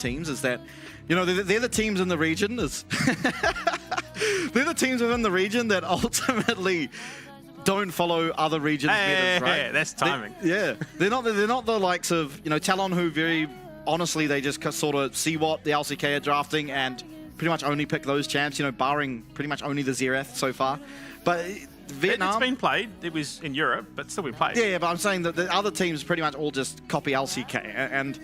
teams is that, you know, they're the teams in the region. They're the teams within the region that ultimately don't follow other regions' metas, right? Yeah, that's timing. They're not the likes of, you know, Talon, who very honestly they just sort of see what the LCK are drafting and pretty much only pick those champs, you know, barring pretty much only the Xerath so far. But Vietnam, it's been played. It was in Europe, but still been played. Yeah, but I'm saying that the other teams pretty much all just copy LCK, and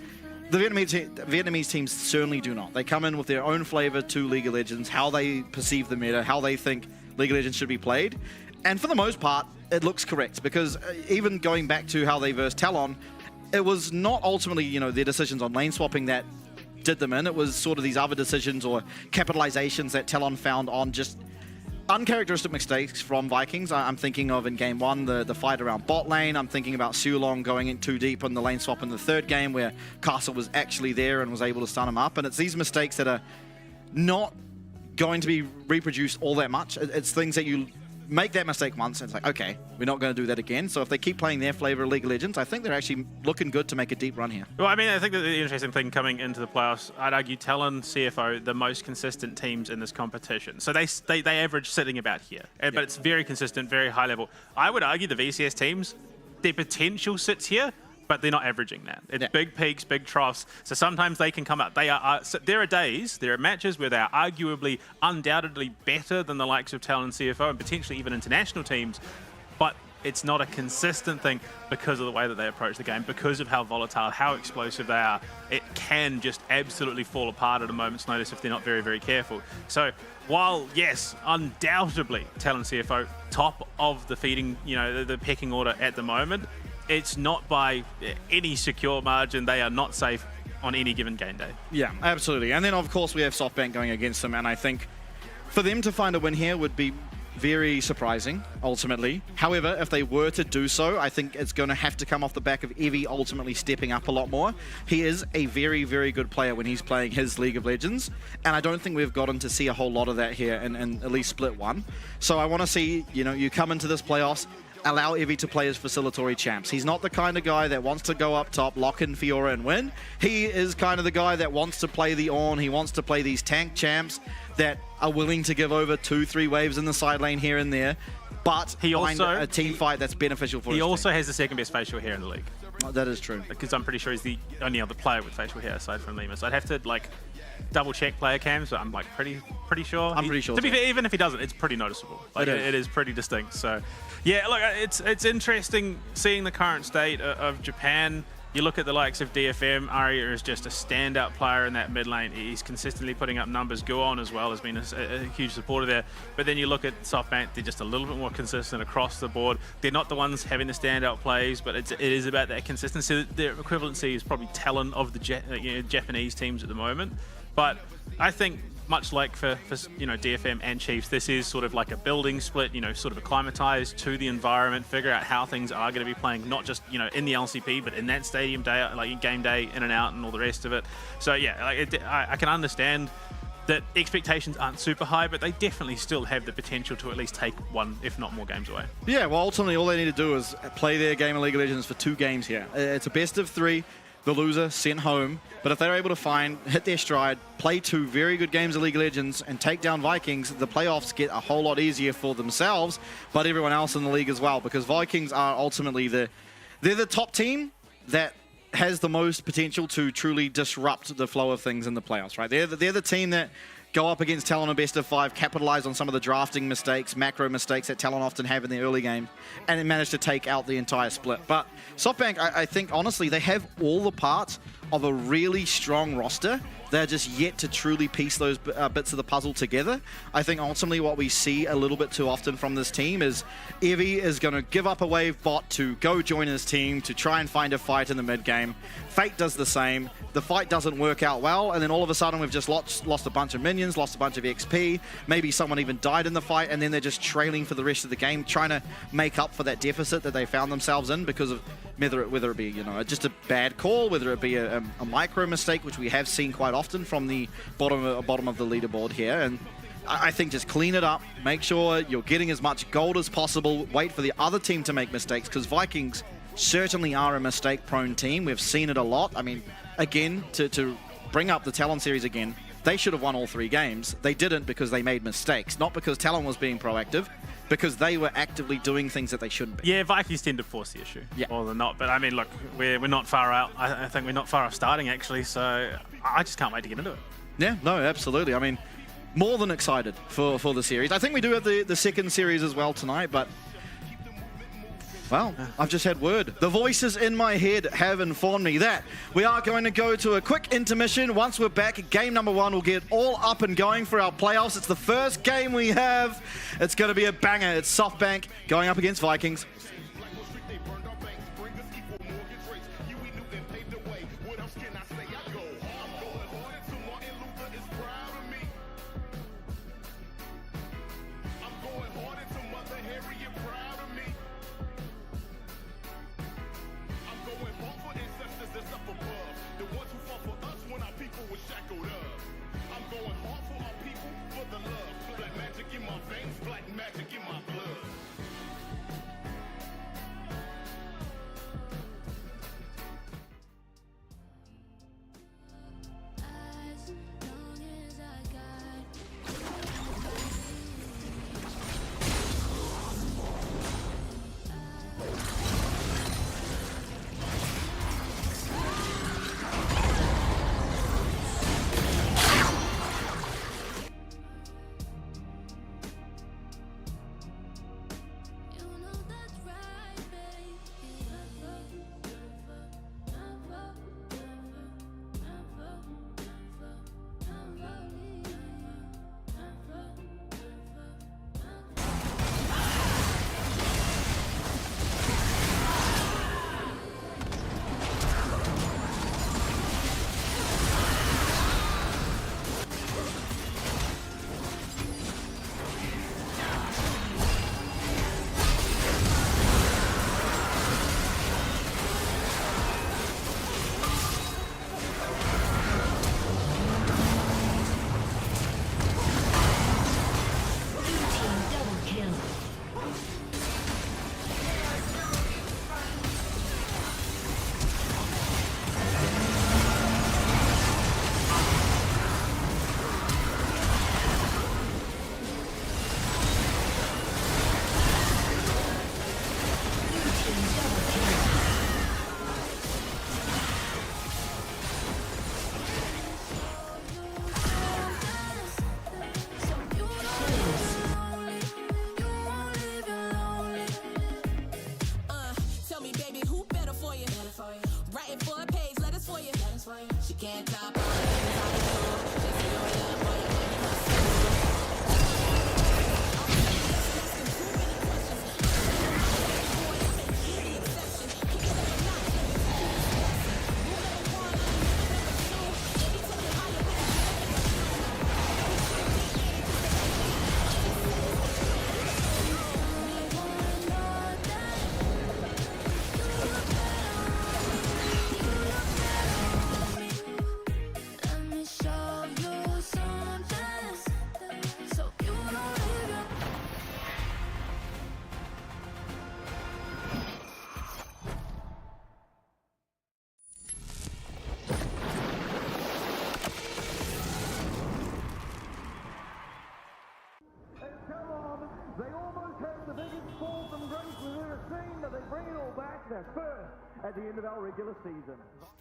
the Vietnamese teams certainly do not. They come in with their own flavor to League of Legends, how they perceive the meta, how they think League of Legends should be played. And for the most part, it looks correct, because even going back to how they versed Talon, it was not ultimately, you know, their decisions on lane swapping that did them in. It was sort of these other decisions or capitalizations that Talon found on just uncharacteristic mistakes from Vikings. I'm thinking of in game one, the fight around bot lane. I'm thinking about Sulong going in too deep on the lane swap in the third game where Castle was actually there and was able to stun him up. And it's these mistakes that are not going to be reproduced all that much. It's things that you make that mistake once and it's like, okay, we're not going to do that again. So if they keep playing their flavor of League of Legends, I think they're actually looking good to make a deep run here. Well, I mean, I think that the interesting thing coming into the playoffs, I'd argue Talon, CFO, the most consistent teams in this competition. So they average sitting about here, but it's very consistent, very high level. I would argue the VCS teams, their potential sits here, but they're not averaging that. It's big peaks, big troughs. So sometimes they can come up. There are days, there are matches where they are arguably, undoubtedly better than the likes of Talon and CFO and potentially even international teams, but it's not a consistent thing because of the way that they approach the game, because of how volatile, how explosive they are. It can just absolutely fall apart at a moment's notice if they're not very, very careful. So while, yes, undoubtedly Talon CFO top of the feeding, you know, the pecking order at the moment, it's not by any secure margin. They are not safe on any given game day. Yeah, absolutely. And then, of course, we have SoftBank going against them, and I think for them to find a win here would be very surprising, ultimately. However, if they were to do so, I think it's going to have to come off the back of Evie ultimately stepping up a lot more. He is a very, very good player when he's playing his League of Legends, and I don't think we've gotten to see a whole lot of that here in at least split one. So I want to see, you know, you come into this playoffs, allow Evie to play his facilitatory champs. He's not the kind of guy that wants to go up top, lock in Fiora and win. He is kind of the guy that wants to play the Ornn. He wants to play these tank champs that are willing to give over 2-3 waves in the side lane here and there, but he find a team fight that's beneficial for his team. He also has the second best facial hair in the league. Oh, that is true. Because I'm pretty sure he's the only other player with facial hair aside from Lima. So I'd have to like double check player cams, but I'm like pretty sure. I'm pretty sure. To be fair, even if he doesn't, it's pretty noticeable. Like it is pretty distinct. So yeah, look, it's interesting seeing the current state of Japan. You look at the likes of DFM, Arya is just a standout player in that mid lane. He's consistently putting up numbers. Guon as well has been a huge supporter there. But then you look at SoftBank, they're just a little bit more consistent across the board. They're not the ones having the standout plays, but it is about that consistency. Their equivalency is probably Talon of the Japanese teams at the moment. But I think much like for you know, DFM and Chiefs, this is sort of like a building split, you know, sort of acclimatize to the environment, figure out how things are going to be playing, not just, you know, in the LCP, but in that stadium day, like game day, in and out, and all the rest of it. So yeah, like I can understand that expectations aren't super high, but they definitely still have the potential to at least take one, if not more games away. Yeah, well, ultimately, all they need to do is play their game of League of Legends for 2 games here. It's a best of 3. The loser sent home, but if they're able to hit their stride, play 2 very good games of League of Legends and take down Vikings, the playoffs get a whole lot easier for themselves, but everyone else in the league as well, because Vikings are ultimately they're the top team that has the most potential to truly disrupt the flow of things in the playoffs, right? They're the team that go up against Talon in best of 5, capitalize on some of the drafting mistakes, macro mistakes that Talon often have in the early game, and then manage to take out the entire split. But SoftBank, I think, honestly, they have all the parts of a really strong roster. They're just yet to truly piece those bits of the puzzle together. I think ultimately what we see a little bit too often from this team is Evie is going to give up a wave bot to go join his team to try and find a fight in the mid game. Fate does the same. The fight doesn't work out well, and then all of a sudden we've just lost a bunch of minions, lost a bunch of XP. Maybe someone even died in the fight, and then they're just trailing for the rest of the game, trying to make up for that deficit that they found themselves in because of whether it be, you know, just a bad call, whether it be a micro mistake, which we have seen quite often from the bottom of the leaderboard here. And I think just clean it up, make sure you're getting as much gold as possible, wait for the other team to make mistakes, because Vikings certainly are a mistake-prone team. We've seen it a lot. I mean, again, to bring up the Talon series again. They should have won all 3 games. They didn't because they made mistakes, not because Talon was being proactive, because they were actively doing things that they shouldn't be. Yeah, Vikings tend to force the issue more than not. But I mean, look, we're not far out. I think we're not far off starting, actually. So I just can't wait to get into it. Yeah, no, absolutely. I mean, more than excited for the series. I think we do have the second series as well tonight, but well, I've just had word. The voices in my head have informed me that we are going to go to a quick intermission. Once we're back, game number 1 will get all up and going for our playoffs. It's the first game we have. It's going to be a banger. It's SoftBank going up against Vikings.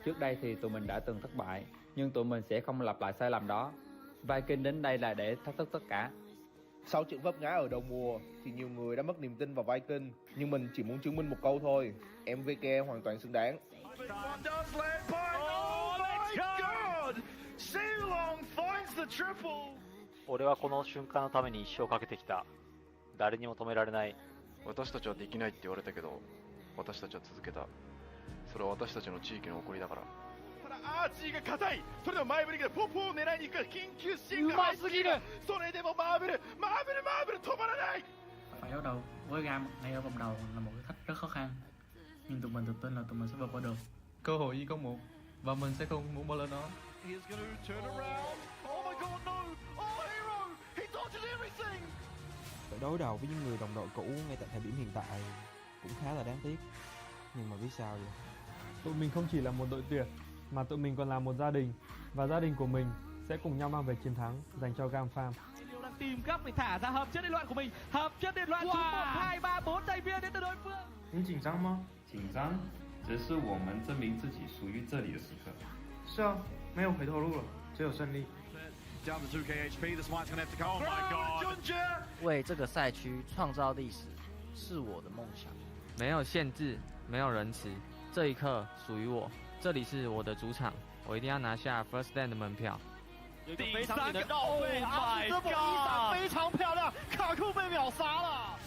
Trước đây thì tụi mình đã từng thất bại, nhưng tụi mình sẽ không lặp lại sai lầm đó. Viking đến đây là để thách thức tất cả. Sau trận vấp ngã ở đầu mùa thì nhiều người đã mất niềm tin vào Viking, nhưng mình chỉ muốn chứng minh một câu thôi, MVKE hoàn toàn xứng đáng. Phải đấu đầu với GAM ngay ở vòng đầu là một cái thách rất khó khăn, nhưng tụi mình tự tin là tụi mình sẽ vượt qua được. Cơ hội chỉ có một và mình sẽ không muốn bỏ lỡ nó. Phải đối đầu với những người đồng đội cũ ngay tại thời điểm hiện tại cũng khá là đáng tiếc, nhưng mà biết sao vậy? Tụi mình không chỉ là một đội tuyển mà tụi mình còn là một gia đình. và gia đình của mình sẽ cùng nhau mang về chiến thắng dành cho GAM Farm. Đang tìm góc để thả ra hợp chất điện loạn của mình. Hợp chất điện loạn trúng 1, 2, 3, 4 tay viên đến từ đối phương. 你紧张吗？紧张，这是我们证明自己属于这里的时刻。是啊，没有回头路了，只有胜利。 Down to 2k HP, this fight's gonna have to come. Oh my god! 为这个赛区创造历史是我的梦想。没有限制，没有仁慈，这一刻属于我。这里是我的主场，我一定要拿下 First Stand 的门票。第三个绕位，阿斯顿一闪非常漂亮，卡库被秒杀了。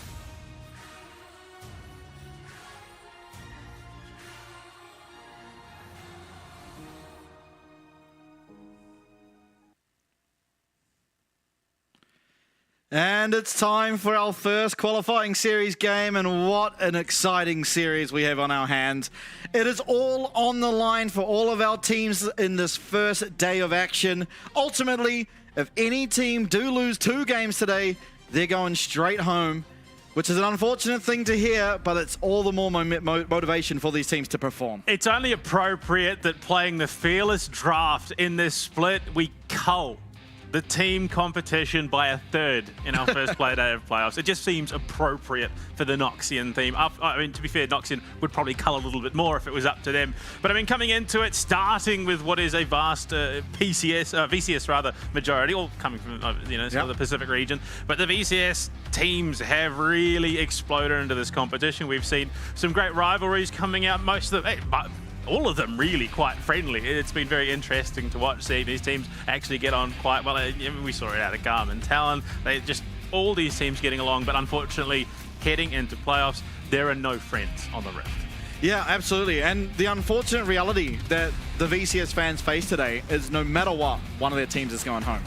And it's time for our first qualifying series game, and what an exciting series we have on our hands. It is all on the line for all of our teams in this first day of action. Ultimately, if any team do lose 2 games today, they're going straight home, which is an unfortunate thing to hear, but it's all the more motivation for these teams to perform. It's only appropriate that playing the fearless draft in this split, we cull the team competition by a third in our first play day of playoffs. It just seems appropriate for the Noxian team. I mean, to be fair, Noxian would probably cull a little bit more if it was up to them. But I mean, coming into it, starting with what is a vast VCS rather majority, all coming from sort of the Pacific region. But the VCS teams have really exploded into this competition. We've seen some great rivalries coming out. Most of them, all of them really quite friendly. It's been very interesting to watch, see these teams actually get on quite well. We saw it out of GAM and Talon. They just, all these teams getting along, but unfortunately, heading into playoffs, there are no friends on the Rift. Yeah, absolutely. And the unfortunate reality that the VCS fans face today is no matter what, one of their teams is going home.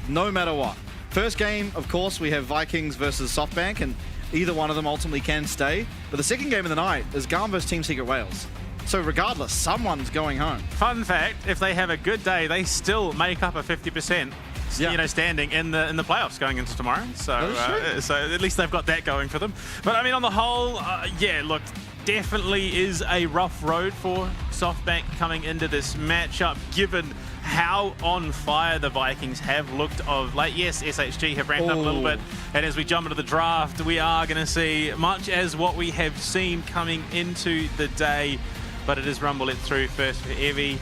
No matter what. First game, of course, we have Vikings versus SoftBank, and either one of them ultimately can stay. But the second game of the night is GAM versus Team Secret Wales. So regardless, someone's going home. Fun fact, if they have a good day, they still make up a 50% standing in the playoffs going into tomorrow. So so at least they've got that going for them. But I mean, on the whole, yeah, look, definitely is a rough road for SoftBank coming into this matchup, given how on fire the Vikings have looked of late. Yes, SHG have ramped up a little bit, and as we jump into the draft, we are going to see much as what we have seen coming into the day. But it is Rumble it through first for Evie.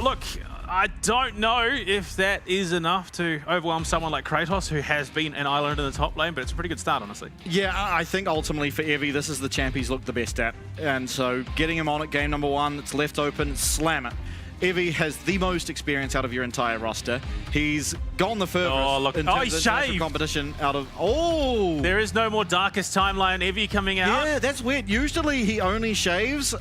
Look, I don't know if that is enough to overwhelm someone like Kratos, who has been an island in the top lane, but it's a pretty good start, honestly. Yeah, I think ultimately for Evie, this is the champ he's looked the best at. And so getting him on at game number 1, it's left open, slam it. Evie has the most experience out of your entire roster. He's gone the furthest in terms of international competition out of... Oh! There is no more Darkest Timeline Evie coming out. Yeah, that's weird. Usually he only shaves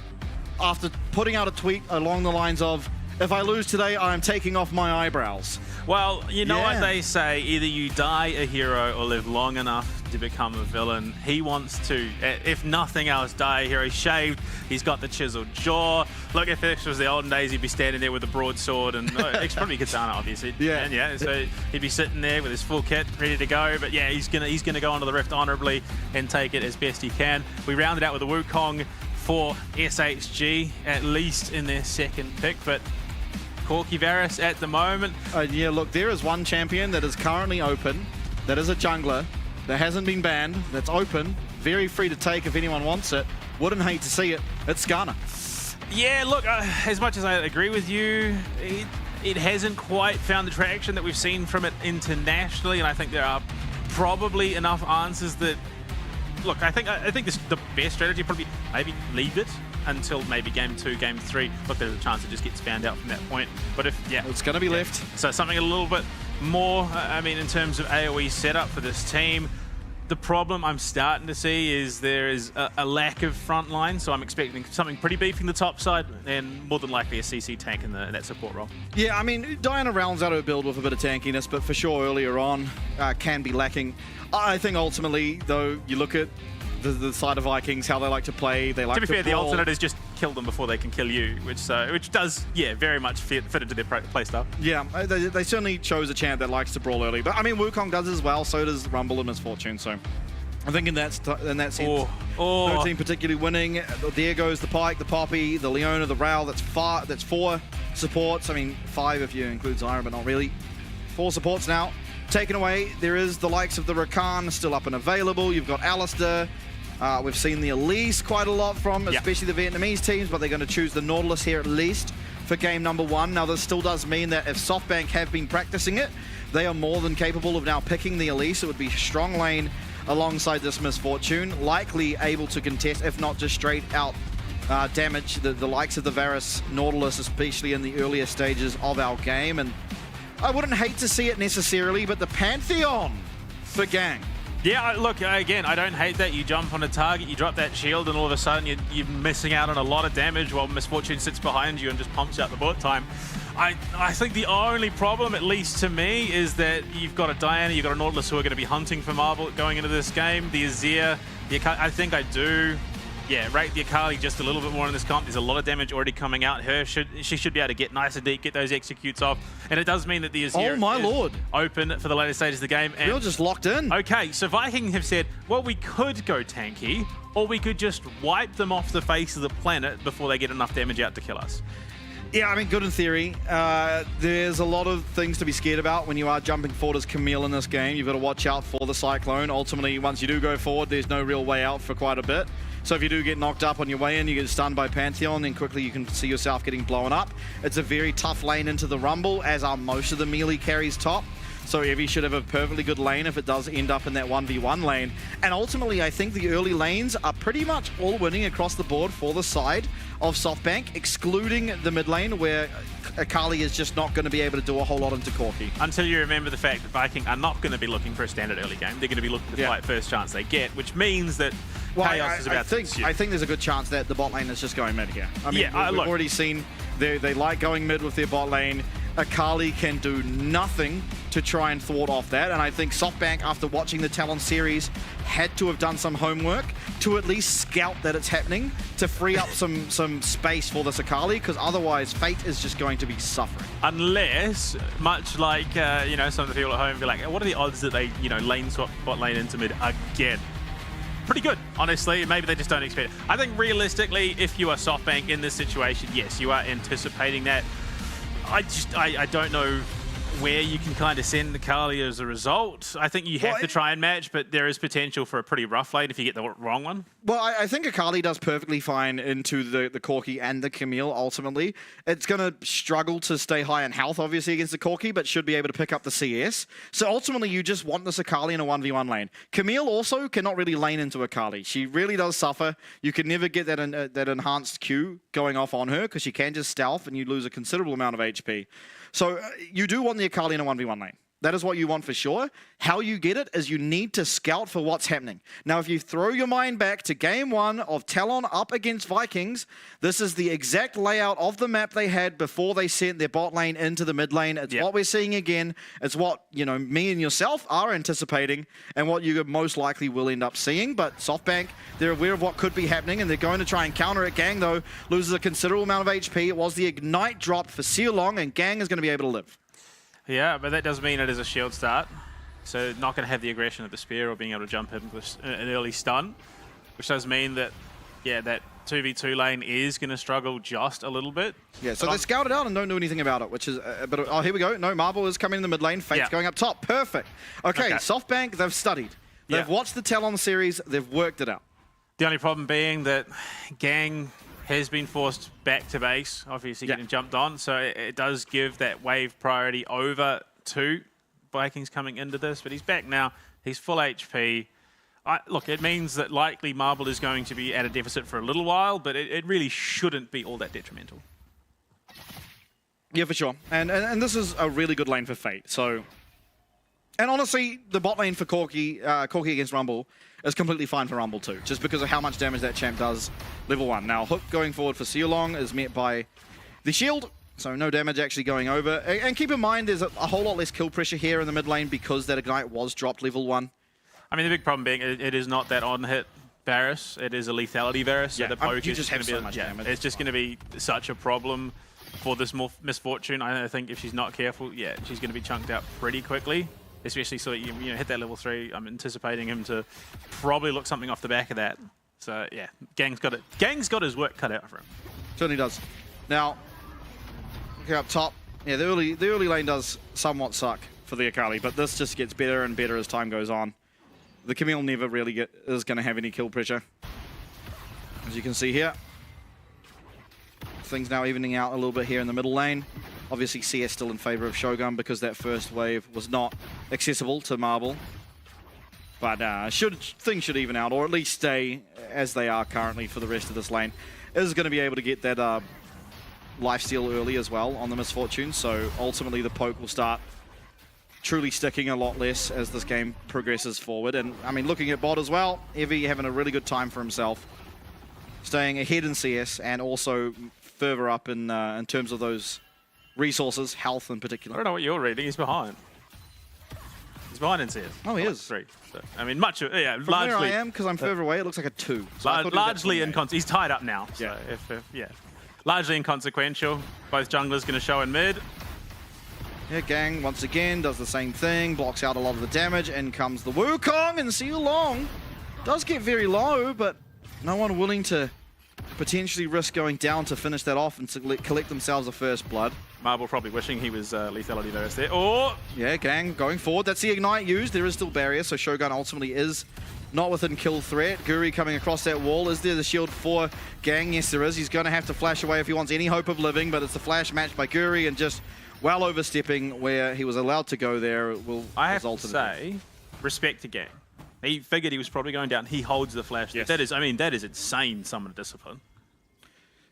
after putting out a tweet along the lines of, if I lose today, I'm taking off my eyebrows. Well, you know what they say, either you die a hero or live long enough to become a villain. He wants to, if nothing else, die a hero. Shaved, he's got the chiseled jaw. Look, if this was the olden days, he'd be standing there with a broadsword and it's probably katana, obviously. Yeah, so he'd be sitting there with his full kit ready to go. But yeah, he's gonna go onto the Rift honorably and take it as best he can. We rounded out with a Wukong for SHG, at least in their second pick, but Corky Varus at the moment. Yeah, look, there is one champion that is currently open, that is a jungler, that hasn't been banned, that's open, very free to take if anyone wants it. Wouldn't hate to see it. It's Skarner. Yeah, look, as much as I agree with you, it hasn't quite found the traction that we've seen from it internationally, and I think there are probably enough answers that... Look, I think the best strategy probably maybe leave it until maybe game 2, game 3. Look, there's a chance it just gets found out from that point. But it's going to be left. So something a little bit more, I mean, in terms of AoE setup for this team. The problem I'm starting to see is there is a lack of front line, so I'm expecting something pretty beefy in the top side and more than likely a CC tank in that support role. Yeah, I mean, Diana rounds out her build with a bit of tankiness, but for sure earlier on can be lacking. I think ultimately, though, you look at the side of Vikings, how they like to play. They like to be fair, brawl. the alternate is just kill them before they can kill you, which does, yeah, very much fit into their playstyle. Yeah, they certainly chose a champ that likes to brawl early. But I mean, Wukong does as well, so does Rumble and Misfortune. So I think in that sense, no team particularly winning. There goes the Pike, the Poppy, the Leona, the Rao. That's 4. supports. I mean, 5 if you include Zyra, but not really. 4 supports now. Taken away, there is the likes of the Rakan still up and available. You've got Alistair. We've seen the Elise quite a lot from, especially the Vietnamese teams, but they're going to choose the Nautilus here at least for game number 1. Now, this still does mean that if SoftBank have been practicing it, they are more than capable of now picking the Elise. It would be strong lane alongside this Misfortune, likely able to contest, if not just straight out damage, the likes of the Varus Nautilus, especially in the earlier stages of our game. And I wouldn't hate to see it necessarily, but the Pantheon for Gang. Yeah, look, again, I don't hate that. You jump on a target, you drop that shield, and all of a sudden you're missing out on a lot of damage while Misfortune sits behind you and just pumps out the bullet time. I think the only problem, at least to me, is that you've got a Diana, you've got a Nautilus who are going to be hunting for Marble going into this game. The Azir, I think I do, rate the Akali just a little bit more in this comp. There's a lot of damage already coming out. She should be able to get nice and deep, get those executes off. And it does mean that the Azir is open for the later stages of the game. And you're just locked in. Okay, so Viking have said, well, we could go tanky, or we could just wipe them off the face of the planet before they get enough damage out to kill us. Yeah, I mean, good in theory. There's a lot of things to be scared about when you are jumping forward as Camille in this game. You've got to watch out for the Cyclone. Ultimately, once you do go forward, there's no real way out for quite a bit. So if you do get knocked up on your way in, you get stunned by Pantheon, then quickly you can see yourself getting blown up. It's a very tough lane into the Rumble, as are most of the melee carries top. So Evie should have a perfectly good lane if it does end up in that 1v1 lane. And ultimately, I think the early lanes are pretty much all winning across the board for the side of SoftBank, excluding the mid lane where Akali is just not going to be able to do a whole lot into Corki. Until you remember the fact that Viking are not going to be looking for a standard early game. They're going to be looking to fight first chance they get, which means that chaos is about to ensue. I think there's a good chance that the bot lane is just going mid here. I mean, we've already seen they like going mid with their bot lane. Akali can do nothing to try and thwart off that, and I think SoftBank, after watching the Talon series, had to have done some homework to at least scout that it's happening to free up some space for this Akali, because otherwise Fate is just going to be suffering. Unless, much like some of the people at home be like, what are the odds that they lane swap bot lane into mid again? Pretty good, honestly. Maybe they just don't expect it. I think realistically, if you are SoftBank in this situation, yes, you are anticipating that. I don't know where you can kind of send the Akali as a result. I think you have to try and match, but there is potential for a pretty rough lane if you get the wrong one. Well, I think Akali does perfectly fine into the Corki and the Camille, ultimately. It's going to struggle to stay high in health, obviously, against the Corki, but should be able to pick up the CS. So ultimately, you just want this Akali in a 1v1 lane. Camille also cannot really lane into Akali. She really does suffer. You can never get that enhanced Q going off on her, because she can just stealth and you lose a considerable amount of HP. So you do want the Akali in a 1v1 lane. That is what you want for sure. How you get it is you need to scout for what's happening. Now, if you throw your mind back to game 1 of Talon up against Vikings, this is the exact layout of the map they had before they sent their bot lane into the mid lane. It's what we're seeing again. It's what, me and yourself are anticipating and what you most likely will end up seeing. But SoftBank, they're aware of what could be happening and they're going to try and counter it. Gang, though, loses a considerable amount of HP. It was the Ignite drop for Sealong, and Gang is going to be able to live. Yeah, but that does mean it is a shield start. So not going to have the aggression of the spear or being able to jump in with an early stun, which does mean that, that 2v2 lane is going to struggle just a little bit. Yeah, so they scout it out and don't do anything about it, which is oh, here we go. No, Marble is coming in the mid lane. Fate's going up top. Perfect. Okay, SoftBank, they've studied. They've watched the Talon series. They've worked it out. The only problem being that Gang has been forced back to base, obviously getting jumped on, so it does give that wave priority over to Vikings coming into this, but he's back now, he's full HP. Look, it means that likely Marble is going to be at a deficit for a little while, but it really shouldn't be all that detrimental. Yeah, for sure. And this is a really good lane for Fate, so... And honestly, the bot lane for Corki against Rumble is completely fine for Rumble too, just because of how much damage that champ does level 1. Now, Hook going forward for Sealong is met by the shield, so no damage actually going over. And keep in mind, there's a whole lot less kill pressure here in the mid lane because that Ignite was dropped level 1. I mean, the big problem being it is not that on-hit Varus, it is a lethality Varus, so the poke is just going to be much damage. It's just going to be such a problem for this Misfortune. I think if she's not careful, she's going to be chunked out pretty quickly. Especially so you hit that level 3. I'm anticipating him to probably look something off the back of that. So Gang's got it. Gang's got his work cut out for him. Certainly does. Now, Looking up top. Yeah, the early lane does somewhat suck for the Akali, but this just gets better and better as time goes on. The Camille never really is going to have any kill pressure. As you can see here. Things now evening out a little bit here in the middle lane. Obviously CS still in favor of Shogun because that first wave was not accessible to Marble. But things should even out, or at least stay as they are currently for the rest of this lane. Is going to be able to get that lifesteal early as well on the Misfortune, so ultimately the poke will start truly sticking a lot less as this game progresses forward. And I mean, looking at bot as well, Evie having a really good time for himself, staying ahead in CS and also further up in terms of those resources, health in particular. I don't know what you're reading. He's behind. He's behind in CS. Oh, he is. 3. So, I mean, largely. From where I am, because I'm further away, it looks like a 2. So largely he's tied up now. So yeah. Largely inconsequential. Both junglers going to show in mid. Yeah, Gang once again does the same thing, blocks out a lot of the damage. In comes the Wukong, and Siu Long does get very low, but no one willing to potentially risk going down to finish that off and to collect themselves a first blood. Marble probably wishing he was lethality verse there. Oh! Yeah, Gang going forward. That's the Ignite used. There is still barrier, so Shogun ultimately is not within kill threat. Guri coming across that wall. Is there the shield for Gang? Yes, there is. He's going to have to flash away if he wants any hope of living, but it's a flash match by Guri and just well overstepping where he was allowed to go there. Will I have to say, respect to Gang. He figured he was probably going down. He holds the flash. Yes. That is insane summoner discipline.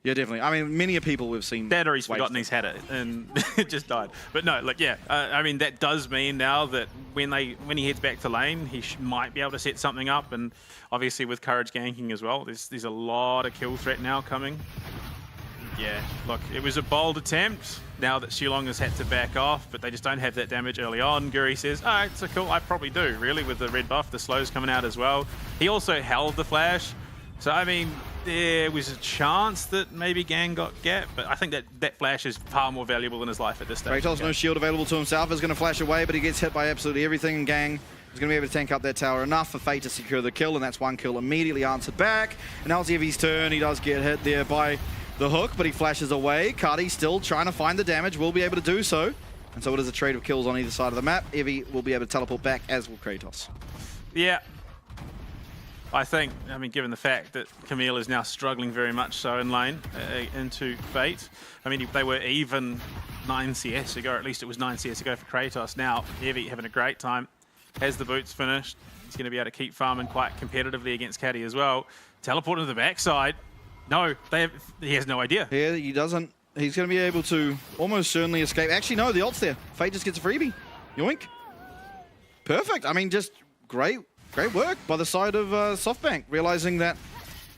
Yeah, definitely. I mean, many people we've seen. That or he's forgotten he's had it and it just died. But no, like, yeah. I mean, that does mean now that when he heads back to lane, he might be able to set something up. And obviously with Courage ganking as well, there's a lot of kill threat now coming. Yeah, look, it was a bold attempt. Now that Shilong has had to back off, but they just don't have that damage early on. Guri says, oh, it's a cool. I probably do, really, with the red buff. The slow's coming out as well. He also held the flash. So, I mean, there was a chance that maybe Gang got gapped, but I think that flash is far more valuable than his life at this stage. Kratos, no shield available to himself, is going to flash away, but he gets hit by absolutely everything. Gang is going to be able to tank up that tower enough for Fate to secure the kill, and that's one kill immediately answered back. And now it's Evie's turn. He does get hit there by the hook, but he flashes away. Cardi still trying to find the damage, will be able to do so. And so it is a trade of kills on either side of the map. Evie will be able to teleport back, as will Kratos. Yeah. I think, I mean, given the fact that Camille is now struggling very much so in lane into Fate. I mean, they were even 9 CS ago, or at least it was 9 CS ago for Kratos. Now, Evie having a great time, has the boots finished. He's going to be able to keep farming quite competitively against Caddy as well. Teleport to the backside. No, he has no idea. Yeah, he doesn't. He's going to be able to almost certainly escape. Actually, no, the ult's there. Fate just gets a freebie. Yoink. Perfect. I mean, just great work by the side of SoftBank, realizing that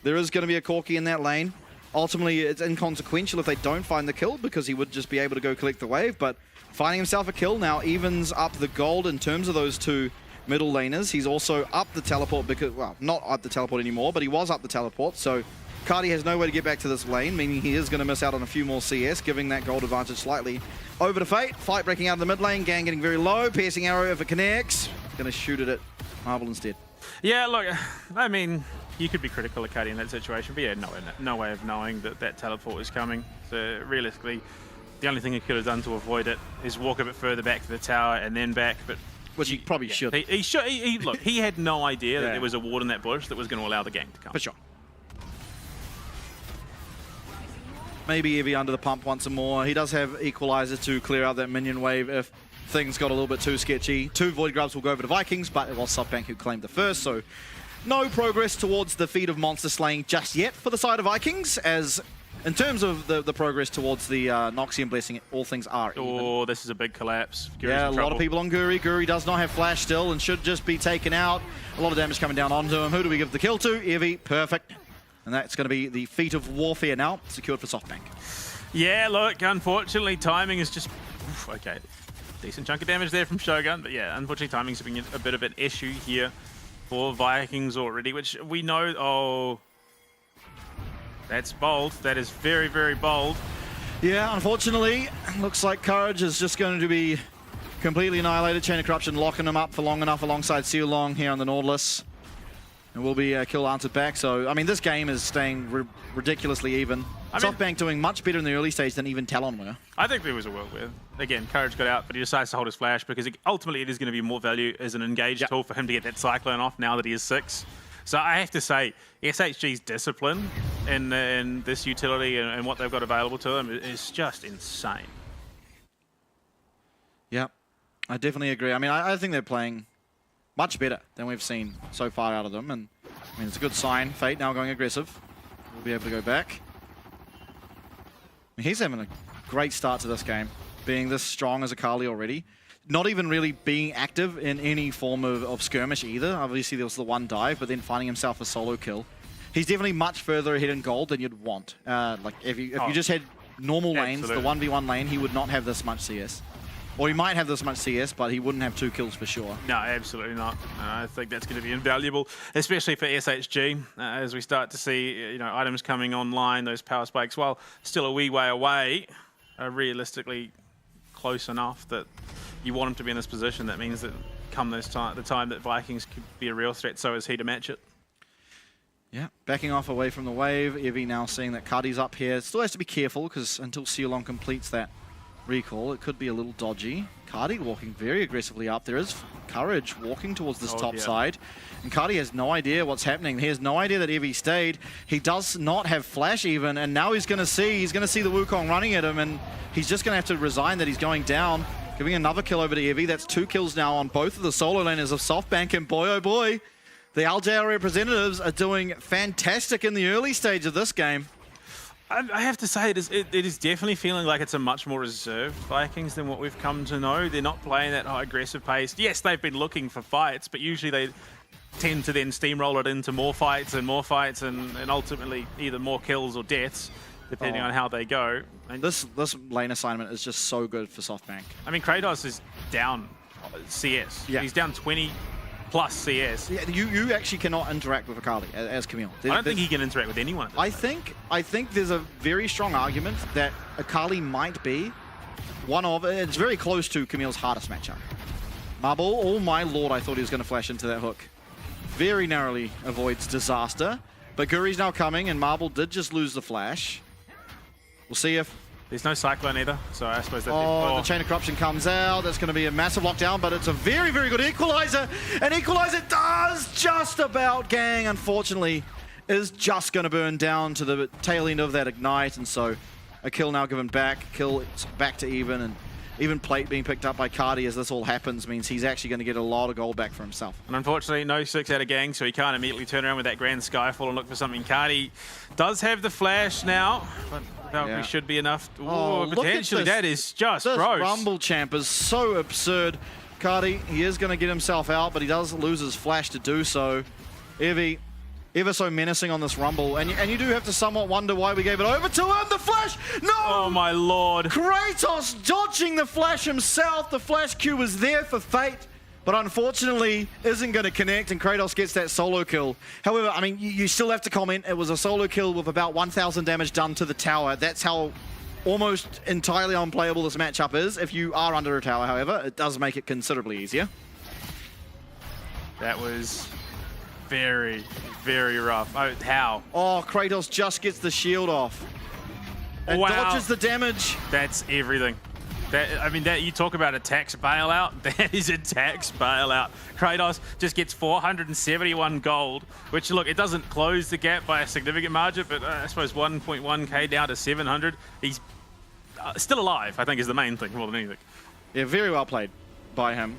there is going to be a Corki in that lane. Ultimately, it's inconsequential if they don't find the kill because he would just be able to go collect the wave, but finding himself a kill now evens up the gold in terms of those two middle laners. He's also up the teleport because, well, not up the teleport anymore, but he was up the teleport, so Cardi has no way to get back to this lane, meaning he is going to miss out on a few more CS, giving that gold advantage slightly over to Fate. Fight breaking out of the mid lane, Gang getting very low, piercing arrow if it connects. Going to shoot it at Marble instead. Yeah, look, I mean, you could be critical of Cardi in that situation, but yeah, no way of knowing that teleport was coming. So realistically, the only thing he could have done to avoid it is walk a bit further back to the tower and then back, but which he probably should. Look, he had no idea that there was a ward in that bush that was going to allow the Gang to come. For sure. Maybe Evie under the pump once more. He does have Equalizer to clear out that minion wave if things got a little bit too sketchy. 2 Void Grubs will go over to Vikings, but it was SoftBank who claimed the first, so no progress towards the feat of monster slaying just yet for the side of Vikings, as in terms of the progress towards the Noxian Blessing, all things are even. Oh, this is a big collapse. Guri's yeah, a in lot trouble. of people on Guri. Guri does not have flash still and should just be taken out. A lot of damage coming down onto him. Who do we give the kill to? Evie, perfect. And that's going to be the feat of warfare now, secured for SoftBank. Yeah, look, unfortunately, timing is just... okay, decent chunk of damage there from Shogun, but yeah, unfortunately, timing's been a bit of an issue here for Vikings already, which we know... Oh, that's bold. That is very, very bold. Yeah, unfortunately, looks like Courage is just going to be completely annihilated. Chain of Corruption locking him up for long enough alongside Siu Long here on the Nautilus. And will be a kill answered back. So, I mean, this game is staying ridiculously even. SoftBank doing much better in the early stage than even Talon were. I think there was a world where, again, Courage got out, but he decides to hold his flash because ultimately it is going to be more value as an engaged tool for him to get that Cyclone off now that he is 6. So I have to say, SHG's discipline in this utility and what they've got available to them is just insane. Yeah, I definitely agree. I mean, I think they're playing much better than we've seen so far out of them. And I mean, it's a good sign. Fate now going aggressive. We'll be able to go back. I mean, he's having a great start to this game, being this strong as Akali already. Not even really being active in any form of skirmish either. Obviously, there was the one dive, but then finding himself a solo kill. He's definitely much further ahead in gold than you'd want. Like, if you just had normal lanes, the 1v1 lane, he would not have this much CS. Or he might have this much CS, but he wouldn't have 2 kills for sure. No, absolutely not. I think that's going to be invaluable, especially for SHG, as we start to see items coming online, those power spikes, while still a wee way away, are realistically close enough that you want him to be in this position. That means that come the time that Vikings could be a real threat, so is he to match it. Yeah, backing off away from the wave. Evie now seeing that Cardi's up here. Still has to be careful, because until Sealong completes that recall, it could be a little dodgy. Cardi walking very aggressively up. There is Courage walking towards this top side. And Cardi has no idea what's happening. He has no idea that Evie stayed. He does not have flash even, and now he's going to see the Wukong running at him, and he's just going to have to resign that he's going down. Giving another kill over to Evie. That's 2 kills now on both of the solo laners of SoftBank, and boy oh boy, the LJR representatives are doing fantastic in the early stage of this game. I have to say, it is definitely feeling like it's a much more reserved Vikings than what we've come to know. They're not playing that high aggressive pace. Yes, they've been looking for fights, but usually they tend to then steamroll it into more fights, and ultimately either more kills or deaths, depending on how they go. And this lane assignment is just so good for SoftBank. I mean, Kratos is down CS. Yeah. He's down 20 plus CS. Yeah, you actually cannot interact with Akali as Camille. I don't think he can interact with anyone. I think there's a very strong argument that Akali might be it's very close to Camille's hardest matchup. Marble, oh my lord, I thought he was going to flash into that hook. Very narrowly avoids disaster, but Guri's now coming, and Marble did just lose the flash. We'll see if... There's no Cyclone either, so I suppose that... The Chain of Corruption comes out. That's going to be a massive lockdown, but it's a very, very good Equalizer. And Equalizer does just about gang, unfortunately, is just going to burn down to the tail end of that Ignite. And so a kill now given back. Kill back to even, and even plate being picked up by Cardi as this all happens means he's actually going to get a lot of gold back for himself. And unfortunately, no 6 out of gang, so he can't immediately turn around with that Grand Skyfall and look for something. Cardi does have the flash now, but probably should be enough. Potentially, that is just gross. This Rumble champ is so absurd. Cardi, he is going to get himself out, but he does lose his flash to do so. Evie, ever so menacing on this Rumble, and you do have to somewhat wonder why we gave it over to him. The flash! No! Oh my lord. Kratos dodging the flash himself. The flash Q was there for Fate, but unfortunately isn't going to connect, and Kratos gets that solo kill. However, I mean, you still have to comment, it was a solo kill with about 1,000 damage done to the tower. That's how almost entirely unplayable this matchup is. If you are under a tower, however, it does make it considerably easier. That was very, very rough. Oh, how? Oh, Kratos just gets the shield off. And dodges the damage. That's everything. That you talk about a tax bailout. That is a tax bailout. Kratos just gets 471 gold, which, look, it doesn't close the gap by a significant margin, but I suppose 1.1k down to 700. He's still alive, I think, is the main thing more than anything. Yeah, very well played by him.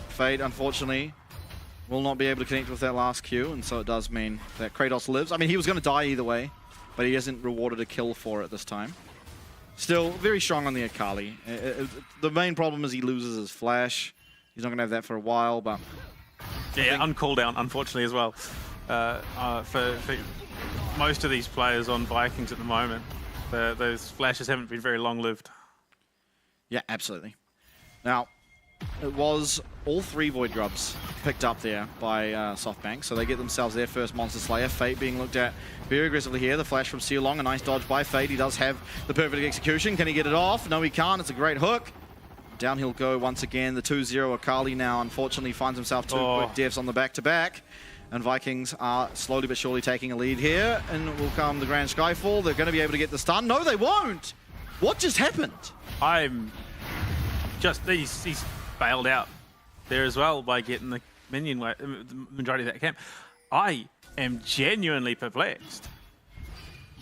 Fate, unfortunately, will not be able to connect with that last Q, and so it does mean that Kratos lives. I mean, he was going to die either way, but he isn't rewarded a kill for it this time. Still very strong on the Akali. The main problem is he loses his flash. He's not going to have that for a while, but... Yeah, on cooldown, unfortunately, as well. For most of these players on Vikings at the moment, those flashes haven't been very long-lived. Yeah, absolutely. Now, it was all 3 Void Grubs picked up there by SoftBank, so they get themselves their first Monster Slayer. Fate being looked at very aggressively here. The flash from Sealong, a nice dodge by Fate. He does have the perfect execution. Can he get it off? No, he can't. It's a great hook. Down he'll go once again. The 2-0 Akali now, unfortunately, finds himself 2 quick deaths on the back-to-back. And Vikings are slowly but surely taking a lead here. And will come the Grand Skyfall. They're going to be able to get the stun. No, they won't! What just happened? He's bailed out there as well by getting the minion, the majority of that camp. I am genuinely perplexed.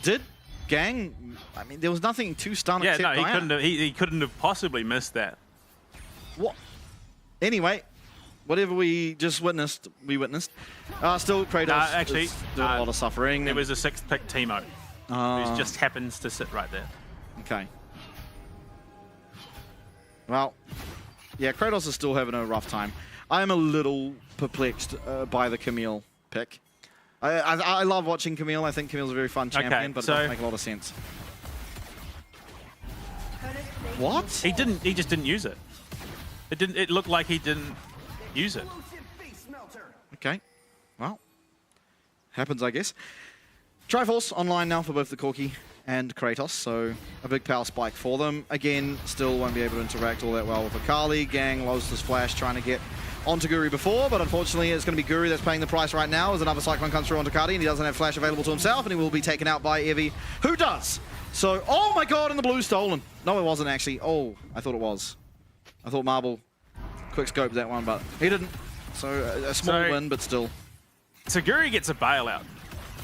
Did Gang... I mean, there was nothing to stun yeah, except no, he couldn't have possibly missed that. What? Anyway, whatever we just witnessed, we witnessed. Still, Kratos actually, is doing a lot of suffering. It was a 6th pick Teemo, who just happens to sit right there. Okay. Well, yeah, Kratos is still having a rough time. I am a little perplexed by the Camille pick. I love watching Camille. I think Camille's a very fun champion, but it doesn't make a lot of sense. What? He just didn't use it. It looked like he didn't use it. Okay. Well, happens, I guess. Triforce online now for both the Corki and Kratos, so a big power spike for them. Again, still won't be able to interact all that well with Akali. Gang loads this flash, trying to get onto Guri before, but unfortunately it's going to be Guri that's paying the price right now as another Cyclone comes through onto Cardi, and he doesn't have flash available to himself, and he will be taken out by Evie, who does. So, oh my god, and the blue stolen. No, it wasn't actually. Oh, I thought it was. I thought Marble quick scoped that one, but he didn't. So a small win, but still. So Guri gets a bailout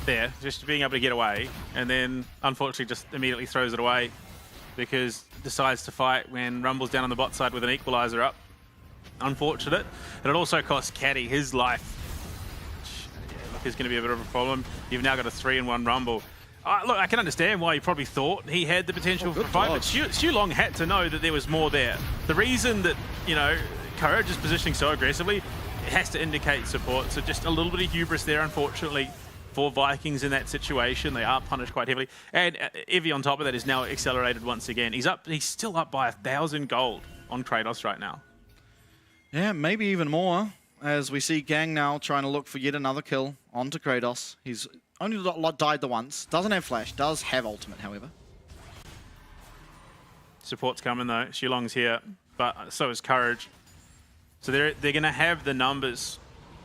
there, just being able to get away, and then unfortunately just immediately throws it away because decides to fight when Rumble's down on the bot side with an equalizer up. Unfortunate. And it also costs Caddy his life. Yeah, look, is going to be a bit of a problem. You've now got a 3-in-1 Rumble. Look, I can understand why he probably thought he had the potential for a fight, but Xu Long had to know that there was more there. The reason that, you know, Courage is positioning so aggressively, it has to indicate support. So just a little bit of hubris there, unfortunately, for Vikings in that situation. They are punished quite heavily. And Evie on top of that is now accelerated once again. He's still up by 1,000 gold on Kratos right now. Yeah, maybe even more, as we see Gang now trying to look for yet another kill onto Kratos. He's only died the once, doesn't have flash, does have ultimate, however. Support's coming though. Xulong's here, but so is Courage. So they're going to have the numbers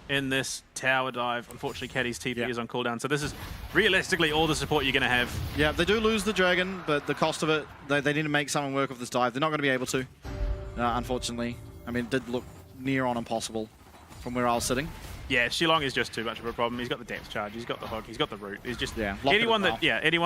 in this tower dive. Unfortunately, Caddy's TP is on cooldown, so this is realistically all the support you're going to have. Yeah, they do lose the dragon, but the cost of it, they need to make something work with this dive. They're not going to be able to, unfortunately. I mean, it did look near on impossible from where I was sitting. Yeah, Xulong is just too much of a problem. He's got the depth charge, he's got the hook, he's got the root. He's just anyone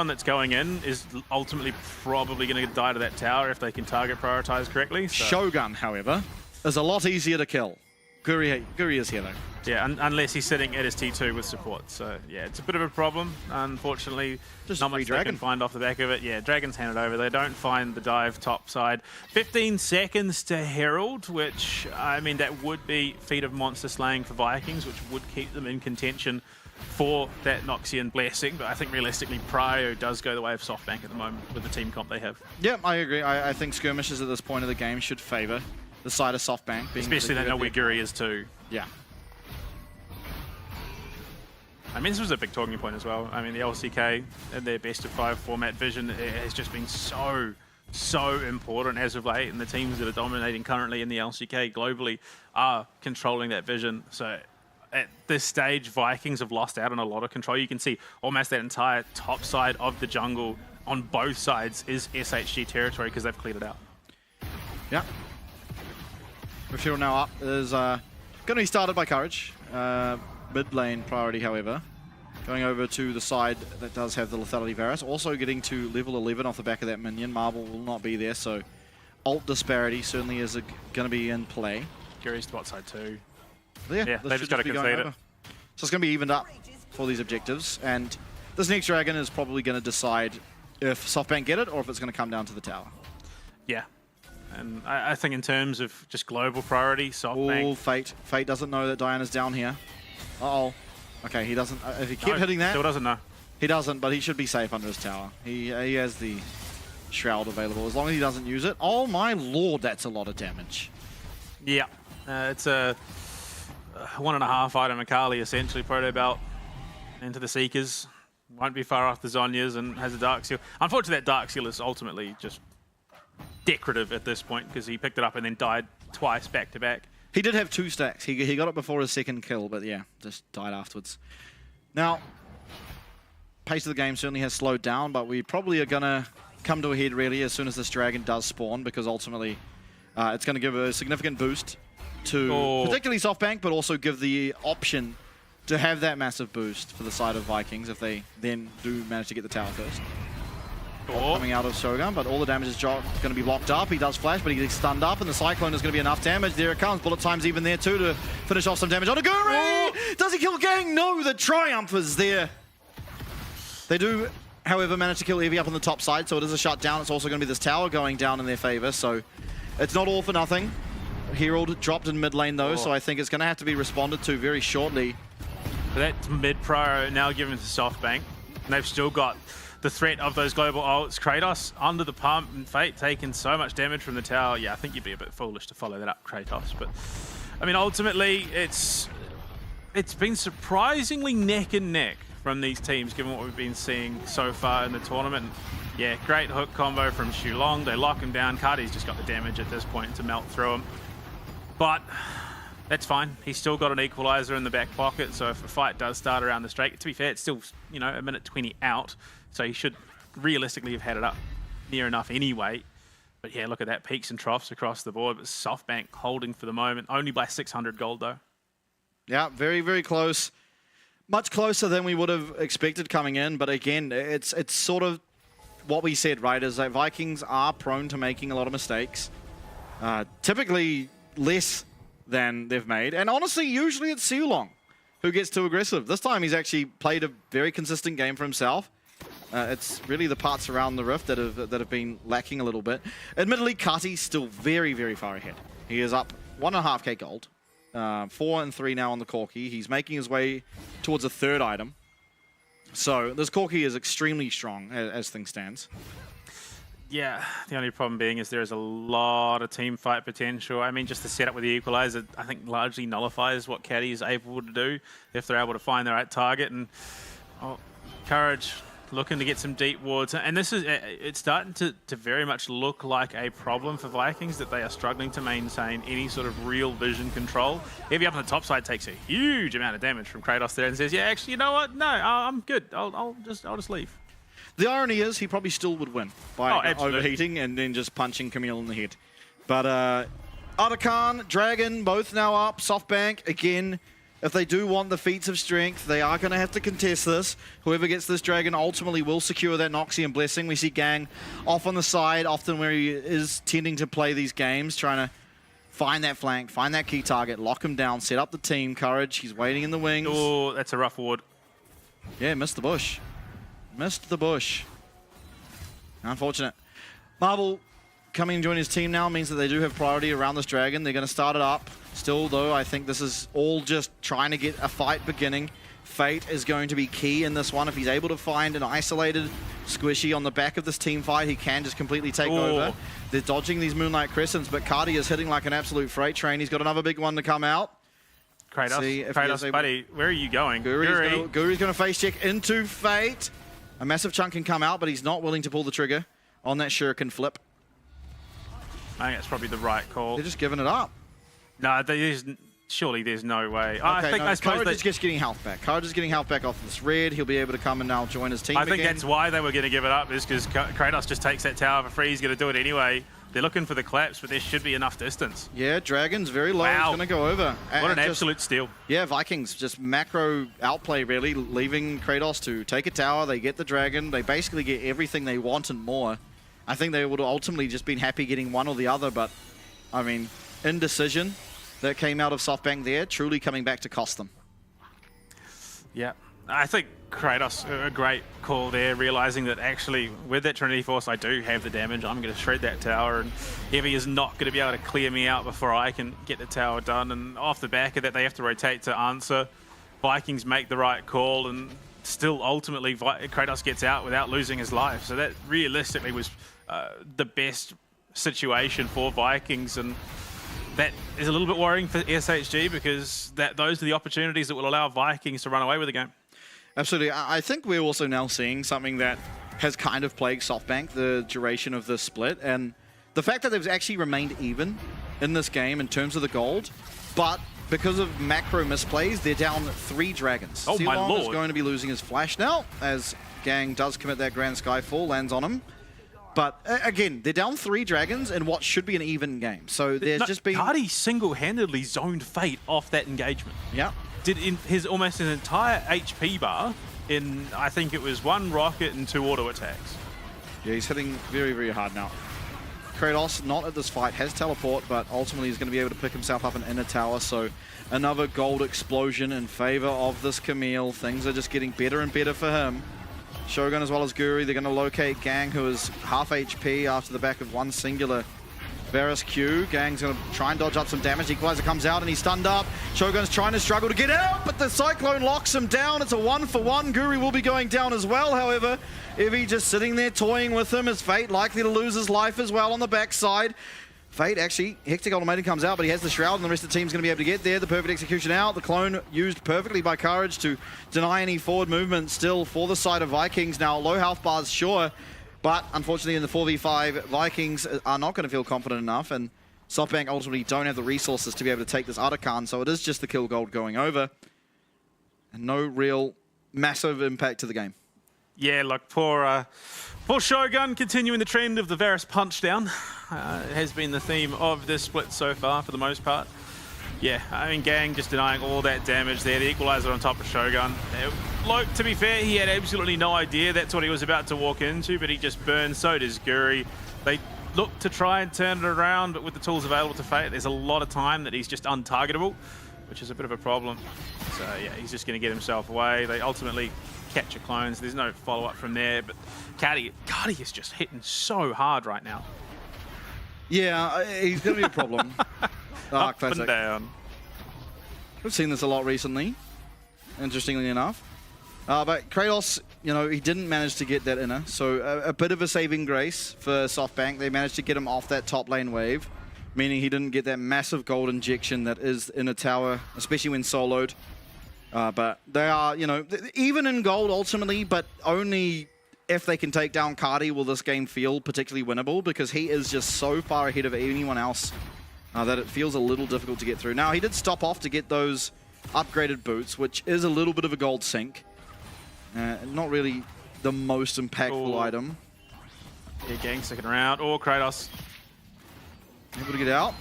that's going in is ultimately probably going to die to that tower if they can target prioritize correctly. So. Shogun, however, is a lot easier to kill. Guri is here though. Yeah, unless he's sitting at his T2 with support. So yeah, it's a bit of a problem. Unfortunately, just not much they can find off the back of it. Yeah, Dragon's handed over. They don't find the dive top side. 15 seconds to Herald, which, I mean, that would be feat of monster slaying for Vikings, which would keep them in contention for that Noxian blessing. But I think realistically, Prio does go the way of SoftBank at the moment with the team comp they have. Yeah, I agree. I think skirmishes at this point of the game should favor the side of SoftBank. Especially they know where Guri is too. Yeah. I mean, this was a big talking point as well. I mean, the LCK and their best of 5 format vision has just been so important as of late, and the teams that are dominating currently in the LCK globally are controlling that vision. So at this stage, Vikings have lost out on a lot of control. You can see almost that entire top side of the jungle on both sides is SHG territory because they've cleared it out. Yeah. Refuel now up is going to be started by Courage. Mid lane priority, however. Going over to the side that does have the lethality Varus. Also getting to level 11 off the back of that minion. Marble will not be there, so ult disparity certainly is going to be in play. Guri's to bot side too. Yeah, they've just got to concede it. So it's going to be evened up for these objectives, and this next dragon is probably going to decide if SoftBank get it or if it's going to come down to the tower. Yeah. And I think in terms of just global priority, SoftBank... Oh, Fate. Fate doesn't know that Diana's down here. Uh-oh. Okay, he doesn't... if he kept hitting that... Still doesn't know. He doesn't, but he should be safe under his tower. He has the Shroud available, as long as he doesn't use it. Oh my lord, that's a lot of damage. Yeah. It's a 1.5 item Akali, essentially, Proto Belt into the Seekers. Won't be far off the Zonyas and has a Dark Seal. Unfortunately, that Dark Seal is ultimately just decorative at this point because he picked it up and then died twice back to back He did have 2 stacks. He got it before his second kill, but yeah, just died afterwards. Now, pace of the game certainly has slowed down, but we probably are going to come to a head really as soon as this dragon does spawn, because ultimately it's going to give a significant boost to particularly SoftBank, but also give the option to have that massive boost for the side of Vikings if they then do manage to get the tower first. Coming out of Shogun, but all the damage is going to be blocked up. He does flash, but he gets stunned up, and the Cyclone is going to be enough damage. There it comes. Bullet time's even there too to finish off some damage on Aguri! Does he kill Gang? No, the Triumph is there. They do, however, manage to kill Evie up on the top side, so it is a shutdown. It's also going to be this tower going down in their favor, so it's not all for nothing. Herald dropped in mid lane though, so I think it's going to have to be responded to very shortly. That mid-pro now given to SoftBank. And they've still got the threat of those global ults. Kratos under the pump, and Fate taking so much damage from the tower. Yeah, I think you'd be a bit foolish to follow that up, Kratos. But, I mean, ultimately, it's been surprisingly neck and neck from these teams, given what we've been seeing so far in the tournament. Yeah, great hook combo from Shulong. They lock him down. Cardi's just got the damage at this point to melt through him. But that's fine. He's still got an equalizer in the back pocket, so if a fight does start around the straight, to be fair, it's still, you know, a minute 20 out, so he should realistically have had it up near enough anyway. But yeah, look at that, peaks and troughs across the board, but SoftBank holding for the moment, only by 600 gold though. Yeah, very, very close. Much closer than we would have expected coming in, but again, it's sort of what we said, right, is that Vikings are prone to making a lot of mistakes. Typically less than they've made, and honestly, usually it's Shulong who gets too aggressive. This time he's actually played a very consistent game for himself. It's really the parts around the rift that have been lacking a little bit. Admittedly, Kati's still very, very far ahead. He is up 1.5k gold. 4 and 3 now on the Corki. He's making his way towards a 3rd item. So this Corki is extremely strong as things stands. Yeah, the only problem being is there is a lot of team fight potential. I mean, just the setup with the equalizer, I think largely nullifies what Caddy is able to do if they're able to find the right target. And Courage looking to get some deep wards. And this is, it's starting to very much look like a problem for Vikings, that they are struggling to maintain any sort of real vision control. Evie up on the top side takes a huge amount of damage from Kratos there and says, yeah, actually, you know what? No, I'm good. I'll just leave. The irony is he probably still would win by overheating and then just punching Camille in the head. But Artican, Dragon, both now up. SoftBank, again, if they do want the feats of strength, they are going to have to contest this. Whoever gets this Dragon ultimately will secure that Noxian Blessing. We see Gang off on the side, often where he is tending to play these games, trying to find that flank, find that key target, lock him down, set up the team. Courage, he's waiting in the wings. Oh, that's a rough ward. Yeah, missed the bush. Missed the bush. Unfortunate. Marvel coming and joining his team now means that they do have priority around this Dragon. They're going to start it up. Still, though, I think this is all just trying to get a fight beginning. Fate is going to be key in this one. If he's able to find an isolated Squishy on the back of this team fight, he can just completely take over. They're dodging these Moonlight Crescents, but Cardi is hitting like an absolute freight train. He's got another big one to come out. Kratos, buddy, where are you going? Guri's going to face check into Fate. A massive chunk can come out, but he's not willing to pull the trigger on that Shuriken flip. I think that's probably the right call. They're just giving it up. No, surely there's no way. Okay, I suppose Courage is just getting health back. Courage is getting health back off this red. He'll be able to come and now join his team I think that's why they were going to give it up, is because Kratos just takes that tower for free. He's going to do it anyway. They're looking for the collapse, but there should be enough distance. Yeah, Dragon's very low. Wow. He's going to go over. What an absolute steal. Yeah, Vikings just macro outplay, really, leaving Kratos to take a tower. They get the Dragon. They basically get everything they want and more. I think they would have ultimately just been happy getting one or the other, but, I mean, indecision that came out of SoftBank there, truly coming back to cost them. Yeah, I think Kratos, a great call there, realizing that actually with that Trinity Force I do have the damage. I'm going to shred that tower, and Evie is not going to be able to clear me out before I can get the tower done. And off the back of that, they have to rotate to answer. Vikings make the right call, and still ultimately Kratos gets out without losing his life. So that realistically was the best situation for Vikings, and that is a little bit worrying for SHG, because those are the opportunities that will allow Vikings to run away with the game. Absolutely. I think we're also now seeing something that has kind of plagued SoftBank the duration of this split, and the fact that they've actually remained even in this game in terms of the gold but because of macro misplays, they're down 3 dragons. Oh my lord. is going to be losing his flash now, as Gang does commit that Grand Skyfall, lands on him. But again, they're down 3 dragons in what should be an even game. So there's just been... Cardi single-handedly zoned Fate off that engagement. Yeah. Did almost his entire HP bar in, I think it was 1 rocket and 2 auto attacks. Yeah, he's hitting very, very hard now. Kratos, not at this fight, has teleport, but ultimately he's going to be able to pick himself up an inner tower. So another gold explosion in favor of this Camille. Things are just getting better and better for him. Shogun as well as Guri, they're going to locate Gang, who is half HP after the back of 1 singular Varus Q. Gang's going to try and dodge up some damage. Equalizer comes out and he's stunned up. Shogun's trying to struggle to get out, but the Cyclone locks him down. It's a 1-for-1. Guri will be going down as well, however. Evie just sitting there toying with him. Is Fate likely to lose his life as well on the backside? Fate actually, Hectic Ultimatum comes out, but he has the Shroud and the rest of the team's going to be able to get there. The perfect execution out. The clone used perfectly by Courage to deny any forward movement still for the side of Vikings. Now, low health bars, sure. But unfortunately, in the 4v5, Vikings are not going to feel confident enough, and SoftBank ultimately don't have the resources to be able to take this Arakan, so it is just the kill gold going over. And no real massive impact to the game. Yeah, look, poor Shogun continuing the trend of the Varus punch down. It has been the theme of this split so far for the most part. Yeah, I mean, Gang just denying all that damage there. The equalizer on top of Shogun. Look, to be fair, he had absolutely no idea that's what he was about to walk into, but he just burned. So does Guri. They look to try and turn it around, but with the tools available to Fate, there's a lot of time that he's just untargetable, which is a bit of a problem. So yeah, he's just going to get himself away. They ultimately capture clones. There's no follow-up from there, but Cardi is just hitting so hard right now. Yeah, he's going to be a problem. Up classic. and down. We've seen this a lot recently, interestingly enough. But Kratos, you know, he didn't manage to get that inner, so a bit of a saving grace for SoftBank. They managed to get him off that top lane wave, meaning he didn't get that massive gold injection that is in a tower, especially when soloed. But they are, you know, even in gold ultimately, but only if they can take down Cardi will this game feel particularly winnable, because he is just so far ahead of anyone else that it feels a little difficult to get through. Now, he did stop off to get those upgraded boots, which is a little bit of a gold sink. Not really the most impactful item. Yeah, Gang sticking around. Or Kratos. Able to get out.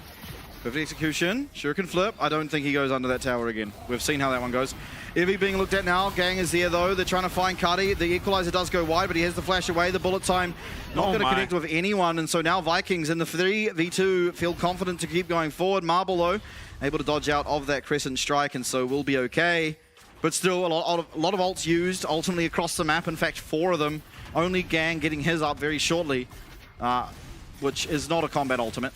Perfect execution. Shuriken flip. I don't think he goes under that tower again. We've seen how that one goes. Evie being looked at now. Gang is there, though. They're trying to find Cardi. The equalizer does go wide, but he has the flash away. The bullet time not going to connect with anyone. And so now Vikings in the 3v2 feel confident to keep going forward. Marble, though, able to dodge out of that Crescent Strike, and so will be okay. But still, a lot of ults used, ultimately across the map. In fact, 4 of them. Only Gang getting his up very shortly, which is not a combat ultimate.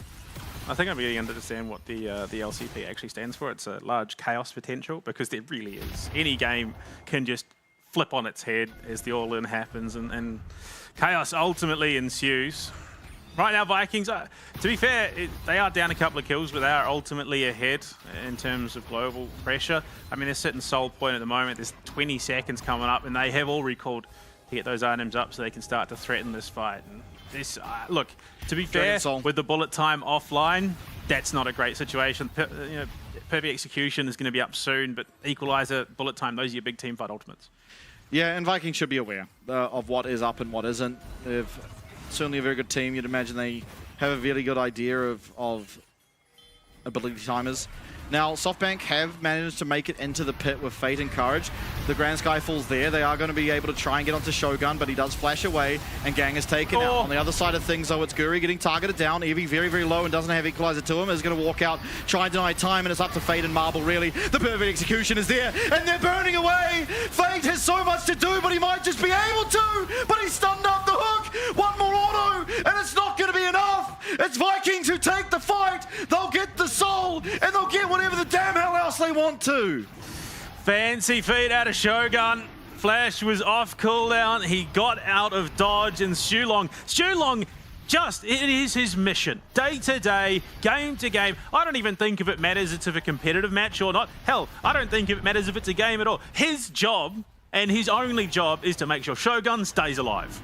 I think I'm beginning to understand what the LCP actually stands for. It's a large chaos potential, because there really is. Any game can just flip on its head as the all-in happens, and chaos ultimately ensues. Right now, Vikings, to be fair, they are down a couple of kills, but they are ultimately ahead in terms of global pressure. I mean, they're sitting Soul Point at the moment. There's 20 seconds coming up, and they have all recalled to get those items up so they can start to threaten this fight. And this, look, to be fair, with the bullet time offline, that's not a great situation. Perfect execution is going to be up soon, but equalizer, bullet time, those are your big team fight ultimates. Yeah, and Vikings should be aware of what is up and what isn't. They've certainly a very good team. You'd imagine they have a really good idea of ability timers. Now, SoftBank have managed to make it into the pit with Fate and Courage. The Grand Skyfall's there. They are going to be able to try and get onto Shogun, but he does flash away, and Gang is taken out. On the other side of things, though, it's Guri getting targeted down. Evie very, very low and doesn't have equalizer to him. Is going to walk out, try and deny time, and it's up to Fate and Marble, really. The perfect execution is there, and they're burning away. Fate has so much to do, but he might just be able to. But he's stunned up the hook. One more auto, and it's not going to be enough. It's Vikings who take the fight. They'll get the soul, and they'll get whatever the damn hell else they want to. Fancy feet out of Shogun. Flash was off cooldown. He got out of dodge, and Shulong it is his mission. Day to day, game to game. I don't even think if it matters if it's a competitive match or not. Hell, I don't think if it matters if it's a game at all. His job, and his only job, is to make sure Shogun stays alive.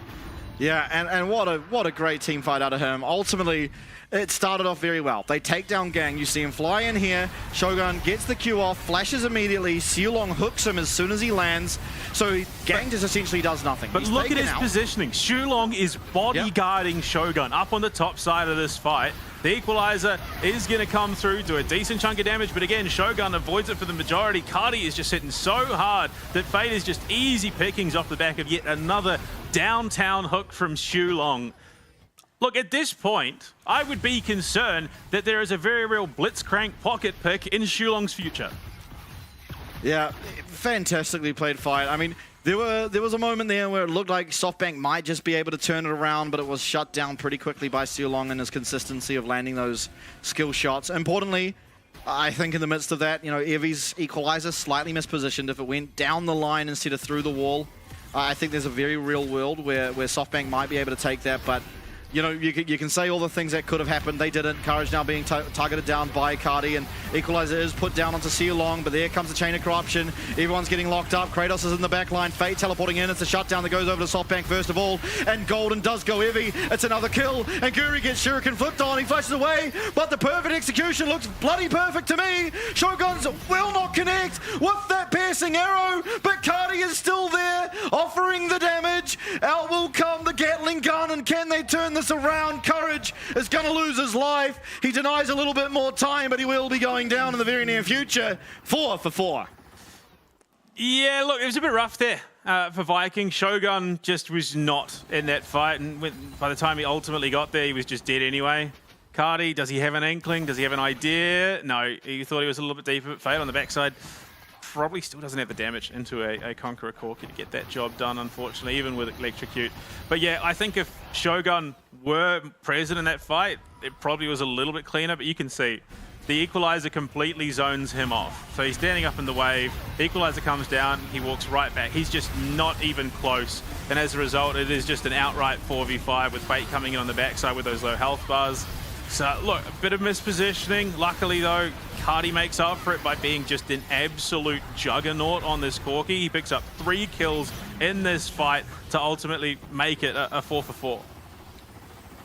Yeah, and what a great team fight out of him. Ultimately, it started off very well. They take down Gang. You see him fly in here. Shogun gets the Q off, flashes immediately. Siulong hooks him as soon as he lands. So Gang just essentially does nothing. But look at his positioning. Siulong is bodyguarding Shogun up on the top side of this fight. The equalizer is going to come through, do a decent chunk of damage, but again, Shogun avoids it for the majority. Cardi is just hitting so hard that Fate is just easy pickings off the back of yet another downtown hook from Siulong. Look, at this point, I would be concerned that there is a very real blitzcrank pocket pick in Siulong's future. Yeah, fantastically played fight. I mean, there was a moment there where it looked like SoftBank might just be able to turn it around, but it was shut down pretty quickly by Siulong and his consistency of landing those skill shots. Importantly, I think in the midst of that, you know, Evie's equalizer slightly mispositioned. If it went down the line instead of through the wall, I think there's a very real world where SoftBank might be able to take that, but you know, you can say all the things that could have happened. They didn't. Courage now being targeted down by Cardi, and Equalizer is put down onto Siulong, but there comes the chain of corruption. Everyone's getting locked up. Kratos is in the back line. Fate teleporting in. It's a shutdown that goes over to SoftBank first of all, and Golden does go Evie. It's another kill, and Guri gets Shuriken flipped on. He flashes away, but the perfect execution looks bloody perfect to me. Shoguns will not connect with that piercing arrow, but Cardi is still there, offering the damage. Out will come the Gatling gun, and can they turn this around? Courage is going to lose his life. He denies a little bit more time, but he will be going down in the very near future. 4 for 4. Yeah, look, it was a bit rough there for Viking. Shogun just was not in that fight, and by the time he ultimately got there, he was just dead anyway. Cardi, does he have an inkling? Does he have an idea? No, he thought he was a little bit deeper, but Fate on the backside probably still doesn't have the damage into a Conqueror Corki to get that job done, unfortunately, even with Electrocute. But yeah, I think if Shogun were present in that fight, it probably was a little bit cleaner, but you can see the Equalizer completely zones him off. So he's standing up in the wave, the Equalizer comes down, he walks right back. He's just not even close. And as a result, it is just an outright 4v5 with Fate coming in on the backside with those low health bars. So look, a bit of mispositioning. Luckily though, Cardi makes up for it by being just an absolute juggernaut on this Corki. He picks up 3 kills in this fight to ultimately make it a 4 for 4.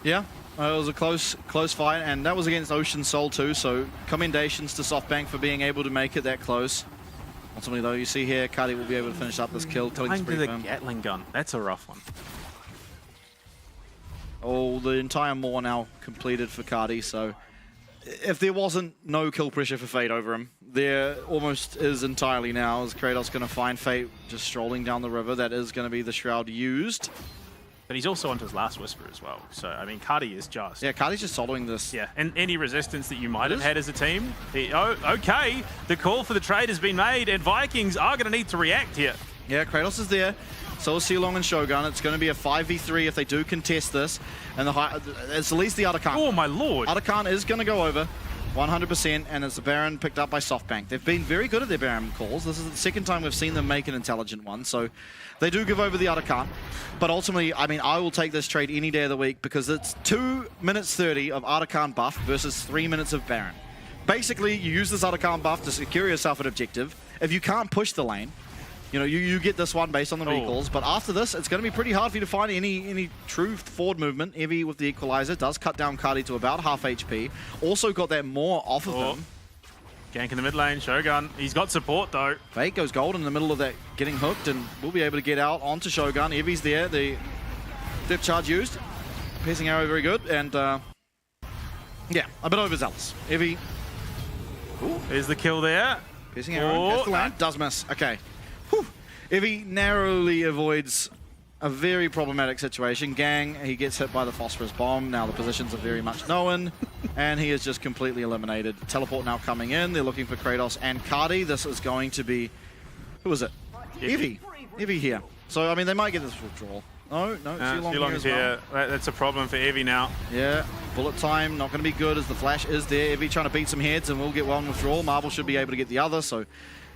Yeah, it was a close fight, and that was against Ocean Soul too, so commendations to SoftBank for being able to make it that close. Ultimately though, you see here, Cardi will be able to finish up this kill. Under the Gatling gun, that's a rough one. Oh, the entire Maw now completed for Cardi, so if there wasn't no kill pressure for Fate over him, there almost is entirely now, as Kratos going to find Fate just strolling down the river. That is going to be the Shroud used. But he's also onto his last Whisper as well, so I mean, Cardi is just... Yeah, Cardi's just soloing this. Yeah, and any resistance that you might have had as a team. Okay, the call for the trade has been made, and Vikings are going to need to react here. Yeah, Kratos is there. So is Siulong and Shogun. It's going to be a 5v3 if they do contest this. And it's at least the Otacon. Oh, my lord. Otacon is going to go over 100%, and it's the Baron picked up by SoftBank. They've been very good at their Baron calls. This is the second time we've seen them make an intelligent one. So they do give over the Otacon. But ultimately, I mean, I will take this trade any day of the week because it's 2 minutes 30 of Otacon buff versus 3 minutes of Baron. Basically, you use this Otacon buff to secure yourself an objective. If you can't push the lane, you know, you get this one based on the recalls, but after this, it's going to be pretty hard for you to find any true forward movement. Evie with the Equalizer does cut down Cardi to about half HP. Also got that more off of him. Gank in the mid lane, Shogun. He's got support though. Fate goes gold in the middle of that, getting hooked, and we'll be able to get out onto Shogun. Evie's there, the depth charge used. Piercing arrow very good, and yeah, a bit overzealous. Evie. Ooh, there's the kill there. Piercing arrow, gets the land, does miss. Okay. Whew. Evie narrowly avoids a very problematic situation. Gang, he gets hit by the phosphorus bomb. Now the positions are very much known, and he is just completely eliminated. Teleport now coming in. They're looking for Kratos and Cardi. This is going to be... Who is it? Evie. Evie here. So, I mean, they might get this withdrawal. No, Siulong's here. That's a problem for Evie now. Yeah, bullet time, not going to be good as the flash is there. Evie trying to beat some heads, and we'll get one withdrawal. Marble should be able to get the other, so...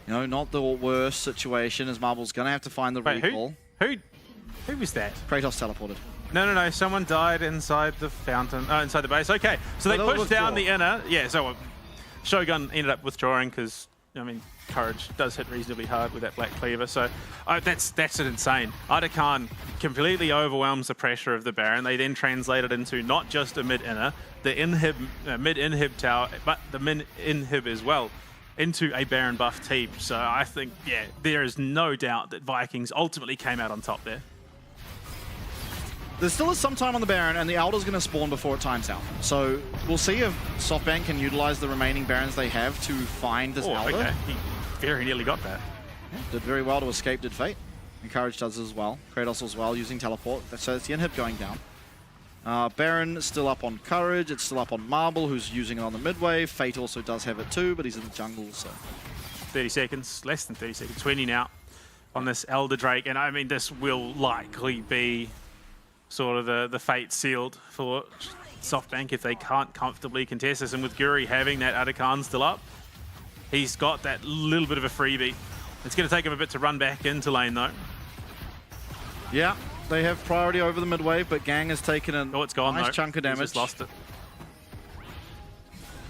You know, not the worst situation, as Marble's going to have to find the recall. Who was that? Kratos teleported. No. Someone died inside the fountain. Inside the base. Okay, so they pushed down the inner. Yeah, so Shogun ended up withdrawing because I mean, Courage does hit reasonably hard with that Black Cleaver, so that's insane. Adakan completely overwhelms the pressure of the Baron. They then translate it into not just a mid-inner, the mid-inhib tower, but the min-inhib as well, into a Baron buff team. So I think, yeah, there is no doubt that Vikings ultimately came out on top there. There still is some time on the Baron, and the Elder's going to spawn before it times out. So we'll see if SoftBank can utilize the remaining Barons they have to find this Elder. Okay. He very nearly got that. Yeah, did very well to escape, did Fate. And Courage does as well. Kratos as well, using teleport. So it's the inhib going down. Baron still up on Courage. It's still up on Marble, who's using it on the midway. Fate also does have it too, but he's in the jungle, so... 30 seconds, less than 30 seconds, 20 now on this Elder Drake. And I mean, this will likely be sort of the fate sealed for SoftBank if they can't comfortably contest this. And with Guri having that Adakan still up, he's got that little bit of a freebie. It's going to take him a bit to run back into lane though. Yeah, they have priority over the mid-wave, but Gang has taken a it's gone, nice though. chunk of damage. He's just lost it.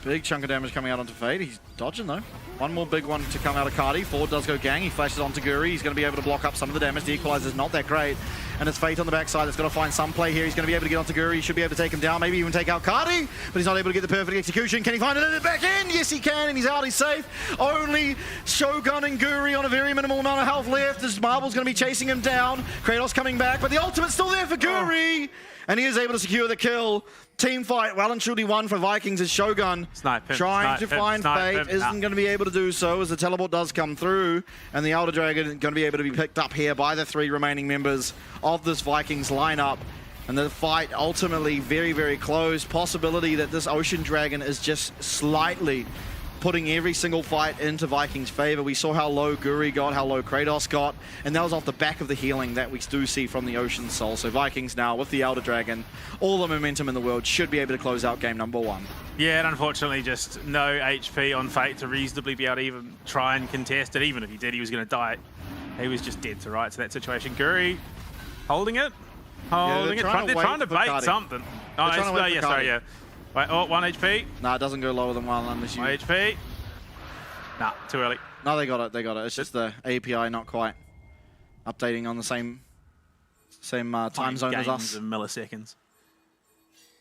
Big chunk of damage coming out onto Fate. He's dodging though. One more big one to come out of Cardi. Forward does go Gang. He flashes onto Guri. He's going to be able to block up some of the damage. The equalizer's not that great. And it's Fate on the backside that's got to find some play here. He's going to be able to get onto Guri. He should be able to take him down. Maybe even take out Cardi. But he's not able to get the perfect execution. Can he find it back in? Yes, he can. And he's out. He's safe. Only Shogun and Guri on a very minimal amount of health left. As Marble's going to be chasing him down. Kratos coming back. But the ultimate's still there for Guri. And he is able to secure the kill. Team fight, well and truly won for Vikings as Shogun trying to find Fate, isn't going to be able to do so as the teleport does come through, and the Elder Dragon is going to be able to be picked up here by the 3 remaining members of this Vikings lineup. And the fight ultimately very, very close. Possibility that this Ocean Dragon is just slightly putting every single fight into Vikings' favor. We saw how low Guri got, how low Kratos got, and that was off the back of the healing that we do see from the Ocean Soul. So Vikings now, with the Elder Dragon, all the momentum in the world, should be able to close out game number 1. Yeah, and unfortunately just no HP on Fate to reasonably be able to even try and contest it. Even if he did, he was going to die. He was just dead to rights in that situation. Guri holding it. Holding it. They're trying to bait something. Oh, yeah, sorry, yeah. Wait, 1 HP. Nah, it doesn't go lower than 1 unless you... 1 HP. Nah, too early. No, they got it. It's just the API not quite updating on the same time zone as us. Of milliseconds.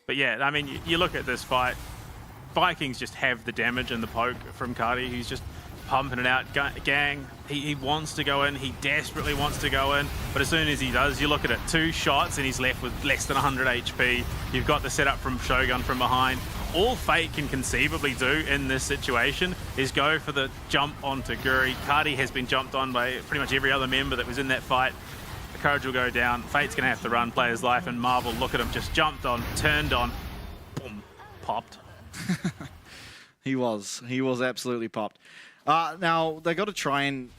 But yeah, I mean, you look at this fight. Vikings just have the damage and the poke from Cardi. He's just pumping it out. Gang, he wants to go in. He desperately wants to go in. But as soon as he does, you look at it, 2 shots and he's left with less than 100 HP. You've got the setup from Shogun from behind. All Fate can conceivably do in this situation is go for the jump onto Guri. Cardi has been jumped on by pretty much every other member that was in that fight. The Courage will go down. Fate's going to have to run, play his life, and Marvel, look at him, just jumped on, turned on, boom, popped. He was absolutely popped. Now, they got to try and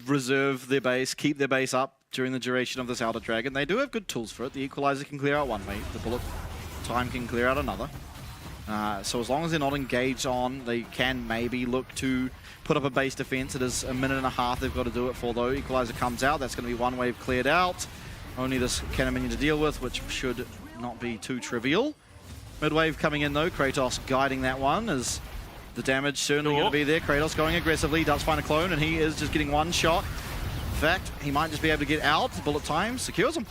reserve their base, keep their base up during the duration of this Elder Dragon. They do have good tools for it. The Equalizer can clear out one wave. The Bullet Time can clear out another. So as long as they're not engaged on, they can maybe look to put up a base defense. It is 1.5 minutes they've got to do it for, though. Equalizer comes out. That's going to be one wave cleared out. Only this cannon minion to deal with, which should not be too trivial. Mid-wave coming in, though. Kratos guiding that one as... the damage certainly going to be there. Kratos going aggressively, does find a clone, and he is just getting 1 shot. In fact, he might just be able to get out. Bullet time secures him.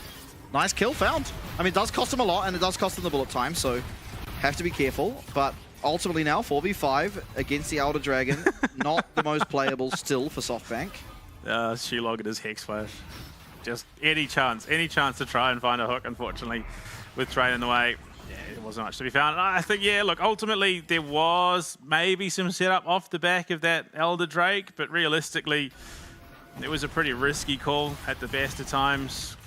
Nice kill found. I mean, it does cost him a lot, and it does cost him the bullet time, so have to be careful. But ultimately now, 4v5 against the Elder Dragon. Not the most playable still for SoftBank. Shilog at his Hex Flash. Just any chance to try and find a hook, unfortunately, with Train in the way. Yeah, there wasn't much to be found. I think, yeah, look, ultimately there was maybe some setup off the back of that Elder Drake, but realistically, it was a pretty risky call at the best of times.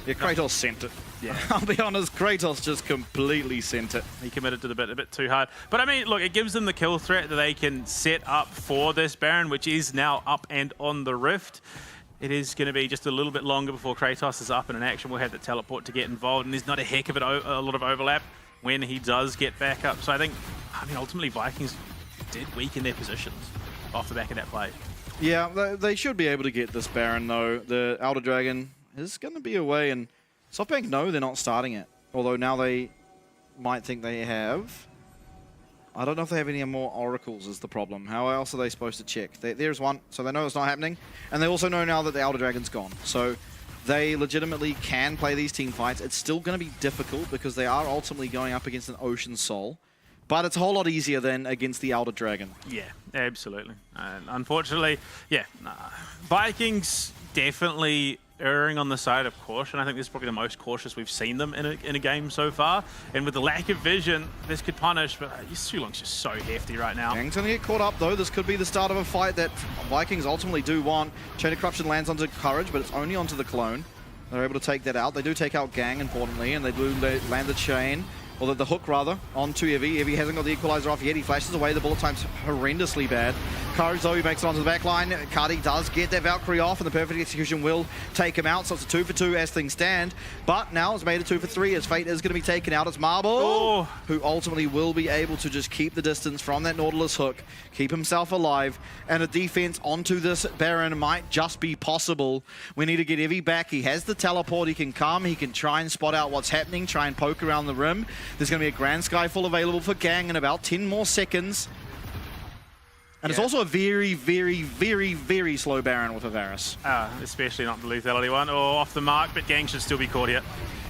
Yeah, Kratos sent it. Yeah. I'll be honest, Kratos just completely sent it. He committed to the bit a bit too hard. But I mean, look, it gives them the kill threat that they can set up for this Baron, which is now up and on the Rift. It is going to be just a little bit longer before Kratos is up and in action. We'll have the teleport to get involved, and there's not a heck of a lot of overlap when he does get back up. So I think, ultimately Vikings did weaken their positions off the back of that play. Yeah, they should be able to get this Baron, though. The Elder Dragon is going to be away, and SoftBank know they're not starting it. Although now they might think they have. I don't know if they have any more oracles is the problem. How else are they supposed to check? There's one, so they know it's not happening. And they also know now that the Elder Dragon's gone. So they legitimately can play these team fights. It's still going to be difficult because they are ultimately going up against an Ocean Soul. But it's a whole lot easier than against the Elder Dragon. Yeah, absolutely. And unfortunately, yeah, Vikings definitely erring on the side of caution. I think this is probably the most cautious we've seen them in a game so far. And with the lack of vision, this could punish, but Shulong's just so hefty right now. Gang's going to get caught up, though. This could be the start of a fight that Vikings ultimately do want. Chain of Corruption lands onto Courage, but it's only onto the clone. They're able to take that out. They do take out Gang, importantly, and they do land the chain. Or the hook, rather, onto Evie. Evie hasn't got the equalizer off yet. He flashes away. The bullet time's horrendously bad. Courage, though, he makes it onto the back line. Cardi does get that Valkyrie off, and the perfect execution will take him out. So it's a 2 for 2 as things stand. But now it's made a 2 for 3 as Fate is going to be taken out. It's Marble, who ultimately will be able to just keep the distance from that Nautilus hook, keep himself alive, and a defense onto this Baron might just be possible. We need to get Evie back. He has the teleport. He can come. He can try and spot out what's happening, try and poke around the rim. There's going to be a Grand Skyfall available for Gang in about 10 more seconds. And it's also a very, very, very, very slow Baron with a Varus. Especially not the lethality one, or off the mark, but Gang should still be caught here.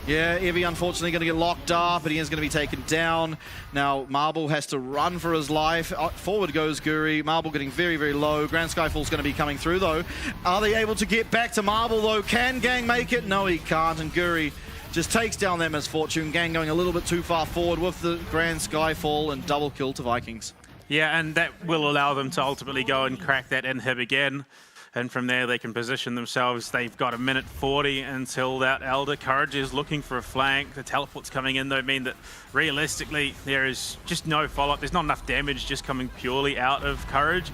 Yeah, Evie unfortunately going to get locked up, but he is going to be taken down. Now, Marble has to run for his life. Forward goes Guri. Marble getting very, very low. Grand Skyfall's going to be coming through, though. Are they able to get back to Marble, though? Can Gang make it? No, he can't, and Guri just takes down that misfortune. Gang going a little bit too far forward with the Grand Skyfall and double kill to Vikings. Yeah, and that will allow them to ultimately go and crack that inhib again. And from there, they can position themselves. They've got 1:40 until that Elder. Courage is looking for a flank. The teleports coming in, though, mean that realistically, there is just no follow-up. There's not enough damage just coming purely out of Courage.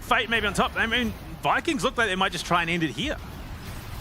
Fate maybe on top. I mean, Vikings look like they might just try and end it here.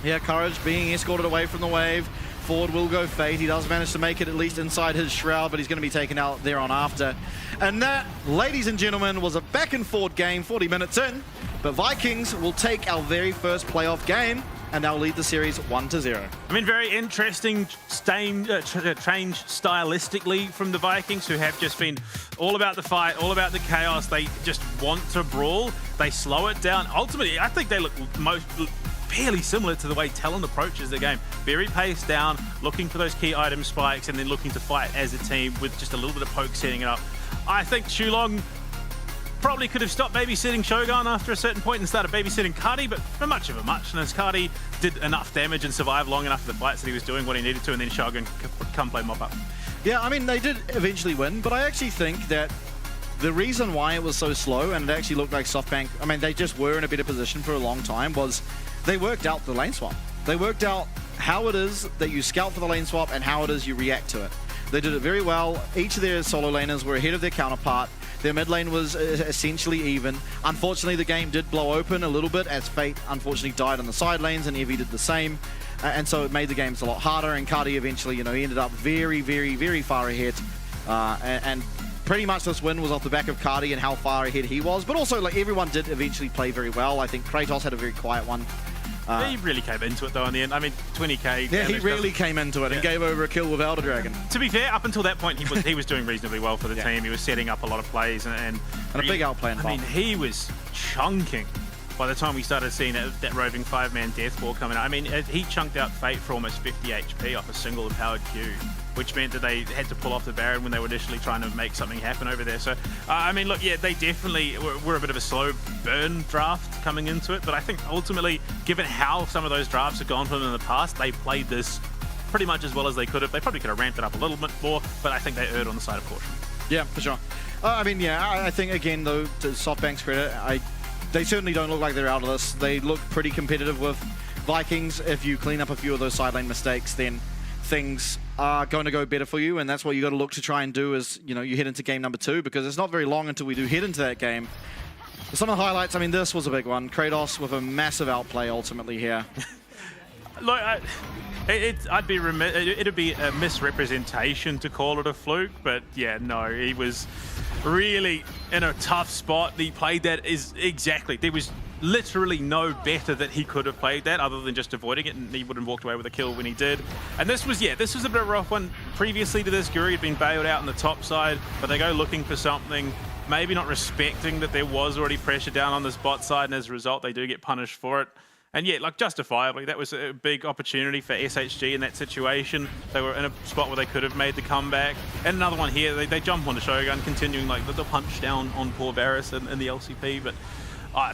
Yeah, Courage being escorted away from the wave. Forward will go Fate. He does manage to make it at least inside his shroud, but he's going to be taken out there on after. And that, ladies and gentlemen, was a back and forth game, 40 minutes in. But Vikings will take our very first playoff game, and they'll lead the series 1-0. I mean, very interesting change stylistically from the Vikings, who have just been all about the fight, all about the chaos. They just want to brawl. They slow it down. Ultimately, I think they look fairly similar to the way Talon approaches the game. Very paced down, looking for those key item spikes, and then looking to fight as a team with just a little bit of poke setting it up. I think Shulong probably could have stopped babysitting Shogun after a certain point and started babysitting Cardi, but not much of a much. And Cardi did enough damage and survived long enough for the fights that he was doing what he needed to, and then Shogun come play mop up. Yeah, I mean, they did eventually win, but I actually think that the reason why it was so slow and it actually looked like SoftBank, I mean, they just were in a better position for a long time, was they worked out the lane swap. They worked out how it is that you scout for the lane swap and how it is you react to it. They did it very well. Each of their solo laners were ahead of their counterpart. Their mid lane was essentially even. Unfortunately, the game did blow open a little bit as Fate unfortunately died on the side lanes and Evie did the same. And so it made the games a lot harder, and Cardi eventually, he ended up very, very, very far ahead. And pretty much this win was off the back of Cardi and how far ahead he was, but also everyone did eventually play very well. I think Kratos had a very quiet one. He really came into it though in the end. I mean, 20k. Yeah, he really came into it and gave over a kill with Elder Dragon. To be fair, up until that point, he was doing reasonably well for the team. He was setting up a lot of plays and a big outplay. I mean, he was chunking by the time we started seeing that roving 5-man death ball coming out. I mean, he chunked out Fate for almost 50 HP off a single empowered Q, which meant that they had to pull off the Baron when they were initially trying to make something happen over there. So, I mean, look, yeah, they definitely were a bit of a slow burn draft coming into it, but I think ultimately, given how some of those drafts have gone for them in the past, they played this pretty much as well as they could have. They probably could have ramped it up a little bit more, but I think they erred on the side of caution. Yeah, for sure. I mean, yeah, I think, again, though, to SoftBank's credit, they certainly don't look like they're out of this. They look pretty competitive with Vikings. If you clean up a few of those side lane mistakes, then things are going to go better for you, and that's what you got to look to try and do as you head into game number 2, because it's not very long until we do head into that game. Some of the highlights, I mean, this was a big one. Kratos with a massive outplay ultimately here. Look, I'd be remiss, it'd be a misrepresentation to call it a fluke, but yeah, no, he was really in a tough spot. He played that there was literally no better that he could have played that other than just avoiding it, and he would have walked away with a kill when he did. And this was a bit of a rough one. Previously to this, Guri had been bailed out on the top side, but they go looking for something, maybe not respecting that there was already pressure down on this bot side, and as a result, they do get punished for it. And yeah, like justifiably, that was a big opportunity for SHG in that situation. They were in a spot where they could have made the comeback. And another one here, they jump onto Shogun, continuing like the punch down on poor Varus in the LCP. But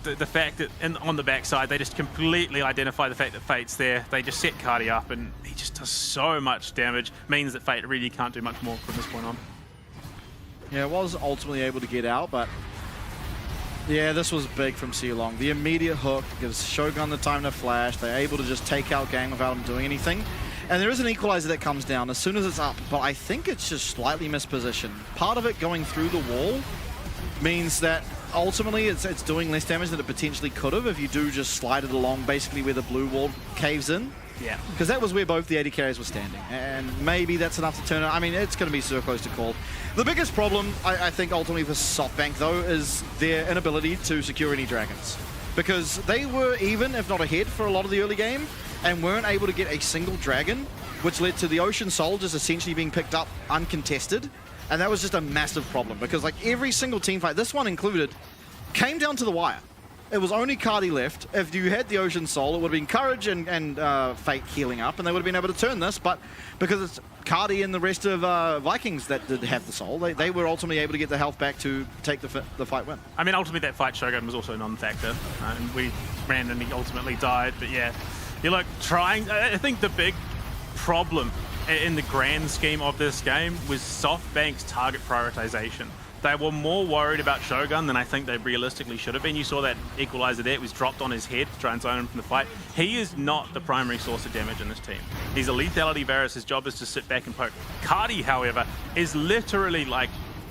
the fact that on the backside, they just completely identify the fact that Fate's there. They just set Cardi up, and he just does so much damage. Means that Fate really can't do much more from this point on. Yeah, was ultimately able to get out, but yeah, this was big from Sealong. The immediate hook gives Shogun the time to flash. They're able to just take out Gang without him doing anything. And there is an equalizer that comes down as soon as it's up, but I think it's just slightly mispositioned. Part of it going through the wall means that ultimately it's doing less damage than it potentially could have if you do just slide it along basically where the blue wall caves in. Yeah. Because that was where both the AD carriers were standing. And maybe that's enough to turn it. I mean, it's going to be so close to call. The biggest problem, I think, ultimately for SoftBank, though, is their inability to secure any dragons. Because they were even, if not ahead, for a lot of the early game and weren't able to get a single dragon, which led to the Ocean Soul just essentially being picked up uncontested. And that was just a massive problem because, like, every single team fight, this one included, came down to the wire. It was only Cardi left. If you had the Ocean Soul, it would have been Courage and Fate healing up, and they would have been able to turn this. But because it's Cardi and the rest of Vikings that did have the Soul, they were ultimately able to get the health back to take the fight win. I mean, ultimately that fight Shogun was also a non-factor, and we ran and he ultimately died. But yeah, you're like trying. I think the big problem in the grand scheme of this game was SoftBank's target prioritization. They were more worried about Shogun than I think they realistically should have been. You saw that equalizer there. It was dropped on his head to try and zone him from the fight. He is not the primary source of damage in this team. He's a lethality Varus. His job is to sit back and poke. Cardi, however, is literally like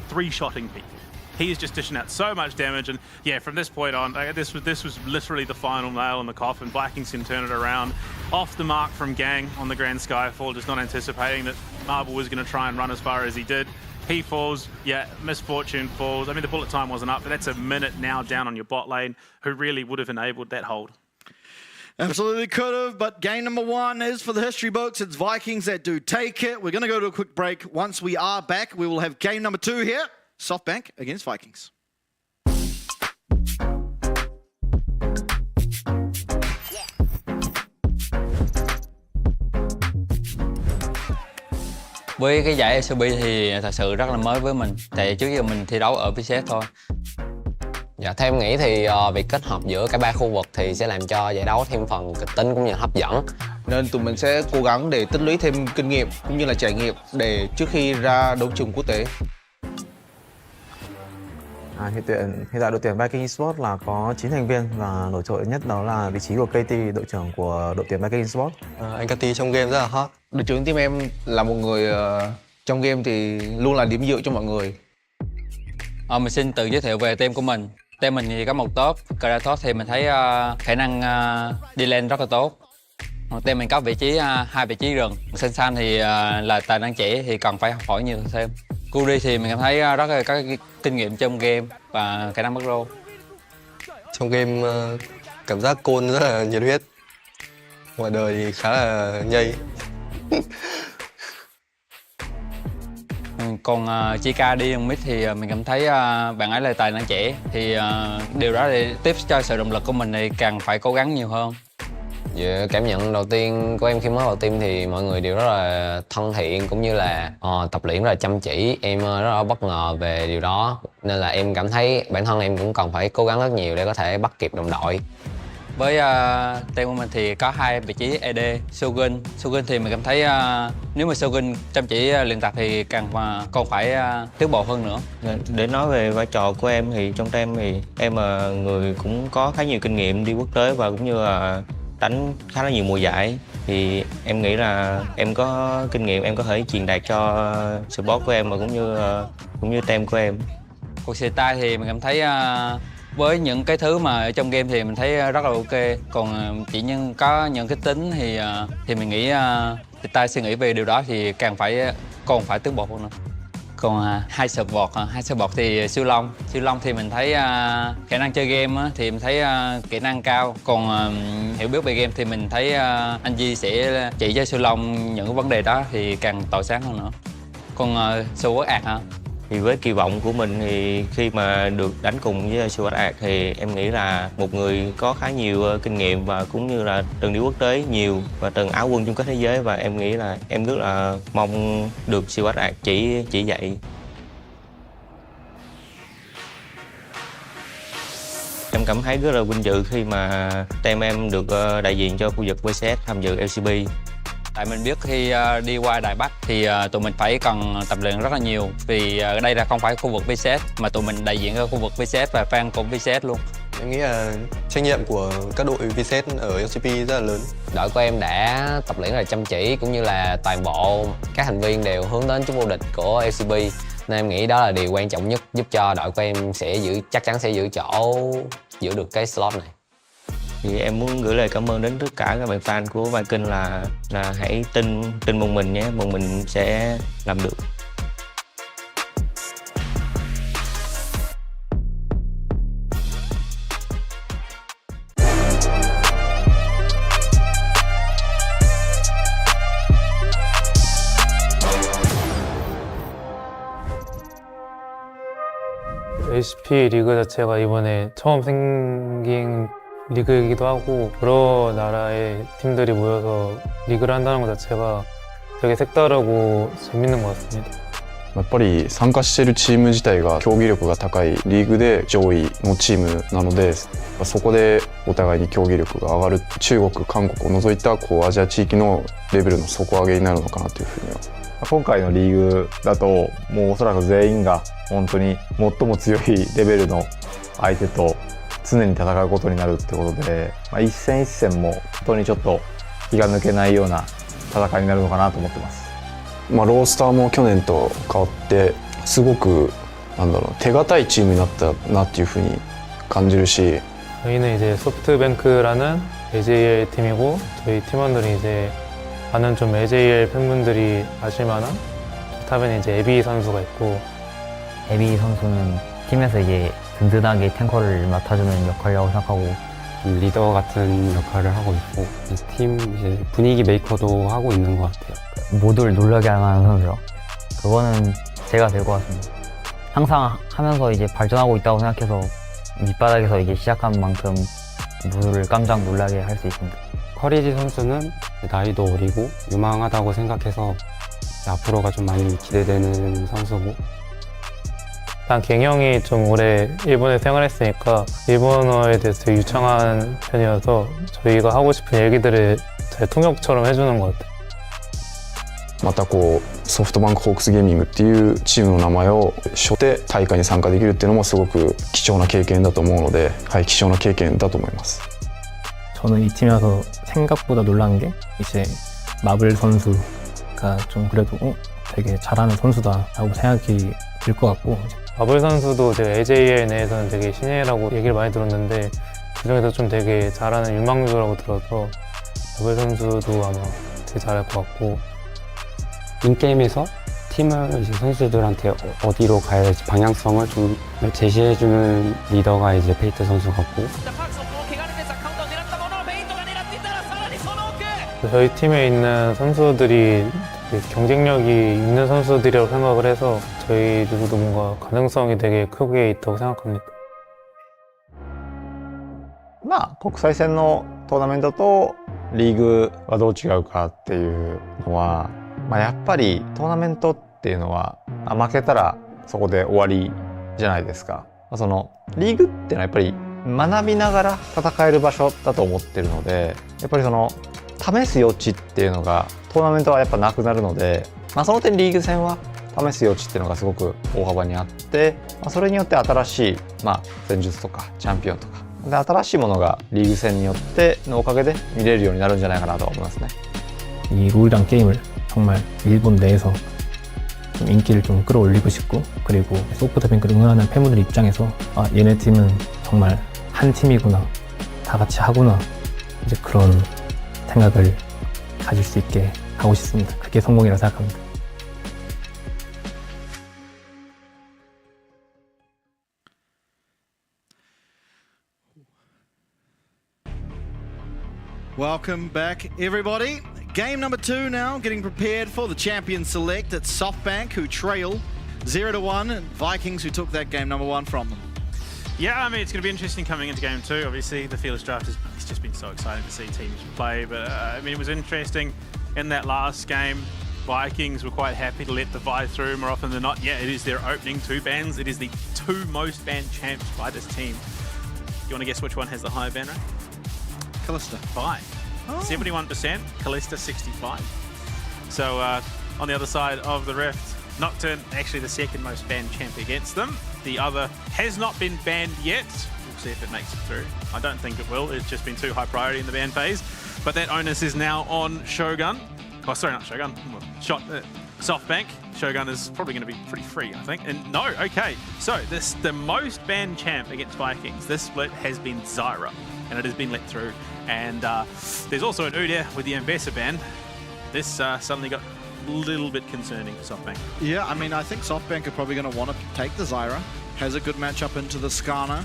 three-shotting people. He is just dishing out so much damage. And yeah, from this point on, this was literally the final nail in the coffin. Vikings can turn it around. Off the mark from Gang on the Grand Skyfall, just not anticipating that Marble was going to try and run as far as he did. He falls, yeah, Misfortune falls. I mean, the bullet time wasn't up, but that's a minute now down on your bot lane, who really would have enabled that hold. Absolutely could have, but game number one is for the history books. It's Vikings that do take it. We're going to go to a quick break. Once we are back, we will have game number two here. SoftBank against Vikings. Với cái giải LCP thì thật sự rất là mới với mình. Tại trước giờ mình thi đấu ở VCS thôi. Dạ, theo em nghĩ thì việc kết hợp giữa cả ba khu vực thì sẽ làm cho giải đấu thêm phần kịch tính cũng như là hấp dẫn. Nên tụi mình sẽ cố gắng để tích lũy thêm kinh nghiệm cũng như là trải nghiệm để trước khi ra đấu trường quốc tế. Hiện tại đội tuyển Viking Esports là có 9 thành viên và nổi trội nhất đó là vị trí của KT, đội trưởng của đội tuyển Viking Esports. Anh KT trong game rất là hot. Đội trưởng team em là một người trong game thì luôn là điểm dựa cho mọi người. Mình xin tự giới thiệu về team của mình. Team mình thì có một top, Kratos thì mình thấy khả năng đi lên rất là tốt. Team mình có hai vị trí rừng. Sensan thì là tài năng trẻ thì cần phải học hỏi nhiều thêm. Kuri thì mình cảm thấy rất là có kinh nghiệm trong game và khả năng macro. Trong game cảm giác Côn rất là nhiệt huyết. Ngoài đời thì khá là nhây. Còn Chika đi mid thì mình cảm thấy bạn ấy là tài năng trẻ. Thì điều đó để tiếp cho sự động lực của mình thì càng phải cố gắng nhiều hơn. Dạ, cảm nhận đầu tiên của em khi mới vào team thì mọi người đều rất là thân thiện cũng như là tập luyện rất là chăm chỉ. Em rất là bất ngờ về điều đó nên là em cảm thấy bản thân em cũng cần phải cố gắng rất nhiều để có thể bắt kịp đồng đội. Với team của mình thì có hai vị trí AD, Shogun thì mình cảm thấy nếu mà Shogun chăm chỉ luyện tập thì còn phải tiến bộ hơn nữa. Để nói về vai trò của em thì trong team thì em là người cũng có khá nhiều kinh nghiệm đi quốc tế và cũng như là đánh khá là nhiều mùa giải, thì em nghĩ là em có kinh nghiệm, em có thể truyền đạt cho support của em và cũng như team của em. Cuộc style thì mình cảm thấy với những cái thứ mà ở trong game thì mình thấy rất là ok, còn chỉ có những cái tính thì mình nghĩ style suy nghĩ về điều đó thì còn phải tiến bộ hơn nữa. Còn hai support thì siêu long thì mình thấy khả năng chơi game á, thì mình thấy kỹ năng cao. Còn hiểu biết về game thì mình thấy anh Di sẽ chỉ cho siêu long những vấn đề đó thì càng tỏa sáng hơn nữa. Còn support ạt hả? Thì với kỳ vọng của mình thì khi mà được đánh cùng với SoftBank thì em nghĩ là một người có khá nhiều kinh nghiệm và cũng như là từng đi quốc tế nhiều và từng áo quân chung kết thế giới, và em nghĩ là em rất là mong được SoftBank chỉ dạy. Em cảm thấy rất là vinh dự khi mà team em được đại diện cho khu vực VCS tham dự LCP. Tại mình biết khi đi qua Đài Bắc thì tụi mình phải cần tập luyện rất là nhiều. Vì ở đây là không phải khu vực VCS mà tụi mình đại diện ở khu vực VCS và fan của VCS luôn. Em nghĩ là trách nhiệm của các đội VCS ở LCP rất là lớn. Đội của em đã tập luyện rất là chăm chỉ, cũng như là toàn bộ các thành viên đều hướng đến chức vô địch của LCP. Nên em nghĩ đó là điều quan trọng nhất giúp cho đội của em chắc chắn sẽ giữ được cái slot này. Thì em muốn gửi lời cảm ơn đến tất cả các bạn fan của Viking là hãy tin một mình nhé, một mình sẽ làm được. LCP 리그 자체가 이번에 처음 생긴 리그이기도 하고 여러 나라의 팀들이 모여서 리그를 한다는 것 자체가 되게 색다르고 재밌는 것 같습니다. やっぱり参加しているチーム自体が競技力が高いリーグで上位のチームなので、そこでお互いに競技力が上がる、中国、韓国を除いたアジア地域のレベルの底上げになるのかなというふうには。今回のリーグだともうおそらく全員が本当に最も強いレベルの相手と常に戦うことになるってことで、一戦一戦も本当にちょっと気が抜けないような戦いになるのかなと思ってます。ロースターも去年と変わってすごく手堅いチームになったなっていうふうに感じるし、 저희는 이제 소프트뱅크라는 AJL 팀이고 저희 팀원들이 이제 많은 좀 AJL 팬분들이 아실 만한 탑에는 이제 에비 선수가 있고, 에비 선수는 팀에서 이제 든든하게 탱커를 맡아주는 역할이라고 생각하고 리더 같은 역할을 하고 있고 팀 이제 분위기 메이커도 하고 있는 것 같아요. 모두를 놀라게 하는 선수요. 그거는 제가 될 것 같습니다. 항상 하면서 이제 발전하고 있다고 생각해서 밑바닥에서 이제 시작한 만큼 모두를 깜짝 놀라게 할 수 있습니다. 커리지 선수는 나이도 어리고 유망하다고 생각해서 앞으로가 좀 많이 기대되는 선수고, 일단 갱형이 좀 오래 일본에 생활했으니까 일본어에 대해서 되게 유창한 편이어서 저희가 하고 싶은 얘기들을 잘 통역처럼 해주는 것 같아요. またソフトバンクホークスゲーミングっていうチームの名前を背負って大会に参加できるっていうのもすごく貴重な経験だと思うので、貴重な経験だと思います。 저는 이 팀에 와서 생각보다 놀란 게 이제 마블 선수가 좀 그래도 되게 잘하는 선수다라고 생각이 들 것 같고, 마블 선수도 제가 AJL 내에서는 되게 신예라고 얘기를 많이 들었는데 그중에서 좀 되게 잘하는 유망주라고 들어서 마블 선수도 아마 되게 잘할 것 같고, 인게임에서 팀을 이제 선수들한테 어디로 가야 될지 방향성을 좀 제시해주는 리더가 이제 페이트 선수 같고, 저희 팀에 있는 선수들이 경쟁력이 있는 선수들이라고 생각을 해서 저희들도 뭔가 가능성이 되게 크게 있다고 생각합니다. 国際戦のトーナメントとリーグはどう違うかっていうのは、やっぱりトーナメントっていうのは負けたらそこで終わりじゃないですか。そのリーグっていうのはやっぱり学びながら戦える場所だと思ってるので、やっぱりその試す余地っていうのがトーナメントはやっぱなくなるので、その点リーグ戦は試す余地っていうのがすごく大幅にあって、それによって新しい戦術とかチャンピオンとかで新しいものがリーグ戦によってのおかげで見れるようになるんじゃないかなと思いますね。 이 롤이랑 게임을 정말 일본 내에서 좀 인기를 좀 끌어올리고 싶고, 그리고 소프트뱅크를 응원하는 팬분들 입장에서 얘네 팀은 정말 한 팀이구나, 다 같이 하구나, 이제 그런 생각을 가질 수 있게 하고 싶습니다. 그게 성공이라고 생각합니다. Welcome back, everybody. Game number 2 now, getting prepared for the champion select. It's SoftBank, who trail 0-1, and Vikings, who took that game number 1 from them. Yeah, I mean, it's going to be interesting coming into game 2. Obviously, the Fearless Draft it's just been so exciting to see teams play. But, I mean, it was interesting in that last game. Vikings were quite happy to let the Vi through more often than not. Yeah, it is their opening 2 bans. It is the 2 most banned champs by this team. You want to guess which one has the higher ban rate? Kalista. Vi. 71%, Kalista 65. So on the other side of the Rift, Nocturne actually the second most banned champ against them. The other has not been banned yet. We'll see if it makes it through. I don't think it will. It's just been too high priority in the ban phase. But that onus is now on Shogun. Oh, sorry, not Shogun. SoftBank. Shogun is probably going to be pretty free, I think. And no, okay. So the most banned champ against Vikings. This split has been Zyra, and it has been let through. And there's also an Udyr with the Ambassador ban. This suddenly got a little bit concerning for SoftBank. Yeah, I mean, I think SoftBank are probably going to want to take the Zyra. Has a good matchup into the Skarner.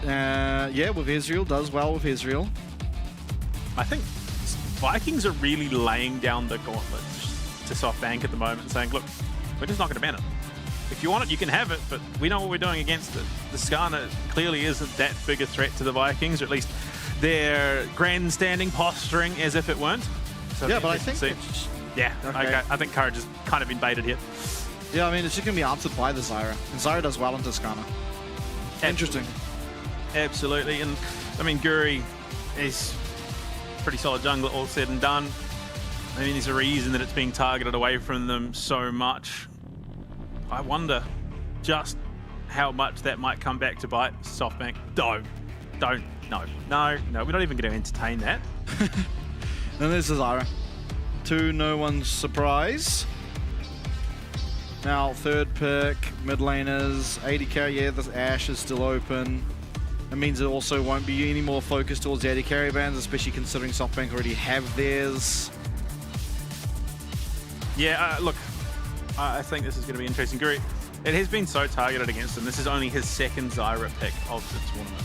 Yeah, with Ezreal, does well with Ezreal. I think Vikings are really laying down the gauntlet to SoftBank at the moment, saying, look, we're just not going to ban it. If you want it, you can have it, but we know what we're doing against it. The Skarner clearly isn't that big a threat to the Vikings, or at least they're grandstanding, posturing as if it weren't. So yeah, but I think yeah, okay. I think Courage has kind of been baited here. Yeah, I mean, it's just going to be answered by the Zyra. And Zyra does well into Skarner. Interesting. Absolutely. And, I mean, Guri is pretty solid jungler, all said and done. I mean, there's a reason that it's being targeted away from them so much. I wonder just how much that might come back to bite SoftBank. No, we're not even going to entertain that. And there's the Zyra. To no one's surprise. Now, third pick, mid laners, 80 carry, yeah, the Ashe is still open. It means it also won't be any more focused towards the 80 carry bans, especially considering SoftBank already have theirs. Yeah, look, I think this is going to be interesting. Guri, it has been so targeted against him. This is only his second Zyra pick of the tournament.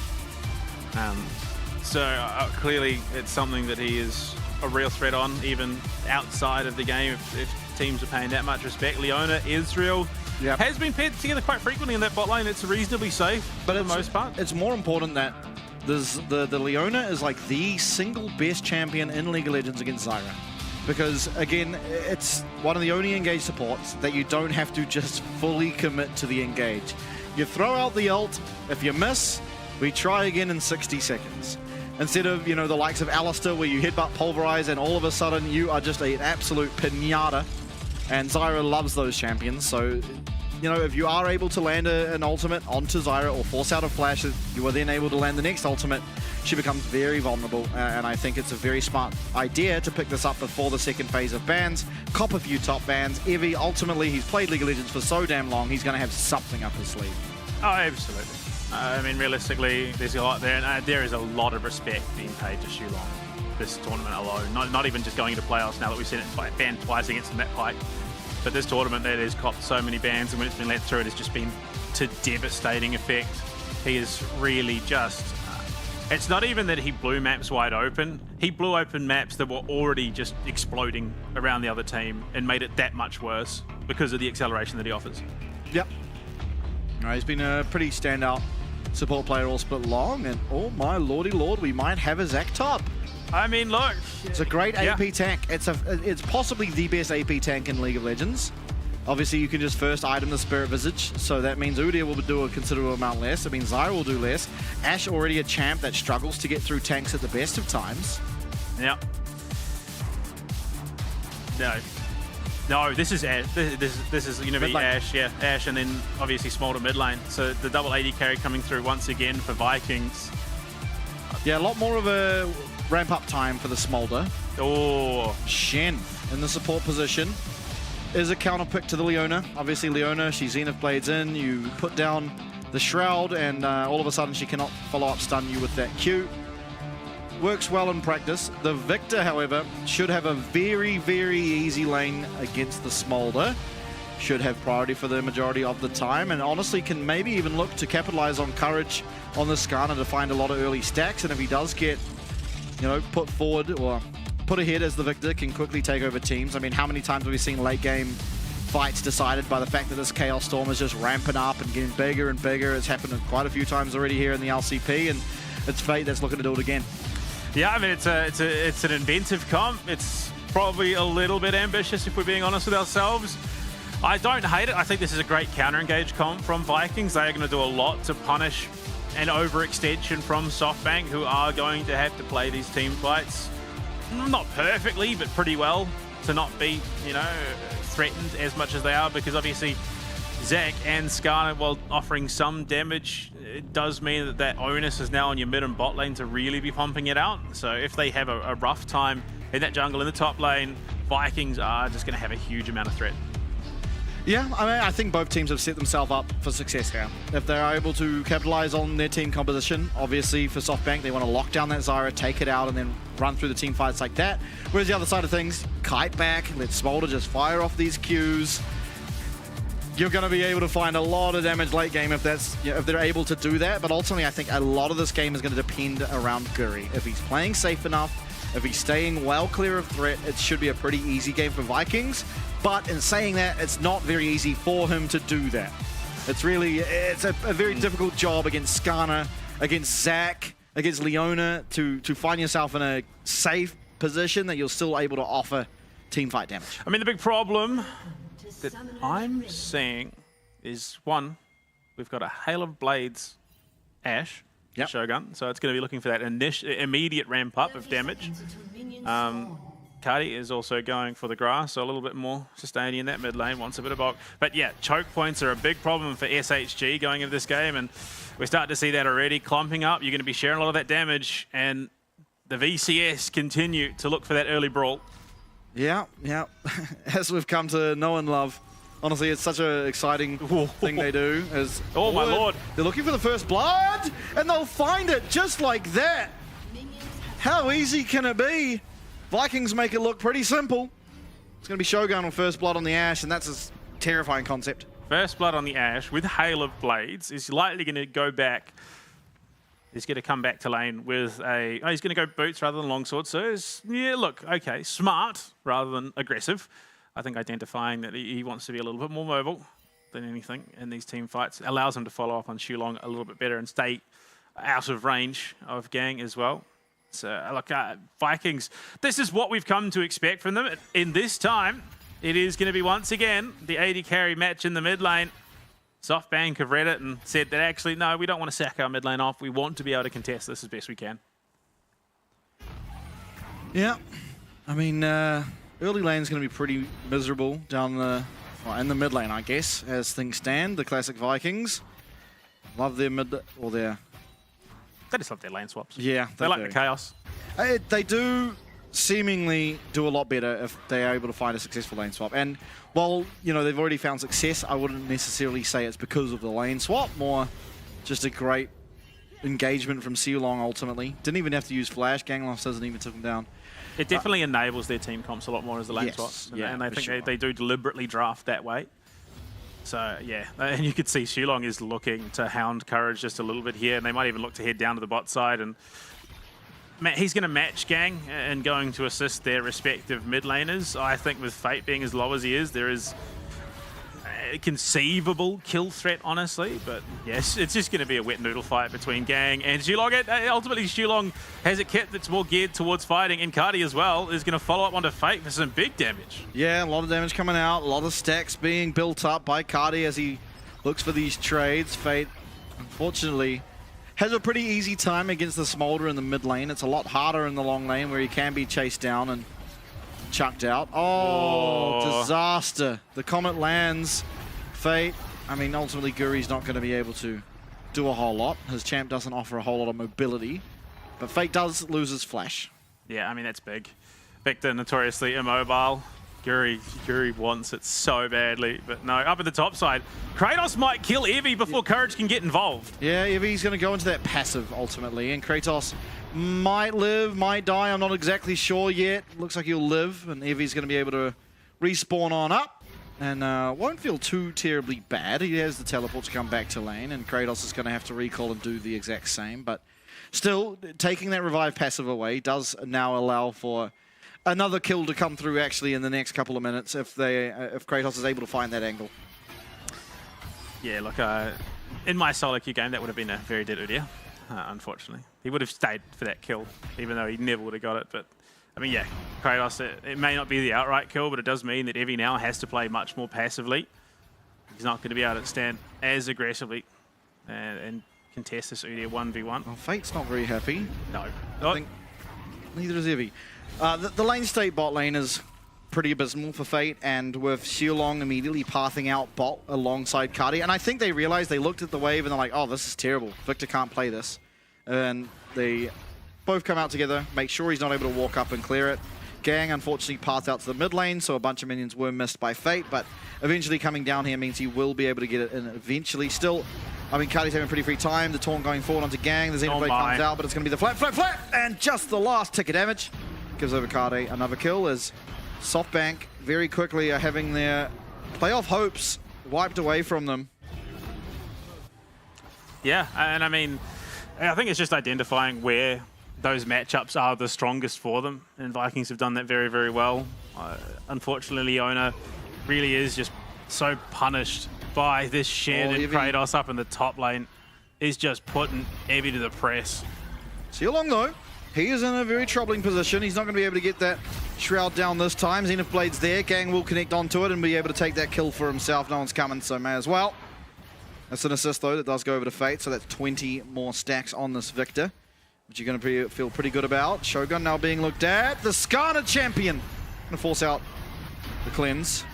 So clearly it's something that he is a real threat on, even outside of the game, if teams are paying that much respect. Leona, Ezreal, has been paired together quite frequently in that bot lane. It's reasonably safe for the most part. It's more important that the Leona is like the single best champion in League of Legends against Zyra. Because, again, it's one of the only engage supports that you don't have to just fully commit to the engage. You throw out the ult, if you miss, we try again in 60 seconds. Instead of, you know, the likes of Alistair where you headbutt Pulverize and all of a sudden you are just an absolute pinata. And Zyra loves those champions, so, you know, if you are able to land an ultimate onto Zyra or force out a flash, you are then able to land the next ultimate, she becomes very vulnerable, and I think it's a very smart idea to pick this up before the second phase of bans, cop a few top bans. Evie, ultimately, he's played League of Legends for so damn long, he's going to have something up his sleeve. Oh, absolutely. I mean, realistically, there's a lot there, and there is a lot of respect being paid to Shulong this tournament alone. Not even just going into playoffs now that we've seen it banned twice against the Met Pike. But this tournament that has copped so many bans, and when it's been let through, it has just been to devastating effect. He is really just... it's not even that he blew maps wide open. He blew open maps that were already just exploding around the other team and made it that much worse because of the acceleration that he offers. Yep. He's been a pretty standout support player all split long, and oh my lordy lord, we might have a Zac top. I mean, look, it's a great AP tank. It's possibly the best AP tank in League of Legends. Obviously, you can just first item the Spirit Visage, so that means Udyr will do a considerable amount less. It means Zyra will do less. Ashe already a champ that struggles to get through tanks at the best of times. Yeah. No, this is Ashe. This is going to be Ashe, yeah. Ashe, and then obviously Smolder mid lane. So the double 80 carry coming through once again for Vikings. Yeah, a lot more of a ramp-up time for the Smolder. Oh. Shen in the support position is a counter pick to the Leona. Obviously, Leona, she Zenith Blades in. You put down the Shroud, and all of a sudden she cannot follow-up stun you with that Q. Works well in practice. The Victor, however, should have a very, very easy lane against the Smolder. Should have priority for the majority of the time, and honestly can maybe even look to capitalize on Courage on the Skarner to find a lot of early stacks. And if he does get you know, put forward or put ahead as the victor can quickly take over teams. I mean, how many times have we seen late game fights decided by the fact that this Chaos Storm is just ramping up and getting bigger and bigger? It's happened quite a few times already here in the LCP, and it's Fate that's looking to do it again. Yeah, I mean, it's an inventive comp. It's probably a little bit ambitious if we're being honest with ourselves. I don't hate it. I think this is a great counter-engage comp from Vikings. They are going to do a lot to punish an overextension from SoftBank, who are going to have to play these team fights not perfectly, but pretty well to not be, you know, threatened as much as they are, because obviously Zach and Skarner, while offering some damage, it does mean that that onus is now on your mid and bot lane to really be pumping it out. So if they have a rough time in that jungle in the top lane, Vikings are just going to have a huge amount of threat. Yeah, I mean, I think both teams have set themselves up for success here. If they're able to capitalize on their team composition, obviously for SoftBank, they want to lock down that Zyra, take it out, and then run through the team fights like that. Whereas the other side of things, kite back, let Smolder just fire off these Qs. You're going to be able to find a lot of damage late game if that's, you know, if they're able to do that. But ultimately, I think a lot of this game is going to depend around Guri. If he's playing safe enough, if he's staying well clear of threat, it should be a pretty easy game for Vikings. But in saying that, it's not very easy for him to do that. It's a very difficult job against Skarner, against Zach, against Leona, to find yourself in a safe position that you're still able to offer team fight damage. I mean, the big problem that I'm seeing is, one, we've got a Hail of Blades Ashe, Shogun, so it's going to be looking for that immediate ramp up of damage. Cardi is also going for the grass, so a little bit more sustaining in that mid lane, wants a bit of bulk. But yeah, choke points are a big problem for SHG going into this game, and we're starting to see that already clumping up. You're going to be sharing a lot of that damage, and the VCS continue to look for that early brawl. Yeah, yeah. As we've come to know and love. Honestly, it's such an exciting thing they do. Oh my lord. They're looking for the first blood, and they'll find it just like that. How easy can it be? Vikings make it look pretty simple. It's going to be Shogun with first blood on the Ashe, and that's a terrifying concept. First blood on the Ashe with Hail of Blades is likely going to go back. He's going to come back to lane with he's going to go boots rather than longsword. So, yeah, look, okay, smart rather than aggressive. I think identifying that he wants to be a little bit more mobile than anything in these team fights allows him to follow up on Shulong a little bit better and stay out of range of Gang as well. So, look, Vikings, this is what we've come to expect from them. In this time, it is going to be, once again, the AD carry match in the mid lane. SoftBank have read it and said that actually, no, we don't want to sack our mid lane off. We want to be able to contest this as best we can. Yeah. I mean, early lane's going to be pretty miserable down in the mid lane, I guess, as things stand. The classic Vikings love their mid, or their... They just love their lane swaps. Yeah, they like the chaos. They do seemingly do a lot better if they are able to find a successful lane swap. And while, you know, they've already found success, I wouldn't necessarily say it's because of the lane swap. More just a great engagement from Seulong ultimately. Didn't even have to use flash. Gangloss doesn't even took him down. It definitely enables their team comps a lot more as the lane swaps. Yeah, and I think they do deliberately draft that way. So, yeah, and you could see Shulong is looking to hound Courage just a little bit here, and they might even look to head down to the bot side. And he's going to match Gang and going to assist their respective mid laners. I think with Fate being as low as he is, there is a conceivable kill threat, honestly. But yes, it's just going to be a wet noodle fight between Gang and Shulong. Ultimately, Shulong has a kit that's more geared towards fighting, and Cardi as well is going to follow up onto Fate for some big damage. Yeah, a lot of damage coming out, a lot of stacks being built up by Cardi as he looks for these trades. Fate, unfortunately, has a pretty easy time against the Smolder in the mid lane. It's a lot harder in the long lane where he can be chased down and chucked out. Oh, disaster. The Comet lands. Fate, I mean, ultimately Guri's not going to be able to do a whole lot. His champ doesn't offer a whole lot of mobility, but Fate does lose his flash. Yeah, I mean, that's big. Victor notoriously immobile. Guri wants it so badly, but no, up at the top side, Kratos might kill Evie before Courage can get involved. Yeah, Evie's going to go into that passive ultimately, and Kratos might live, might die, I'm not exactly sure yet. Looks like he'll live, and Evie's going to be able to respawn on up. and won't feel too terribly bad. He has the teleport to come back to lane, and Kratos is going to have to recall and do the exact same. But still, taking that revive passive away does now allow for another kill to come through actually in the next couple of minutes if Kratos is able to find that angle. Yeah, look, in my solo queue game, that would have been a very dead idea, unfortunately. He would have stayed for that kill, even though he never would have got it. But, I mean, yeah, Kratos, it may not be the outright kill, but it does mean that Evie now has to play much more passively. He's not going to be able to stand as aggressively and contest this Udyr 1v1. Well, Fate's not very happy. No. I think neither is Evie. The lane state bot lane is pretty abysmal for Fate, and with Xiulong immediately pathing out bot alongside Cardi, and I think they realized, they looked at the wave and they're like, oh, this is terrible. Victor can't play this. And they both come out together, make sure he's not able to walk up and clear it. Gang unfortunately passed out to the mid lane, so a bunch of minions were missed by Fate, but eventually coming down here means he will be able to get it in eventually. Still, I mean, Cardi's having a pretty free time. The taunt going forward onto Gang. The Xenoblade comes out, but it's going to be the flat, and just the last tick of damage gives over Cardi another kill as SoftBank very quickly are having their playoff hopes wiped away from them. Yeah, and I mean, I think it's just identifying where those matchups are the strongest for them, and Vikings have done that very, very well. Unfortunately, Leona really is just so punished by this Shen and Kratos up in the top lane. Is just putting Evie to the press. Xiulong though, he is in a very troubling position. He's not going to be able to get that Shroud down this time. Zenith Blade's there. Gang will connect onto it and be able to take that kill for himself. No one's coming, so may as well. That's an assist, though, that does go over to Fate, so that's 20 more stacks on this Victor, which you're going to feel pretty good about. Shogun now being looked at. The Skarner champion. Going to force out the cleanse.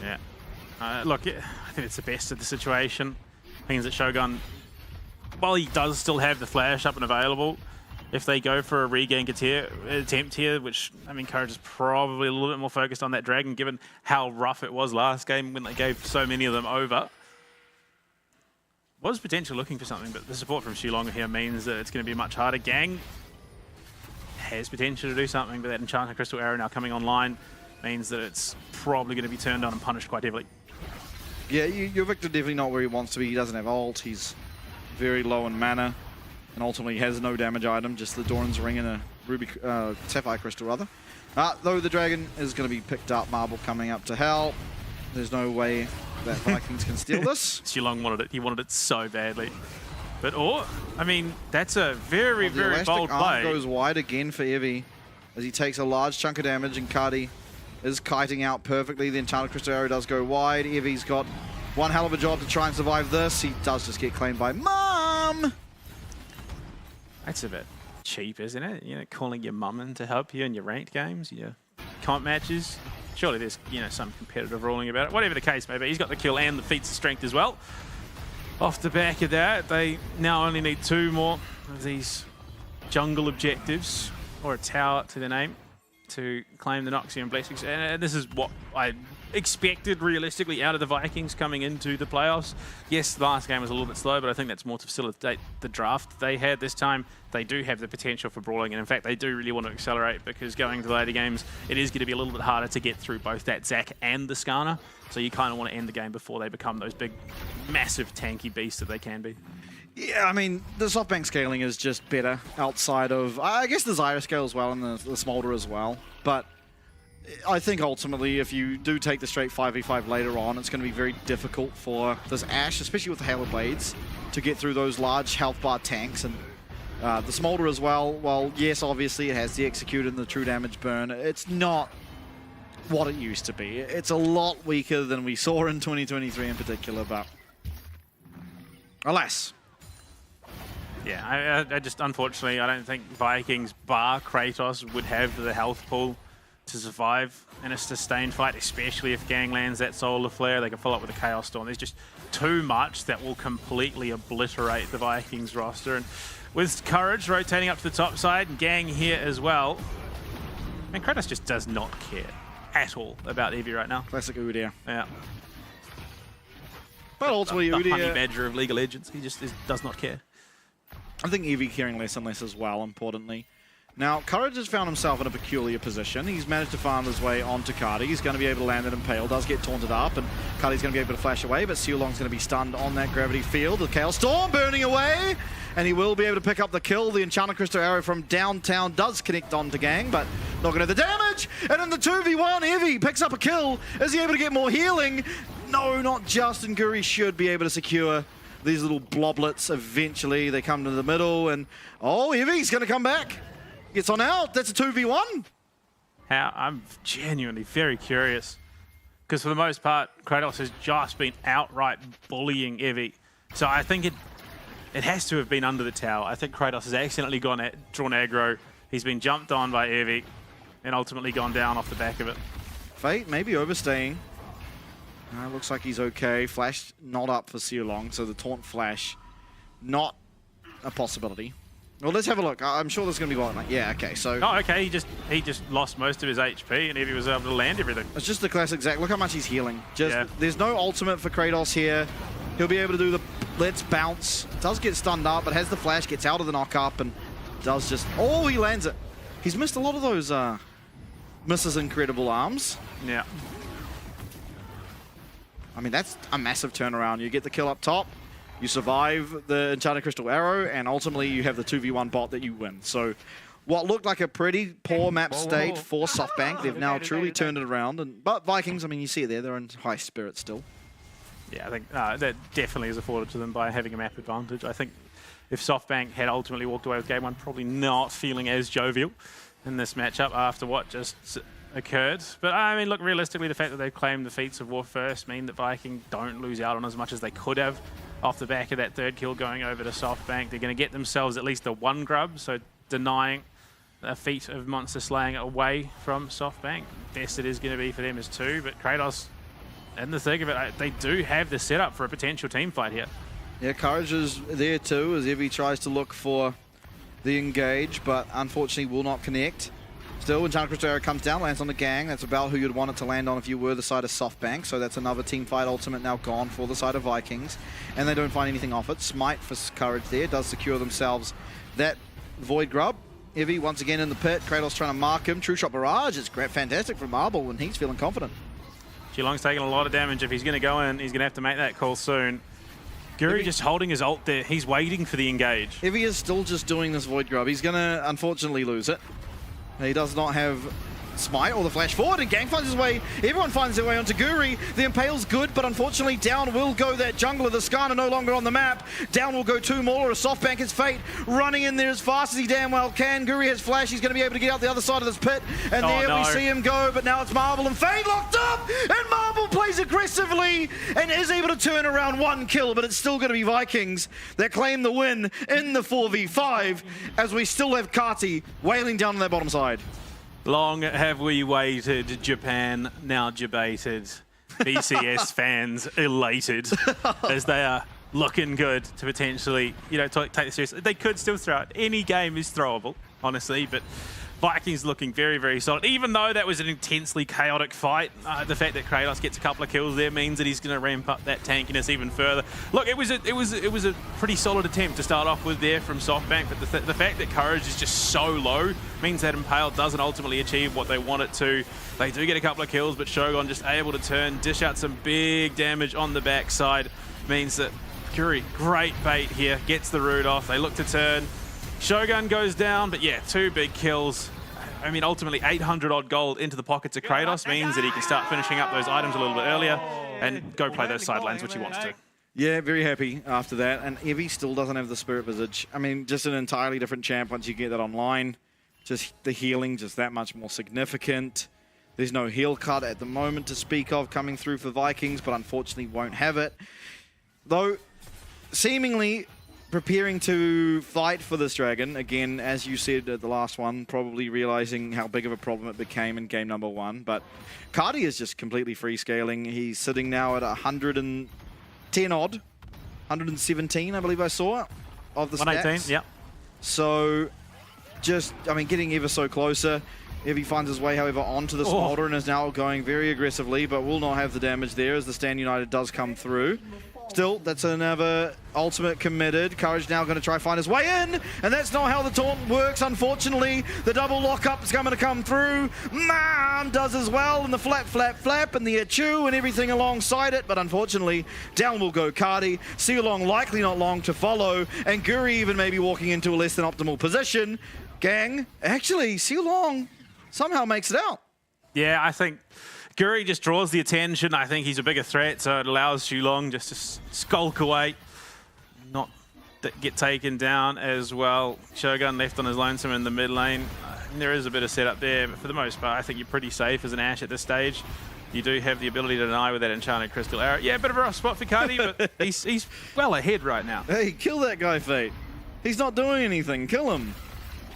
Yeah. Look, I think it's the best of the situation. Means that Shogun, while he does still have the flash up and available, if they go for a regank attempt here, which, I mean, Courage is probably a little bit more focused on that dragon, given how rough it was last game when they gave so many of them over. Was potentially looking for something, but the support from Xiulong here means that it's going to be much harder. Gang has potential to do something, but that Enchanted Crystal Arrow now coming online means that it's probably going to be turned on and punished quite heavily. Yeah, your Victor definitely not where he wants to be. He doesn't have ult. He's very low in mana. And ultimately has no damage item, just the Doran's Ring and a Sapphire Crystal, rather. Though the Dragon is going to be picked up, Marble coming up to help. There's no way that Vikings can steal this. Xiulong wanted it. He wanted it so badly. But, I mean, that's a very, very bold play. Goes wide again for Evie as he takes a large chunk of damage, and Cardi is kiting out perfectly. The Enchanted Crystal Arrow does go wide. Evie's got one hell of a job to try and survive this. He does just get claimed by Mom! That's a bit cheap, isn't it? You know, calling your mum in to help you in your ranked games, your comp matches. Surely there's, you know, some competitive ruling about it. Whatever the case may be, he's got the kill and the feats of strength as well. Off the back of that, they now only need 2 more of these jungle objectives, or a tower to their name, to claim the Noxian Blessings. And this is what I expected realistically out of the Vikings coming into the playoffs. Yes, the last game was a little bit slow, but I think that's more to facilitate the draft they had this time. They do have the potential for brawling, and in fact, they do really want to accelerate, because going to the later games, it is going to be a little bit harder to get through both that Zac and the Skarner. So you kind of want to end the game before they become those big, massive, tanky beasts that they can be. Yeah, I mean, the SoftBank scaling is just better outside of, I guess, the Zyra scale as well, and the Smolder as well. But I think ultimately, if you do take the straight 5v5 later on, it's going to be very difficult for this Ashe, especially with the Halo Blades, to get through those large health bar tanks. And the Smolder as well, well, yes, obviously it has the Execute and the true damage burn. It's not what it used to be. It's a lot weaker than we saw in 2023 in particular, but alas. Yeah, I just, unfortunately, I don't think Vikings bar Kratos would have the health pool to survive in a sustained fight, especially if Gang lands that Solar Flare. They can follow up with a Chaos Storm. There's just too much that will completely obliterate the Vikings roster. And with Courage rotating up to the top side, and Gang here as well, man, Kratos just does not care at all about Evie right now. Classic Udyr. Yeah. But ultimately, the Udyr, honey badger of League of Legends, he just does not care. I think Evie caring less and less as well, importantly. Now, Courage has found himself in a peculiar position. He's managed to farm his way onto Cardi. He's going to be able to land that Impale. Does get taunted up, and Cardi's going to be able to flash away, but Seolong's going to be stunned on that gravity field. The Chaos Storm burning away, and he will be able to pick up the kill. The Enchanted Crystal Arrow from downtown does connect onto Gang, but not going to have the damage. And in the 2v1, Evie picks up a kill. Is he able to get more healing? No, not just, and Guri should be able to secure these little bloblets eventually. They come to the middle, and oh, Evie's going to come back. Gets on out. That's a 2v1. I'm genuinely very curious, because for the most part, Kratos has just been outright bullying Evie. So I think it has to have been under the tower. I think Kratos has accidentally drawn aggro. He's been jumped on by Evie and ultimately gone down off the back of it. Fate maybe overstaying. Looks like he's okay. Flash not up for Seolong, so the taunt flash not a possibility. Well, let's have a look. I'm sure there's going to be one. Yeah, okay, so... Oh, okay, he just lost most of his HP, and Evie was able to land everything. It's just the classic Zac. Look how much he's healing. There's no ultimate for Kratos here. He'll be able to do the let's bounce. Does get stunned up, but has the flash, gets out of the knock-up, and does just... Oh, he lands it. He's missed a lot of those Mrs. Incredible Arms. Yeah. I mean, that's a massive turnaround. You get the kill up top. You survive the Enchanted Crystal Arrow, and ultimately you have the 2v1 bot that you win. So what looked like a pretty poor map state for SoftBank, they've now truly turned it around. But Vikings, I mean, you see it there, they're in high spirit still. Yeah, I think that definitely is afforded to them by having a map advantage. I think if SoftBank had ultimately walked away with Game 1, probably not feeling as jovial in this matchup after what just occurred. But I mean, look, realistically, the fact that they've claimed the feats of war first mean that Viking don't lose out on as much as they could have off the back of that third kill going over to SoftBank. They're going to get themselves at least a 1 grub, so denying a feat of monster slaying away from SoftBank. Best it is going to be for them is 2, but Kratos, in the thick of it, they do have the setup for a potential team fight here. Yeah, Courage is there too, as Evie tries to look for the engage, but unfortunately will not connect. Still, Enchanted Crystal Arrow comes down, lands on the Gang. That's about who you'd want it to land on if you were the side of SoftBank. So that's another team fight ultimate now gone for the side of Vikings. And they don't find anything off it. Smite for Courage there does secure themselves that Void Grub. Evie once again in the pit. Kratos trying to mark him. True Shot Barrage is great, fantastic from Marble, and he's feeling confident. Geelong's taking a lot of damage. If he's going to go in, he's going to have to make that call soon. Guri just holding his ult there. He's waiting for the engage. Evie is still just doing this Void Grub. He's going to unfortunately lose it. He does not have Smite or the flash forward, and Gang finds his way. Everyone finds their way onto Guri. The Impale's good, but unfortunately down will go that jungler. The Skarner no longer on the map. Down will go 2 more. A SoftBank is Fate running in there as fast as he damn well can. Guri has flash. He's going to be able to get out the other side of this pit, and we see him go, but now it's Marble and Fate locked up, and Marble plays aggressively and is able to turn around 1 kill, but it's still going to be Vikings that claim the win in the 4v5, as we still have Kati wailing down on that bottom side. Long have we waited, Japan now debated, BCS fans elated as they are looking good to potentially, take this seriously. They could still throw it. Any game is throwable, honestly, but Vikings looking very, very solid. Even though that was an intensely chaotic fight, the fact that Kratos gets a couple of kills there means that he's going to ramp up that tankiness even further. Look, it was a pretty solid attempt to start off with there from SoftBank, but the fact that Courage is just so low means that Impale doesn't ultimately achieve what they want it to. They do get a couple of kills, but Shogun just able to dish out some big damage on the backside. Means that Guri, great bait here, gets the root off. They look to turn. Shogun goes down, but yeah, 2 big kills. I mean, ultimately 800 odd gold into the pockets of Kratos means that he can start finishing up those items a little bit earlier and go play those side lanes, which he wants to. Yeah, very happy after that. And Evie still doesn't have the Spirit Visage. I mean, just an entirely different champ once you get that online. Just the healing, just that much more significant. There's no heal cut at the moment to speak of coming through for Vikings, but unfortunately won't have it. Though, seemingly preparing to fight for this dragon. Again, as you said at the last one, probably realizing how big of a problem it became in game number 1. But Cardi is just completely free scaling. He's sitting now at 110 odd, 117, I believe I saw, of the 118, stats. yeah. So, just, I mean, getting ever so closer. Evie finds his way, however, onto the Smolder and is now going very aggressively, but will not have the damage there as the Stand United does come through. Still, that's another ultimate committed. Courage now going to try find his way in, and that's not how the taunt works, unfortunately. The double lockup is going to come through. Man does as well, and the flap, and the Achu and everything alongside it, but unfortunately, down will go Cardi. Sealong likely not long to follow, and Guri even maybe walking into a less than optimal position. Gang, actually, Sealong somehow makes it out. Yeah, I think Guri just draws the attention. I think he's a bigger threat, so it allows Xulong just to skulk away, not get taken down as well. Shogun left on his lonesome in the mid lane. There is a bit of setup there, but for the most part, I think you're pretty safe as an Ashe at this stage. You do have the ability to deny with that Enchanted Crystal Arrow. Yeah, a bit of a rough spot for Cardi, but he's well ahead right now. Hey, kill that guy, Fate. He's not doing anything. Kill him.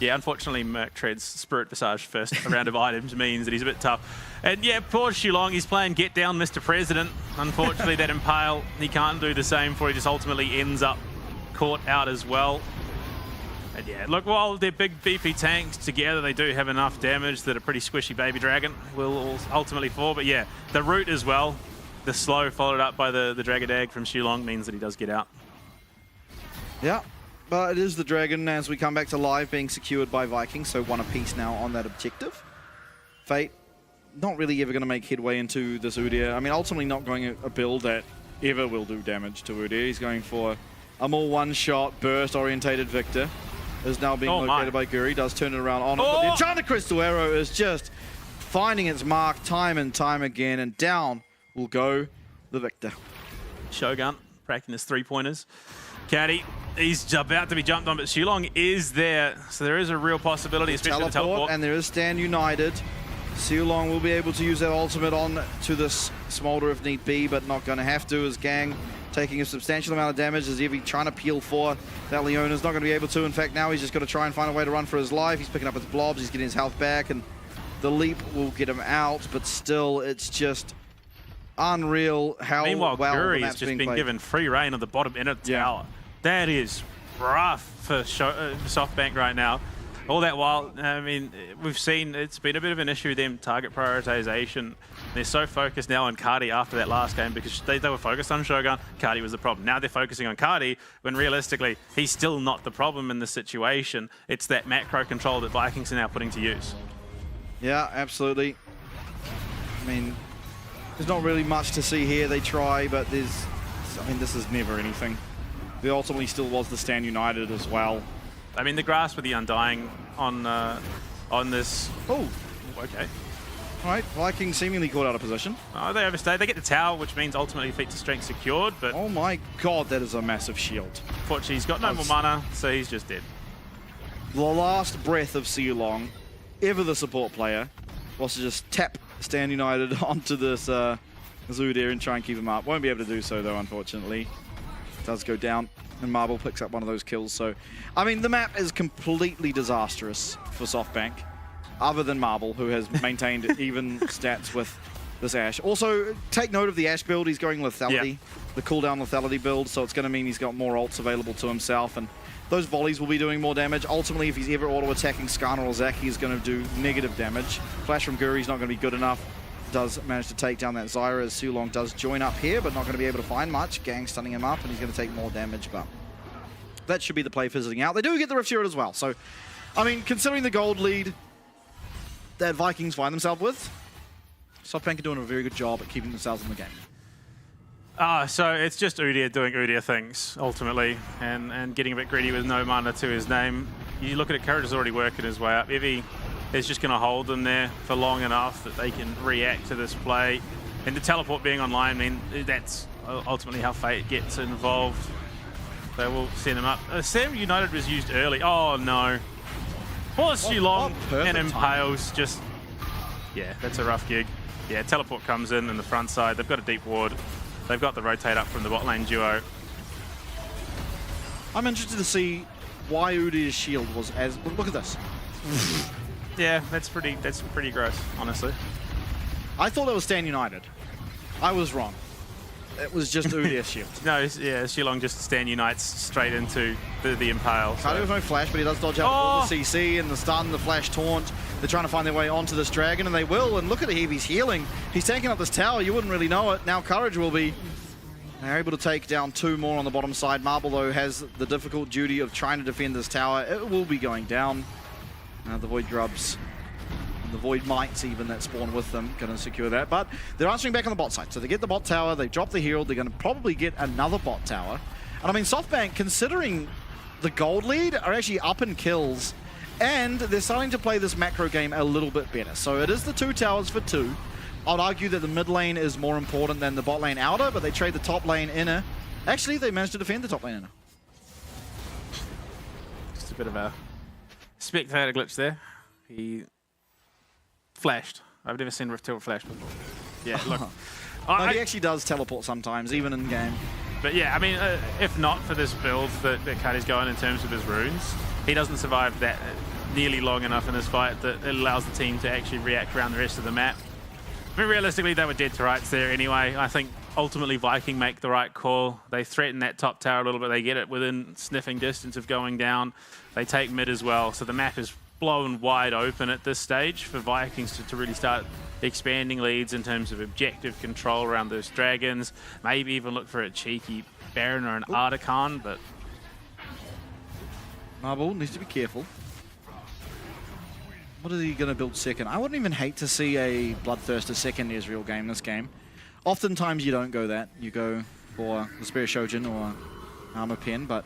Yeah, unfortunately, Merc Tread's Spirit Visage first round of items means that he's a bit tough. And yeah, poor Xulong, he's playing Get Down, Mr. President. Unfortunately, that Impale, he can't do the same for. He just ultimately ends up caught out as well. And yeah, look, while they're big beefy tanks together, they do have enough damage that a pretty squishy Baby Dragon will ultimately fall. But yeah, the root as well, the slow followed up by the Dragadag from Xulong means that he does get out. Yeah. But it is the Dragon as we come back to live being secured by Vikings, so 1 apiece now on that objective. Fate, not really ever going to make headway into this Udyr. I mean, ultimately not going a build that ever will do damage to Udyr. He's going for a more one-shot, burst-orientated Victor. Is now being located by Guri, does turn it around on him, but the Enchanted Crystal Arrow is just finding its mark time and time again, and down will go the Victor. Shogun cracking his three-pointers. Caddy, he's about to be jumped on, but Xulong is there, so there is a real possibility, especially the teleport. And there is Stand United. Xulong will be able to use that ultimate on to this Smolder if need be, but not going to have to, as Gang taking a substantial amount of damage as Evie trying to peel for that Leona's not going to be able to. In fact, now he's just got to try and find a way to run for his life. He's picking up his blobs, he's getting his health back, and the leap will get him out, but still, it's just unreal how Meanwhile, well Guri has just been given free reign on the bottom end of the tower. That is rough for SoftBank right now. All that while, I mean, we've seen it's been a bit of an issue, them target prioritization. They're so focused now on Cardi after that last game because they were focused on Shogun. Cardi was the problem. Now they're focusing on Cardi when realistically, he's still not the problem in this situation. It's that macro control that Vikings are now putting to use. Yeah, absolutely. I mean, there's not really much to see here. They try, but there's, I mean, this is never anything. There ultimately still was the Stand United as well. I mean, the Grasp with the Undying on this. Oh, okay. All right, Vikings seemingly caught out of position. Oh, they overstayed. They get the tower, which means ultimately feats of strength secured, but... Oh my god, that is a massive shield. Unfortunately, he's got no more mana, so he's just dead. The last breath of Sealong, ever the support player, was to just tap Stand United onto this Udyr and try and keep him up. Won't be able to do so, though, unfortunately. Does go down, and Marble picks up one of those kills. So, I mean, the map is completely disastrous for SoftBank, other than Marble, who has maintained even stats with this Ashe. Also, take note of the Ashe build. He's going lethality, the cooldown lethality build, so it's going to mean he's got more ults available to himself, and those volleys will be doing more damage. Ultimately, if he's ever auto-attacking Skarner or Zach, he's going to do negative damage. Flash from Guri's not going to be good enough. Does manage to take down that Zyra as Sealong does join up here, but not going to be able to find much. Gang stunning him up, and he's going to take more damage, but that should be the play fizzling out. They do get the Rift Shield as well, so, I mean, considering the gold lead that Vikings find themselves with, SoftBank are doing a very good job at keeping themselves in the game. So it's just Udyr doing Udyr things, ultimately, and getting a bit greedy with no mana to his name. You look at it, Courage is already working his way up. Evie is just going to hold them there for long enough that they can react to this play. And the teleport being online, I mean, that's ultimately how Fate gets involved. They will send him up. Sam United was used early. Oh, no. Poor Xulong and Impales just... Yeah, that's a rough gig. Yeah, teleport comes in the front side. They've got a deep ward. They've got the rotate up from the bot lane duo. I'm interested to see why Udyr's shield was as... Look at this. Yeah, that's pretty gross, honestly. I thought it was Stand United. I was wrong. It was just Udyr's shield. No, yeah, Xulong just Stand Unites straight into the Impale. So. Cardi with no flash, but he does dodge out all the CC and the stun, the flash taunt. They're trying to find their way onto this dragon, and they will. And look at the heavy's healing. He's tanking up this tower. You wouldn't really know it. Now Courage will be They're able to take down 2 more on the bottom side. Marble, though, has the difficult duty of trying to defend this tower. It will be going down. The Void Grubs, and the Void Mites even that spawn with them, going to secure that. But they're answering back on the bot side. So they get the bot tower, they drop the Herald, they're going to probably get another bot tower. And I mean, SoftBank, considering the gold lead, are actually up in kills. And they're starting to play this macro game a little bit better. So it is the 2 towers for 2. I'd argue that the mid lane is more important than the bot lane outer, but they trade the top lane inner. Actually, they managed to defend the top lane inner. Just a bit of a spectator glitch there. He flashed. I've never seen Rift Tilt flash before. Yeah, look. No, he actually does teleport sometimes, even in game. But yeah, I mean, if not for this build that Cuddy's going in terms of his runes, he doesn't survive that nearly long enough in this fight that it allows the team to actually react around the rest of the map. I mean, realistically, they were dead to rights there anyway. I think ultimately Viking make the right call. They threaten that top tower a little bit. They get it within sniffing distance of going down. They take mid as well. So the map is blown wide open at this stage for Vikings to really start expanding leads in terms of objective control around those dragons. Maybe even look for a cheeky Baron or an Artican, but... Marble needs to be careful. What is he going to build second? I wouldn't even hate to see a Bloodthirster second Ezreal game this game. Oftentimes you don't go that. You go for the Spirit Shojin or Armor Pen, but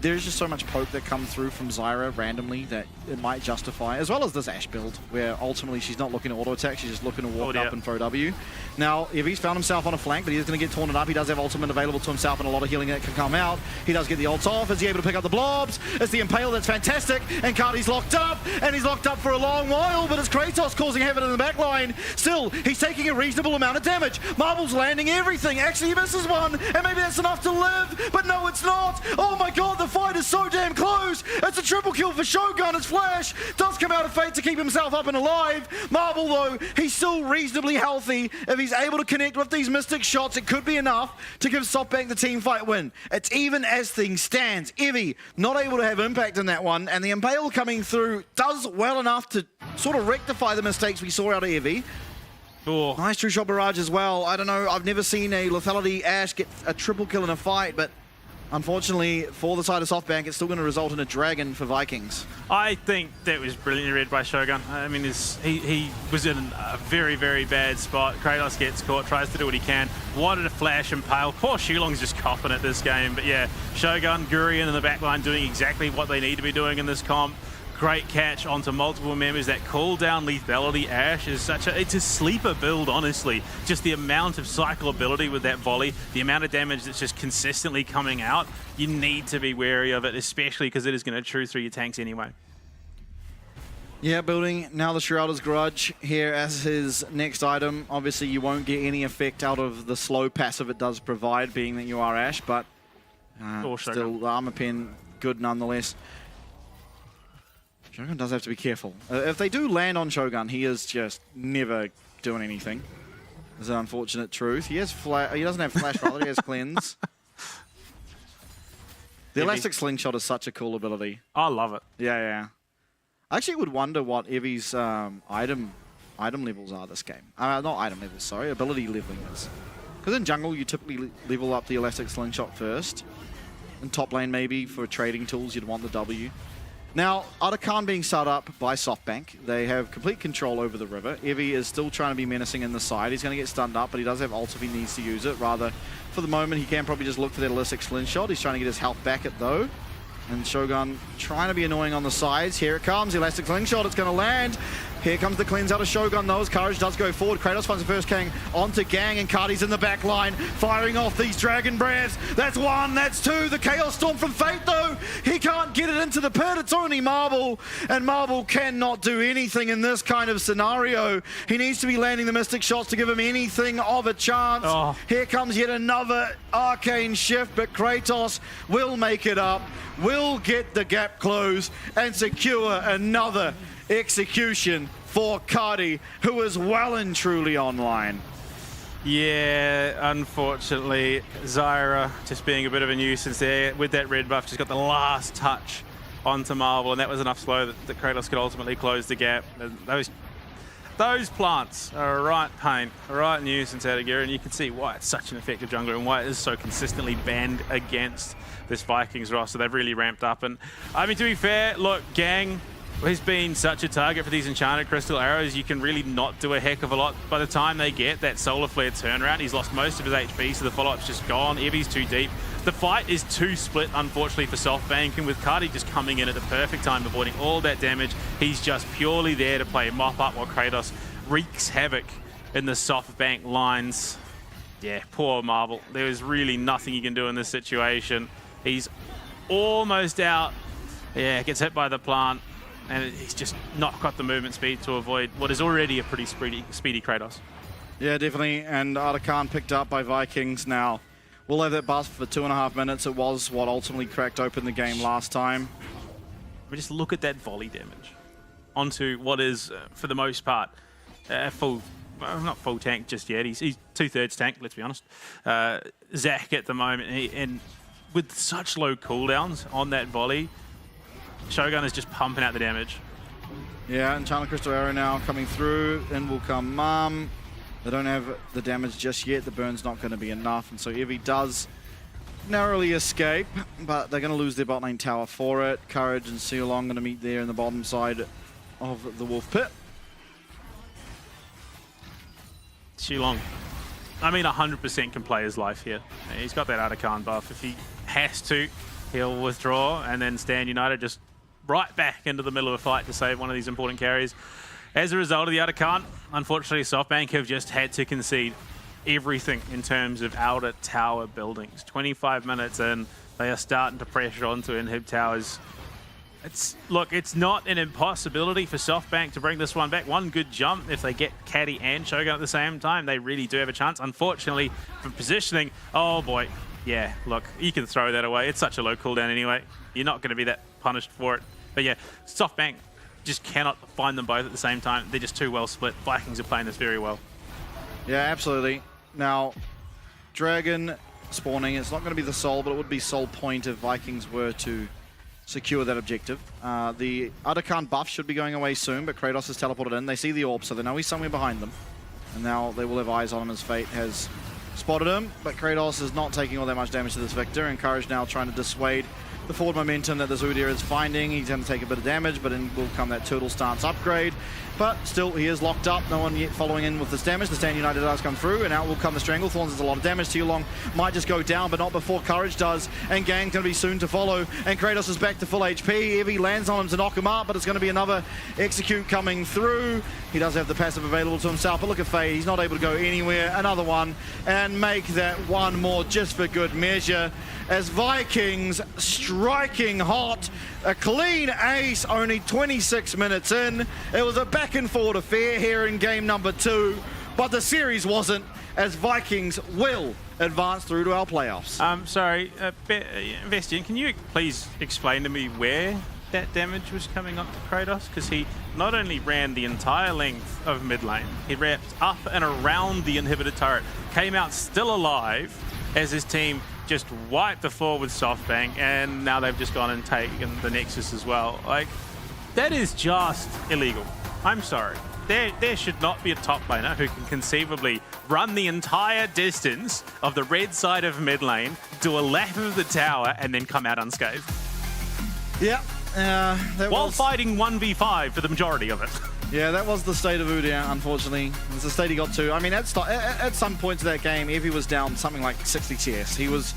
there's just so much poke that comes through from Zyra randomly that it might justify, as well as this Ashe build, where ultimately she's not looking to auto-attack, she's just looking to walk up and throw W. Now, if he's found himself on a flank, but he is going to get taunted up, he does have ultimate available to himself and a lot of healing that can come out. He does get the ults off. Is he able to pick up the blobs? It's the Impale, that's fantastic, and Cardi's locked up, and he's locked up for a long while, but it's Kratos causing havoc in the back line. Still, he's taking a reasonable amount of damage. Marble's landing everything. Actually, he misses one, and maybe that's enough to live, but no, it's not. Oh my god, the fight is so damn close. It's a triple kill for Shogun. His flash does come out of Fate to keep himself up and alive. Marble, though, he's still reasonably healthy. If he's able to connect with these Mystic shots, it could be enough to give SoftBank the team fight win. It's even as things stand. Evie not able to have impact in that one, and the Impale coming through does well enough to sort of rectify the mistakes we saw out of Evie. Oh. Nice True Shot Barrage as well. I don't know, I've never seen a Lethality Ashe get a triple kill in a fight, but unfortunately, for the side of SoftBank, it's still going to result in a dragon for Vikings. I think that was brilliantly read by Shogun. I mean, he was in a very, very bad spot. Kratos gets caught, tries to do what he can. Wanted a flash Impale. Poor Shulong's just coughing at this game. But yeah, Shogun, Gurion in the backline doing exactly what they need to be doing in this comp. Great catch onto multiple members. That cooldown lethality Ashe is it's a sleeper build, honestly. Just the amount of cycle ability with that volley, the amount of damage that's just consistently coming out, you need to be wary of it, especially because it is going to chew through your tanks anyway. Yeah, building now the Shrouder's Grudge here as his next item. Obviously, you won't get any effect out of the slow passive it does provide, being that you are Ashe, but still, the Armor Pen, good nonetheless. Shogun does have to be careful. If they do land on Shogun, he is just never doing anything. It's an unfortunate truth. He has he doesn't have flash, rather, he has cleanse. The Elastic Slingshot is such a cool ability. I love it. Yeah. I actually would wonder what Evie's item levels are this game. Not item levels, sorry, ability leveling is. Because in jungle, you typically level up the Elastic Slingshot first. In top lane, maybe, for trading tools, you'd want the W. Now, Artican being set up by SoftBank, they have complete control over the river. Evie is still trying to be menacing in the side. He's going to get stunned up, but he does have ult if he needs to use it. Rather, for the moment, he can probably just look for that Elastic Slingshot. He's trying to get his health back it, though. And Shogun trying to be annoying on the sides. Here it comes, Elastic Slingshot, it's going to land. Here comes the cleanse out of Shogun, though, as Courage does go forward. Kratos finds the first king onto Gang, and Cardi's in the back line, firing off these Dragon Breaths. That's one, that's two. The Chaos Storm from Fate, though, he can't get it into the pit. It's only Marble, and Marble cannot do anything in this kind of scenario. He needs to be landing the Mystic shots to give him anything of a chance. Here comes yet another Arcane Shift, but Kratos will make it up, will get the gap closed, and secure another execution for Cardi, who is well and truly online. Yeah, unfortunately, Zyra just being a bit of a nuisance there with that red buff, just got the last touch onto Marble, and that was enough slow that Kratos could ultimately close the gap. Those plants are a right pain, a right nuisance out of gear, and you can see why it's such an effective jungler and why it is so consistently banned against this Vikings roster. They've really ramped up. And I mean, to be fair, look, Gang has been such a target for these enchanted crystal arrows. You can really not do a heck of a lot. By the time they get that solar flare turnaround, he's lost most of his HP, so the follow-up's just gone. Evi's too deep. The fight is too split, unfortunately, for SoftBank, and with Cardi just coming in at the perfect time, avoiding all that damage, he's just purely there to play mop-up while Kratos wreaks havoc in the SoftBank lines. Yeah, poor Marvel. There is really nothing he can do in this situation. He's almost out. Yeah, gets hit by the plant, and he's just not got the movement speed to avoid what is already a pretty speedy Kratos. Yeah, definitely, and Artican picked up by Vikings now. We'll have that buff for 2.5 minutes. It was what ultimately cracked open the game last time. We just look at that volley damage onto what is, for the most part, full, well, not full tank just yet. He's 2/3 tank, let's be honest. Zach at the moment, and with such low cooldowns on that volley, Shogun is just pumping out the damage. Yeah, and Enchanted Crystal Arrow now coming through. In will come Mum. They don't have the damage just yet. The burn's not going to be enough, and so Evie does narrowly escape, but they're going to lose their bot lane tower for it. Courage and Sealong going to meet there in the bottom side of the Wolf Pit. Sealong, I mean, 100% can play his life here. He's got that Artican buff. If he has to, he'll withdraw and then stand United just right back into the middle of a fight to save one of these important carries. As a result of the Artican, unfortunately, SoftBank have just had to concede everything in terms of outer tower buildings. 25 minutes in, they are starting to pressure onto inhib towers. Look, it's not an impossibility for SoftBank to bring this one back. One good jump, if they get Caddy and Shogun at the same time, they really do have a chance. Unfortunately, for positioning, oh boy, yeah, look, you can throw that away. It's such a low cooldown anyway. You're not going to be that punished for it. But yeah, SoftBank just cannot find them both at the same time. They're just too well split. Vikings are playing this very well. Yeah, absolutely. Now, Dragon spawning, it's not going to be the Soul, but it would be Soul Point if Vikings were to secure that objective. The Artican buff should be going away soon, but Kratos has teleported in. They see the orb, so they know he's somewhere behind them. And now they will have eyes on him as Fate has spotted him, but Kratos is not taking all that much damage to this Victor, and Courage now trying to dissuade the forward momentum that the Zudir is finding. He's going to take a bit of damage, but in will come that Turtle stance upgrade. But still, he is locked up. No one yet following in with this damage. The Stand United does come through, and out will come the Stranglethorns. There's a lot of damage. Sealong might just go down, but not before Courage does. And Gang's going to be soon to follow. And Kratos is back to full HP. Evie lands on him to knock him up, but it's going to be another execute coming through. He does have the passive available to himself, but look at Faye. He's not able to go anywhere. Another one, and make that one more just for good measure. As Vikings striking hot, a clean ace, only 26 minutes in. It was a back and forth affair here in game number 2, but the series wasn't, as Vikings will advance through to our playoffs. Sorry, Vestian, can you please explain to me where that damage was coming up to Kratos? Because he not only ran the entire length of mid lane, he wrapped up and around the inhibitor turret, came out still alive as his team just wiped the floor with SoftBank, and now they've just gone and taken the Nexus as well. Like, that is just illegal. I'm sorry. There should not be a top laner who can conceivably run the entire distance of the red side of mid lane, do a lap of the tower, and then come out unscathed. Yeah. While fighting 1v5 for the majority of it. Yeah, that was the state of Udyr, unfortunately. It's the state he got to. I mean, at some points of that game, Evie was down something like 60 CS. He was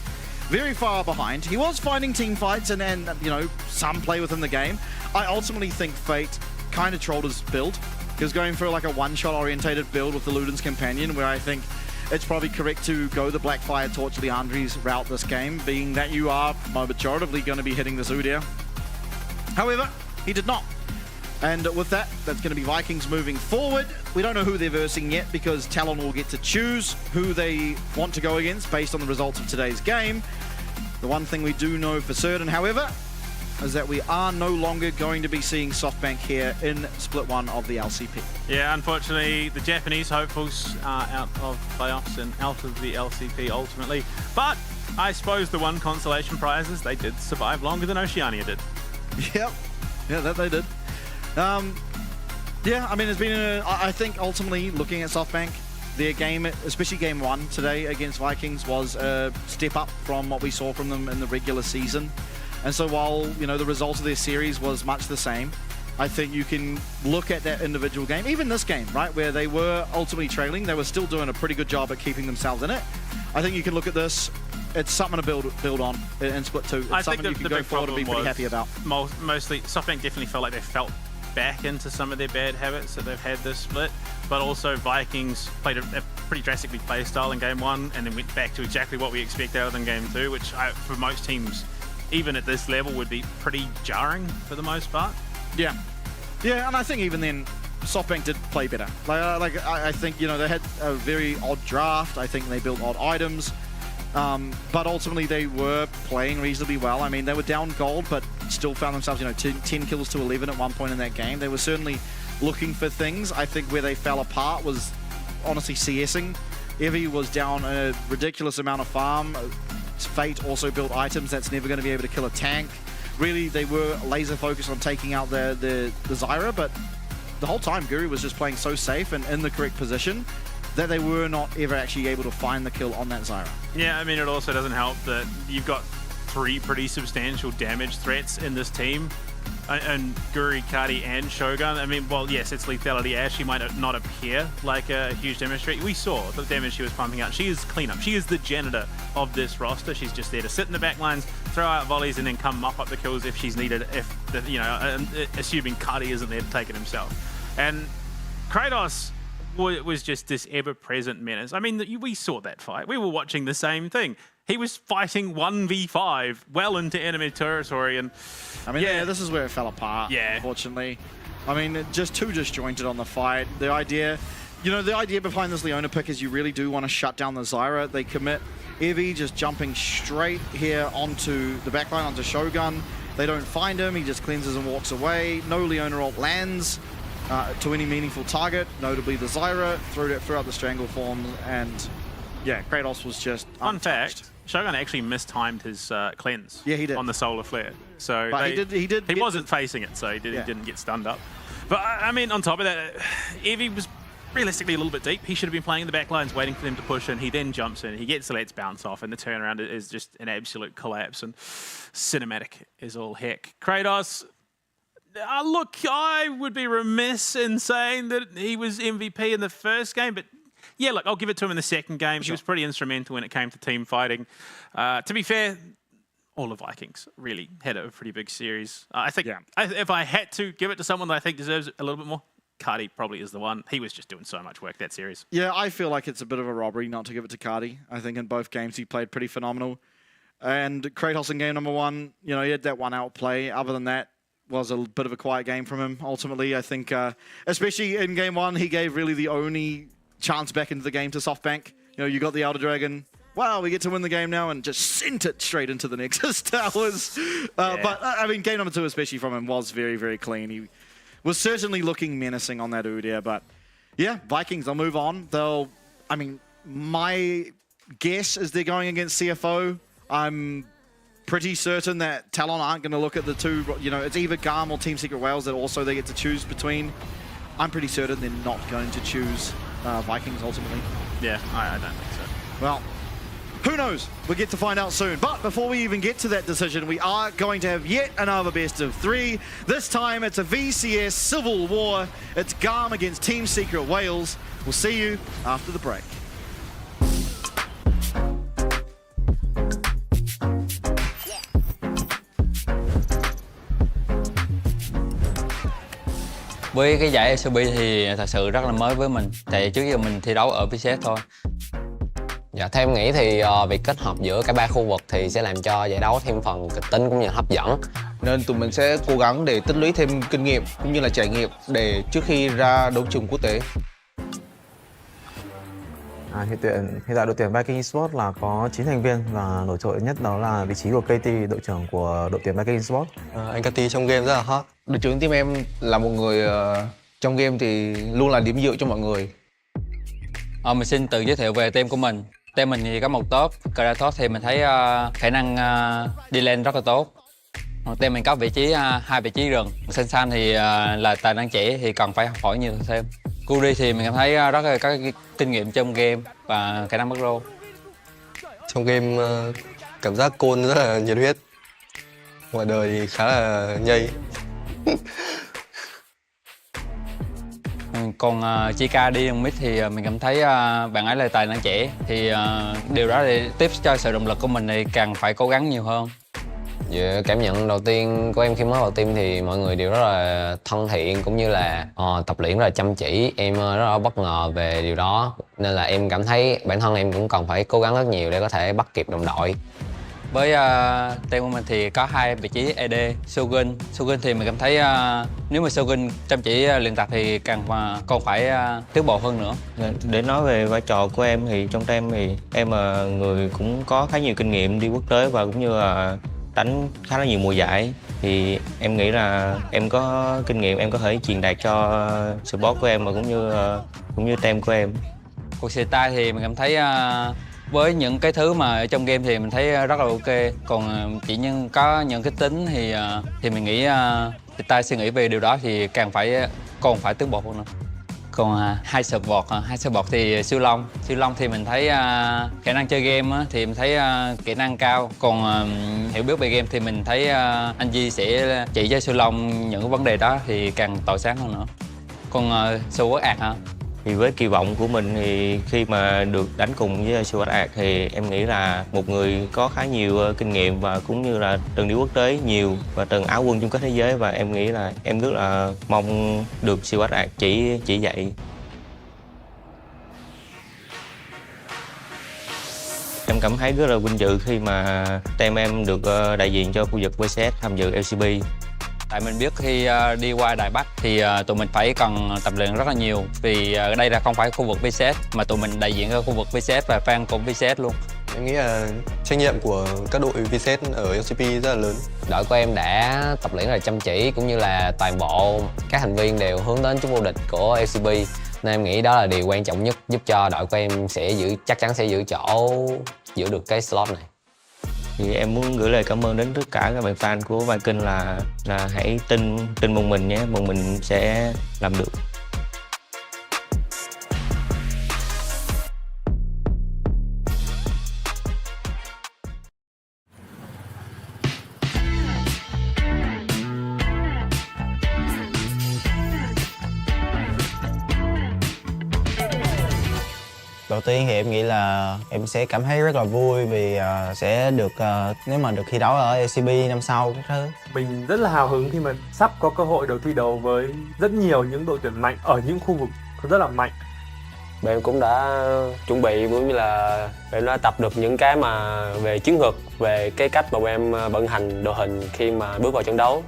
very far behind. He was finding team fights and you know, some play within the game. I ultimately think Fate kind of trolled his build. He was going for like a one-shot orientated build with the Luden's Companion, where I think it's probably correct to go the Blackfire Torch Leandri's route this game, being that you are majoritively going to be hitting this Udyr. However, he did not. And with that, that's going to be Vikings moving forward. We don't know who they're versing yet, because Talon will get to choose who they want to go against based on the results of today's game. The one thing we do know for certain, however, is that we are no longer going to be seeing SoftBank here in Split 1 of the LCP. Yeah, unfortunately, the Japanese hopefuls are out of playoffs and out of the LCP ultimately. But I suppose the one consolation prize is they did survive longer than Oceania did. Yep. Yeah, that they did. Yeah, I mean, it's been, I think ultimately looking at SoftBank, their game, especially game 1 today against Vikings, was a step up from what we saw from them in the regular season. And so while, you know, the result of their series was much the same, I think you can look at that individual game, even this game, right, where they were ultimately trailing, they were still doing a pretty good job at keeping themselves in it. I think you can look at this, it's something to build on in Split 2. It's something you can go forward and be pretty happy about. Mostly, SoftBank definitely felt like they felt back into some of their bad habits that they've had this split, but also Vikings played a pretty drastically play style in game 1 and then went back to exactly what we expect out of them in game 2, which for most teams, even at this level, would be pretty jarring for the most part. Yeah. Yeah, and I think even then, SoftBank did play better. I think, you know, they had a very odd draft. I think they built odd items. But ultimately, they were playing reasonably well. I mean, they were down gold, but still found themselves, you know, 10 kills to 11 at one point in that game. They were certainly looking for things. I think where they fell apart was, honestly, CSing. Evi was down a ridiculous amount of farm. Fate also built items that's never going to be able to kill a tank. Really, they were laser focused on taking out the Zyra, but the whole time, Guru was just playing so safe and in the correct position that they were not ever actually able to find the kill on that Zyra. Yeah, I mean, it also doesn't help that you've got 3 pretty substantial damage threats in this team. And Guri, Cardi, and Shogun. I mean, well, yes, it's lethality. Ashe might not appear like a huge damage threat. We saw the damage she was pumping out. She is cleanup. She is the janitor of this roster. She's just there to sit in the back lines, throw out volleys, and then come mop up the kills if she's needed, assuming Cardi isn't there to take it himself. And Kratos was just this ever-present menace. I mean, we saw that fight. We were watching the same thing. He was fighting 1v5 well into enemy territory, and I mean, yeah, this is where it fell apart. Yeah, unfortunately. I mean, just too disjointed on the fight. The idea behind this Leona pick is you really do want to shut down the Zyra. They commit Evi just jumping straight here onto the backline, onto Shogun. They don't find him. He just cleanses and walks away. No Leona ult lands to any meaningful target, notably the Zyra. Threw out the strangle forms, and yeah, Kratos was just Fun fact, Shogun actually mistimed his cleanse. Yeah, he did. On the solar flare. So but he wasn't facing it, so he didn't get stunned up. But I mean, on top of that, Evi was realistically a little bit deep. He should have been playing in the back lines, waiting for them to push in. He then jumps in, he gets the let's bounce off, and the turnaround is just an absolute collapse, and cinematic is all heck. Kratos, look, I would be remiss in saying that he was MVP in the first game, but yeah, look, I'll give it to him in the second game. Sure. He was pretty instrumental when it came to team fighting. To be fair, all the Vikings really had a pretty big series. I think if I had to give it to someone that I think deserves a little bit more, Cardi probably is the one. He was just doing so much work that series. Yeah, I feel like it's a bit of a robbery not to give it to Cardi. I think in both games he played pretty phenomenal. And Kratos in game number 1, you know, he had that one outplay. Other than that, was a bit of a quiet game from him. Ultimately, I think, especially in game 1, he gave really the only chance back into the game to SoftBank. You know, you got the Elder Dragon. Wow, we get to win the game now, and just sent it straight into the Nexus Towers. But, I mean, game number 2, especially from him, was very, very clean. He was certainly looking menacing on that Udyr, but yeah, Vikings, they'll move on. I mean, my guess is they're going against CFO. I'm pretty certain that Talon aren't going to look at the two, you know, it's either GAM or Team Secret Wales that also they get to choose between. I'm pretty certain they're not going to choose Vikings ultimately. Yeah, I don't think so. Well, who knows? We'll get to find out soon. But before we even get to that decision, we are going to have yet another best of 3. This time it's a VCS Civil War. It's GAM against Team Secret Wales. We'll see you after the break. Với cái giải LCP thì thật sự rất là mới với mình. Tại trước giờ mình thi đấu ở VCS thôi. Dạ, theo em nghĩ thì việc kết hợp giữa cả 3 khu vực thì sẽ làm cho giải đấu thêm phần kịch tính cũng như là hấp dẫn. Nên tụi mình sẽ cố gắng để tích lũy thêm kinh nghiệm cũng như là trải nghiệm để trước khi ra đấu trường quốc tế. Hiện tại đội tuyển Viking Esports là có 9 thành viên và nổi trội nhất đó là vị trí của KT, đội trưởng của đội tuyển Viking Esports. Anh KT trong game rất là hot. Đội trưởng team em là một người trong game thì luôn là điểm dựa cho mọi người. Mình xin tự giới thiệu về team của mình. Team mình thì có một top, Kratos thì mình thấy khả năng đi lên rất là tốt. Team mình có vị trí 2 vị trí rừng. San thì là tài năng trẻ thì cần phải học hỏi nhiều thêm. Kuri thì mình cảm thấy rất là có kinh nghiệm trong game và khả năng bắt rô. Trong game cảm giác Côn rất là nhiệt huyết, ngoài đời thì khá là nhây. Còn Chika đi trong mid thì mình cảm thấy bạn ấy là tài năng trẻ thì điều đó thì tiếp cho sự động lực của mình thì càng phải cố gắng nhiều hơn. Dạ, cảm nhận đầu tiên của em khi mới vào team thì mọi người đều rất là thân thiện cũng như là tập luyện rất là chăm chỉ. Em rất là bất ngờ về điều đó nên là em cảm thấy bản thân em cũng cần phải cố gắng rất nhiều để có thể bắt kịp đồng đội. Với team của mình thì có 2 vị trí ED, Shogun thì mình cảm thấy nếu mà Shogun chăm chỉ luyện tập thì còn phải tiến bộ hơn nữa. Để nói về vai trò của em thì trong team thì em là người cũng có khá nhiều kinh nghiệm đi quốc tế và cũng như là đánh khá là nhiều mùa giải, thì em nghĩ là em có kinh nghiệm em có thể truyền đạt cho support của em và cũng như team của em. Cuộc style thì mình cảm thấy với những cái thứ mà ở trong game thì mình thấy rất là ok, còn chỉ nhưng có những cái tính thì mình nghĩ style suy nghĩ về điều đó thì còn phải tiến bộ hơn nữa. Còn hai support thì siêu long thì mình thấy khả năng chơi game thì mình thấy kỹ năng cao, còn hiểu biết về game thì mình thấy anh Di sẽ chỉ cho siêu long những vấn đề đó thì càng tỏa sáng hơn nữa. Còn Sword Art hả? Thì với kỳ vọng của mình thì khi mà được đánh cùng với Sword Art thì em nghĩ là một người có khá nhiều kinh nghiệm và cũng như là từng đi quốc tế nhiều và từng áo quân chung kết thế giới, và em nghĩ là em rất là mong được Sword Art chỉ dạy. Em cảm thấy rất là vinh dự khi mà team em được đại diện cho khu vực VCS tham dự LCP. Tại mình biết khi đi qua Đài Bắc thì tụi mình phải cần tập luyện rất là nhiều, vì ở đây là không phải khu vực VCS mà tụi mình đại diện cho khu vực VCS và fan của VCS luôn. Em nghĩ là trách nhiệm của các đội VCS ở LCP rất là lớn. Đội của em đã tập luyện rất là chăm chỉ cũng như là toàn bộ các thành viên đều hướng đến chức vô địch của LCP, nên em nghĩ đó là điều quan trọng nhất giúp cho đội của em chắc chắn sẽ giữ được cái slot này. Thì em muốn gửi lời cảm ơn đến tất cả các bạn fan của Viking là hãy tin một mình nhé, một mình sẽ làm được. Đầu tiên thì em nghĩ là em sẽ cảm thấy rất là vui vì sẽ được nếu mà được thi đấu ở LCP năm sau các thứ. Mình rất là hào hứng khi mà sắp có cơ hội được thi đấu với rất nhiều những đội tuyển mạnh ở những khu vực rất là mạnh. Em cũng đã chuẩn bị cũng như là em đã tập được những cái mà về chiến thuật, về cái cách mà em vận hành đội hình khi mà bước vào trận đấu.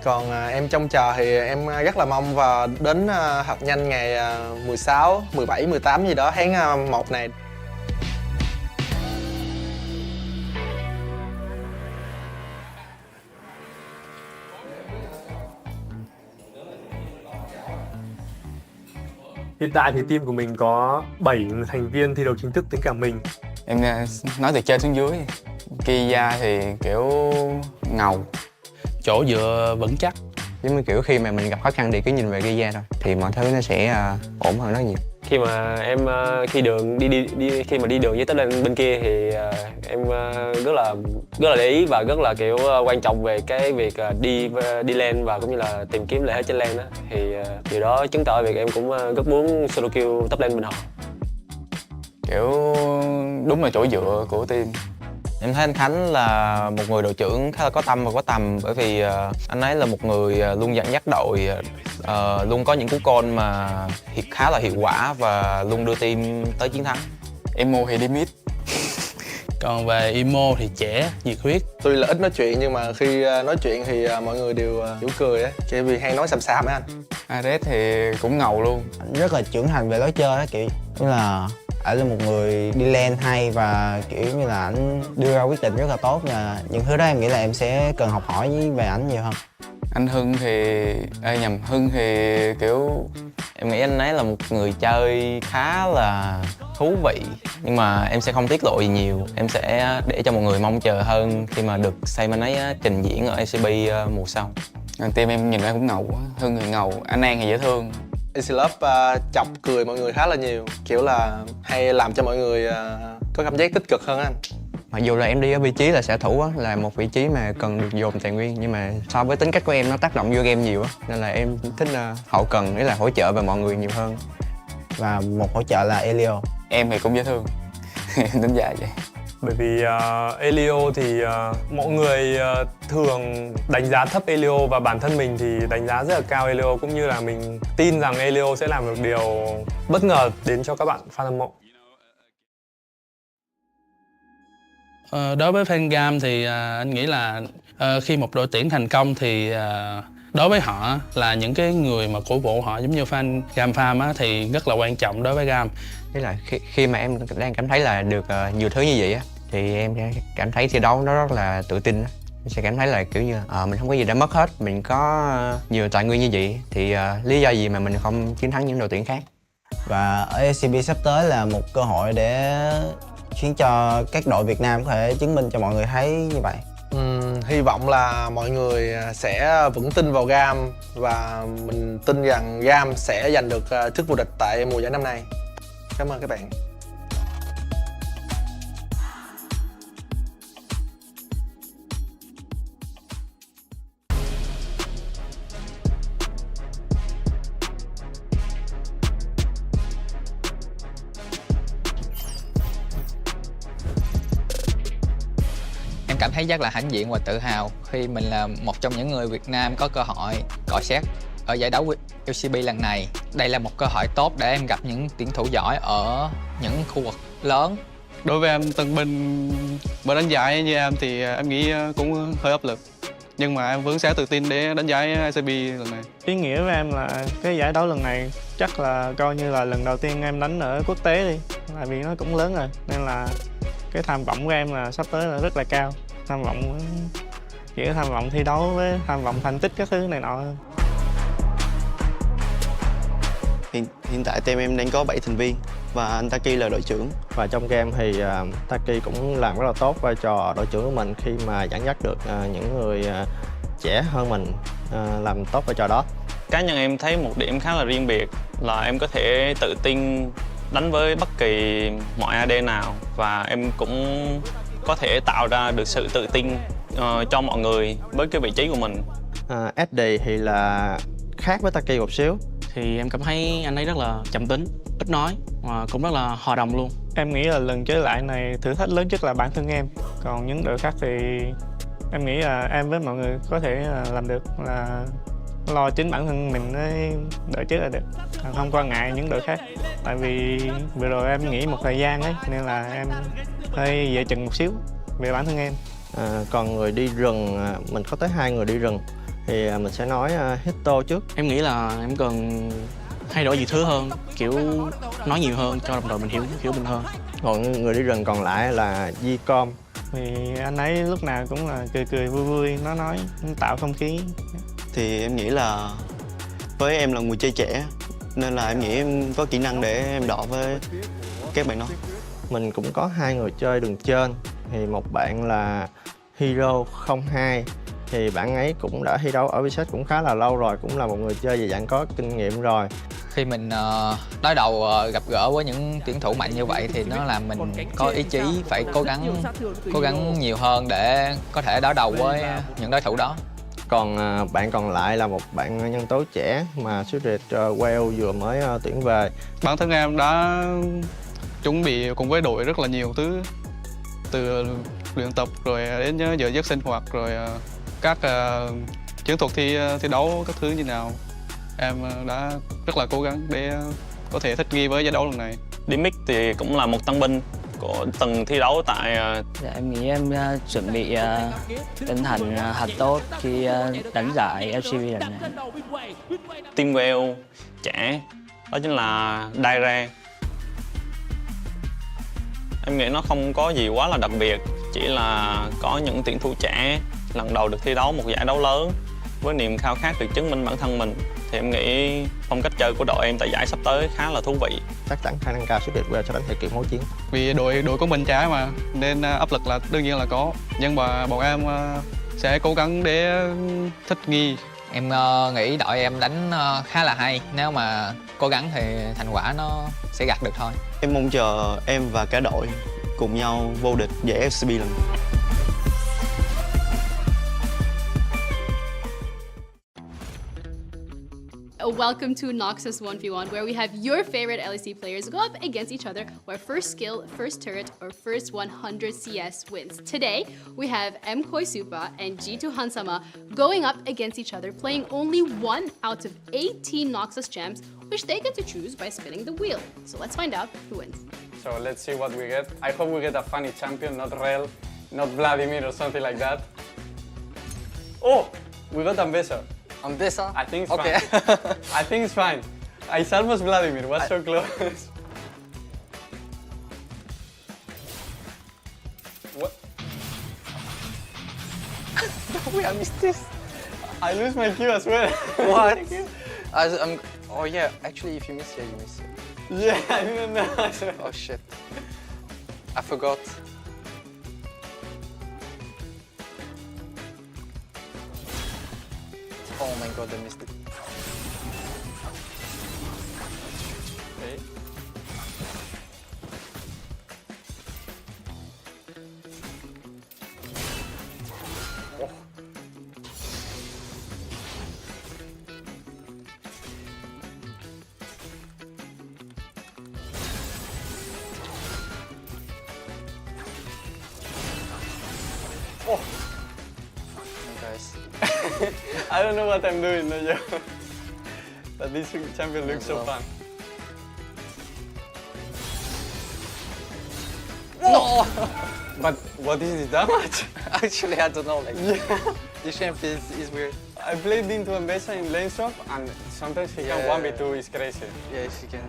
Còn em trông chờ thì em rất là mong vào đến hạt nhanh ngày 16, 17, 18 gì đó tháng 1 này. Hiện tại thì team của mình có 7 thành viên thi đấu chính thức tính cả mình. Em nói từ trên xuống dưới. Kia thì kiểu ngầu, chỗ dựa vững chắc. Giống như kiểu khi mà mình gặp khó khăn thì cứ nhìn về Kia thôi thì mọi thứ nó sẽ ổn hơn rất nhiều. Khi mà em khi mà đi đường với tới lên bên kia thì em rất là để ý và rất là kiểu quan trọng về cái việc đi lên và cũng như là tìm kiếm lợi thế trên lên đó, thì điều đó chứng tỏ việc em cũng rất muốn solo kill top lane bên họ. Kiểu đúng là chỗ dựa của team. Em thấy anh Khánh là một người đội trưởng khá là có tâm và có tầm, bởi vì anh ấy là một người luôn dẫn dắt đội, luôn có những cú call mà khá là hiệu quả và luôn đưa team tới chiến thắng. Emo thì đi mid. Còn về Emo thì trẻ, nhiệt huyết. Tuy là ít nói chuyện nhưng mà khi nói chuyện thì mọi người đều hiểu cười á, kiểu vì hay nói xàm xàm á anh. Ares thì cũng ngầu luôn. Anh rất là trưởng thành về lối chơi á, kiểu như là anh là một người đi lane hay và kiểu như là anh đưa ra quyết định rất là tốt, và những thứ đó em nghĩ là em sẽ cần học hỏi về ảnh nhiều hơn. Anh Hưng thì Hưng thì kiểu em nghĩ anh ấy là một người chơi khá là thú vị, nhưng mà em sẽ không tiết lộ gì nhiều. Em sẽ để cho mọi người mong chờ hơn khi mà được xem anh ấy trình diễn ở LCP mùa sau. Team em nhìn ra cũng ngầu quá, Hưng thì ngầu, anh An thì dễ thương. AC Love chọc cười mọi người khá là nhiều, kiểu là hay làm cho mọi người có cảm giác tích cực hơn anh. Mặc dù là em đi ở vị trí là xạ thủ á, là một vị trí mà cần được dồn tài nguyên, nhưng mà so với tính cách của em nó tác động vô game nhiều á, nên là em thích hậu cần, nghĩa là hỗ trợ về mọi người nhiều hơn. Và một hỗ trợ là Elio. Em thì cũng dễ thương. Đánh giá vậy. Bởi vì Elio thì mọi người thường đánh giá thấp Elio, và bản thân mình thì đánh giá rất là cao Elio, cũng như là mình tin rằng Elio sẽ làm được điều bất ngờ đến cho các bạn fan hâm mộ. Đối với fan GAM thì anh nghĩ là khi một đội tuyển thành công thì đối với họ là những cái người mà cổ vũ họ giống như fan GAM Farm á, thì rất là quan trọng đối với GAM. Thế là khi mà em đang cảm thấy là được nhiều thứ như vậy á, thì em sẽ cảm thấy thi đấu nó rất là tự tin á. Em sẽ cảm thấy là kiểu như mình không có gì đã mất hết, mình có nhiều tài nguyên như vậy thì lý do gì mà mình không chiến thắng những đội tuyển khác. Và ở LCP sắp tới là một cơ hội để khiến cho các đội Việt Nam có thể chứng minh cho mọi người thấy như vậy. Hy vọng là mọi người sẽ vững tin vào GAM và mình tin rằng GAM sẽ giành được chức vô địch tại mùa giải năm nay. Cảm ơn các bạn. Em cảm thấy rất là hãnh diện và tự hào khi mình là một trong những người Việt Nam có cơ hội cọ xát ở giải đấu LCP lần này. Đây là một cơ hội tốt để em gặp những tuyển thủ giỏi ở những khu vực lớn. Đối với em, tân binh và đánh giải như em thì em nghĩ cũng hơi áp lực. Nhưng mà em vẫn sẽ tự tin để đánh giải LCP lần này. Ý nghĩa với em là cái giải đấu lần này chắc là coi như là lần đầu tiên em đánh ở quốc tế đi. Tại vì nó cũng lớn rồi, nên là cái tham vọng của em là sắp tới là rất là cao. Tham vọng chỉ tham vọng thi đấu với tham vọng thành tích các thứ này nọ hơn. Hiện tại team em đang có 7 thành viên và anh Taki là đội trưởng. Và trong game thì Taki cũng làm rất là tốt vai trò đội trưởng của mình khi mà dẫn dắt được những người trẻ hơn mình làm tốt vai trò đó. Cá nhân em thấy một điểm khá là riêng biệt là em có thể tự tin đánh với bất kỳ mọi AD nào, và em cũng có thể tạo ra được sự tự tin cho mọi người với cái vị trí của mình. SD thì là khác với Taki một xíu. Thì em cảm thấy anh ấy rất là trầm tính, ít nói và cũng rất là hòa đồng luôn. Em nghĩ là lần chơi lại này thử thách lớn nhất là bản thân em. Còn những đội khác thì em nghĩ là em với mọi người có thể làm được, là lo chính bản thân mình với đội trước là được, không quan ngại những đội khác. Tại vì vừa rồi em nghỉ một thời gian ấy, nên là em hơi dè chừng một xíu về bản thân em. Còn người đi rừng, mình có tới 2 người đi rừng thì mình sẽ nói Hito trước. Em nghĩ là em cần thay đổi nhiều thứ hơn, kiểu nói nhiều hơn cho đồng đội mình hiểu mình hơn. Còn người đi rừng còn lại là Gcom. Thì anh ấy lúc nào cũng là cười vui vui, nói tạo không khí. Thì em nghĩ là với em là người chơi trẻ nên là em nghĩ em có kỹ năng để em đọ với các bạn đó. Mình cũng có 2 người chơi đường trên. Thì một bạn là Hero 02. Thì bạn ấy cũng đã thi đấu ở VSET cũng khá là lâu rồi, cũng là một người chơi về dạng có kinh nghiệm rồi. Khi mình đối đầu gặp gỡ với những tuyển thủ mạnh như vậy thì nó làm mình có ý chí phải cố gắng nhiều hơn để có thể đối đầu với những đối thủ đó. Còn bạn còn lại là một bạn nhân tố trẻ mà Spirit Wales vừa mới tuyển về. Bản thân em đã chuẩn bị cùng với đội rất là nhiều thứ, từ luyện tập rồi đến giờ giấc sinh hoạt, rồi các chiến thuật thi đấu các thứ như nào. Em đã rất là cố gắng để có thể thích nghi với giải đấu lần này. Dimic thì cũng là một tân binh của từng thi đấu tại... Em nghĩ em chuẩn bị tinh thần thật tốt khi đánh giải LCP lần này. Team Wales trẻ, đó chính là Daire. Em nghĩ nó không có gì quá là đặc biệt, chỉ là có những tuyển thủ trẻ lần đầu được thi đấu một giải đấu lớn với niềm khao khát được chứng minh bản thân mình thì em nghĩ phong cách chơi của đội em tại giải sắp tới khá là thú vị. Chắc chắn khả năng cao sẽ được về cho đánh theo kiểu máu chiến. Vì đội của mình trái mà nên áp lực là đương nhiên là có, nhưng mà bọn em sẽ cố gắng để thích nghi. Em nghĩ đội em đánh khá là hay, nếu mà cố gắng thì thành quả nó sẽ gặt được thôi. Em mong chờ em và cả đội cùng nhau vô địch giải LCP lần này. Welcome to Noxus 1v1, where we have your favorite LEC players go up against each other, where first skill, first turret, or first 100 CS wins. Today, we have M. Koisupa and G2 Hansama going up against each other, playing only one out of 18 Noxus gems, which they get to choose by spinning the wheel. So let's find out who wins. So let's see what we get. I hope we get a funny champion, not Rel, not Vladimir or something like that. Oh, we got Ambessa. Ambessa? I think it's okay. fine. I think it's fine. It's almost Vladimir, was so close. What? Wait, I missed this. I lose my Q as well. What? Oh yeah, actually if you miss here, you miss it. Yeah, I didn't know. Oh shit. I forgot. Oh my god, I missed it. Okay. Oh. Oh. Guys. I don't know what I'm doing, no, but this champion looks so fun. No! But what is the damage? Actually, I don't know. Like, yeah. this champion is weird. I played into Ambessa in lane swap, and sometimes he can 1v2, it's crazy. Yes, he can.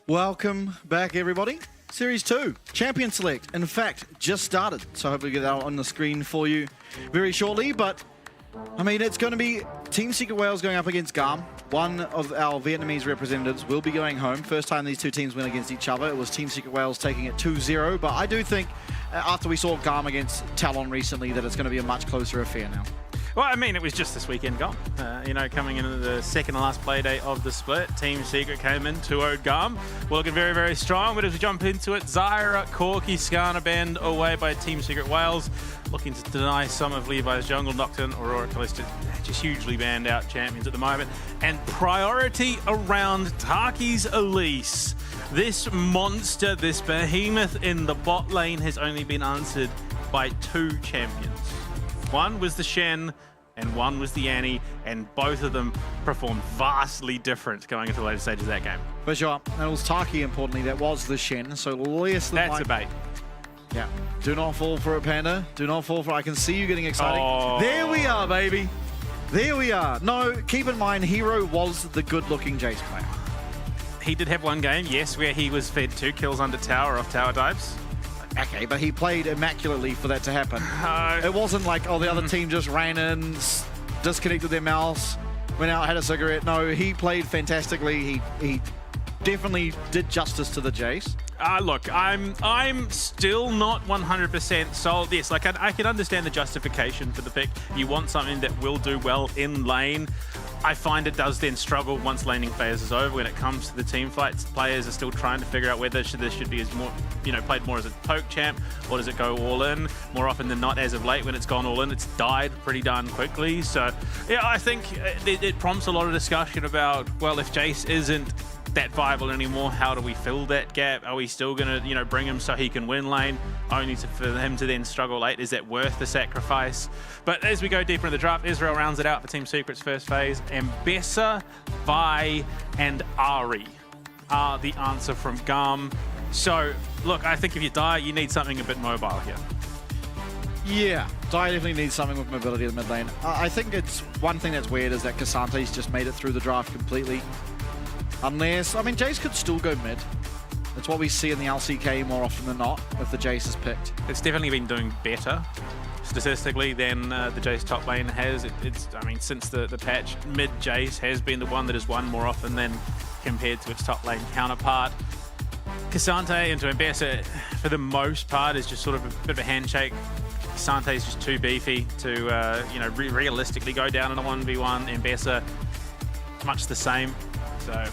Welcome back, everybody. Series 2, Champion Select, in fact, just started. So hopefully we get that on the screen for you very shortly. But, I mean, it's going to be Team Secret Wales going up against GAM. One of our Vietnamese representatives will be going home. First time these two teams went against each other. It was Team Secret Wales taking it 2-0. But I do think, after we saw GAM against Talon recently, that it's going to be a much closer affair now. Well, I mean, it was just this weekend gone. You know, coming into the second and last play day of the split, Team Secret came in 2-0 GAM. We're looking very, very strong, but as we jump into it, Zyra, Corky, Skarner banned away by Team Secret Wales, looking to deny some of Levi's jungle. Nocturne, Aurora, Calista, just hugely banned out champions at the moment. And priority around Taki's Elise. This monster, this behemoth in the bot lane has only been answered by 2 champions. One was the Shen, and one was the Annie, and both of them performed vastly different going into the later stages of that game. For sure. And it was Taki, importantly, that was the Shen, so less than That's a bait. Yeah. Do not fall for it, Panda. Do not fall for it. I can see you getting excited. Oh. There we are, baby. There we are. No, keep in mind, Hero was the good-looking Jace player. He did have one game, yes, where he was fed 2 kills under tower off tower dives. Okay, but he played immaculately for that to happen. It wasn't like, oh, the other team just ran in, disconnected their mouse, went out, had a cigarette. No, he played fantastically. He definitely did justice to the Jace. Look, I'm still not 100% sold. Yes, like I can understand the justification for the pick. You want something that will do well in lane. I find it does then struggle once laning phase is over. When it comes to the team fights, players are still trying to figure out whether this should be as more, played more as a poke champ, or does it go all in? More often than not, as of late, when it's gone all in, it's died pretty darn quickly. So, yeah, I think it prompts a lot of discussion about, well, if Jace isn't that viable anymore, how do we fill that gap? Are we still gonna, bring him so he can win lane, only for him to then struggle late? Is that worth the sacrifice? But as we go deeper in the draft, Israel rounds it out for Team Secret's first phase. Mbessa, Vi, and Ari are the answer from GAM. So, look, I think if you die, you need something a bit mobile here. Yeah, Di definitely needs something with mobility in the mid lane. I think it's one thing that's weird is that Cassante's just made it through the draft completely. Unless, I mean, Jace could still go mid. That's what we see in the LCK more often than not, if the Jace is picked. It's definitely been doing better statistically than the Jace top lane has. I mean, since the patch, mid Jace has been the one that has won more often than compared to its top lane counterpart. Cassante into Mbessa, for the most part, is just sort of a bit of a handshake. Cassante is just too beefy to, realistically go down in a 1v1. Mbessa, much the same. So,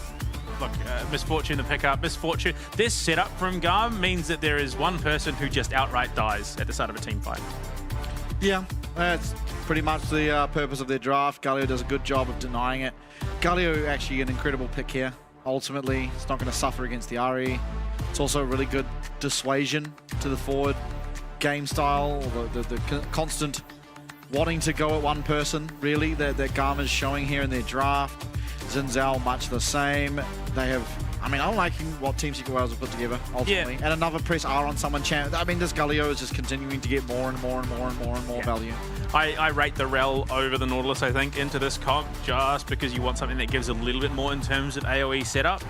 look, misfortune to pick up. Misfortune. This setup from GAM means that there is one person who just outright dies at the start of a team fight. Yeah, that's pretty much the purpose of their draft. Galio does a good job of denying it. Galio actually an incredible pick here. Ultimately, it's not going to suffer against the Ari. It's also a really good dissuasion to the forward game style, the constant wanting to go at one person, really, that GAM is showing here in their draft. Zinzao, much the same. They have, I'm liking what Team Secret Wales have put together, ultimately. Yeah. And another press R on someone champ. This Galio is just continuing to get more and more and more and more and more value. I rate the Rel over the Nautilus, I think, into this comp, just because you want something that gives a little bit more in terms of AoE setup.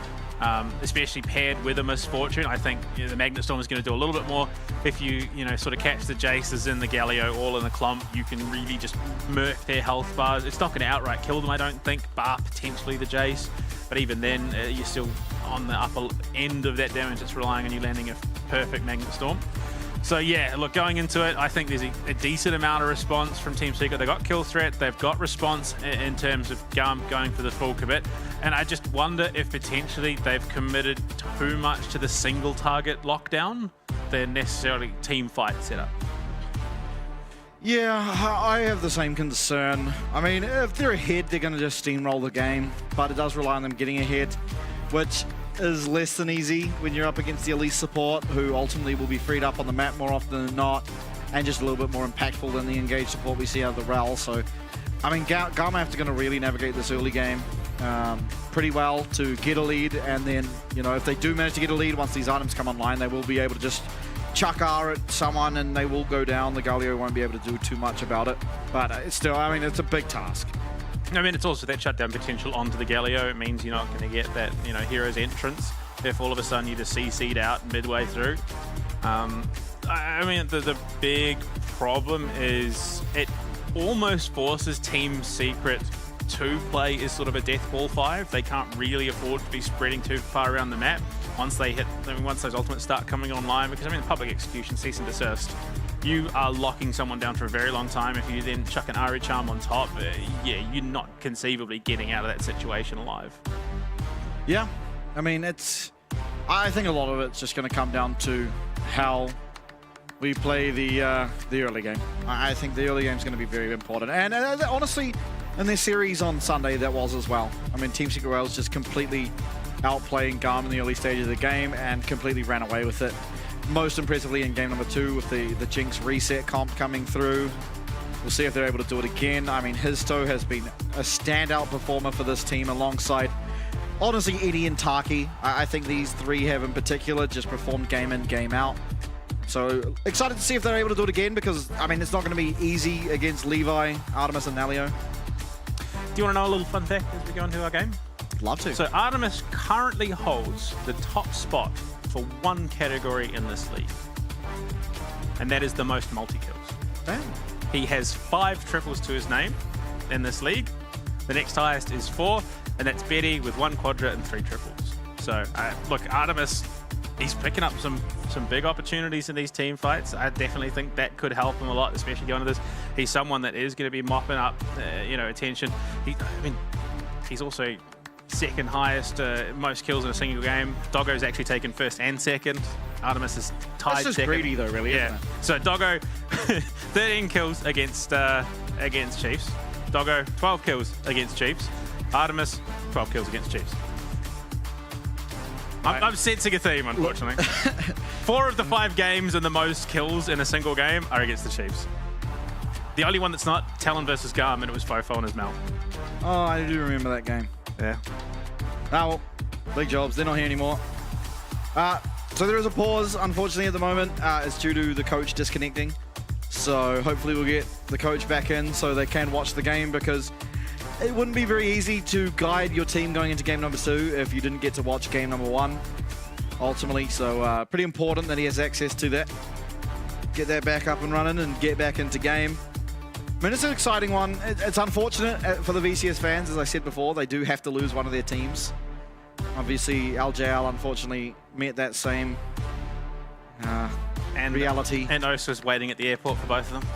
Especially paired with a Misfortune. I think the Magnet Storm is going to do a little bit more. If you, sort of catch the Jaces in the Galio all in the clump, you can really just murk their health bars. It's not going to outright kill them, I don't think, bar potentially the Jace. But even then, you're still on the upper end of that damage. It's relying on you landing a perfect Magnet Storm. So yeah, look, going into it, I think there's a decent amount of response from Team Secret. They've got kill threat, they've got response in terms of GAM going for the full commit. And I just wonder if potentially they've committed too much to the single target lockdown than necessarily team fight setup. Yeah, I have the same concern. If they're ahead, they're going to just steamroll the game, but it does rely on them getting ahead, which is less than easy when you're up against the elite support, who ultimately will be freed up on the map more often than not, and just a little bit more impactful than the engaged support we see out of the RAL. So, I mean, GAM have to going to really navigate this early game pretty well to get a lead, and then, you know, if they do manage to get a lead once these items come online, they will be able to just chuck R at someone and they will go down. The Galio won't be able to do too much about it, but it's still, I mean, it's a big task. I mean, it's also that shutdown potential onto the Galio. It means you're not going to get that, you know, hero's entrance if all of a sudden you just CC'd out midway through. I mean, the big problem is it almost forces Team Secret to play as sort of a death ball 5. They can't really afford to be spreading too far around the map once they hit, I mean, once those ultimates start coming online, because I mean, the public execution, cease and desist, you are locking someone down for a very long time. If you then chuck an Ari charm on top, yeah, you're not conceivably getting out of that situation alive. Yeah, I mean, I think a lot of it's just going to come down to how we play the early game. I think the early game is going to be very important, and honestly, in this series on Sunday, that was as well. I mean, Team Secret Wales just completely outplaying GAM in the early stages of the game and completely ran away with it. Most impressively in game number 2 with the Jinx reset comp coming through. We'll see if they're able to do it again. I mean, Histo has been a standout performer for this team alongside, honestly, Eddie and Taki. I think these three have in particular just performed game in, game out. So excited to see if they're able to do it again, because, I mean, it's not going to be easy against Levi, Artemis, and Nalio. Do you want to know a little fun fact as we go into our game? Love to. So Artemis currently holds the top spot for one category in this league, and that is the most multi-kills. Damn. He has 5 triples to his name in this league. The next highest is 4, and that's Betty with 1 quadra and 3 triples. So look, Artemis, he's picking up some big opportunities in these team fights. I definitely think that could help him a lot, especially going into this. He's someone that is going to be mopping up, you know, attention. I mean, he's also second highest most kills in a single game. Doggo's actually taken first and second. Artemis is tied That's just second. greedy though, really, yeah. isn't it? So Doggo, 13 kills against Chiefs. Doggo, 12 kills against Chiefs. Artemis, 12 kills against Chiefs. I'm sensing a theme, unfortunately. 4 of the 5 games and the most kills in a single game are against the Chiefs. The only one that's not, Talon versus GAM, and it was Fofo on his mouth. Oh, I do remember that game. Yeah. Ah, well, big jobs. They're not here anymore. So there is a pause, unfortunately, at the moment. It's due to the coach disconnecting. So hopefully we'll get the coach back in so they can watch the game, because it wouldn't be very easy to guide your team going into game number 2 if you didn't get to watch game number 1, ultimately. So pretty important that he has access to that. Get that back up and running and get back into game. I mean, it's an exciting one. It's unfortunate for the VCS fans, as I said before. They do have to lose one of their teams. Obviously, LJL unfortunately met that same reality. And Osa's waiting at the airport for both of them.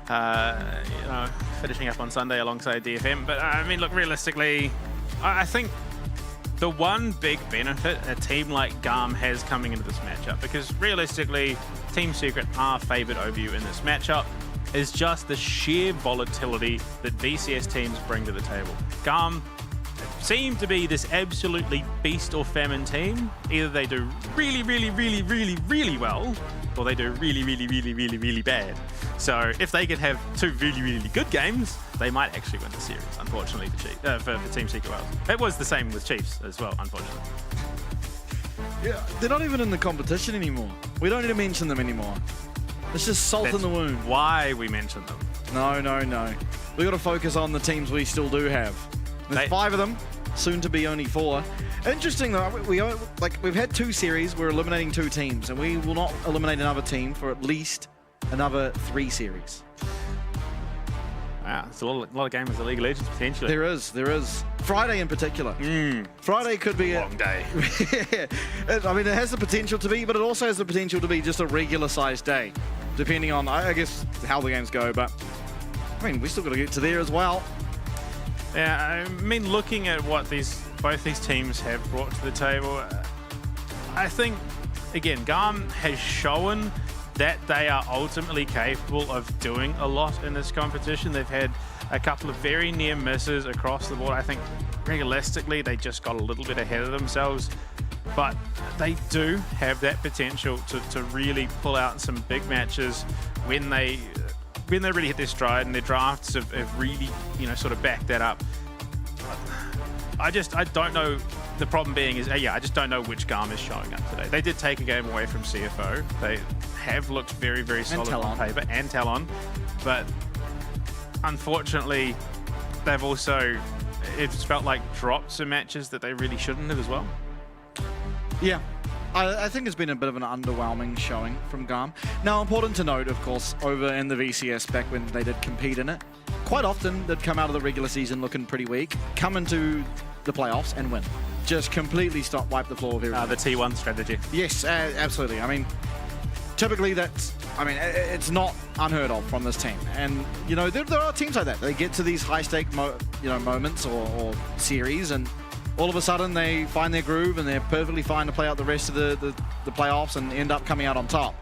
You know, finishing up on Sunday alongside DFM. But I mean, look, realistically, I think the one big benefit a team like GAM has coming into this matchup, because realistically, Team Secret are favored over you in this matchup, is just the sheer volatility that VCS teams bring to the table. GAM seem to be this absolutely beast or famine team. Either they do really, really, really, really, really well, or they do really, really, really, really, really bad. So if they could have 2 really, really good games, they might actually win the series, unfortunately, for Team Secret Wales. It was the same with Chiefs as well, unfortunately. Yeah, they're not even in the competition anymore. We don't need to mention them anymore. It's just salt in the wound. Why we mention them. No. We got to focus on the teams we still do have. There's 5 of them, soon to be only 4. Interesting though, we've had 2 series, we're eliminating 2 teams, and we will not eliminate another team for at least another 3 series. Wow, it's a lot of games of the League of Legends potentially. There is. Friday in particular. Friday could be a long day. I mean, it has the potential to be, but it also has the potential to be just a regular sized day, depending on, I guess, how the games go. But I mean, we still got to get to there as well. Yeah, I mean, looking at what both these teams have brought to the table, I think, again, GAM has shown that they are ultimately capable of doing a lot in this competition. They've had a couple of very near misses across the board. I think realistically, they just got a little bit ahead of themselves. but they do have that potential to really pull out some big matches when they really hit their stride, and their drafts have really, you know, sort of backed that up. I don't know. The problem being is, I just don't know which GAM is showing up today. They did take a game away from CFO. They have looked very, very solid on paper, and Talon, but unfortunately, they've also, it's felt like dropped some matches that they really shouldn't have as well. Yeah. I think it's been a bit of an underwhelming showing from GAM. Now, important to note, of course, over in the VCS back when they did compete in it, quite often they'd come out of the regular season looking pretty weak, come into the playoffs and win. Just completely wipe the floor of everything. The T1 strategy. Yes, absolutely. I mean, typically it's not unheard of from this team. And, you know, there are teams like that. They get to these high-stake moments or series, and all of a sudden they find their groove and they're perfectly fine to play out the rest of the playoffs and end up coming out on top.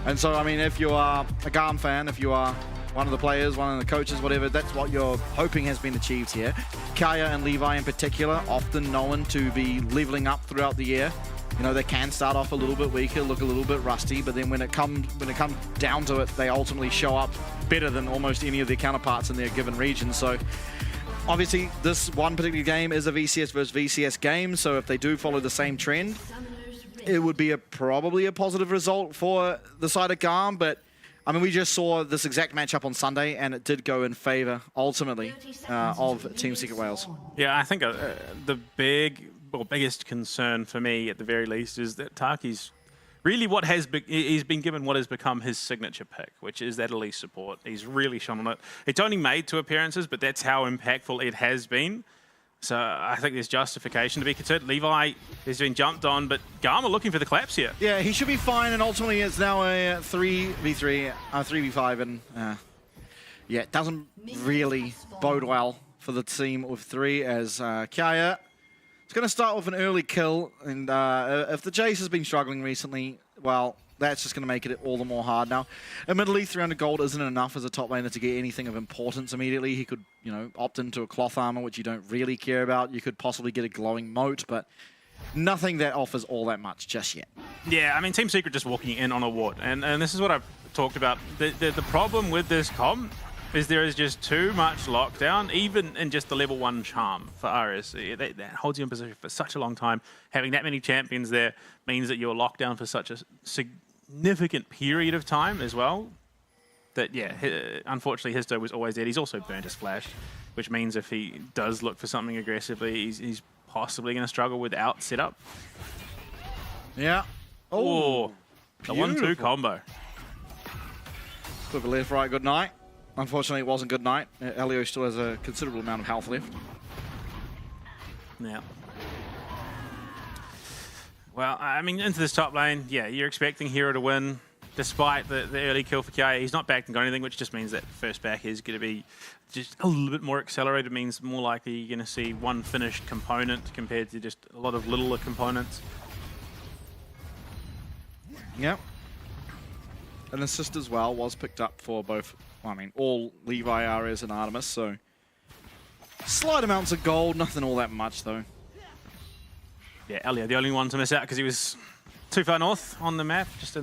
And so, I mean, if you are a GAM fan, if you are one of the players, one of the coaches, whatever, that's what you're hoping has been achieved here. Kaya and Levi in particular, often known to be leveling up throughout the year. You know, they can start off a little bit weaker, look a little bit rusty, but then when it comes down to it, they ultimately show up better than almost any of their counterparts in their given region. So obviously, this one particular game is a VCS versus VCS game, so if they do follow the same trend, it would be probably a positive result for the side of GAM, but I mean, we just saw this exact matchup on Sunday, and it did go in favor, ultimately, of Team Secret Wales. Yeah, I think the biggest concern for me, at the very least, is that Taki's really he's been given what has become his signature pick, which is that elite support. He's really shone on it. It's only made 2 appearances, but that's how impactful it has been. So I think there's justification to be concerned. Levi has been jumped on, but GAM are looking for the claps here. Yeah, he should be fine, and ultimately it's now a 3v3, 3v5, and yeah, it doesn't really bode well for the team with 3, as Kaya is going to start with an early kill, and if the Jace has been struggling recently, well, that's just going to make it all the more hard. Now, admittedly, 300 gold isn't enough as a top laner to get anything of importance immediately. He could, you know, opt into a cloth armor, which you don't really care about. You could possibly get a glowing moat, but nothing that offers all that much just yet. Yeah, I mean, Team Secret just walking in on a ward, and this is what I've talked about. The problem with this comp is there is just too much lockdown, even in just the level 1 charm for Ares. That holds you in position for such a long time. Having that many champions there means that you're locked down for such a significant period of time as well. That, yeah, unfortunately, Histo was always dead. He's also burnt his flash, which means if he does look for something aggressively, he's possibly going to struggle without setup. Yeah. Oh, the 1-2 combo. Quick left, right, good night. Unfortunately, it wasn't good night. Elio still has a considerable amount of health left. Yeah. Well, I mean, into this top lane, yeah, you're expecting Hero to win, despite the early kill for Kia. He's not backed and got anything, which just means that first back is going to be just a little bit more accelerated. Means more likely you're going to see one finished component compared to just a lot of littler components. Yep. An assist as well was picked up for both, I mean, all Levi, Ares, and Artemis, so slight amounts of gold, nothing all that much though. Yeah, Elio, the only one to miss out because he was too far north on the map, just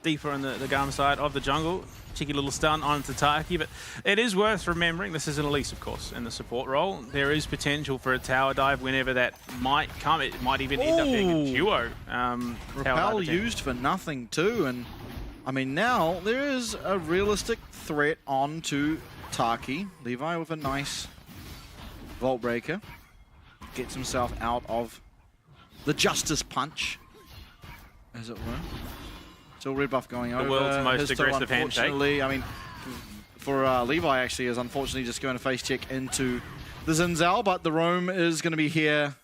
deeper in the GAM side of the jungle. Cheeky little stun onto Taki, but it is worth remembering this is an Elise, of course, in the support role. There is potential for a tower dive whenever that might come. It might even end up being a duo. Repel used for nothing too, and I mean now there is a realistic threat onto Taki. Levi with a nice Vault Breaker. Gets himself out of the Justice Punch, as it were. Still red buff going over. The world's most aggressive handshake. I mean, for Levi actually is unfortunately just going to face check into the Zinzal, but the roam is going to be here,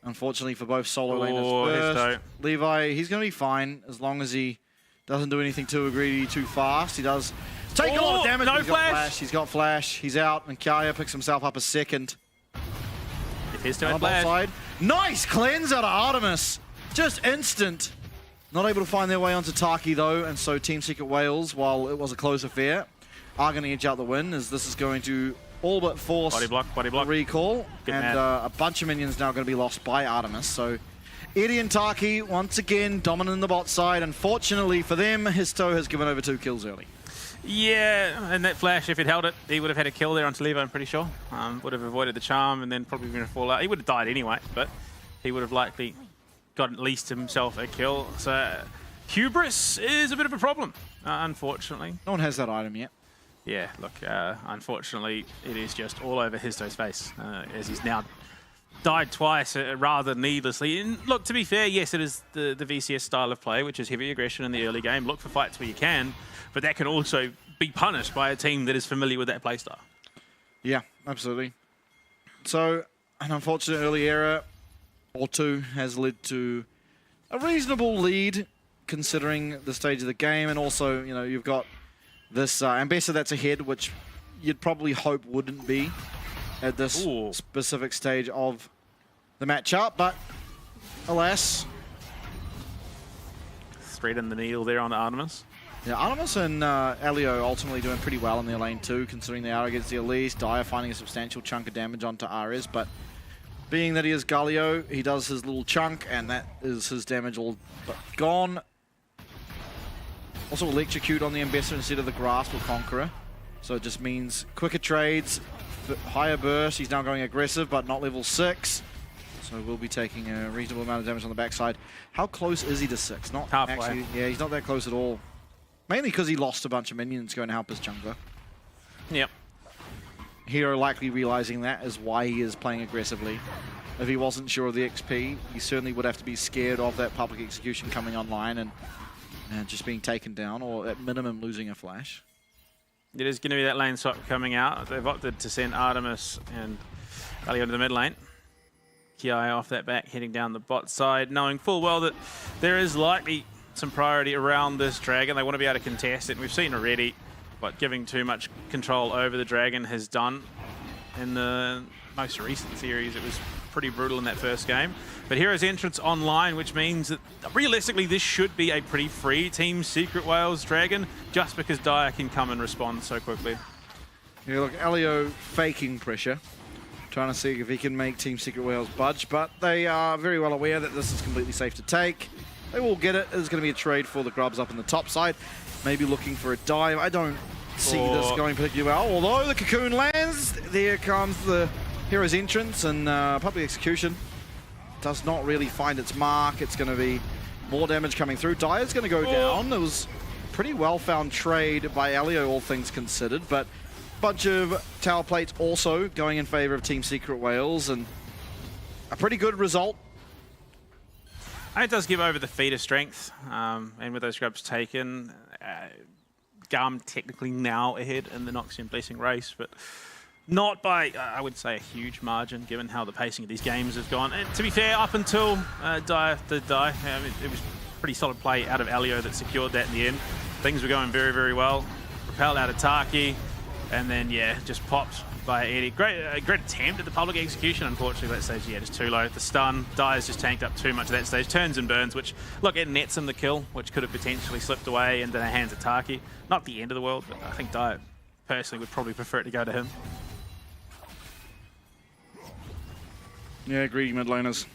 unfortunately, for both solo laners first. Levi, he's going to be fine as long as he doesn't do anything too greedy too fast. He does take a lot of damage. No he's got flash. He's got flash. He's out, and Kaya picks himself up a second. Side. Nice cleanse out of Artemis. Just instant. Not able to find their way onto Taki though, and so Team Secret Wales, while it was a close affair, are going to edge out the win, as this is going to all but force body block. recall. Get and a bunch of minions now going to be lost by Artemis, so Eddie and Taki, once again, dominant in the bot side. Unfortunately for them, Histo has given over 2 kills early. Yeah, and that flash, if he'd held it, he would have had a kill there on Levo, I'm pretty sure. Would have avoided the charm and then probably going to fall out. He would have died anyway, but he would have likely got at least himself a kill. So hubris is a bit of a problem, unfortunately. No one has that item yet. Yeah, look, unfortunately, it is just all over Histo's face, as he's now died twice rather needlessly. And look, to be fair, yes, it is the VCS style of play, which is heavy aggression in the early game. Look for fights where you can, but that can also be punished by a team that is familiar with that playstyle. Yeah, absolutely. So, an unfortunate early error or two has led to a reasonable lead, considering the stage of the game, and also, you know, you've got this Ambassador that's ahead, which you'd probably hope wouldn't be at this specific stage of the matchup, but alas. Threading the needle there on Artemis. Yeah, Artemis and Elio ultimately doing pretty well in their lane too, considering they are against the Elise. Dire finding a substantial chunk of damage onto Ares, but being that he is Galio, he does his little chunk, and that is his damage all but gone. Also electrocute on the Ambassador instead of the Grasp or Conqueror. So it just means quicker trades, higher burst. He's now going aggressive, but not level 6. So we'll be taking a reasonable amount of damage on the backside. How close is he to 6? Not halfway. Actually, yeah, he's not that close at all. Mainly because he lost a bunch of minions going to help his jungler. Yep. Hero likely realizing that is why he is playing aggressively. If he wasn't sure of the XP, he certainly would have to be scared of that public execution coming online and just being taken down, or at minimum losing a flash. It is going to be that lane swap coming out. They've opted to send Artemis and Galio to the mid lane. Ki off that back, heading down the bot side, knowing full well that there is likely some priority around this dragon. They want to be able to contest it. And we've seen already what giving too much control over the dragon has done in the most recent series. It was pretty brutal in that first game. But Hero's entrance online, which means that realistically this should be a pretty free Team Secret Whales dragon, just because Dire can come and respond so quickly. Yeah, look, Elio faking pressure, trying to see if he can make Team Secret Whales budge, but they are very well aware that this is completely safe to take. They will get it. There's going to be a trade for the grubs up in the top side, maybe looking for a dive. I don't see this going particularly well, although the cocoon lands. There comes the Hero's entrance, and public execution does not really find its mark. It's going to be more damage coming through. Dire's going to go down. It was a pretty well-found trade by Elio, all things considered, but a bunch of tower plates also going in favor of Team Secret Whales, and a pretty good result. And it does give over the feeder strength, and with those grubs taken, GAM technically now ahead in the Noxian Blessing race, but not by, I would say, a huge margin, given how the pacing of these games has gone. And to be fair, up until Dire did die, it was pretty solid play out of Elio that secured that in the end. Things were going very, very well. Repelled out of Taki, and then, yeah, just popped by Eddie. Great attempt at the public execution. Unfortunately, that stage, yeah, just too low. The stun, Dire's just tanked up too much at that stage. Turns and burns, which, look, it nets him the kill, which could have potentially slipped away into the hands of Taki. Not the end of the world, but I think Dire personally would probably prefer it to go to him. Yeah, greedy mid laners.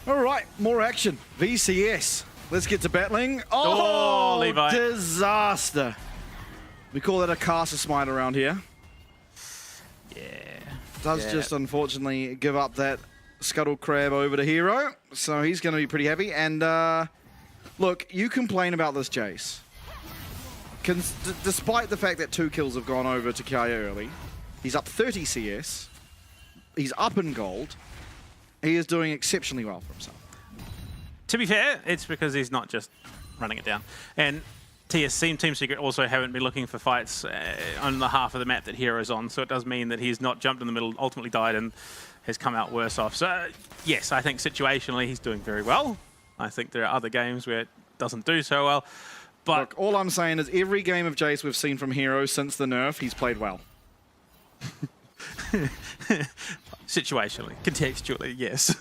All right, more action. VCS. Let's get to battling. Oh, Levi. Disaster. We call that a caster smite around here. Yeah. Does just unfortunately give up that scuttle crab over to Hero, so he's going to be pretty happy. And look, you complain about this Jace. Despite the fact that 2 kills have gone over to Kaya early, he's up 30 CS. He's up in gold. He is doing exceptionally well for himself. To be fair, it's because he's not just running it down. And Team Secret also haven't been looking for fights on the half of the map that Hero's on, so it does mean that he's not jumped in the middle, ultimately died, and has come out worse off. So, yes, I think situationally he's doing very well. I think there are other games where it doesn't do so well. But look, all I'm saying is every game of Jace we've seen from Hero since the nerf, he's played well. Situationally, contextually, yes.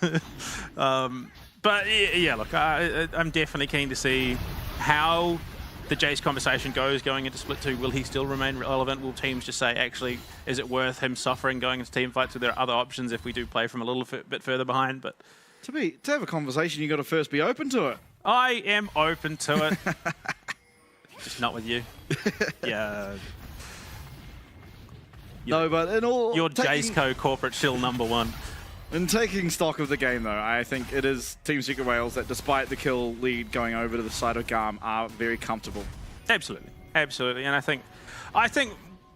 But yeah, look, I'm definitely keen to see how the Jace conversation goes going into Split 2. Will he still remain relevant? Will teams just say, actually, is it worth him suffering going into team fights? So there are other options if we do play from a little bit further behind. But To have a conversation, you got to first be open to it. I am open to it. Just not with you. Yeah. No, but in all... You're Jaceco corporate shill #1. In taking stock of the game, though, I think it is Team Secret Wales that, despite the kill lead going over to the side of GAM, are very comfortable. Absolutely. Absolutely. And I think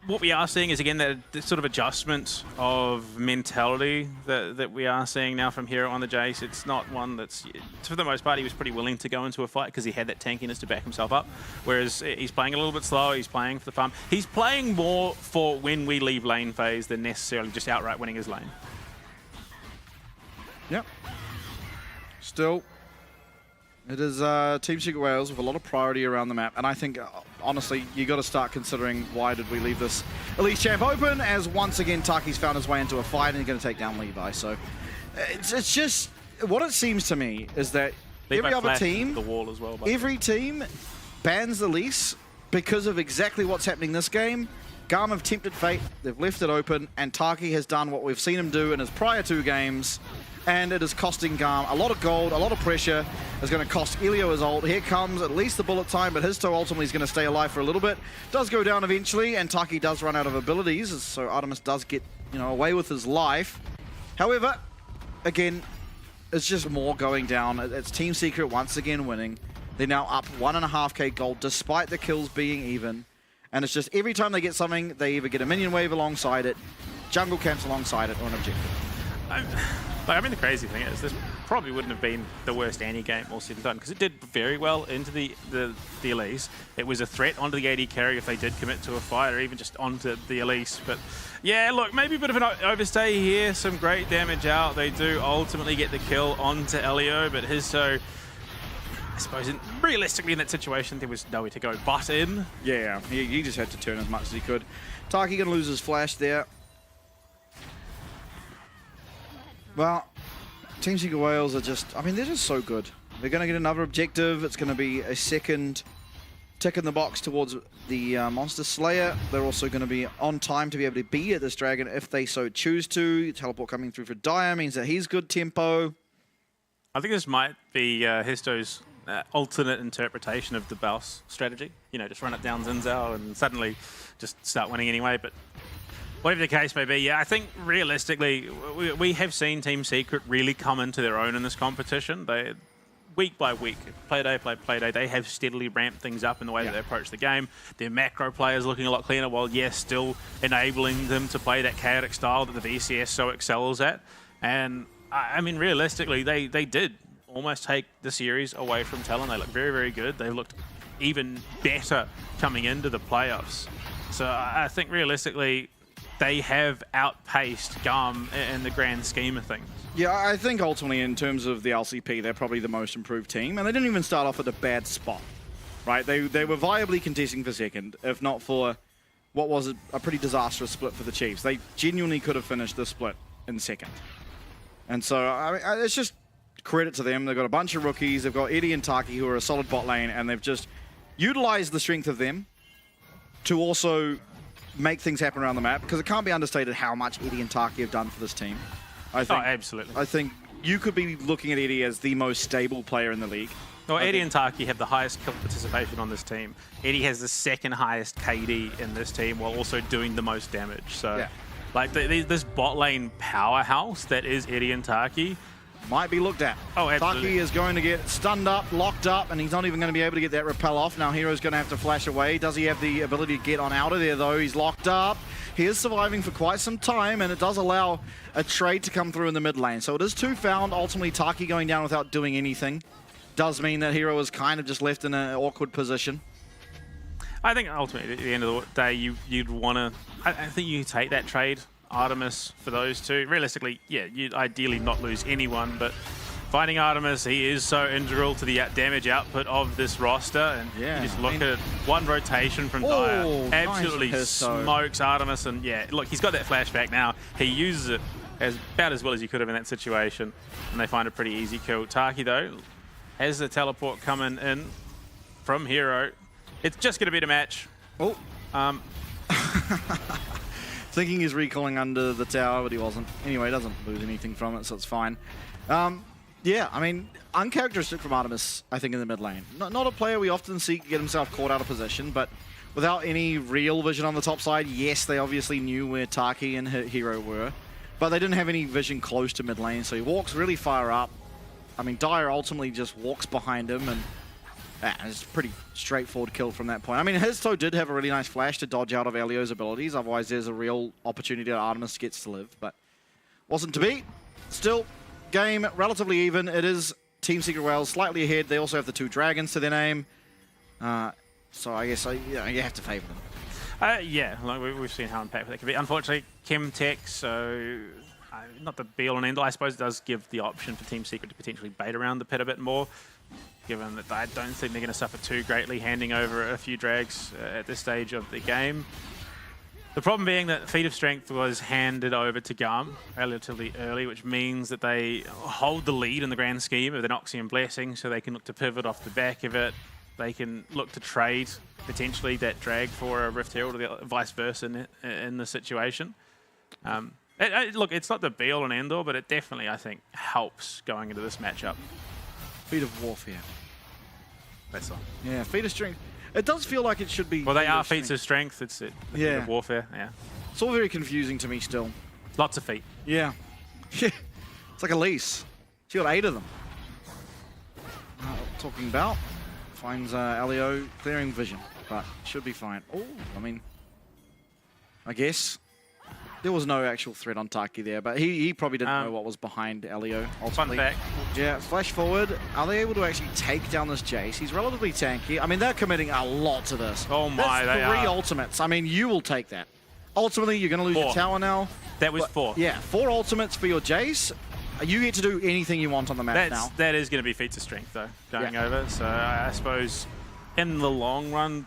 what we are seeing is, again, that sort of adjustment of mentality that we are seeing now from Hero on the Jace. It's not one that's, for the most part, he was pretty willing to go into a fight because he had that tankiness to back himself up. Whereas he's playing a little bit slower, he's playing for the farm. He's playing more for when we leave lane phase than necessarily just outright winning his lane. Yep. Still, it is Team Secret Wales with a lot of priority around the map, and I think, honestly, you got to start considering why did we leave this Elite Champ open, as once again Taki's found his way into a fight and he's going to take down Levi. So it's just, what it seems to me is that every other team, the wall as well, every team bans the lease because of exactly what's happening this game. GAM have tempted fate, they've left it open, and Taki has done what we've seen him do in his prior 2 games. And it is costing GAM a lot of gold, a lot of pressure. It's going to cost Elio his ult. Here comes at least the bullet time, but his toe ultimately is going to stay alive for a little bit. Does go down eventually, and Taki does run out of abilities, so Artemis does get, away with his life. However, again, it's just more going down. It's Team Secret once again winning. They're now up 1.5k gold, despite the kills being even. And it's just every time they get something, they either get a minion wave alongside it, jungle camps alongside it, or an objective. I mean, the crazy thing is, this probably wouldn't have been the worst Annie game all said and done, because it did very well into the Elise. It was a threat onto the AD carry if they did commit to a fight, or even just onto the Elise. But yeah, look, maybe a bit of an overstay here, some great damage out. They do ultimately get the kill onto Elio, but his I suppose realistically in that situation, there was nowhere to go but in. Yeah, he just had to turn as much as he could. Taki gonna lose his flash there. Well, Team Secret Wales are just, they're just so good. They're going to get another objective. It's going to be a second tick in the box towards the Monster Slayer. They're also going to be on time to be able to be at this dragon if they so choose to. Teleport coming through for Dire means that he's good tempo. I think this might be Histo's alternate interpretation of the Baus strategy. Just run it down Zinzao and suddenly just start winning anyway. But whatever the case may be, yeah, I think realistically, we have seen Team Secret really come into their own in this competition. They, week by week, play day, they have steadily ramped things up in the way that they approach the game. Their macro players looking a lot cleaner, while yes, still enabling them to play that chaotic style that the VCS so excels at. And I mean, realistically, they did almost take the series away from Talon. They looked very, very good. They looked even better coming into the playoffs. So I think realistically, they have outpaced GAM in the grand scheme of things. Yeah, I think ultimately in terms of the LCP, they're probably the most improved team, and they didn't even start off at a bad spot, right? They were viably contesting for second, if not for what was a pretty disastrous split for the Chiefs. They genuinely could have finished the split in second. And so, it's just credit to them. They've got a bunch of rookies. They've got Eddie and Taki, who are a solid bot lane, and they've just utilized the strength of them to also make things happen around the map, because it can't be understated how much Eddie and Taki have done for this team. I think, absolutely. I think you could be looking at Eddie as the most stable player in the league. Well, Eddie and Taki have the highest kill participation on this team. Eddie has the second highest KD in this team, while also doing the most damage. So, like, this bot lane powerhouse that is Eddie and Taki might be looked at. Oh, absolutely. Taki is going to get stunned up, locked up, and he's not even going to be able to get that repel off. Now Hero's going to have to flash away. Does he have the ability to get on out of there, though? He's locked up. He is surviving for quite some time, and it does allow a trade to come through in the mid lane. So it is 2 found. Ultimately, Taki going down without doing anything does mean that Hero is kind of just left in an awkward position. I think ultimately, at the end of the day, you'd want to... I think you take that trade, Artemis, for those two. Realistically, yeah, you'd ideally not lose anyone, but finding Artemis, he is so integral to the damage output of this roster. And you just look at one rotation from Dire, absolutely smokes Artemis. And yeah, look, he's got that flashback now. He uses it about as well as he could have in that situation, and they find a pretty easy kill. Taki, though, has the teleport coming in from Hero. It's just going to be the match. Oh. Thinking he's recalling under the tower, but he wasn't. Anyway, he doesn't lose anything from it, so it's fine. Yeah, I mean, uncharacteristic from Artemis, I think, in the mid lane. Not a player we often see get himself caught out of position, but without any real vision on the top side. Yes, they obviously knew where Taki and Hero were, but they didn't have any vision close to mid lane, so he walks really far up. I mean, Dire ultimately just walks behind him, and it's a pretty straightforward kill from that point. I mean, Histo did have a really nice flash to dodge out of Elio's abilities, otherwise there's a real opportunity that Artemis gets to live, but wasn't to be. Still, game relatively even. It is Team Secret Wales slightly ahead. They also have the 2 dragons to their name. So I guess you have to favour them. Yeah, like we've seen how impactful that can be. Unfortunately, Chem Tech, so not the be all and end all. I suppose it does give the option for Team Secret to potentially bait around the pit a bit more, given that I don't think they're going to suffer too greatly handing over a few drags at this stage of the game. The problem being that Feat of Strength was handed over to GAM relatively early, which means that they hold the lead in the grand scheme of the Noxian Blessing, so they can look to pivot off the back of it. They can look to trade potentially that drag for a Rift Herald or vice versa in the situation. Look, it's not the be-all and end-all, but it definitely, I think, helps going into this matchup. Feat of Warfare. That's all. Yeah, Feat of Strength. It does feel like it should be. Well, they are feats of strength. It's the Feat of Warfare. Yeah. It's all very confusing to me still. Lots of feet. Yeah. Yeah. It's like a lease. She got 8 of them. Talking about. Finds Elio clearing vision, but should be fine. Oh, I mean, I guess there was no actual threat on Taki there, but he probably didn't know what was behind Elio. Ultimately. Fun fact. Yeah, flash forward. Are they able to actually take down this Jace? He's relatively tanky. I mean, they're committing a lot to this. Oh my, that's 3 ultimates. I mean, you will take that. Ultimately, you're going to lose 4. your tower now. That was 4. Yeah, 4 ultimates for your Jace. You get to do anything you want on the map now. That is going to be feats of strength, though, going over. So I suppose in the long run,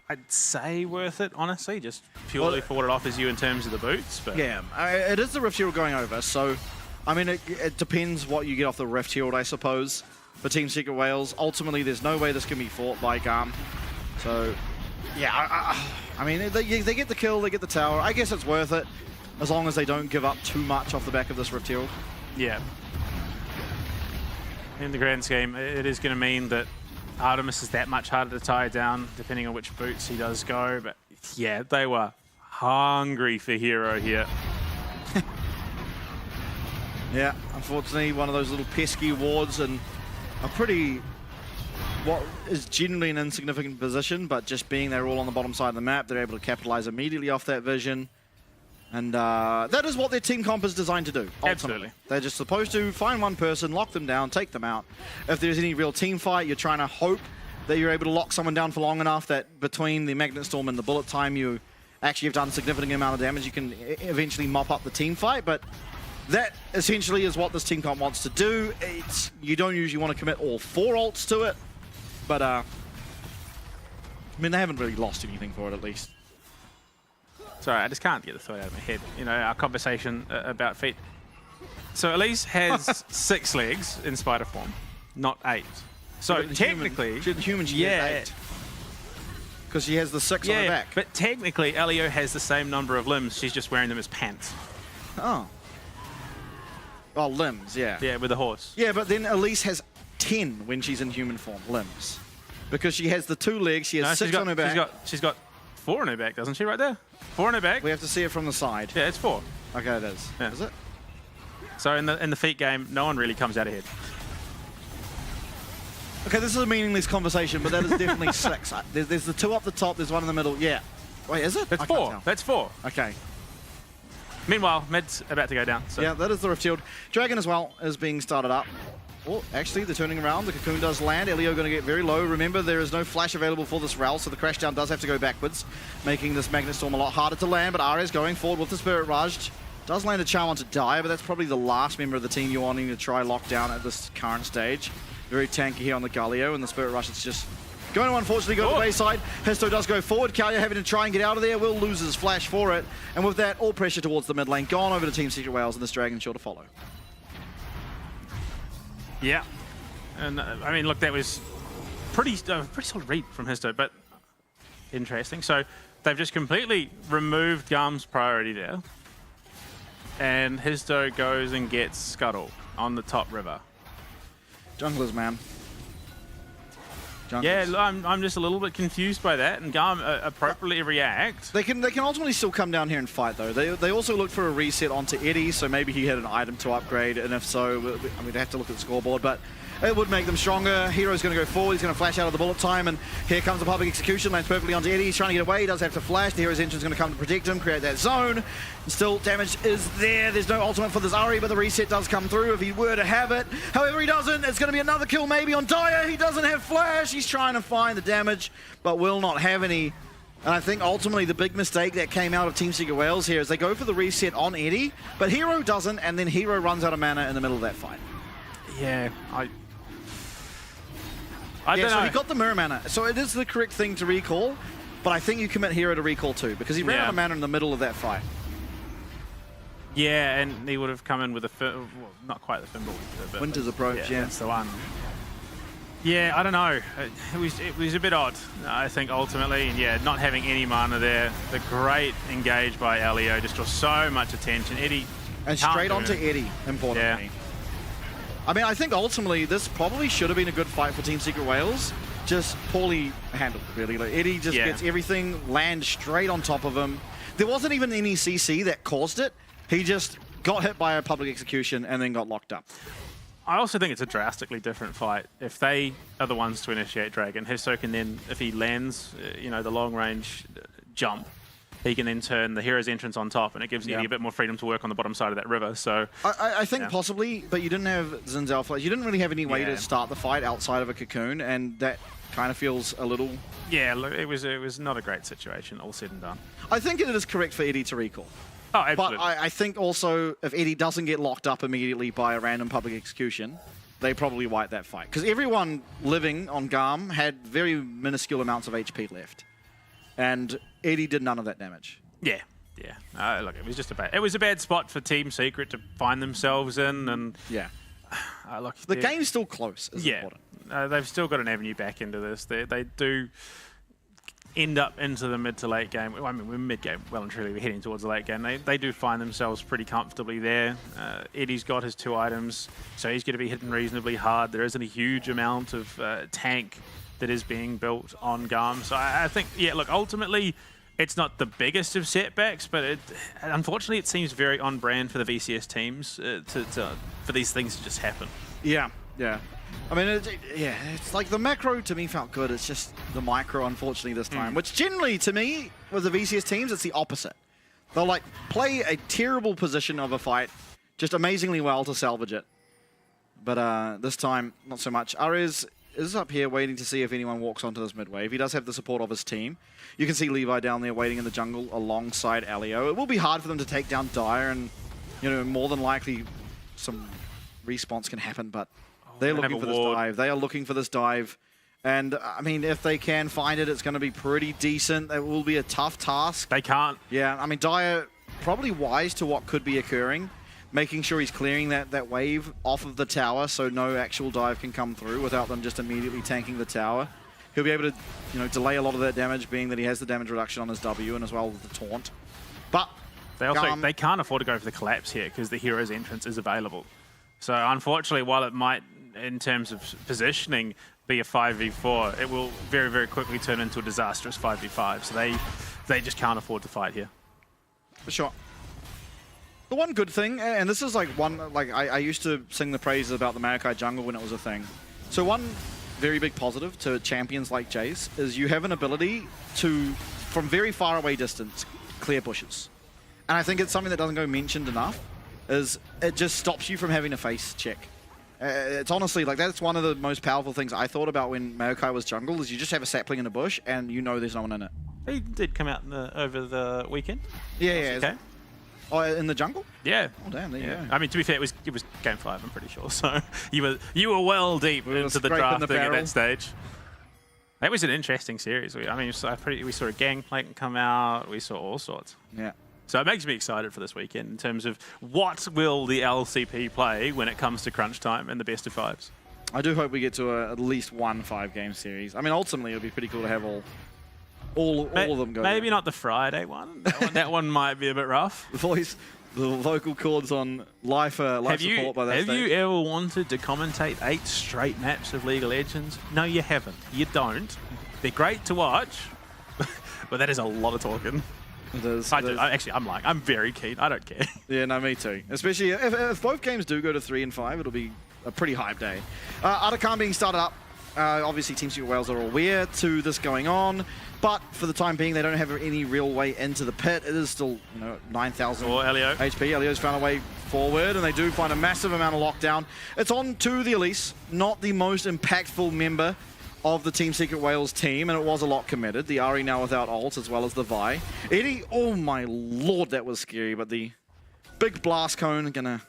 I'd say worth it, honestly, just purely for what it offers you in terms of the boots. But yeah, it is the Rift Herald going over, so I mean, it depends what you get off the Rift Herald, I suppose, for Team Secret Wales. Ultimately, there's no way this can be fought by GAM. So, yeah, I mean, they get the kill, they get the tower. I guess it's worth it, as long as they don't give up too much off the back of this Rift Herald. Yeah. In the grand scheme, it is going to mean that Artemis is that much harder to tie down, depending on which boots he does go. But yeah, they were hungry for Hero here. Yeah, unfortunately, one of those little pesky wards and a pretty, what is generally an insignificant position, but just being they're all on the bottom side of the map, they're able to capitalize immediately off that vision. And that is what their team comp is designed to do, ultimately. Absolutely. They're just supposed to find one person, lock them down, take them out. If there's any real team fight, you're trying to hope that you're able to lock someone down for long enough that between the Magnet Storm and the bullet time, you actually have done a significant amount of damage. You can eventually mop up the team fight, but that essentially is what this team comp wants to do. You don't usually want to commit all 4 ults to it, but I mean, they haven't really lost anything for it, at least. Sorry, I just can't get the thought out of my head. You know, our conversation about feet. So Elise has 6 legs in spider form, not 8. So technically, the human she has 8. Because she has the 6 on her back. But technically, Elio has the same number of limbs. She's just wearing them as pants. Oh. Oh, limbs, yeah. Yeah, with a horse. Yeah, but then Elise has 10 when she's in human form, limbs. Because she has the 2 legs, she has 6 on her back. She's got 4 on her back, doesn't she, right there? 4 on her back. We have to see it from the side. Yeah, it's 4. Okay, it is. Yeah. Is it? So in the feet game, no one really comes out ahead. Okay, this is a meaningless conversation, but that is definitely 6. There's the 2 up the top, there's 1 in the middle. Yeah. Wait, is it? That's 4. That's 4. Okay. Meanwhile, mid's about to go down. So. Yeah, that is the Rift Shield. Dragon as well is being started up. Oh, actually, they're turning around. The Cocoon does land. Elio going to get very low. Remember, there is no flash available for this Rel, so the crashdown does have to go backwards, making this Magnet Storm a lot harder to land. But Ares going forward with the Spirit Raj. Does land a charm onto Dire, but that's probably the last member of the team you're wanting to try lock down at this current stage. Very tanky here on the Galio, and the Spirit Rush is just going to unfortunately go to the wayside. Histo does go forward. Kalia having to try and get out of there. Will lose his flash for it. And with that, all pressure towards the mid lane. Gone over to Team Secret Wales, and this Dragon sure to follow. Yeah. And I mean, look, that was pretty solid read from Histo, but interesting. So they've just completely removed GAM's priority there. And Histo goes and gets Scuttle on the top river. Junglers, man. Junglers. Yeah, I'm just a little bit confused by that, and GAM appropriately react. They can ultimately still come down here and fight, though. They also look for a reset onto Eddie, so maybe he had an item to upgrade, and if so, I mean, they have to look at the scoreboard, but it would make them stronger. Hero's going to go forward. He's going to flash out of the bullet time, and here comes the public execution. Lands perfectly onto Eddie. He's trying to get away. He does have to flash. The Hero's entrance is going to come to protect him, create that zone. Still, damage is there. There's no ultimate for this Ari, but the reset does come through if he were to have it. However, he doesn't. It's going to be another kill maybe on Dyer. He doesn't have flash. He's trying to find the damage, but will not have any. And I think ultimately the big mistake that came out of Team Secret Wales here is they go for the reset on Eddie, but Hero doesn't, and then Hero runs out of mana in the middle of that fight. Yeah, I yeah, don't so know. he got the mirror mana, so it is the correct thing to recall, but I think you commit Hero to recall too, because he ran out of mana in the middle of that fight. Yeah, and he would have come in with a, well, not quite the Thimble. But Winter's Approach, yeah. That's the one. Yeah, I don't know. It was a bit odd, I think, ultimately. And yeah, not having any mana there. The great engage by Elio just draws so much attention. Eddie. And straight onto Eddie, importantly. Yeah. I mean, I think ultimately this probably should have been a good fight for Team Secret Wales. Just poorly handled, really. Like, Eddie just gets everything, lands straight on top of him. There wasn't even any CC that caused it. He just got hit by a public execution and then got locked up. I also think it's a drastically different fight. If they are the ones to initiate Dragon, Hisso can then, if he lands, the long range jump, he can then turn the Hero's entrance on top, and it gives Eddie a bit more freedom to work on the bottom side of that river. So I think possibly, but you didn't have Zinzal flash. You didn't really have any way to start the fight outside of a cocoon, and that kind of feels a little... Yeah, look, it was not a great situation, all said and done. I think it is correct for Eddie to recall. Oh, absolutely. But I think also if Eddie doesn't get locked up immediately by a random public execution, they probably wipe that fight. Because everyone living on GAM had very minuscule amounts of HP left. And Eddie did none of that damage. Yeah. Look, it was just a bad spot for Team Secret to find themselves in, and look, the game's still close. Is important. They've still got an avenue back into this. They do end up into the mid to late game. I mean, we're mid game, well and truly. We're heading towards the late game. They do find themselves pretty comfortably there. Eddie's got his 2 items, so he's going to be hitting reasonably hard. There isn't a huge amount of tank that is being built on GAM. So I think, look, ultimately, it's not the biggest of setbacks, but unfortunately, it seems very on brand for the VCS teams for these things to just happen. Yeah. I mean, it's like the macro to me felt good. It's just the micro, unfortunately, this time. Which generally, to me, with the VCS teams, it's the opposite. They'll like play a terrible position of a fight just amazingly well to salvage it. But this time, not so much. Arez is up here waiting to see if anyone walks onto this mid wave. He does have the support of his team. You can see Levi down there waiting in the jungle alongside Alio. It will be hard for them to take down Dyer, and more than likely some response can happen, but they're looking for this dive. They are looking for this dive. And, I mean, if they can find it, it's going to be pretty decent. It will be a tough task. They can't. Yeah, I mean, Dyer probably wise to what could be occurring, making sure he's clearing that wave off of the tower so no actual dive can come through without them just immediately tanking the tower. He'll be able to, delay a lot of that damage, being that he has the damage reduction on his W and as well as the taunt. But they can't afford to go for the collapse here because the Hero's entrance is available. So unfortunately, while it might, in terms of positioning, be a 5v4, it will very, very quickly turn into a disastrous 5v5. So they just can't afford to fight here. For sure. The one good thing, and this is I used to sing the praises about the Maokai jungle when it was a thing. So one very big positive to champions like Jace is you have an ability to, from very far away distance, clear bushes. And I think it's something that doesn't go mentioned enough, is it just stops you from having to face check. It's honestly, that's one of the most powerful things I thought about when Maokai was jungle, is you just have a sapling in a bush and there's no one in it. He did come out over the weekend. Yeah. Okay. Oh, in the jungle? Yeah. Oh, damn, there you go. I mean, to be fair, it was game 5, I'm pretty sure. So you were well deep into the drafting at that stage. That was an interesting series. We saw a Gangplank come out. We saw all sorts. Yeah. So it makes me excited for this weekend in terms of what will the LCP play when it comes to crunch time and the best of 5s. I do hope we get to at least one 5-game series. I mean, ultimately, it would be pretty cool to have all of them go. Maybe not the Friday one. That one might be a bit rough. The The vocal cords on life support by that Have stage. you ever wanted to commentate 8 straight maps of League of Legends? No, you haven't. You don't. They're great to watch, but that is a lot of talking. It is. I'm very keen. I don't care. Yeah, no, me too. Especially if both games do go to 3 and 5, it'll be a pretty hype day. Atakan being started up. Obviously, Team Secret Wales are aware to this going on, but for the time being, they don't have any real way into the pit. It is still, 9,000 HP. Elio's found a way forward, and they do find a massive amount of lockdown. It's on to the Elise, not the most impactful member of the Team Secret Wales team, and it was a lot committed. The Ari now without ult, as well as the Vi. Eddie, oh my lord, that was scary, but the big blast cone gonna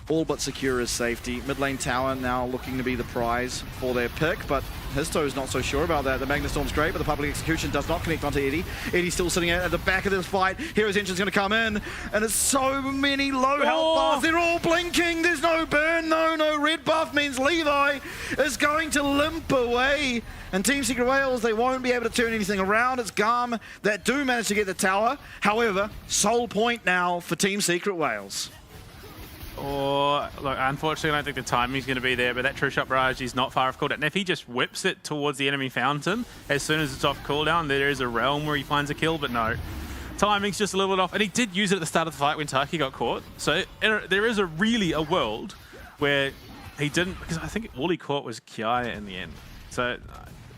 all but secure his safety. Mid lane tower now looking to be the prize for their pick, but Histo's not so sure about that. The Magnastorm's great, but the public execution does not connect onto Eddie. Eddie's still sitting at the back of this fight. Hero's Engine's going to come in, and it's so many low health bars. They're all blinking. There's no burn, no red buff means Levi is going to limp away. And Team Secret Wales, they won't be able to turn anything around. It's GAM that do manage to get the tower. However, sole point now for Team Secret Wales. Or, look, unfortunately, I don't think the timing's going to be there, but that True Shot Barrage is not far off cooldown. And if he just whips it towards the enemy fountain, as soon as it's off cooldown, there is a realm where he finds a kill, but no. Timing's just a little bit off. And he did use it at the start of the fight when Taki got caught. So there is really a world where he didn't, because I think all he caught was Kiaya in the end. So, a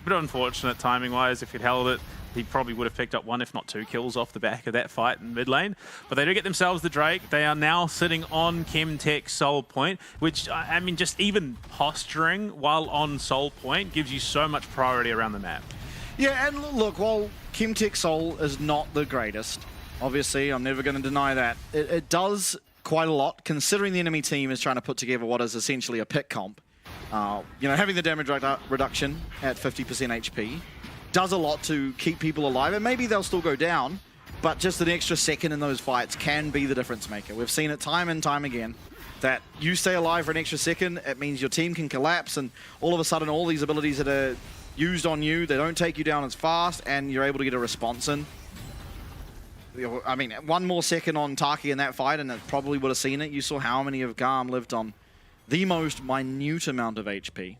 bit unfortunate timing-wise. If he'd held it, he probably would have picked up 1, if not 2 kills off the back of that fight in mid lane. But they do get themselves the Drake. They are now sitting on Chemtech Soul Point, which, I mean, just even posturing while on Soul Point gives you so much priority around the map. Yeah, and look, while Chemtech Soul is not the greatest, obviously, I'm never going to deny that, it does quite a lot, considering the enemy team is trying to put together what is essentially a pick comp. Having the damage reduction at 50% HP does a lot to keep people alive, and maybe they'll still go down, but just an extra second in those fights can be the difference maker. We've seen it time and time again, that you stay alive for an extra second, it means your team can collapse, and all of a sudden all these abilities that are used on you, they don't take you down as fast, and you're able to get a response in. I mean, 1 more second on Taki in that fight, and it probably would have seen it. You saw how many of GAM lived on the most minute amount of HP.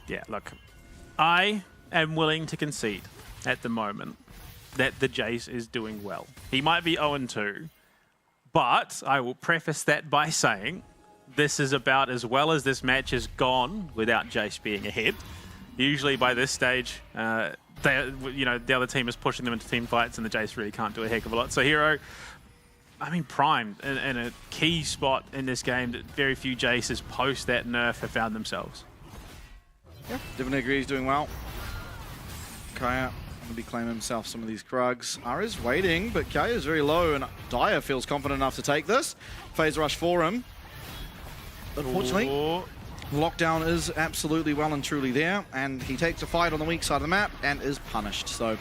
Yeah, look, I am willing to concede at the moment that the Jace is doing well. He might be 0-2, but I will preface that by saying this is about as well as this match has gone without Jace being ahead. Usually by this stage, the other team is pushing them into team fights, and the Jace really can't do a heck of a lot. So Hero, I mean, primed in a key spot in this game that very few Jaces post that nerf have found themselves. Yeah, Divine Agree is doing well. Kaya going to be claiming himself some of these Krugs. Ara's waiting, but Kaya is very low, and Dyer feels confident enough to take this. Phase rush for him. Unfortunately, lockdown is absolutely well and truly there, and he takes a fight on the weak side of the map and is punished. So,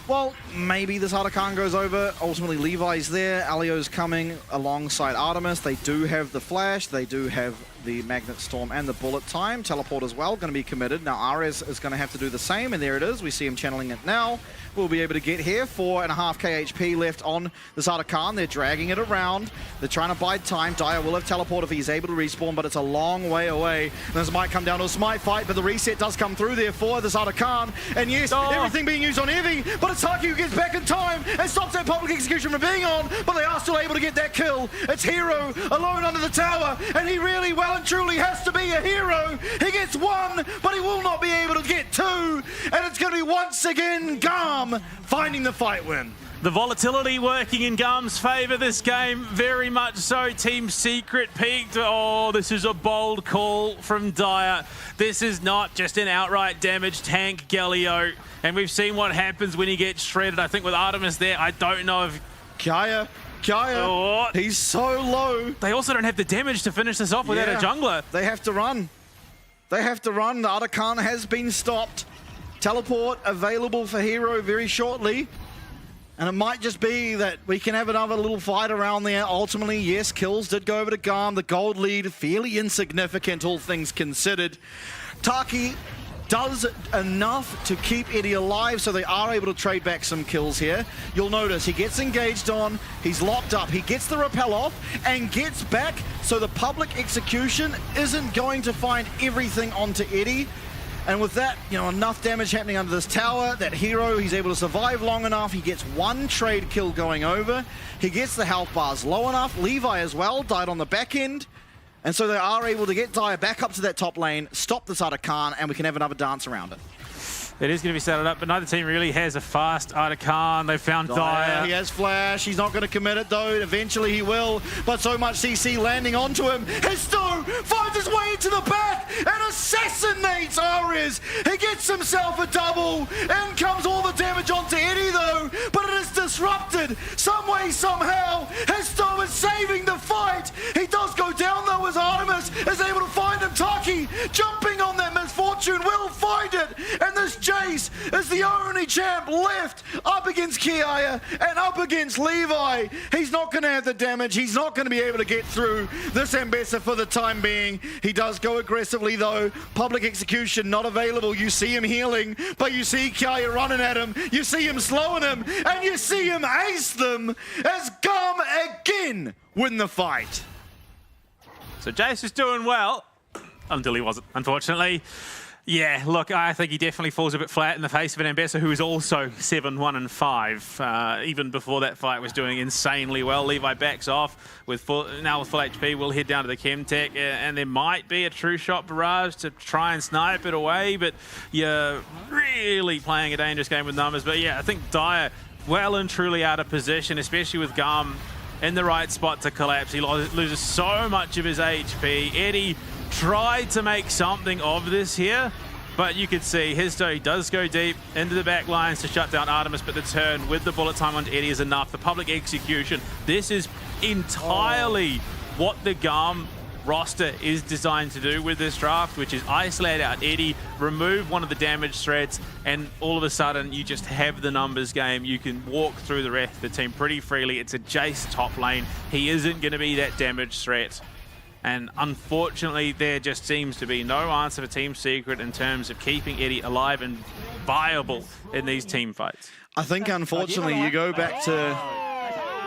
well, maybe this Atakan goes over. Ultimately, Levi's there. Alio's coming alongside Artemis. They do have the flash. They do have the Magnet Storm and the bullet time. Teleport as well, going to be committed. Now, Ares is going to have to do the same, and there it is. We see him channeling it now. We'll be able to get here. 4.5k HP left on this Atakan. They're dragging it around. They're trying to bide time. Dyer will have teleport if he's able to respawn, but it's a long way away. And this might come down to a smite fight, but the reset does come through there for this Atakan. And yes, everything being used on Evie, but it's Taki who gets back in time and stops that public execution from being on, but they are still able to get that kill. It's Hero alone under the tower, and he really well and truly has to be a hero. He gets 1, but he will not be able to get 2, and it's going to be once again GAM finding the fight win. The volatility working in GAM's favour this game, very much so. Team Secret peaked. Oh, this is a bold call from Dyer. This is not just an outright damage tank Galio, and we've seen what happens when he gets shredded. I think with Artemis there, I don't know if... Kaya, he's so low. They also don't have the damage to finish this off without a jungler. They have to run. They have to run. The Atakan has been stopped. Teleport available for Hero very shortly. And it might just be that we can have another little fight around there. Ultimately, yes, kills did go over to GAM. The gold lead, fairly insignificant, all things considered. Taki does enough to keep Eddie alive, so they are able to trade back some kills here. You'll notice he gets engaged on, he's locked up, he gets the rappel off and gets back, so the public execution isn't going to find everything onto Eddie. And with that, you know, enough damage happening under this tower, that hero, he's able to survive long enough. He gets one trade kill going over. He gets the health bars low enough. Levi as well died on the back end. And so they are able to get Dire back up to that top lane, stop this Khan, and we can have another dance around it. It is going to be settled up, but neither team really has a fast Khan. They found Dire. He has flash. He's not going to commit it, though. Eventually he will, but so much CC landing onto him. Histo finds his way into the back and assassinates Ares. He gets himself a double. In comes all the damage onto Eddie, though, but it is disrupted some way, somehow. Histo is saving the fight. He does go down, though, as Artemis is able to find him. Taki jumping on that misfortune will find it, and this Jace is the only champ left up against Kiaya and up against Levi. He's not going to have the damage. He's not going to be able to get through this Ambassador for the time being. He does go aggressively, though. Public execution not available. You see him healing, but you see Kiaya running at him. You see him slowing him, and you see him ace them as GAM again win the fight. So Jace is doing well, until he wasn't, unfortunately. Yeah, look, I think he definitely falls a bit flat in the face of an Ambassador who is also 7-1-5. Even before that fight was doing insanely well. Levi backs off with now with full HP. We'll head down to the Chemtech, and there might be a true shot barrage to try and snipe it away, but you're really playing a dangerous game with numbers. But yeah, I think Dire well and truly out of position, especially with GAM in the right spot to collapse. He loses so much of his HP. Eddie tried to make something of this here, but you could see Histo does go deep into the back lines to shut down Artemis, but the turn with the bullet time on Eddie is enough. The public execution, this is entirely what the GAM roster is designed to do with this draft, which is isolate out Eddie, remove one of the damage threats, and all of a sudden you just have the numbers game. You can walk through the rest of the team pretty freely. It's a Jace top lane. He isn't going to be that damage threat. And unfortunately, there just seems to be no answer for Team Secret in terms of keeping Eddie alive and viable in these team fights. I think, unfortunately, you go back to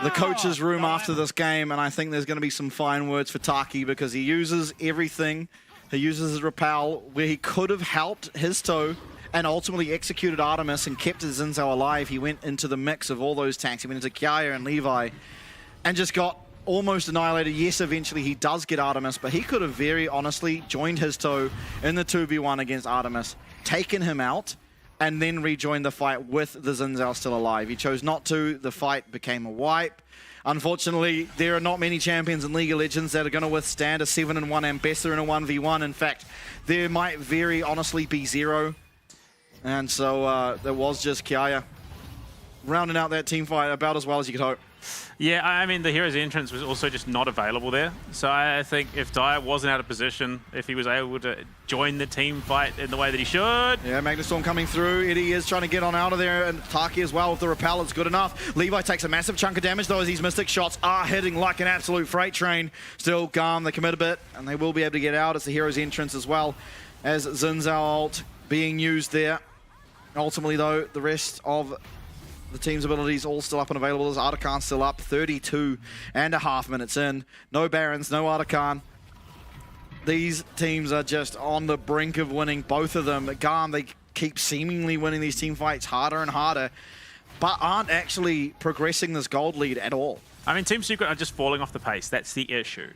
the coach's room after this game, and I think there's going to be some fine words for Taki because he uses everything. He uses his rappel where he could have helped Histo and ultimately executed Artemis and kept his Xin Zhao alive. He went into the mix of all those tanks. He went into Kiaya and Levi and just got almost annihilated. Yes, eventually he does get Artemis, but he could have very honestly joined Histo in the 2v1 against Artemis, taken him out, and then rejoined the fight with the Xin Zhao still alive. He chose not to. The fight became a wipe. Unfortunately, there are not many champions in League of Legends that are going to withstand a 7-1 Ambassador in a 1v1. In fact, there might very honestly be 0. And so there was just Kiaya rounding out that team fight about as well as you could hope. Yeah, I mean, the hero's entrance was also just not available there. So I think if Dire wasn't out of position, if he was able to join the team fight in the way that he should. Yeah, Magnustorm coming through. Eddie is trying to get on out of there, and Taki as well with the rappel. It's good enough. Levi takes a massive chunk of damage, though, as these Mystic shots are hitting like an absolute freight train. Still, GAM, they commit a bit, and they will be able to get out. It's the hero's entrance as well as Xin Zhao ult being used there. Ultimately, though, the rest of the team's abilities all still up and available. As Artikan still up, 32.5 minutes in. No Barons, no Artikan. These teams are just on the brink of winning, both of them. GAM, they keep seemingly winning these team fights harder and harder, but aren't actually progressing this gold lead at all. I mean, Team Secret are just falling off the pace. That's the issue.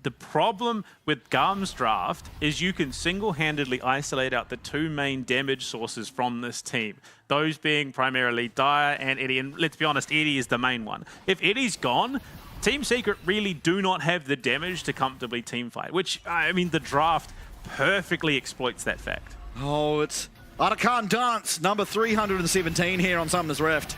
The problem with GAM's draft is you can single-handedly isolate out the two main damage sources from this team. Those being primarily Dire and Eddie, and let's be honest, Eddie is the main one. If Eddie's gone, Team Secret really do not have the damage to comfortably teamfight, which, I mean, the draft perfectly exploits that fact. Oh, it's Artikan Dance, number 317 here on Summoner's Rift.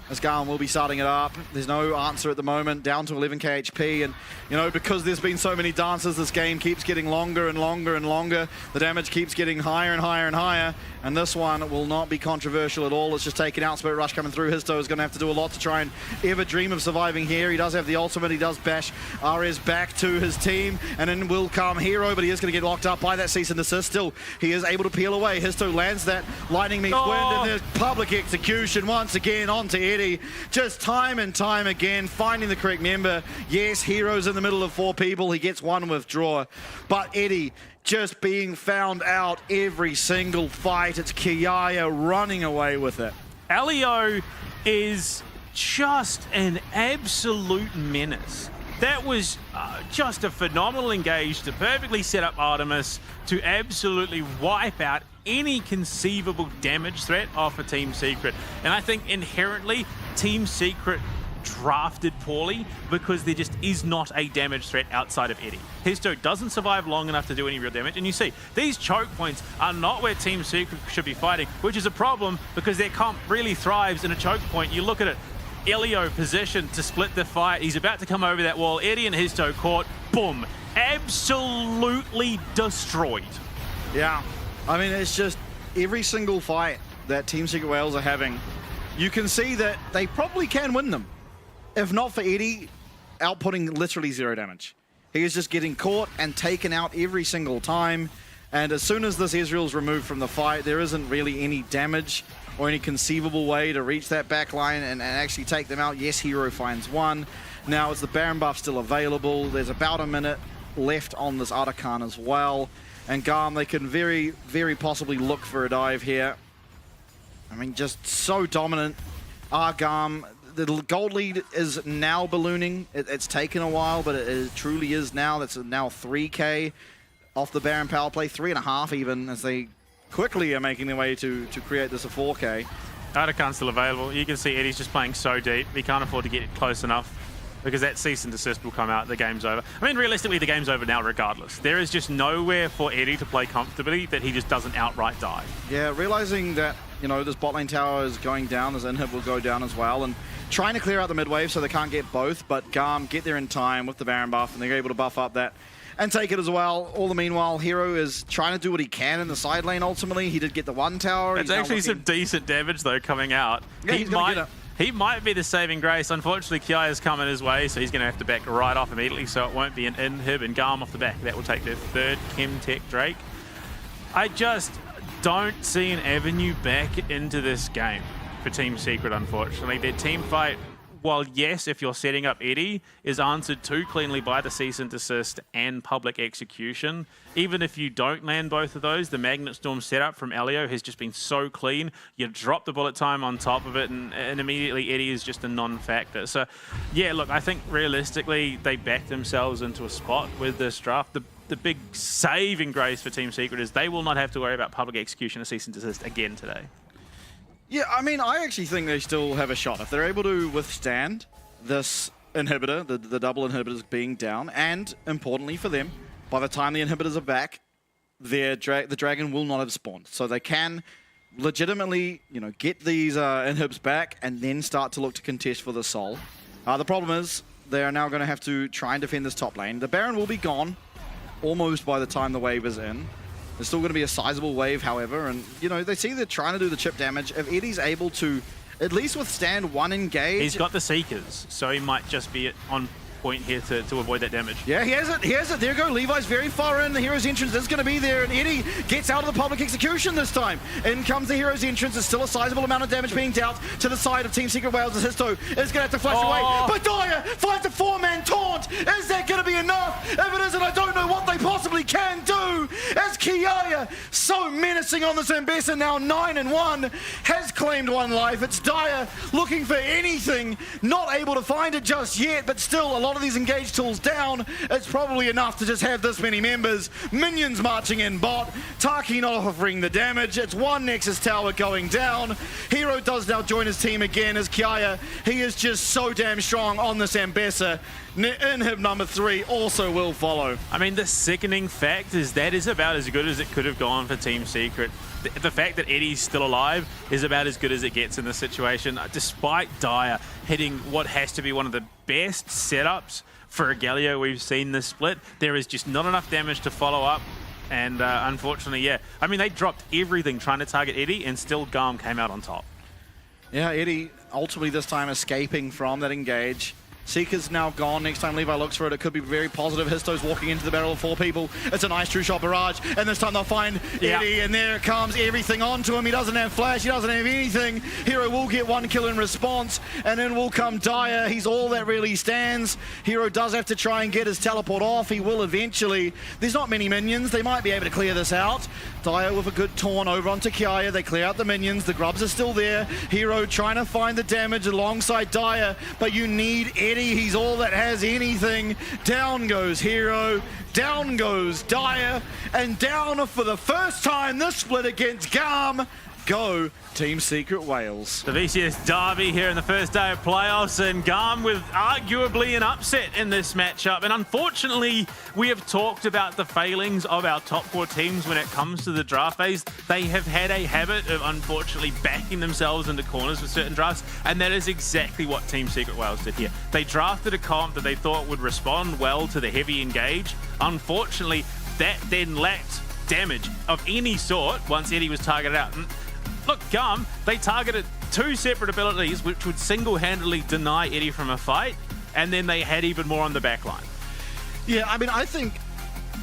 as GAM will be starting it up. There's no answer at the moment, down to 11k HP, and you know, because there's been so many dances, this game keeps getting longer and longer and longer. The damage keeps getting higher and higher and higher, and this one will not be controversial at all. It's just taken out. Spirit Rush coming through. Histo is going to have to do a lot to try and ever dream of surviving here. He does have the ultimate, he does bash Ares back to his team, and then will come Hero, but he is going to get locked up by that cease and desist. Still, he is able to peel away. Histo lands that lightning meets wind, and there's public execution once again onto Eddie. Just time and time again, finding the correct member. Yes, Hero's in the middle of 4 people. He gets 1 withdraw, but Eddie just being found out every single fight. It's Kiaya running away with it. Elio is just an absolute menace. That was just a phenomenal engage to perfectly set up Artemis to absolutely wipe out any conceivable damage threat off a Team Secret. And I think inherently Team Secret drafted poorly because there just is not a damage threat outside of Eddie. Histo doesn't survive long enough to do any real damage, and you see, these choke points are not where Team Secret should be fighting, which is a problem because their comp really thrives in a choke point. You look at it, Elio positioned to split the fight. He's about to come over that wall. Eddie and Histo caught, boom, absolutely destroyed. Yeah, I mean, it's just every single fight that Team Secret Wales are having, you can see that they probably can win them. If not for Eddie outputting literally 0 damage. He is just getting caught and taken out every single time. And as soon as this Ezreal's removed from the fight, there isn't really any damage or any conceivable way to reach that back line and actually take them out. Yes, Hero finds 1. Now, is the Baron buff still available? There's about a minute left on this Arakan as well. And GAM, they can very, very possibly look for a dive here. I mean, just so dominant. GAM, the gold lead is now ballooning. It's taken a while, but it truly is now. That's now 3k off the Baron power play, 3.5 even, as they quickly are making their way to create this a 4k. Arakan's still available. You can see Eddie's just playing so deep. He can't afford to get close enough because that cease and desist will come out. The game's over. I mean, realistically, the game's over now regardless. There is just nowhere for Eddie to play comfortably that he just doesn't outright die. Yeah, realizing that, you know, this bot lane tower is going down, this inhib will go down as well, and trying to clear out the mid wave so they can't get both, but GAM get there in time with the Baron buff, and they're able to buff up that and take it as well. All the meanwhile, Hero is trying to do what he can in the side lane ultimately. He did get the 1 tower. It's actually some decent damage though coming out. Yeah, he might be the saving grace. Unfortunately, Kiaya's coming his way, so he's going to have to back right off immediately, so it won't be an inhib, and GAM off the back. That will take their 3rd Chemtech Drake. I just don't see an avenue back into this game for Team Secret, unfortunately. Their team fight, while yes, if you're setting up Eddie, is answered too cleanly by the cease and desist and public execution. Even if you don't land both of those, the Magnet Storm setup from Elio has just been so clean. You drop the bullet time on top of it, and immediately Eddie is just a non-factor. So, yeah, look, I think realistically, they backed themselves into a spot with this draft. The big saving grace for Team Secret is they will not have to worry about public execution or cease and desist again today. Yeah, I mean, I actually think they still have a shot. If they're able to withstand this inhibitor, the double inhibitors being down, and importantly for them, by the time the inhibitors are back, the dragon will not have spawned. So they can legitimately, you know, get these inhibs back and then start to look to contest for the soul. The problem is they are now going to have to try and defend this top lane. The Baron will be gone almost by the time the wave is in. There's still going to be a sizable wave, however, and, you know, they see they're trying to do the chip damage. If Eddie's able to at least withstand 1 engage... He's got the Seekers, so he might just be on point here to avoid that damage. Yeah, he has it. He has it. There you go. Levi's very far in. The Hero's entrance is going to be there, and Eddie gets out of the public execution this time. In comes the Hero's entrance. There's still a sizable amount of damage being dealt to the side of Team Secret Wales. As Histo is going to have to flash away. But Dyer finds a 4-man taunt. Is that going to be enough? If it isn't, I don't know what they possibly can do. As Kiaya, so menacing on this Ambassador, now 9-1, has claimed 1 life. It's Dyer looking for anything, not able to find it just yet, but still a lot of these engage tools down. It's probably enough to just have this many members. Minions marching in bot. Taki not offering the damage. It's 1 Nexus tower going down. Hero does now join his team again as Kiaya. He is just so damn strong on this Ambassador. Inhib number 3 also will follow. I mean, the sickening fact is that is about as good as it could have gone for Team Secret. The fact that Eddie's still alive is about as good as it gets in this situation, despite Dyer hitting what has to be one of the best setups for a Galio we've seen this split. There is just not enough damage to follow up. And unfortunately, yeah. I mean, they dropped everything trying to target Eddie, and still GAM came out on top. Yeah, Eddie ultimately this time escaping from that engage. Seeker's now gone. Next time Levi looks for it, it could be very positive. Histo's walking into the barrel of 4 people. It's a nice true shot barrage. And this time they'll find Eddie, and there it comes. Everything onto him. He doesn't have flash. He doesn't have anything. Hero will get 1 kill in response. And then will come Dyer. He's all that really stands. Hero does have to try and get his teleport off. He will eventually. There's not many minions. They might be able to clear this out. Dyer with a good taunt over onto Kiaya. They clear out the minions. The grubs are still there. Hero trying to find the damage alongside Dyer. But you need Eddie. He's all that has anything. Down goes Hero, down goes Dyer, and down for the first time this split against GAM. Go Team Secret Wales. The VCS derby here in the first day of playoffs, and GAM with arguably an upset in this matchup. And unfortunately, we have talked about the failings of our top 4 teams when it comes to the draft phase. They have had a habit of unfortunately backing themselves into corners with certain drafts, and that is exactly what Team Secret Wales did here. They drafted a comp that they thought would respond well to the heavy engage. Unfortunately, that then lacked damage of any sort once Eddie was targeted out. And look, GAM, they targeted 2 separate abilities which would single-handedly deny Eddie from a fight, and then they had even more on the back line. Yeah, I mean, I think,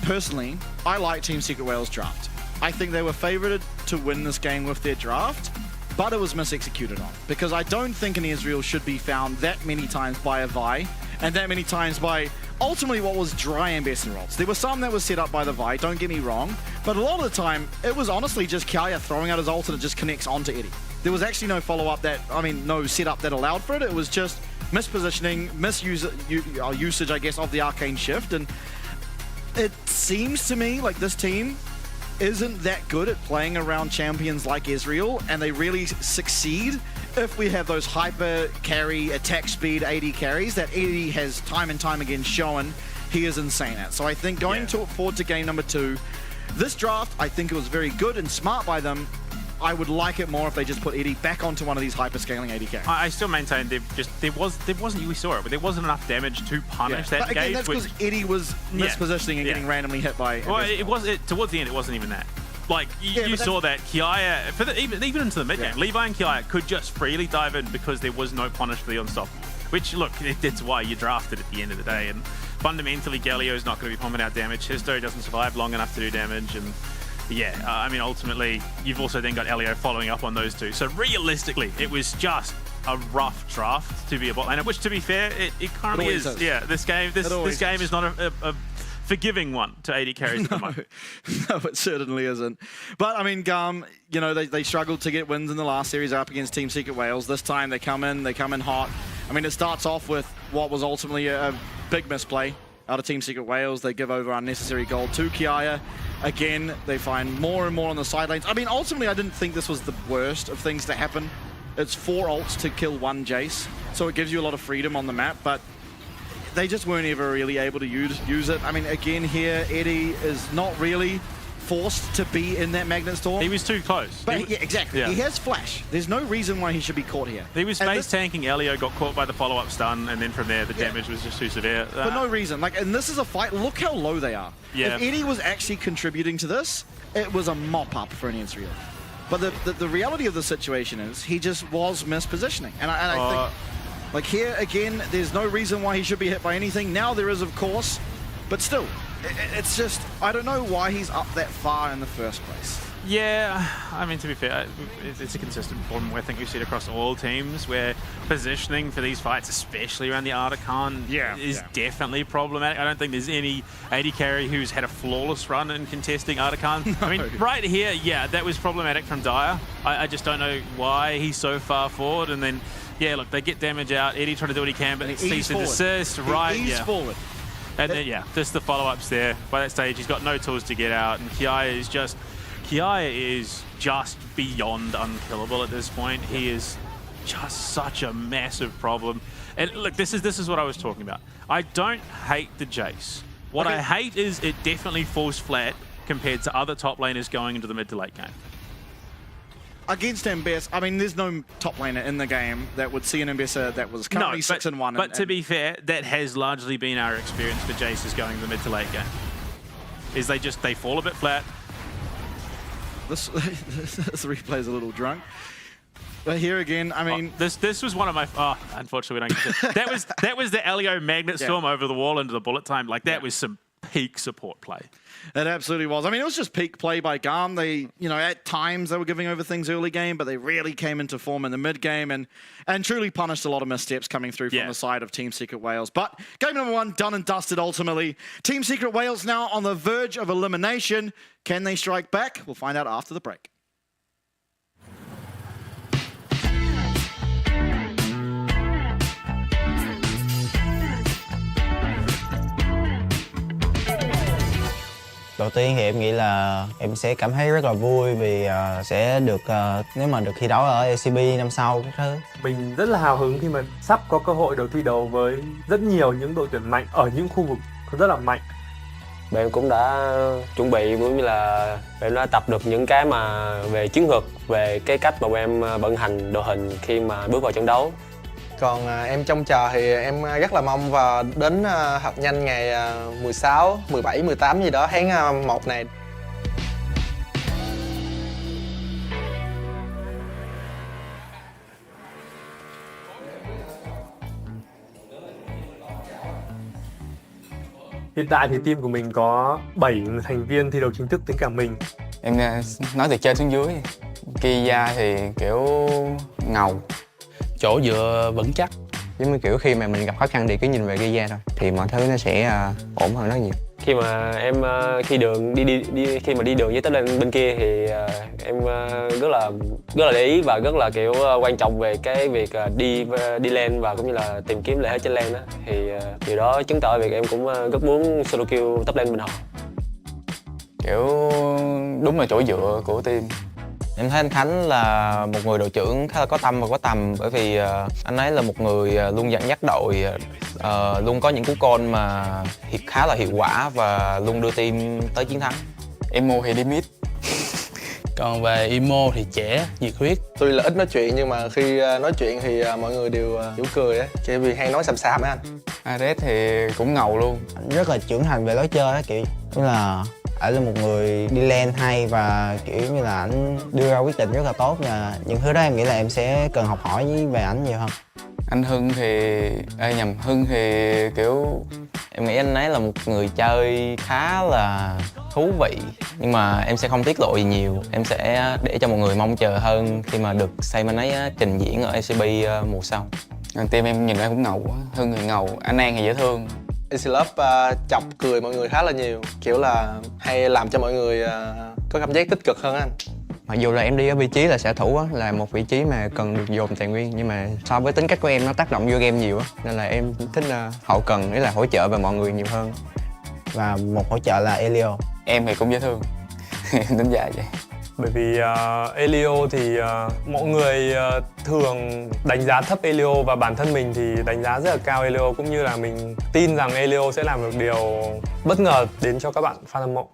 personally, I like Team Secret Wales' draft. I think they were favoured to win this game with their draft, but it was mis-executed on. Because I don't think an Israel should be found that many times by a Vi, and that many times by ultimately what was dry and best in rolls. There were some that was set up by the Vi, don't get me wrong, but a lot of the time, it was honestly just Kiaya throwing out his ult and it just connects onto Eddie. There was actually no follow-up that, I mean, no setup that allowed for it. It was just mispositioning, usage, I guess, of the arcane shift. And it seems to me like this team isn't that good at playing around champions like Israel, and they really succeed if we have those hyper carry, attack speed AD carries that Eddie has time and time again shown he is insane at. So I think going forward to game number 2, this draft, I think it was very good and smart by them. I would like it more if they just put Eddie back onto one of these hyper-scaling AD carries. I still maintain there wasn't, we saw it, but there wasn't enough damage to punish that but again, engage. That's because Eddie was mispositioning and getting randomly hit by... Well, towards the end, it wasn't even that. Like, you saw that Kiaya, even into the mid-game, Levi and Kiaya could just freely dive in because there was no punish for the Unstoppable. Which, look, that's why you drafted at the end of the day. And fundamentally, Galio's not going to be pumping out damage. Histo doesn't survive long enough to do damage. And yeah, I mean, ultimately, you've also then got Elio following up on those 2. So realistically, it was just a rough draft to be a bot laner, which, to be fair, it currently is. Yeah, this game is not a forgiving one to AD carries at the moment. No, it certainly isn't. But, I mean, GAM, you know, they struggled to get wins in the last series up against Team Secret Wales. This time they come in hot. I mean, it starts off with what was ultimately a big misplay out of Team Secret Wales. They give over unnecessary gold to Kiaya. Again, they find more and more on the side lanes. I mean, ultimately, I didn't think this was the worst of things to happen. It's 4 ults to kill 1 Jace, so it gives you a lot of freedom on the map, but they just weren't ever really able to use it. I mean, again here, Eddie is not really forced to be in that Magnet Storm. He was too close. But exactly. Yeah. He has flash. There's no reason why he should be caught here. He was space tanking Elio, got caught by the follow-up stun, and then from there, the damage was just too severe. For no reason. Like, and this is a fight. Look how low they are. Yeah. If Eddie was actually contributing to this, it was a mop-up for an Israel. But the reality of the situation is he just was mispositioning. And I think... Like here, again, there's no reason why he should be hit by anything. Now there is, of course, but still, it's just, I don't know why he's up that far in the first place. Yeah, I mean, to be fair, it's a consistent problem I think we see it across all teams where positioning for these fights, especially around the Artican, is definitely problematic. I don't think there's any AD carry who's had a flawless run in contesting Artican. No. I mean, right here, yeah, that was problematic from Dyer. I just don't know why he's so far forward, and then yeah, look, they get damage out. Eddie trying to do what he can, but cease and desist, right? He's forward. And then, yeah, just the follow-ups there. By that stage, he's got no tools to get out, and Kiaya is just beyond unkillable at this point. He is just such a massive problem. And look, this is what I was talking about. I don't hate the Jace. What I hate is it definitely falls flat compared to other top laners going into the mid to late game? Against Ambessa, I mean, there's no top laner in the game that would see an Ambessa that was currently 6-1. But to be fair, that has largely been our experience for Jaces going to the mid to late game. Is they fall a bit flat. This replay is a little drunk. But here again, I mean, this was one of my. Unfortunately, we don't get it. That was the Elio Magnet Storm over the wall into the bullet time. Like that was some peak support play. It absolutely was. I mean, it was just peak play by GAM. They, at times they were giving over things early game, but they really came into form in the mid game and truly punished a lot of missteps coming through from the side of Team Secret Wales. But game number 1 done and dusted ultimately. Team Secret Wales now on the verge of elimination. Can they strike back? We'll find out after the break. Đầu tiên thì em nghĩ là em sẽ cảm thấy rất là vui vì sẽ được nếu mà được thi đấu ở LCP năm sau các thứ. Mình rất là hào hứng khi mà sắp có cơ hội được thi đấu với rất nhiều những đội tuyển mạnh ở những khu vực rất là mạnh. Em cũng đã chuẩn bị cũng như là em đã tập được những cái mà về chiến thuật, về cái cách mà em vận hành đội hình khi mà bước vào trận đấu. Còn em trông chờ thì em rất là mong vào đến họp nhanh ngày 16, 17, 18 gì đó tháng 1 này. Hiện tại thì team của mình có 7 thành viên thi đấu chính thức tính cả mình. Em nói từ trên xuống dưới. Kia thì kiểu ngầu, chỗ dựa vững chắc. Giống như kiểu khi mà mình gặp khó khăn thì cứ nhìn về Kia thôi thì mọi thứ nó sẽ ổn hơn rất nhiều. Khi mà em khi mà đi đường với tới lên bên kia thì em rất là để ý và rất là kiểu quan trọng về cái việc đi lên và cũng như là tìm kiếm lợi thế trên lane đó, thì điều đó chứng tỏ việc em cũng rất muốn solo kill top lane bên họ. Kiểu đúng là chỗ dựa của team. Em thấy anh Khánh là một người đội trưởng khá là có tâm và có tầm, bởi vì anh ấy là một người luôn dẫn dắt đội, luôn có những cú call mà khá là hiệu quả và luôn đưa team tới chiến thắng. Emo thì đi mid. Còn về Emo thì trẻ, nhiệt huyết. Tuy là ít nói chuyện nhưng mà khi nói chuyện thì mọi người đều hiểu cười á, chỉ vì hay nói xàm á anh. Ares thì cũng ngầu luôn. Anh rất là trưởng thành về lối chơi á, kiểu như là anh là một người đi lane hay và kiểu như là anh đưa ra quyết định rất là tốt, và những thứ đó em nghĩ là em sẽ cần học hỏi về ảnh nhiều hơn. Anh Hưng thì Hưng thì kiểu em nghĩ anh ấy là một người chơi khá là thú vị, nhưng mà em sẽ không tiết lộ gì nhiều, em sẽ để cho mọi người mong chờ hơn khi mà được xem anh ấy trình diễn ở LCP mùa sau. Team em nhìn ra cũng ngầu quá. Hưng thì ngầu, anh An thì dễ thương. Chọc cười mọi người khá là nhiều, kiểu là hay làm cho mọi người có cảm giác tích cực hơn anh. Mặc dù là em đi ở vị trí là xạ thủ á, là một vị trí mà cần được dồn tài nguyên, nhưng mà so với tính cách của em nó tác động vô game nhiều á, nên là em thích hậu cần, nghĩa là hỗ trợ về mọi người nhiều hơn. Và một hỗ trợ là Elio. Em thì cũng dễ thương. Em đánh giá vậy. Bởi vì Elio thì mọi người thường đánh giá thấp Elio, và bản thân mình thì đánh giá rất là cao Elio, cũng như là mình tin rằng Elio sẽ làm được điều bất ngờ đến cho các bạn fan hâm mộ.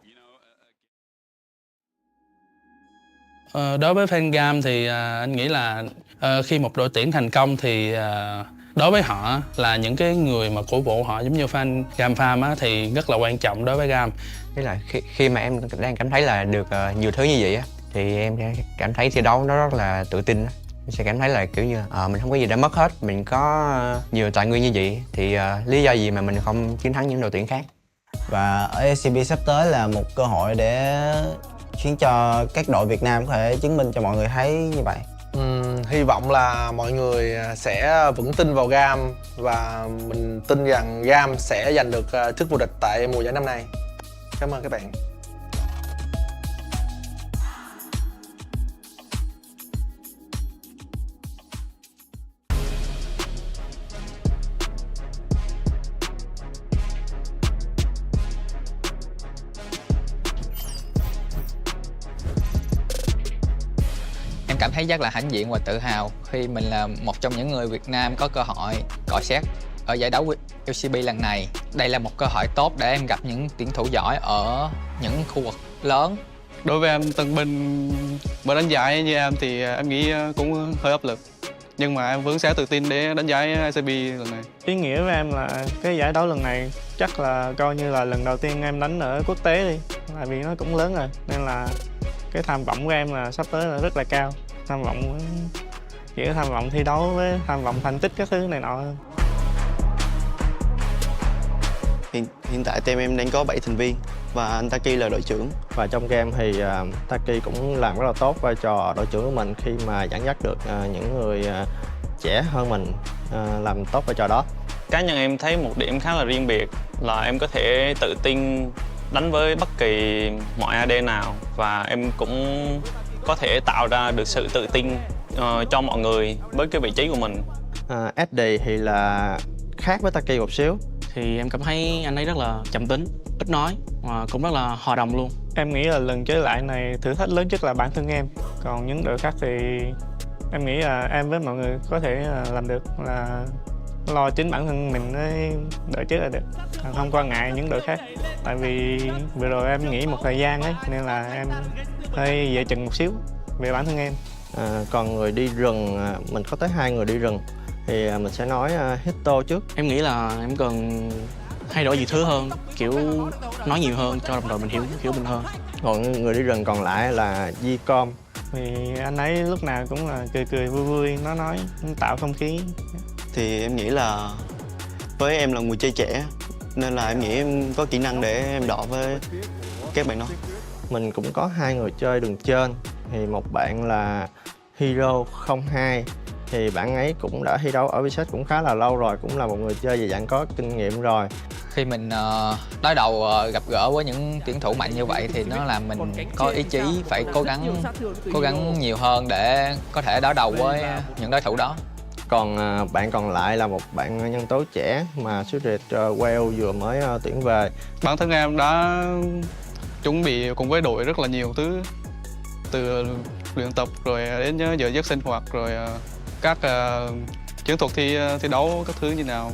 Đối với fan GAM thì anh nghĩ là khi một đội tuyển thành công thì đối với họ là những cái người mà cổ vũ họ, giống như fan GAM Farm á, thì rất là quan trọng đối với GAM. Thế là khi mà em đang cảm thấy là được nhiều thứ như vậy á, thì em sẽ cảm thấy thi đấu nó rất là tự tin á. Em sẽ cảm thấy là kiểu như mình không có gì đã mất hết, mình có nhiều tài nguyên như vậy thì lý do gì mà mình không chiến thắng những đội tuyển khác. Và ở LCP sắp tới là một cơ hội để khiến cho các đội Việt Nam có thể chứng minh cho mọi người thấy như vậy. Hy vọng là mọi người sẽ vững tin vào GAM và mình tin rằng GAM sẽ giành được chức vô địch tại mùa giải năm nay. Cảm ơn các bạn. Em cảm thấy rất là hãnh diện và tự hào khi mình là một trong những người Việt Nam có cơ hội cọ xát ở giải đấu LCP lần này. Đây là một cơ hội tốt để em gặp những tuyển thủ giỏi ở những khu vực lớn. Đối với em, tân binh mới đánh giải như em thì em nghĩ cũng hơi áp lực. Nhưng mà em vẫn sẽ tự tin để đánh giải LCP lần này. Ý nghĩa với em là cái giải đấu lần này chắc là coi như là lần đầu tiên em đánh ở quốc tế đi. Tại vì nó cũng lớn rồi, nên là cái tham vọng của em là sắp tới là rất là cao. Tham vọng chỉ có tham vọng thi đấu với tham vọng thành tích các thứ này nọ hơn. Hiện tại team em đang có 7 thành viên và anh Taki là đội trưởng. Và trong game thì Taki cũng làm rất là tốt vai trò đội trưởng của mình khi mà dẫn dắt được những người trẻ hơn mình làm tốt vai trò đó. Cá nhân em thấy một điểm khá là riêng biệt là em có thể tự tin đánh với bất kỳ mọi AD nào và em cũng có thể tạo ra được sự tự tin cho mọi người với cái vị trí của mình. SD thì là khác với Taki một xíu. Thì em cảm thấy anh ấy rất là trầm tính, ít nói và cũng rất là hòa đồng luôn. Em nghĩ là lần chơi lại này thử thách lớn nhất là bản thân em. Còn những đội khác thì em nghĩ là em với mọi người có thể làm được, là lo chính bản thân mình đợi trước là được, không quan ngại những đội khác. Tại vì vừa rồi em nghỉ một thời gian ấy, nên là em hơi dè chừng một xíu về bản thân em. Còn người đi rừng, mình có tới 2 người đi rừng thì mình sẽ nói Hito trước. Em nghĩ là em cần thay đổi nhiều thứ hơn, kiểu nói nhiều hơn cho đồng đội mình hiểu mình hơn. Còn người đi rừng còn lại là Gcom. Thì anh ấy lúc nào cũng là cười vui vui, nói tạo không khí. Thì em nghĩ là với em là người chơi trẻ nên là em nghĩ em có kỹ năng để em đọ với các bạn đó. Mình cũng có 2 người chơi đường trên, thì một bạn là Hero 02. Thì bạn ấy cũng đã thi đấu ở Vietnamese cũng khá là lâu rồi, cũng là một người chơi về dạng có kinh nghiệm rồi. Khi mình đối đầu gặp gỡ với những tuyển thủ mạnh như vậy thì nó làm mình có ý chí phải cố gắng nhiều hơn để có thể đối đầu với những đối thủ đó. Còn bạn còn lại là một bạn nhân tố trẻ mà Spirit Wales vừa mới tuyển về. Bản thân em đã chuẩn bị cùng với đội rất là nhiều thứ, từ luyện tập rồi đến giờ giấc sinh hoạt rồi các chiến thuật thi đấu các thứ như nào.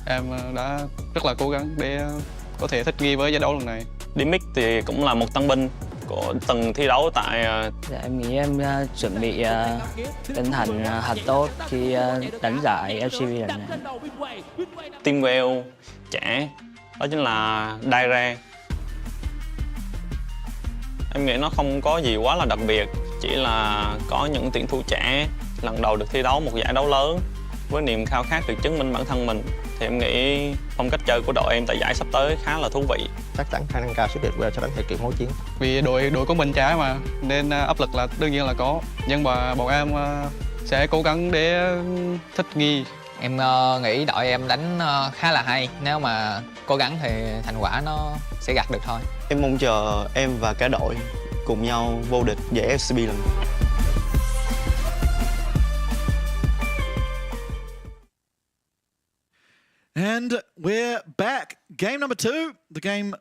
Em đã rất là cố gắng để có thể thích nghi với giải đấu lần này. Dimic thì cũng là một tân binh của từng thi đấu tại... Dạ, em nghĩ em chuẩn bị tinh thần thật tốt khi đánh giải LCP lần này. Team Wales trẻ đó chính là Daire. Em nghĩ nó không có gì quá là đặc biệt, chỉ là có những tuyển thủ trẻ lần đầu được thi đấu một giải đấu lớn với niềm khao khát được chứng minh bản thân mình. Thì em nghĩ phong cách chơi của đội em tại giải sắp tới khá là thú vị. Chắc chắn khả năng cao Spirit Wales sẽ đánh theo kiểu hỗn chiến. Vì đội của mình trái mà nên áp lực là đương nhiên là có, nhưng mà bọn em sẽ cố gắng để thích nghi. Em nghĩ đội em đánh khá là hay, nếu mà cố gắng thì thành quả nó sẽ gặt được thôi. Em mong chờ em và cả đội cùng nhau vô địch giải LCP lần này. And we're back. Game number 2, the game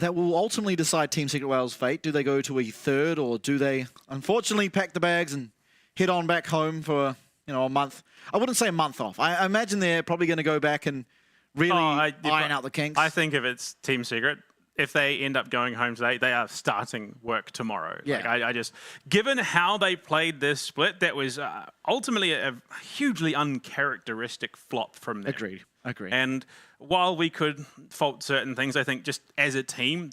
that will ultimately decide Team Secret Wales' fate. Do they go to a third, or do they unfortunately pack the bags and head on back home for a month? I wouldn't say a month off. I imagine they're probably going to go back and really iron out the kinks. I think if it's Team Secret, if they end up going home today, they are starting work tomorrow. Yeah. Like I just, given how they played this split, that was ultimately a hugely uncharacteristic flop from them. Agreed. And while we could fault certain things, I think just as a team,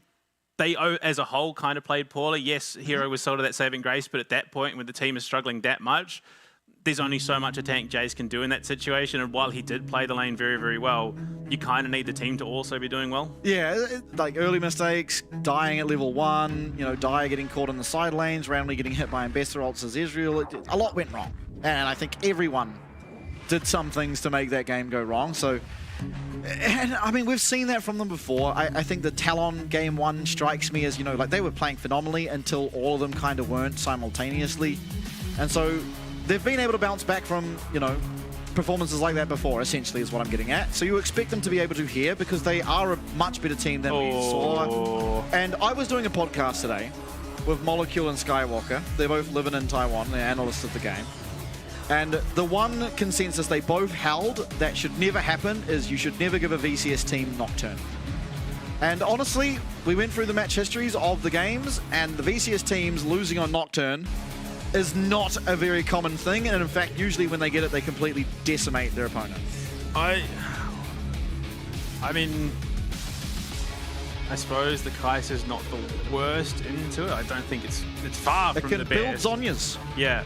they as a whole kind of played poorly. Yes, Hero was sort of that saving grace, but at that point when the team is struggling that much, there's only so much a tank Jace can do in that situation. And while he did play the lane very, very well, you kind of need the team to also be doing well. Yeah, like early mistakes, dying at level 1, Dyer getting caught in the side lanes, randomly getting hit by Ambassador ults as Israel. A lot went wrong. And I think everyone did some things to make that game go wrong. So, and I mean, we've seen that from them before. I think the Talon game 1 strikes me as, like they were playing phenomenally until all of them kind of weren't simultaneously. And so they've been able to bounce back from, performances like that before, essentially, is what I'm getting at. So you expect them to be able to here because they are a much better team than we saw. And I was doing a podcast today with Molecule and Skywalker. They're both living in Taiwan. They're analysts of the game. And the one consensus they both held that should never happen is you should never give a VCS team Nocturne. And honestly, we went through the match histories of the games, and the VCS teams losing on Nocturne is not a very common thing, and in fact, usually when they get it, they completely decimate their opponent. I mean, I suppose the Kaiser's not the worst into it. I don't think it's far from the best. It can build Zhonya's. Yeah.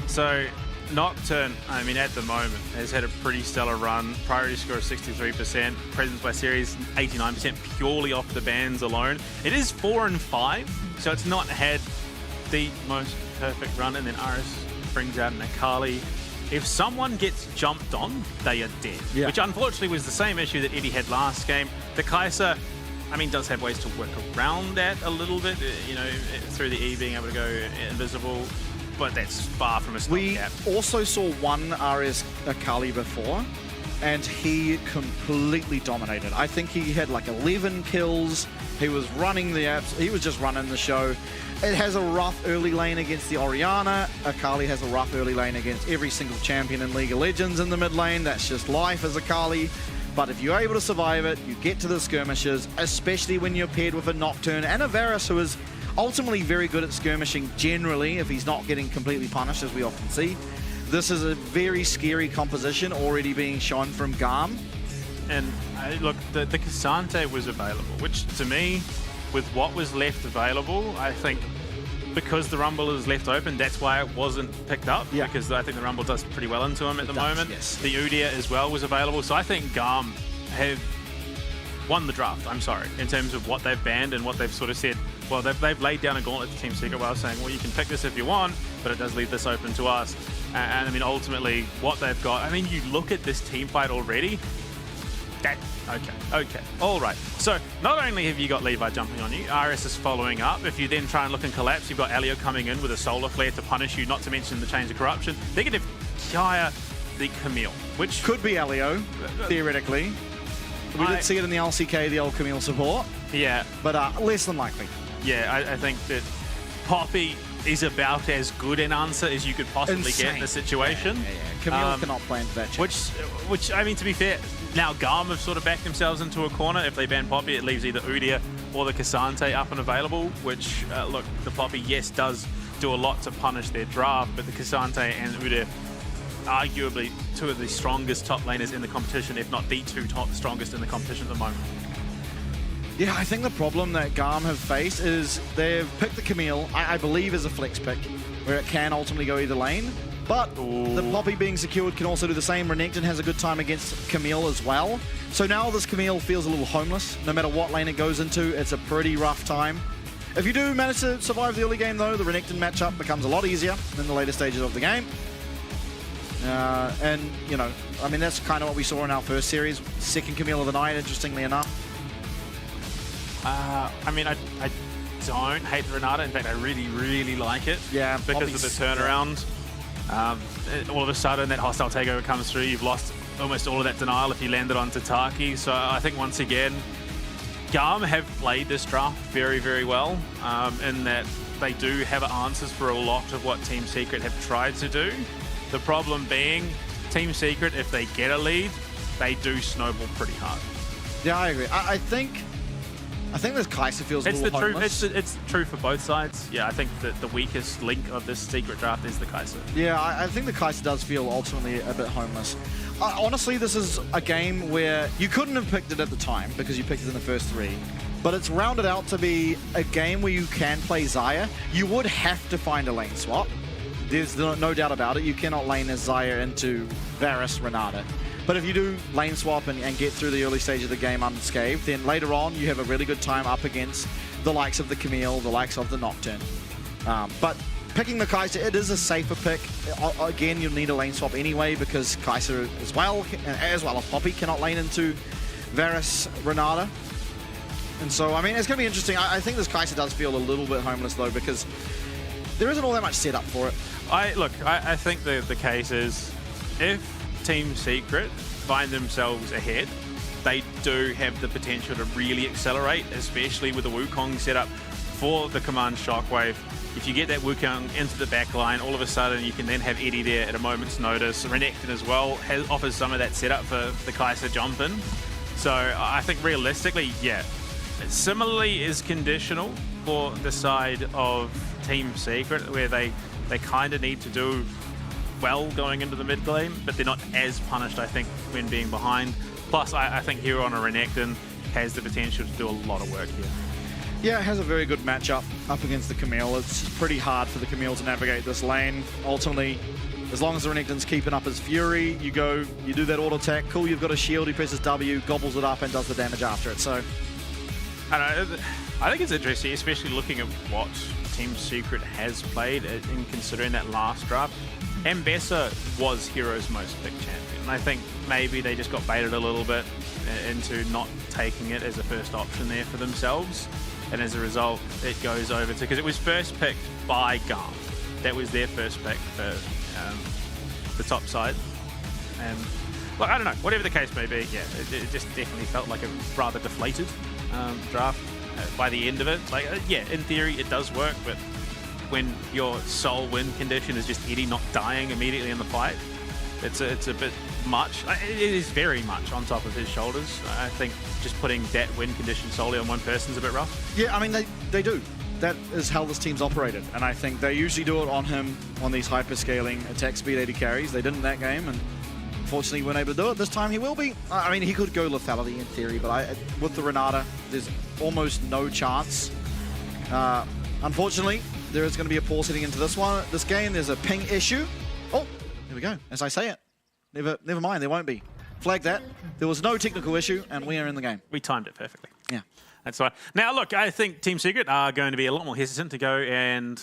So Nocturne, I mean, at the moment, has had a pretty stellar run. Priority score of 63%, presence by series 89%, purely off the bans alone. It is 4-5, so it's not had the most perfect run, and then Aris brings out an Akali. If someone gets jumped on, they are dead, which unfortunately was the same issue that Eddie had last game. The Kaiser, I mean, does have ways to work around that a little bit, you know, through the E being able to go invisible, but that's far from a stopgap. We also saw one RS Akali before, and he completely dominated. I think he had like 11 kills. He was running the apps. He was just running the show. It has a rough early lane against the Orianna. Akali has a rough early lane against every single champion in League of Legends in the mid lane. That's just life as Akali. But if you're able to survive it, you get to the skirmishes, especially when you're paired with a Nocturne and a Varus, who is ultimately very good at skirmishing generally, if he's not getting completely punished, as we often see. This is a very scary composition already being shown from GAM. And look, the Cassante was available, which to me, with what was left available, I think because the Rumble is left open, that's why it wasn't picked up, because I think the Rumble does pretty well into him at the moment. Yes. The Udyr as well was available, so I think GAM have won the draft, I'm sorry, in terms of what they've banned and what they've sort of said. Well, they've laid down a gauntlet to Team Secret while saying, well, you can pick this if you want, but it does leave this open to us. And I mean, ultimately, what they've got, I mean, you look at this team fight already, okay, all right. So not only have you got Levi jumping on you, RS is following up. If you then try and look and collapse, you've got Elio coming in with a solar flare to punish you, not to mention the Chains of Corruption. Negative Kaya the Camille, which could be Elio, theoretically. We did see it in the LCK, the old Camille support. Yeah. But less than likely. Yeah, I think that Poppy is about as good an answer as you could possibly get in the situation. Camille cannot play into that chance. Which, I mean, to be fair, now GAM have sort of backed themselves into a corner. If they ban Poppy, it leaves either Udyr or the Cassante up and available, which, look, the Poppy, yes, does do a lot to punish their draft, but the Cassante and Udyr, arguably two of the strongest top laners in the competition, if not the two top strongest in the competition at the moment. Yeah, I think the problem that GAM have faced is they've picked the Camille, I believe is a flex pick, where it can ultimately go either lane. But the Poppy being secured can also do the same. Renekton has a good time against Camille as well. So now this Camille feels a little homeless. No matter what lane it goes into, it's a pretty rough time. If you do manage to survive the early game though, the Renekton matchup becomes a lot easier in the later stages of the game. And, you know, I mean, that's kind of what we saw in our first series. Second Camille of the night, interestingly enough. I mean, I don't hate the Renata. In fact, I really, really like it. Yeah, because of the turnaround. All of a sudden, that hostile takeover comes through. You've lost almost all of that denial if you landed on Tataki. So I think, once again, GAM have played this draft very, very well in that they do have answers for a lot of what Team Secret have tried to do. The problem being, Team Secret, if they get a lead, they do snowball pretty hard. Yeah, I agree. I think this Kaiser feels a little homeless. It's true for both sides. Yeah, I think that the weakest link of this Secret draft is the Kaiser. Yeah, I think the Kaiser does feel ultimately a bit homeless. Honestly, this is a game where you couldn't have picked it at the time because you picked it in the first three, but it's rounded out to be a game where you can play Xayah. You would have to find a lane swap. There's no doubt about it. You cannot lane as Xayah into Varus Renata. But if you do lane swap and get through the early stage of the game unscathed, then later on you have a really good time up against the likes of the Camille, the likes of the Nocturne. But picking the Kaiser, it is a safer pick. Again, you'll need a lane swap anyway because Kaiser as well as Poppy cannot lane into Varus Renata. And so, I mean, it's going to be interesting. I think this Kaiser does feel a little bit homeless though because there isn't all that much setup for it. I think the case is if Team Secret find themselves ahead, they do have the potential to really accelerate, especially with the Wukong setup for the command shockwave. If you get that Wukong into the back line, all of a sudden you can then have Eddie there at a moment's notice. Renekton as well offers some of that setup for the Kai'Sa jump in. So I think realistically, yeah, it similarly is conditional for the side of Team Secret, where they kind of need to do well going into the mid lane, but they're not as punished, I think, when being behind. Plus, I think Hero on a Renekton has the potential to do a lot of work here. Yeah, it has a very good matchup up against the Camille. It's pretty hard for the Camille to navigate this lane. Ultimately, as long as the Renekton's keeping up his Fury, you go, you do that auto attack. Cool, you've got a shield, he presses W, gobbles it up, and does the damage after it. So, I think it's interesting, especially looking at what Team Secret has played in considering that last draft. Ambessa was Hero's most picked champion. And I think maybe they just got baited a little bit into not taking it as a first option there for themselves. And as a result, it goes over to, because it was first picked by GAM. That was their first pick for the top side. And look, I don't know, whatever the case may be, yeah, it just definitely felt like a rather deflated draft by the end of it. Like, yeah, in theory it does work, but when your sole win condition is just Eddie not dying immediately in the fight, it's a bit much. It is very much on top of his shoulders. I think just putting that win condition solely on one person is a bit rough. Yeah, I mean, they do. That is how this team's operated, and I think they usually do it on him on these hyper-scaling attack speed 80 carries. They didn't that game, and unfortunately weren't able to do it. This time he will be. I mean, he could go lethality in theory, but with the Renata, there's almost no chance. Unfortunately, there is going to be a pause heading into this game. There's a ping issue. Oh, there we go. As I say it. Never mind, there won't be. Flag that. There was no technical issue, and we are in the game. We timed it perfectly. Yeah. That's right. Now, look, I think Team Secret are going to be a lot more hesitant to go and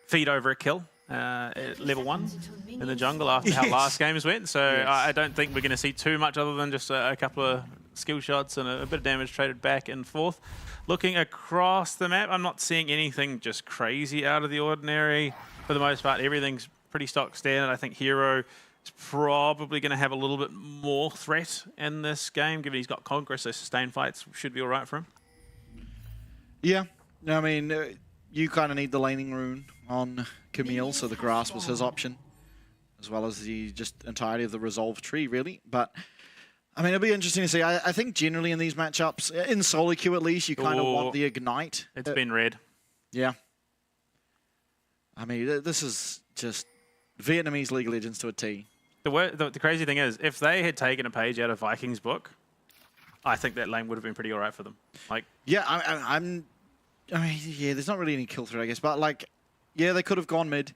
feed over a kill at level 1 in the jungle after how last games went. So yes. I don't think we're going to see too much other than just a couple of skill shots and a bit of damage traded back and forth. Looking across the map, I'm not seeing anything just crazy out of the ordinary. For the most part, everything's pretty stock standard. I think Hero is probably going to have a little bit more threat in this game, given he's got Conqueror, so sustained fights should be all right for him. Yeah, I mean, you kind of need the laning rune on Camille, so the grass was his option, as well as the just entirety of the resolve tree, really. But I mean, it'll be interesting to see. I think generally in these matchups, in solo queue at least, you kind of want the ignite. It's been red. Yeah. I mean, this is just Vietnamese League of Legends to a T. The crazy thing is, if they had taken a page out of Vikings' book, I think that lane would have been pretty all right for them. Like, yeah, I mean, yeah, there's not really any kill threat, I guess, but like, yeah, they could have gone mid,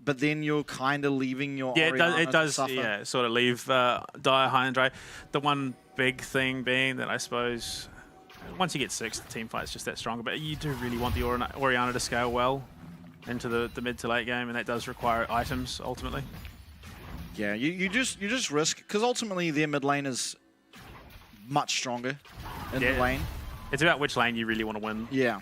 but then you're kind of leaving your it does yeah, sort of leave Dire high and dry. The one big thing being that I suppose once you get 6, the team fight's just that stronger, but you do really want the Orianna to scale well into the mid to late game, and that does require items ultimately. Yeah, you just risk, because ultimately their mid lane is much stronger in the lane. It's about which lane you really want to win. Yeah.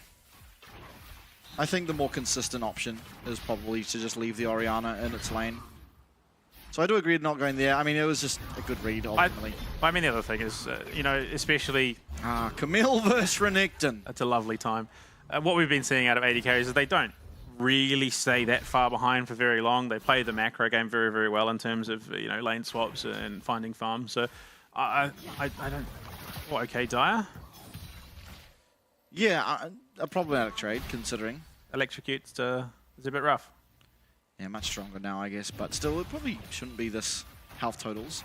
I think the more consistent option is probably to just leave the Orianna in its lane. So I do agree with not going there. I mean, it was just a good read, ultimately. I mean, the other thing is, you know, especially... Camille versus Renekton. It's a lovely time. What we've been seeing out of AD carries is they don't really stay that far behind for very long. They play the macro game very, very well in terms of, you know, lane swaps and finding farms. So I don't... Well, okay, Dire? Yeah, a problematic trade, considering. Electrocutes is a bit rough. Yeah, much stronger now, I guess, but still, it probably shouldn't be this health totals.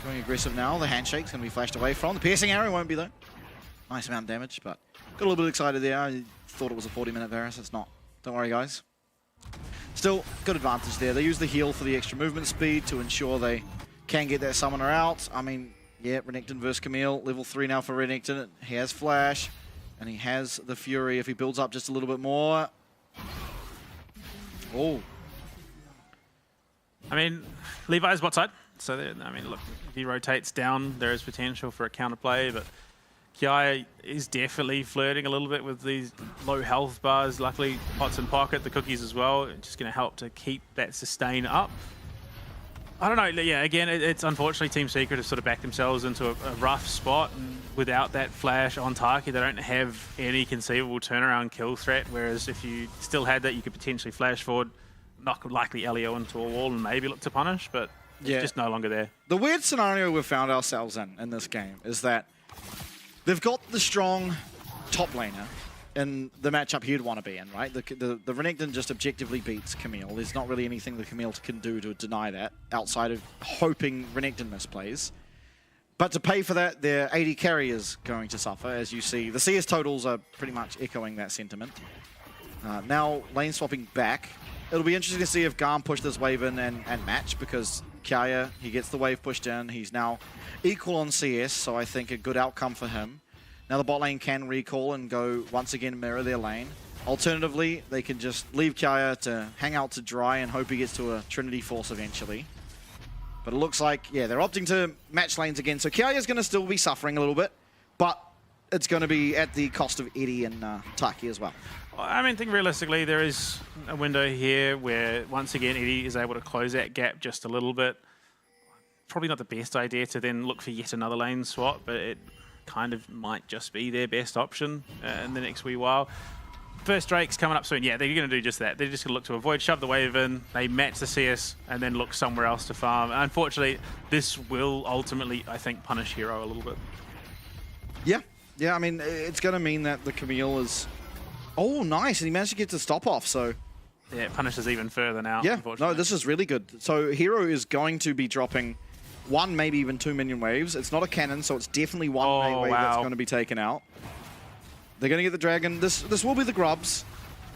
Going aggressive now, the handshake's going to be flashed away from. The piercing arrow won't be, though. Nice amount of damage, but got a little bit excited there. I thought it was a 40-minute Varus. It's not. Don't worry, guys. Still, good advantage there. They use the heal for the extra movement speed to ensure they can get that summoner out. I mean, yeah, Renekton versus Camille. Level 3 now for Renekton. He has Flash, and he has the Fury if he builds up just a little bit more. Oh. I mean, Levi's bot side. So, I mean, look, if he rotates down, there is potential for a counterplay, but Kiai is definitely flirting a little bit with these low health bars. Luckily, pots in pocket, the cookies as well. It's just going to help to keep that sustain up. I don't know. Yeah, again, it's unfortunately Team Secret have sort of backed themselves into a rough spot. And without that flash on Taki, they don't have any conceivable turnaround kill threat. Whereas if you still had that, you could potentially flash forward, knock likely Elio into a wall, and maybe look to punish. But it's just no longer there. The weird scenario we've found ourselves in this game is that they've got the strong top laner in the matchup he'd want to be in, right? The Renekton just objectively beats Camille. There's not really anything the Camille can do to deny that, outside of hoping Renekton misplays. But to pay for that, their AD carry is going to suffer, as you see. The CS totals are pretty much echoing that sentiment. Now, lane swapping back. It'll be interesting to see if GAM push this wave in and match, because Kaya, he gets the wave pushed in. He's now equal on CS, so I think a good outcome for him. Now the bot lane can recall and go once again mirror their lane. Alternatively, they can just leave Kaya to hang out to dry and hope he gets to a Trinity Force eventually. But it looks like, yeah, they're opting to match lanes again. So Kaya's going to still be suffering a little bit, but it's going to be at the cost of Eddie and Taki as well. I mean, I think realistically, there is a window here where, once again, Eddie is able to close that gap just a little bit. Probably not the best idea to then look for yet another lane swap, but it kind of might just be their best option in the next wee while. First Drake's coming up soon. Yeah, they're going to do just that. They're just going to look to avoid, shove the wave in, they match the CS, and then look somewhere else to farm. Unfortunately, this will ultimately, I think, punish Hero a little bit. Yeah, I mean, it's going to mean that the Camille is... Oh, nice, and he managed to get to stop off, so... Yeah, it punishes even further now, yeah, unfortunately. No, this is really good. So Hero is going to be dropping 1, maybe even 2 minion waves. It's not a cannon, so it's definitely one wave that's going to be taken out. They're going to get the dragon. This will be the grubs,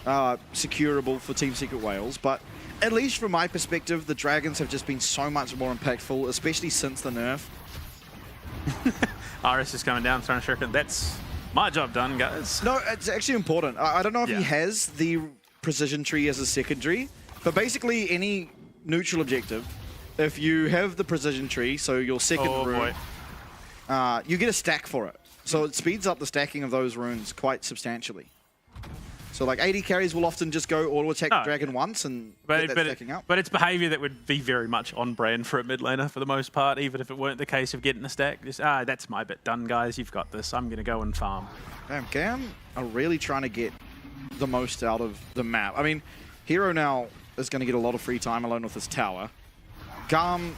securable for Team Secret Wales, but at least from my perspective, the dragons have just been so much more impactful, especially since the nerf. RS is coming down, trying to shuriken. That's my job done, guys. No, it's actually important. I don't know if he has the precision tree as a secondary, but basically any neutral objective, if you have the precision tree, so your second rune, you get a stack for it. So it speeds up the stacking of those runes quite substantially. So like AD carries will often just go auto attack the dragon once and get that stacking up. But it's behavior that would be very much on brand for a mid laner for the most part, even if it weren't the case of getting a stack. Just, that's my bit done, guys. You've got this. I'm going to go and farm. Damn, GAM are really trying to get the most out of the map. I mean, Hero now is going to get a lot of free time alone with his tower. GAM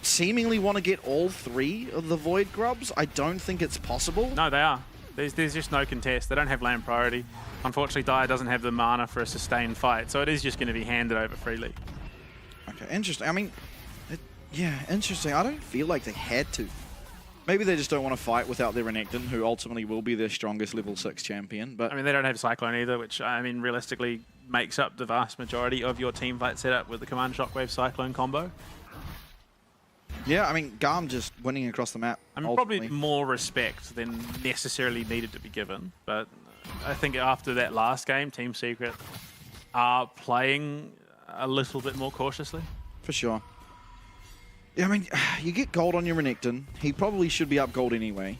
seemingly want to get all 3 of the Void Grubs. I don't think it's possible. No, they are. There's just no contest. They don't have land priority. Unfortunately, Dire doesn't have the mana for a sustained fight, so it is just going to be handed over freely. Okay, interesting. I mean, yeah, interesting. I don't feel like they had to. Maybe they just don't want to fight without their Renekton, who ultimately will be their strongest level 6 champion. But I mean, they don't have Cyclone either, which, I mean, realistically makes up the vast majority of your team fight setup with the Command Shockwave Cyclone combo. Yeah, I mean, GAM just winning across the map. I mean, probably more respect than necessarily needed to be given, but I think after that last game, Team Secret are playing a little bit more cautiously. For sure. Yeah, I mean, you get gold on your Renekton. He probably should be up gold anyway.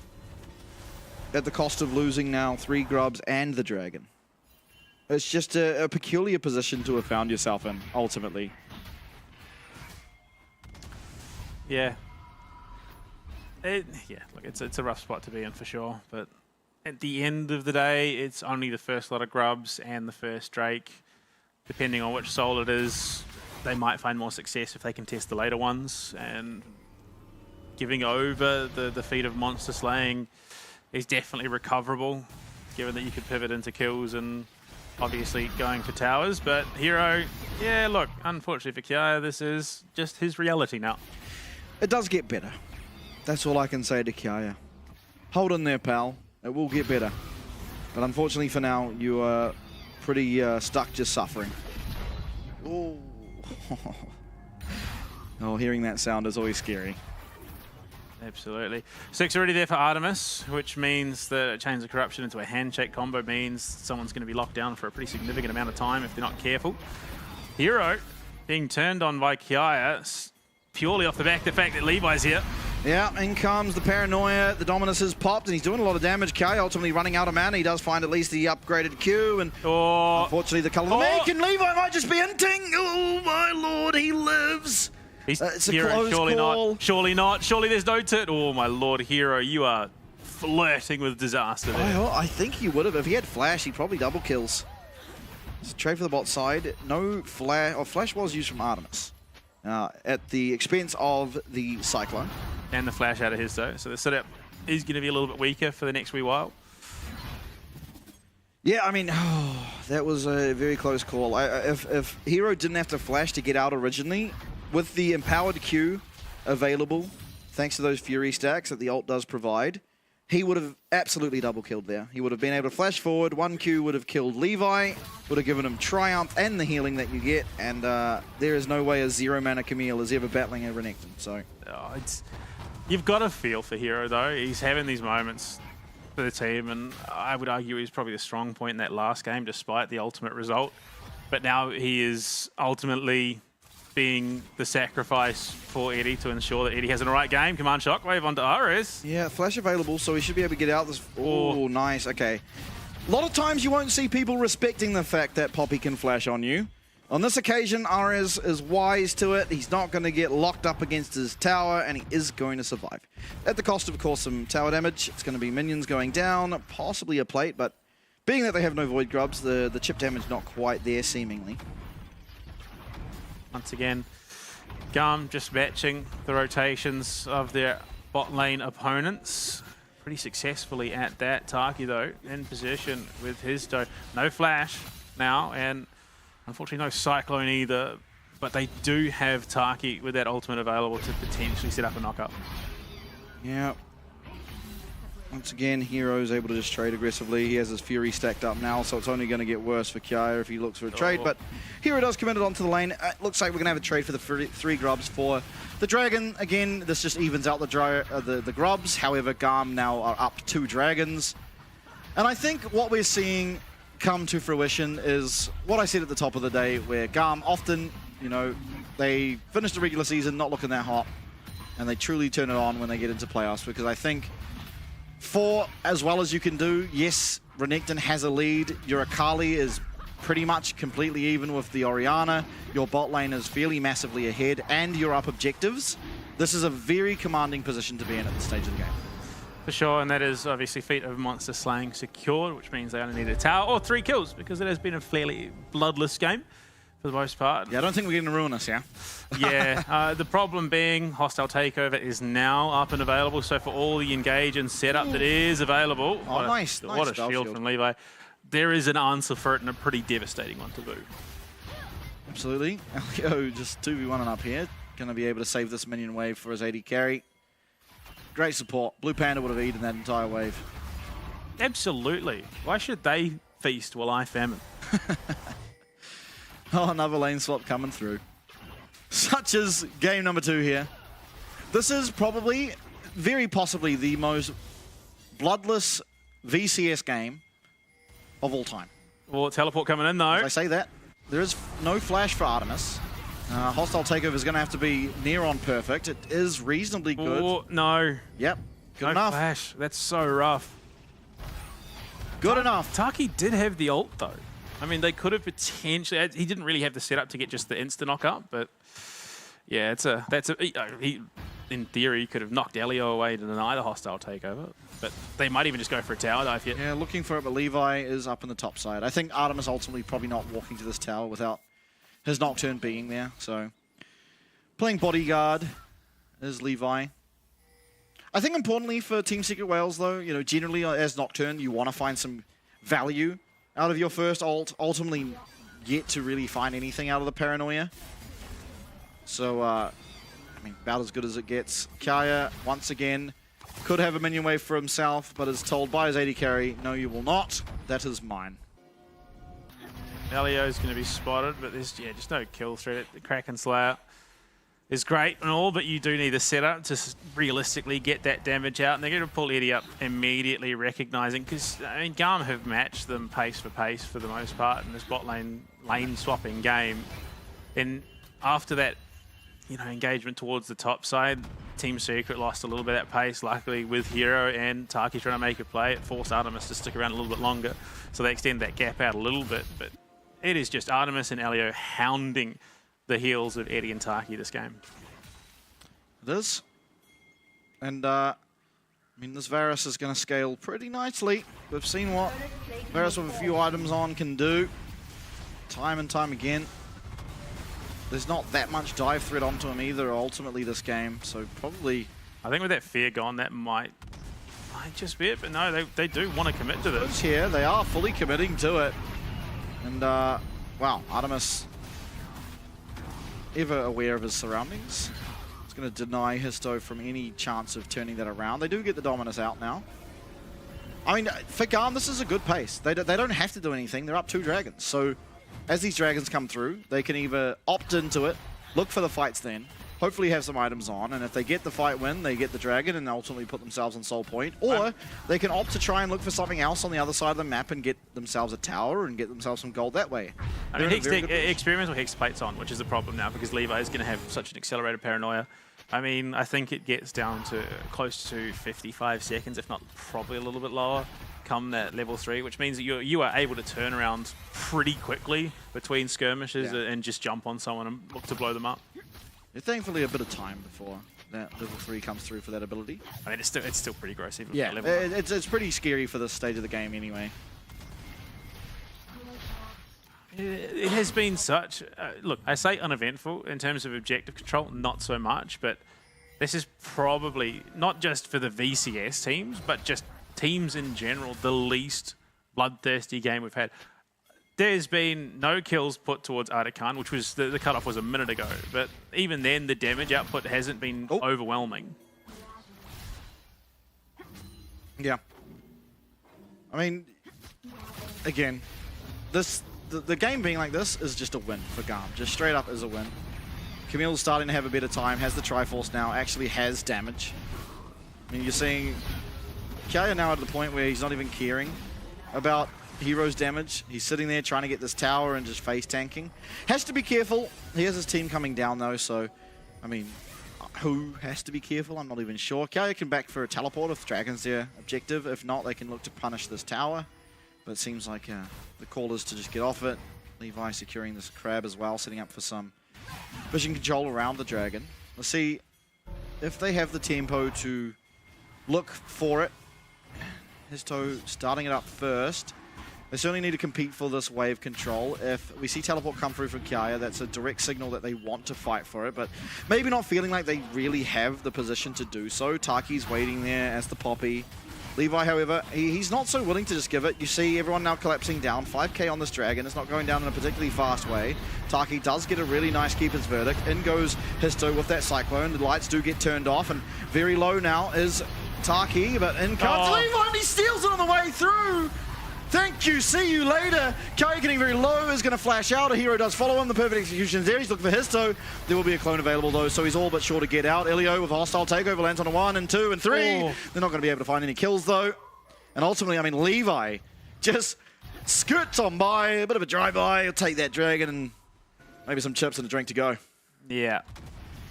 At the cost of losing now 3 grubs and the dragon. It's just a peculiar position to have found yourself in, ultimately. Yeah. Look, it's a rough spot to be in for sure, but at the end of the day, it's only the first lot of grubs and the first Drake. Depending on which soul it is, they might find more success if they can test the later ones, and giving over the feat of monster slaying is definitely recoverable, given that you could pivot into kills and obviously going for towers. But Hero, yeah, look, unfortunately for Kaya, this is just his reality now. It does get better. That's all I can say to Kaya. Hold in there, pal. It will get better. But unfortunately for now, you are pretty stuck just suffering. Ooh. Oh, hearing that sound is always scary. Absolutely. 6 already there for Artemis, which means that Chains of Corruption into a handshake combo means someone's going to be locked down for a pretty significant amount of time if they're not careful. Hero being turned on by Kaya purely off the back of the fact that Levi's here. Yeah, in comes the Paranoia. The Dominus has popped and he's doing a lot of damage. Kai ultimately running out of mana. He does find at least the upgraded Q, and unfortunately the color of the make, and Levi might just be inting. Oh my lord, he lives. It's a Hero, close surely call. not. Surely not. Surely there's no turret. Oh, my lord, Hero, you are flirting with disaster there. I think he would have. If he had Flash, he probably double kills. It's a trade for the bot side. No Flash. Oh, Flash was used from Artemis at the expense of the Cyclone. And the Flash out of his, though. So the setup is going to be a little bit weaker for the next wee while. Yeah, I mean, that was a very close call. If Hero didn't have to Flash to get out originally, with the empowered Q available, thanks to those Fury stacks that the ult does provide, he would have absolutely double killed there. He would have been able to flash forward, 1Q would have killed Levi, would have given him Triumph and the healing that you get, and there is no way a 0-mana Camille is ever battling a Renekton, so... You've got to feel for Hero, though. He's having these moments for the team, and I would argue he's probably the strong point in that last game, despite the ultimate result. But now he is ultimately being the sacrifice for Eddie to ensure that Eddie has an alright game. Command Shockwave onto Ares. Yeah, Flash available, so he should be able to get out this... Oh, nice, okay. A lot of times you won't see people respecting the fact that Poppy can flash on you. On this occasion, Ares is wise to it. He's not going to get locked up against his tower, and he is going to survive. At the cost of course, some tower damage. It's going to be minions going down, possibly a plate, but being that they have no Void Grubs, the chip damage not quite there, seemingly. Once again, GAM just matching the rotations of their bot lane opponents. Pretty successfully at that. Taki, though, in position with his dough. No flash now, and unfortunately no Cyclone either, but they do have Taki with that ultimate available to potentially set up a knockup. Yeah. Once again, Hero's able to just trade aggressively. He has his Fury stacked up now, so it's only going to get worse for Kaya if he looks for a trade. But Hero does commit it onto the lane. Looks like we're going to have a trade for the 3 grubs for the Dragon. Again, this just evens out the grubs. However, GAM now are up 2 dragons. And I think what we're seeing come to fruition is what I said at the top of the day, where GAM often, you know, they finish the regular season not looking that hot, and they truly turn it on when they get into playoffs, because I think for as well as you can do, yes, Renekton has a lead. Your Akali is pretty much completely even with the Orianna. Your bot lane is fairly massively ahead, and you're up objectives. This is a very commanding position to be in at this stage of the game. For sure, and that is obviously feat of monster slaying secured, which means they only need a tower or 3 kills, because it has been a fairly bloodless game for the most part. Yeah, I don't think we're going to ruin us, yeah? Yeah, the problem being hostile takeover is now up and available, so for all the engage and setup that is available, what a shield from Levi. There is an answer for it, and a pretty devastating one to boot. Absolutely. Elio just 2v1 up here. Going to be able to save this minion wave for his AD carry. Great support. Blue Panda would have eaten that entire wave. Absolutely. Why should they feast while I famine? Oh, another lane swap coming through. Such as game number 2 here. This is probably, very possibly, the most bloodless VCS game of all time. Well, teleport coming in, though. As I say that, there is no flash for Artemis. Hostile takeover is going to have to be near on perfect. It is reasonably good. Oh, no. Yep, good no enough. Flash. That's so rough. Good enough. Taki did have the ult, though. I mean, they could have potentially... He didn't really have the setup to get just the insta knock-up, but yeah, he in theory, could have knocked Elio away to deny the hostile takeover, but they might even just go for a tower dive here. Yeah, looking for it, but Levi is up in the top side. I think Artemis ultimately probably not walking to this tower without his Nocturne being there, so... Playing bodyguard is Levi. I think importantly for Team Secret Whales, though, you know, generally as Nocturne, you want to find some value out of your first ult, ultimately yet to really find anything out of the Paranoia. So, I mean, about as good as it gets. Kaya, once again, could have a minion wave for himself, but is told by his AD carry, no, you will not. That is mine. Elio's going to be spotted, but there's just no kill threat. The Kraken Slayer is great and all, but you do need a setup to realistically get that damage out. And they're going to pull Eddie up immediately, recognizing, because I mean, GAM have matched them pace for the most part in this bot lane swapping game. And after that, you know, engagement towards the top side, Team Secret lost a little bit at pace. Luckily, with Hero and Taki trying to make a play, it forced Artemis to stick around a little bit longer. So they extend that gap out a little bit, but it is just Artemis and Elio hounding the heels of Eddie and Taki this game. It is. And, I mean, this Varus is going to scale pretty nicely. We've seen what Varus with a few items on can do time and time again. There's not that much dive threat onto him either, ultimately, this game. So probably... I think with that fear gone, that might just be it. But no, they do want to commit to this. Here, they are fully committing to it. And, wow, Artemis, ever aware of his surroundings. It's going to deny Histo from any chance of turning that around. They do get the Dominus out now. I mean, for GAM, this is a good pace. They don't have to do anything. They're up 2 dragons. So as these dragons come through, they can either opt into it, look for the fights then, hopefully have some items on, and if they get the fight win, they get the dragon and ultimately put themselves on soul point, or they can opt to try and look for something else on the other side of the map and get themselves a tower and get themselves some gold that way. I mean, experimental Hex plates on, which is the problem now because Levi is going to have such an accelerated paranoia. I mean, I think it gets down to close to 55 seconds, if not probably a little bit lower, come that level 3, which means that you are able to turn around pretty quickly between skirmishes and just jump on someone and look to blow them up. Thankfully, a bit of time before that level 3 comes through for that ability. I mean, it's still pretty gross. Even yeah, level it's pretty scary for this stage of the game anyway. It has been such... look, I say uneventful in terms of objective control, not so much, but this is probably, not just for the VCS teams, but just teams in general, the least bloodthirsty game we've had. There's been no kills put towards Artikan, which was the cutoff was a minute ago, but even then the damage output hasn't been overwhelming. Yeah. I mean, again, the game being like this is just a win for GAM. Just straight up is a win. Camille's starting to have a better time, has the Triforce now, actually has damage. I mean, you're seeing Kaya now at the point where he's not even caring about Hero's damage. He's sitting there trying to get this tower and just face tanking. Has to be careful. He has his team coming down though, so, I mean, who has to be careful? I'm not even sure. Kaya can back for a teleport if Dragon's their objective. If not, they can look to punish this tower. But it seems like the call is to just get off it. Levi securing this crab as well, setting up for some vision control around the dragon. Let's see if they have the tempo to look for it. Histo starting it up first. They certainly need to compete for this wave control. If we see teleport come through from Kaya, that's a direct signal that they want to fight for it, but maybe not feeling like they really have the position to do so. Taki's waiting there as the Poppy. Levi, however, he's not so willing to just give it. You see everyone now collapsing down. 5k on this dragon. It's not going down in a particularly fast way. Taki does get a really nice keeper's verdict. In goes Histo with that Cyclone. The lights do get turned off, and very low now is Taki, but in comes Levi, and he steals it on the way through. Thank you, see you later. Kaya getting very low, is going to flash out. A hero does follow him. The perfect execution is there. He's looking for Histo. There will be a clone available though, so he's all but sure to get out. Elio with a hostile takeover lands on a 1 and 2 and 3. They're not going to be able to find any kills though. And ultimately, I mean, Levi just skirts on by, a bit of a drive-by. He'll take that dragon and maybe some chips and a drink to go. Yeah.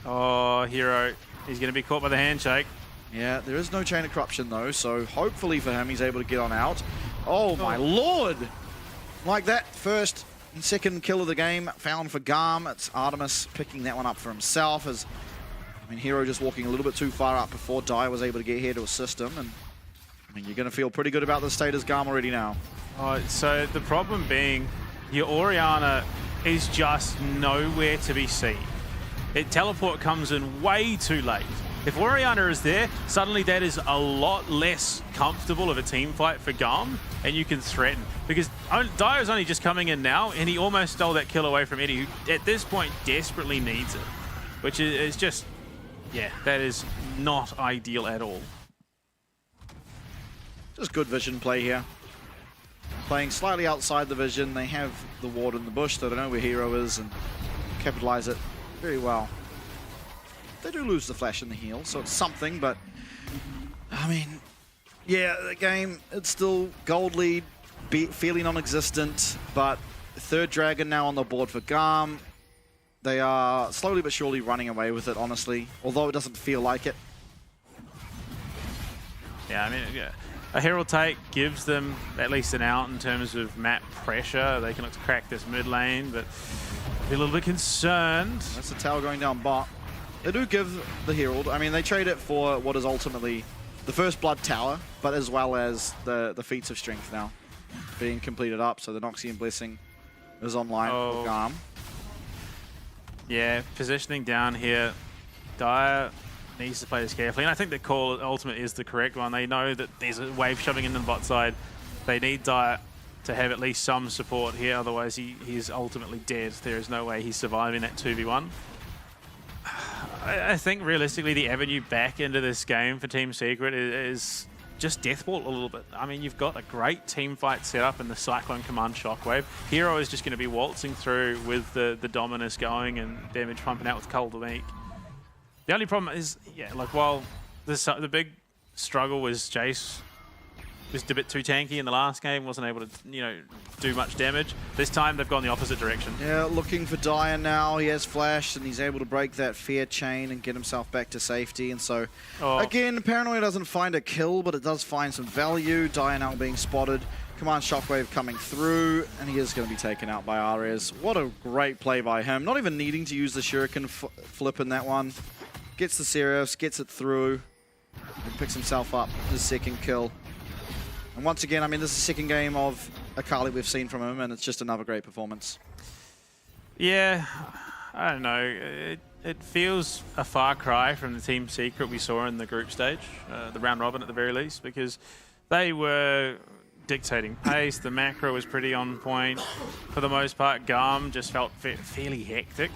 Oh, hero. He's going to be caught by the handshake. Yeah, there is no chain of corruption though, so hopefully for him he's able to get on out. Oh my lord! Like that first and second kill of the game found for GAM. It's Artemis picking that one up for himself as, I mean, Hero just walking a little bit too far up before Dai was able to get here to assist him. And I mean, you're going to feel pretty good about the state as GAM already now. Oh, so the problem being your Orianna is just nowhere to be seen. Teleport comes in way too late. If Orianna is there, suddenly that is a lot less comfortable of a team fight for GAM, and you can threaten. Because Dai is only just coming in now, and he almost stole that kill away from Eddie, who at this point desperately needs it. Which is just, yeah, that is not ideal at all. Just good vision play here. Playing slightly outside the vision. They have the ward in the bush, so they know where Hero is, and capitalize it very well. They do lose the flash and the heal, so it's something, but I mean, yeah, the game, it's still gold lead, fairly non-existent, but third dragon now on the board for GAM. They are slowly but surely running away with it, honestly, although it doesn't feel like it. Yeah, I mean, yeah. A Herald take gives them at least an out in terms of map pressure. They can look to crack this mid lane, but be a little bit concerned. That's the tower going down bot. They do give the Herald. I mean, they trade it for what is ultimately the First Blood Tower, but as well as the Feats of Strength now being completed up. So the Noxian Blessing is online for GAM. Yeah, positioning down here. Dire needs to play this carefully, and I think the call ultimate is the correct one. They know that there's a wave shoving into the bot side. They need Dire to have at least some support here, otherwise he's ultimately dead. There is no way he's surviving that 2v1. I think realistically the avenue back into this game for Team Secret is just deathball a little bit. I mean, you've got a great team fight set up in the Cyclone Command Shockwave. Hero is just going to be waltzing through with the Dominus going and damage pumping out with Cold-a-Meek. The only problem is, yeah, like while the big struggle was Jace was a bit too tanky in the last game, wasn't able to, you know, do much damage. This time they've gone the opposite direction. Yeah, looking for Dire now. He has flash and he's able to break that fear chain and get himself back to safety. And so, again, Paranoia doesn't find a kill, but it does find some value. Dire now being spotted. Command Shockwave coming through, and he is going to be taken out by Ares. What a great play by him. Not even needing to use the Shuriken flip in that one. Gets the Seraphs, gets it through, and picks himself up his second kill. And once again, I mean, this is the second game of Akali we've seen from him, and it's just another great performance. Yeah, I don't know. It feels a far cry from the Team Secret we saw in the group stage, the round robin at the very least, because they were dictating pace. The macro was pretty on point. For the most part, GAM just felt fairly hectic.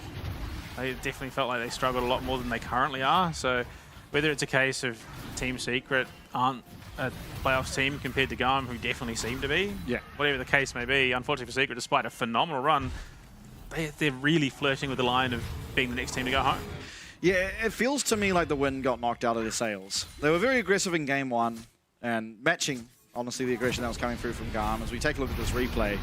They definitely felt like they struggled a lot more than they currently are. So whether it's a case of Team Secret aren't a playoffs team compared to GAM, who definitely seem to be. Yeah. Whatever the case may be, unfortunately for Secret, despite a phenomenal run, they're really flirting with the line of being the next team to go home. Yeah, it feels to me like the wind got knocked out of their sails. They were very aggressive in game one and matching, honestly, the aggression that was coming through from GAM as we take a look at this replay.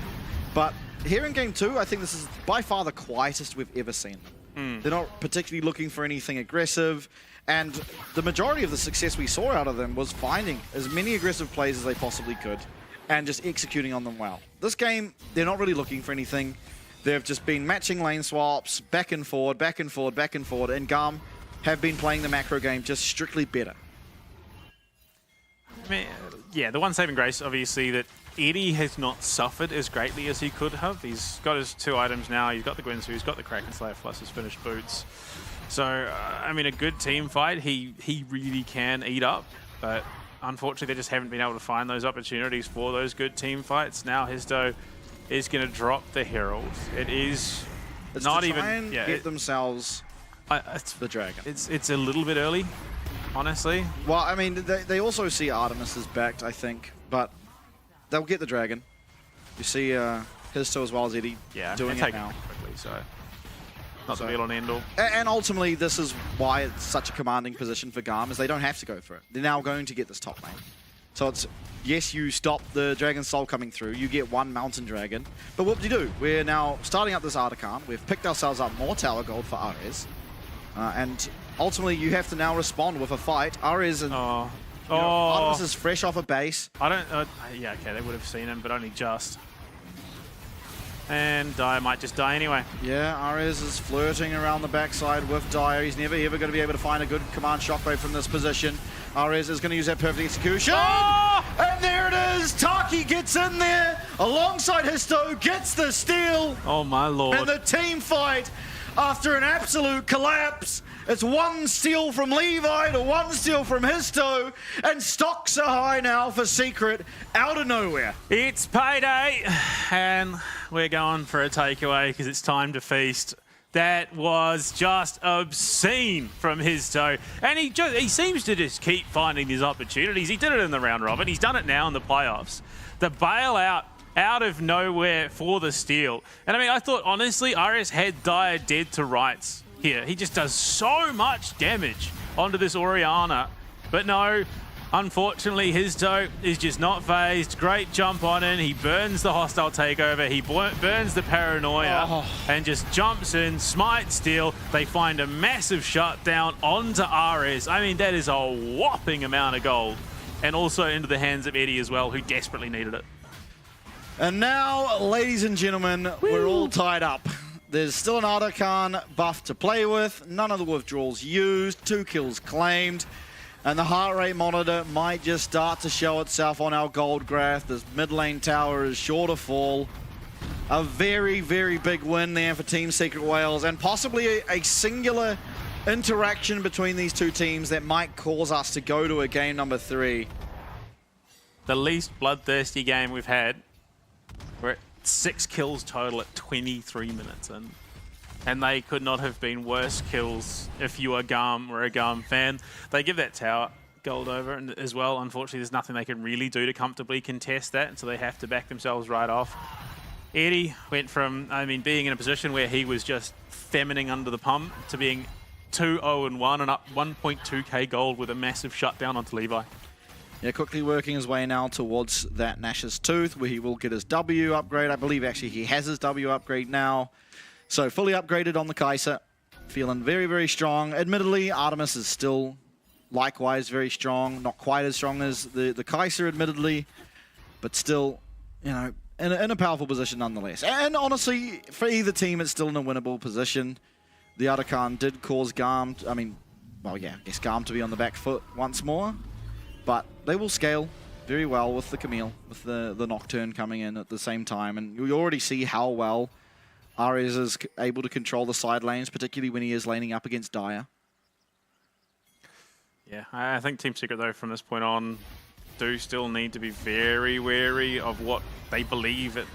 But here in game two, I think this is by far the quietest we've ever seen them. They're not particularly looking for anything aggressive. And the majority of the success we saw out of them was finding as many aggressive plays as they possibly could and just executing on them well. This game, they're not really looking for anything. They've just been matching lane swaps, back and forward, back and forward, back and forward, and GAM have been playing the macro game just strictly better. I mean, yeah, the one saving grace, obviously, that Eddie has not suffered as greatly as he could have. He's got his 2 items now. He's got the Gwynsu, he's got the Kraken Slayer plus his finished boots. So, I mean, a good team fight, he really can eat up, but unfortunately they just haven't been able to find those opportunities for those good team fights. Now Histo is going to drop the Herald. It is it's not to even... try and get themselves the Dragon. It's a little bit early, honestly. Well, I mean, they also see Artemis as backed, I think, but they'll get the Dragon. You see Histo as well as Eddie doing it now. Quickly, so... Not the be-all and end-all. And ultimately, this is why it's such a commanding position for GAM, is they don't have to go for it. They're now going to get this top lane. So it's, yes, you stop the Dragon Soul coming through, you get one Mountain Dragon, but what do you do? We're now starting up this Artican, we've picked ourselves up more tower gold for Ares, and ultimately you have to now respond with a fight. Ares and Artemis is fresh off a base. I don't, yeah, okay, they would have seen him, but only just. And Dire might just die anyway. Yeah, Ares is flirting around the backside with Dire. He's never ever going to be able to find a good command shockwave from this position. Ares is going to use that perfect execution. And there it is! Taki gets in there alongside Histo, gets the steal. Oh my lord. And the team fight after an absolute collapse. It's 1 steal from Levi to 1 steal from Histo, and stocks are high now for Secret out of nowhere. It's payday, and we're going for a takeaway because it's time to feast. That was just obscene from Histo, and he seems to just keep finding these opportunities. He did it in the round robin, he's done it now in the playoffs. The bailout out of nowhere for the steal. And I mean, I thought, honestly, Ares had Dire dead to rights here. He just does so much damage onto this Orianna. But no, unfortunately, Histo is just not phased. Great jump on in. He burns the hostile takeover. He burns the paranoia and just jumps in, smite steal. They find a massive shutdown onto Ares. I mean, that is a whopping amount of gold. And also into the hands of Eddie as well, who desperately needed it. And now, ladies and gentlemen, we're all tied up. there's still an Ardakan buff to play with. None of the withdrawals used. 2 kills claimed. And the heart rate monitor might just start to show itself on our gold graph. This mid lane tower is sure to fall. A very, very big win there for Team Secret Wales, and possibly a singular interaction between these two teams that might cause us to go to a game number 3. The least bloodthirsty game we've had. We're at 6 kills total at 23 minutes in. And they could not have been worse kills if you are GAM or a GAM fan. They give that tower gold over and as well. Unfortunately, there's nothing they can really do to comfortably contest that, so they have to back themselves right off. Eddie went from, I mean, being in a position where he was just femining under the pump to being 2-0-1 and up 1.2k gold with a massive shutdown onto Levi. Yeah, quickly working his way now towards that Nash's Tooth, where he will get his W upgrade. I believe actually he has his W upgrade now. So fully upgraded on the Kai'Sa, feeling very, very strong. Admittedly, Artemis is still likewise very strong, not quite as strong as the Kai'Sa, admittedly, but still, you know, in a powerful position nonetheless. And honestly, for either team, it's still in a winnable position. The Ardakan did cause GAM, I mean, well, yeah, I guess GAM to be on the back foot once more, but they will scale very well with the Camille, with the Nocturne coming in at the same time, and you already see how well Ares is able to control the side lanes, particularly when he is laning up against Dire. Yeah, I think Team Secret, though, from this point on, do still need to be very wary of what they believe at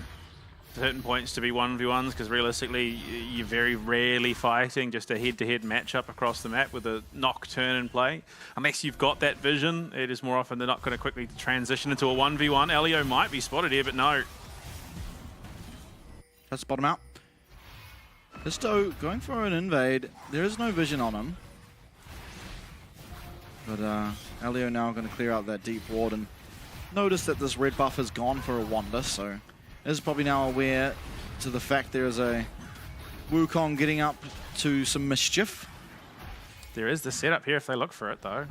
certain points to be 1v1s, because realistically, you're very rarely fighting just a head-to-head matchup across the map with a Nocturne in play. Unless you've got that vision, it is more often than not going to quickly transition into a 1v1. Elio might be spotted here, but no. Let's spot him out. Histo going for an invade. There is no vision on him. But Elio now going to clear out that deep ward and notice that this red buff has gone for a Wander, so is probably now aware to the fact there is a Wukong getting up to some mischief. There is the setup here if they look for it, though.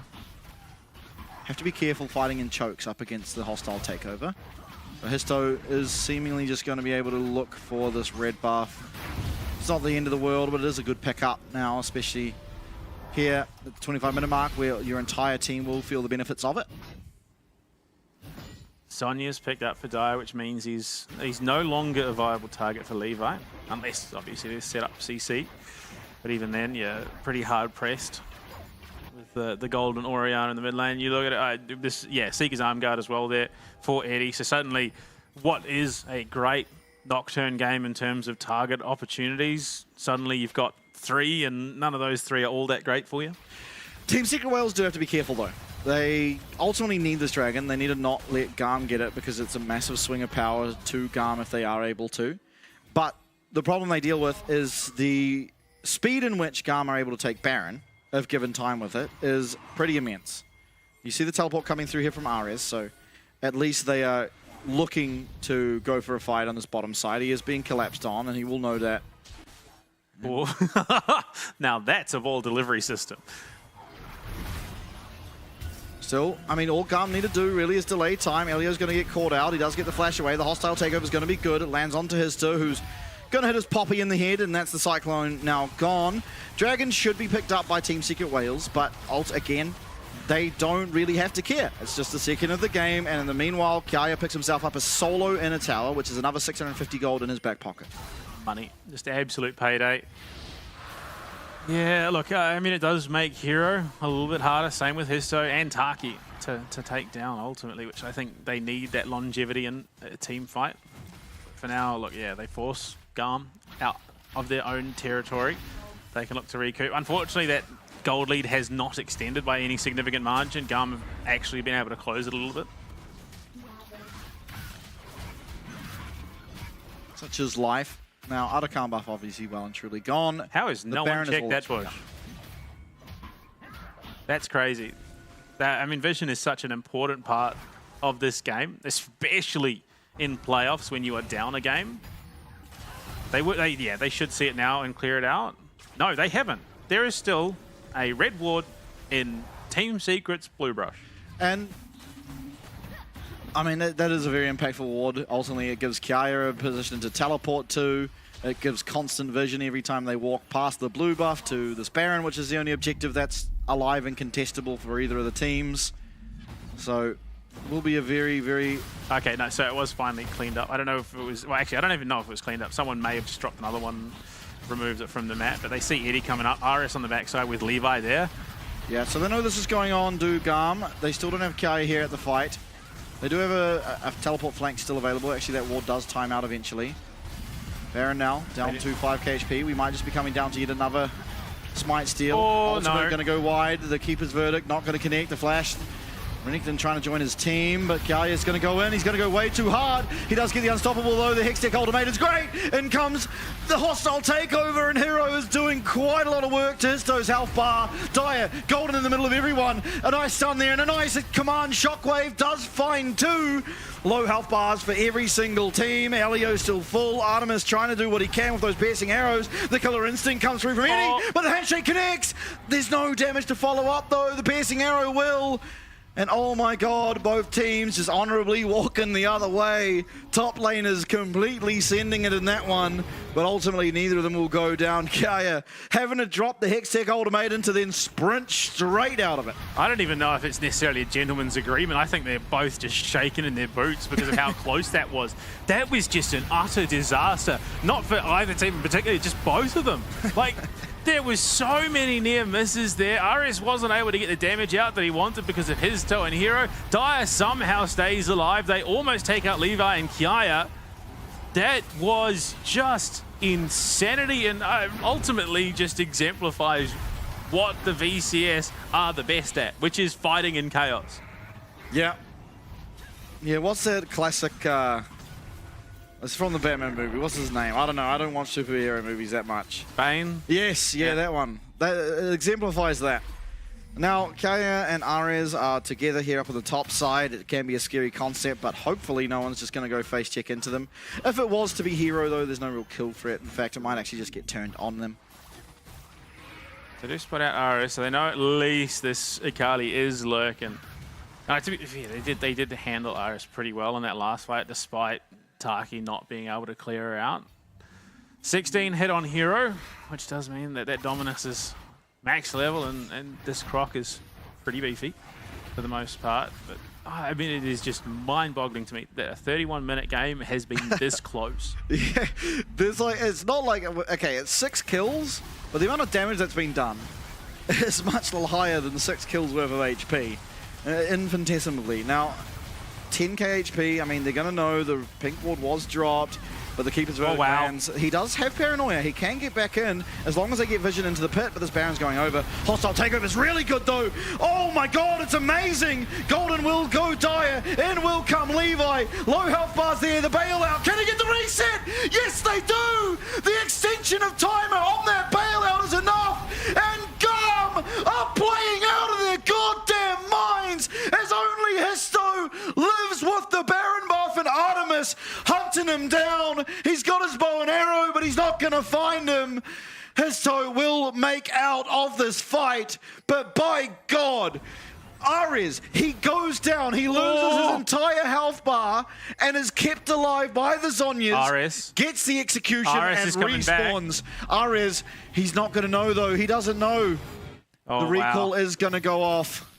Have to be careful fighting in chokes up against the hostile takeover. But Histo is seemingly just going to be able to look for this red buff. It's not the end of the world, but it is a good pickup now, especially here at the 25-minute mark, where your entire team will feel the benefits of it. Sonya's picked up for Dire, which means he's no longer a viable target for Levi, unless obviously they set up CC. But even then, yeah, pretty hard pressed with the golden Orianna in the mid lane. You look at it, yeah, Seeker's Arm Guard as well there for Eddie. So suddenly, what is a great Nocturne game in terms of target opportunities, suddenly you've got 3, and none of those 3 are all that great for you. Team Secret Wales do have to be careful, though. They ultimately need this dragon. They need to not let GAM get it, because it's a massive swing of power to GAM if they are able to. But the problem they deal with is the speed in which GAM are able to take Baron, if given time with it, is pretty immense. You see the teleport coming through here from Ares, so at least they are looking to go for a fight on this bottom side. He is being collapsed on, and he will know that. Now that's a ball delivery system. Still, I mean, all GAM need to do really is delay time. Elio's going to get caught out. He does get the flash away. The hostile takeover is going to be good. It lands onto Histo, who's going to hit his Poppy in the head, and that's the Cyclone now gone. Dragon should be picked up by Team Secret Wales, but again, they don't really have to care. It's just the second of the game, and in the meanwhile, Kaya picks himself up a solo in a tower, which is another 650 gold in his back pocket. Money, just absolute payday. Yeah, look, I mean, it does make Hero a little bit harder, same with Histo and Taki to take down ultimately, which I think they need that longevity in a team fight. For now, look, yeah, they force GAM out of their own territory. They can look to recoup. Unfortunately, that gold lead has not extended by any significant margin. GAM have actually been able to close it a little bit. Such is life. Now, Ardakan buff obviously well and truly gone. How is no one checked that bush? That's crazy. I mean, vision is such an important part of this game, especially in playoffs when you are down a game. They should see it now and clear it out. No, they haven't. There is still a red ward in Team Secret's blue brush. And I mean, that is a very impactful ward. Ultimately, it gives Kiaya a position to teleport to. It gives constant vision every time they walk past the blue buff to this Baron, which is the only objective that's alive and contestable for either of the teams. So, will be a very, very... Okay, no, so it was finally cleaned up. I don't know if it was... Well, actually, I don't even know if it was cleaned up. Someone may have just dropped another one, removed it from the map, but they see Eddie coming up. RS on the backside with Levi there. Yeah, so they know this is going on, do GAM. They still don't have Kiaya here at the fight. They do have a teleport flank still available. Actually, that ward does time out eventually. Baron now, down to 5k HP. We might just be coming down to yet another smite steal. Oh, Ultimate no. going to go wide. The Keeper's Verdict not going to connect. The flash. Renekton trying to join his team, but Kiaya's going to go in. He's going to go way too hard. He does get the Unstoppable, though. The Hextech Ultimate is great. In comes the hostile takeover, and Hero is doing quite a lot of work to Histo's health bar. Dire, Golden in the middle of everyone. A nice stun there, and a nice command shockwave does find two. Low health bars for every single team. Elio still full. Artemis trying to do what he can with those piercing arrows. The Killer Instinct comes through from Eddie, but the handshake connects. There's no damage to follow up, though. The piercing arrow will. And oh my god, both teams just honorably walking the other way. Top laners completely sending it in that one, but ultimately neither of them will go down. Kiaya having to drop the Hextech Ultimatum to then sprint straight out of it. I don't even know if it's necessarily a gentleman's agreement. I think they're both just shaking in their boots because of how close that was. That was just an utter disaster. Not for either team in particular, just both of them. Like, there was so many near misses there. RS wasn't able to get the damage out that he wanted because of his toe and Hero. Dire somehow stays alive. They almost take out Levi and Kiaya. That was just insanity and ultimately just exemplifies what the VCS are the best at, which is fighting in chaos. Yeah. Yeah, what's that classic... It's from the Batman movie. What's his name? I don't know. I don't watch superhero movies that much. Bane? Yes, yeah, that one. That exemplifies that. Now, Kiaya and Ares are together here up on the top side. It can be a scary concept, but hopefully no one's just going to go face check into them. If it was to be Hero, though, there's no real kill threat. In fact, it might actually just get turned on them. So they just put out Ares, so they know at least this Akali is lurking. To be fair, they did handle Ares pretty well in that last fight, despite Taki not being able to clear her out. 16 hit on Hero, which does mean that Dominus is max level and this Croc is pretty beefy for the most part. But I mean, it is just mind-boggling to me that a 31-minute game has been this close. Yeah, there's like, it's not like, okay, it's 6 kills, but the amount of damage that's been done is much higher than 6 kills worth of HP, infinitesimally. Now, 10k HP, I mean, they're going to know the pink ward was dropped, but the Keeper's Verdict lands. He does have Paranoia. He can get back in as long as they get vision into the pit, but this Baron's going over. Hostile takeover is really good, though. Oh my god, it's amazing. Golden will go Dire. In will come Levi. Low health bars there. The bailout. Can he get the reset? Yes, they do. The extension of timer on that bailout is enough. And GAM are playing out of their goddamn minds as only Histo lives with the Baron buff and Artemis hunting him down. He's got his bow and arrow, but he's not going to find him. Histo will make out of this fight, but by God, Ares, he goes down. He loses his entire health bar and is kept alive by the Zhonyas. Ares gets the execution Ares and is coming respawns. Ares, he's not going to know, though. He doesn't know. The recall is going to go off.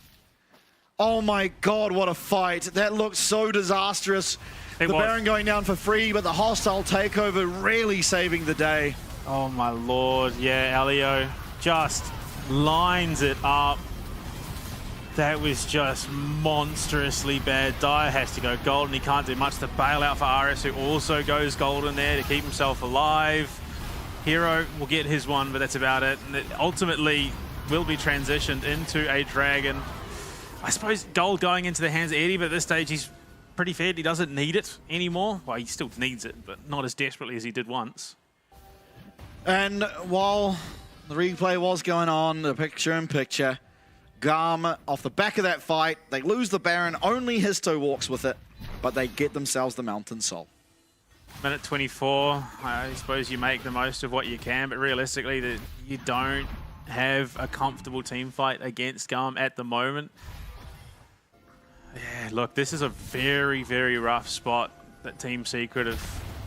Oh my god, what a fight. That looked so disastrous. The Baron going down for free, but the hostile takeover really saving the day. Oh my lord, yeah, Elio just lines it up. That was just monstrously bad. Dire has to go golden. He can't do much to bail out for RS, who also goes golden there to keep himself alive. Hero will get his one, but that's about it. And it ultimately will be transitioned into a dragon. I suppose gold going into the hands of Eddie, but at this stage he's pretty fed. He doesn't need it anymore. Well, he still needs it, but not as desperately as he did once. And while the replay was going on, the picture-in-picture, GAM, off the back of that fight, they lose the Baron. Only Histo walks with it, but they get themselves the Mountain Soul. Minute 24, I suppose you make the most of what you can, but realistically, you don't have a comfortable team fight against GAM at the moment. Yeah, look, this is a very, very rough spot that Team Secret have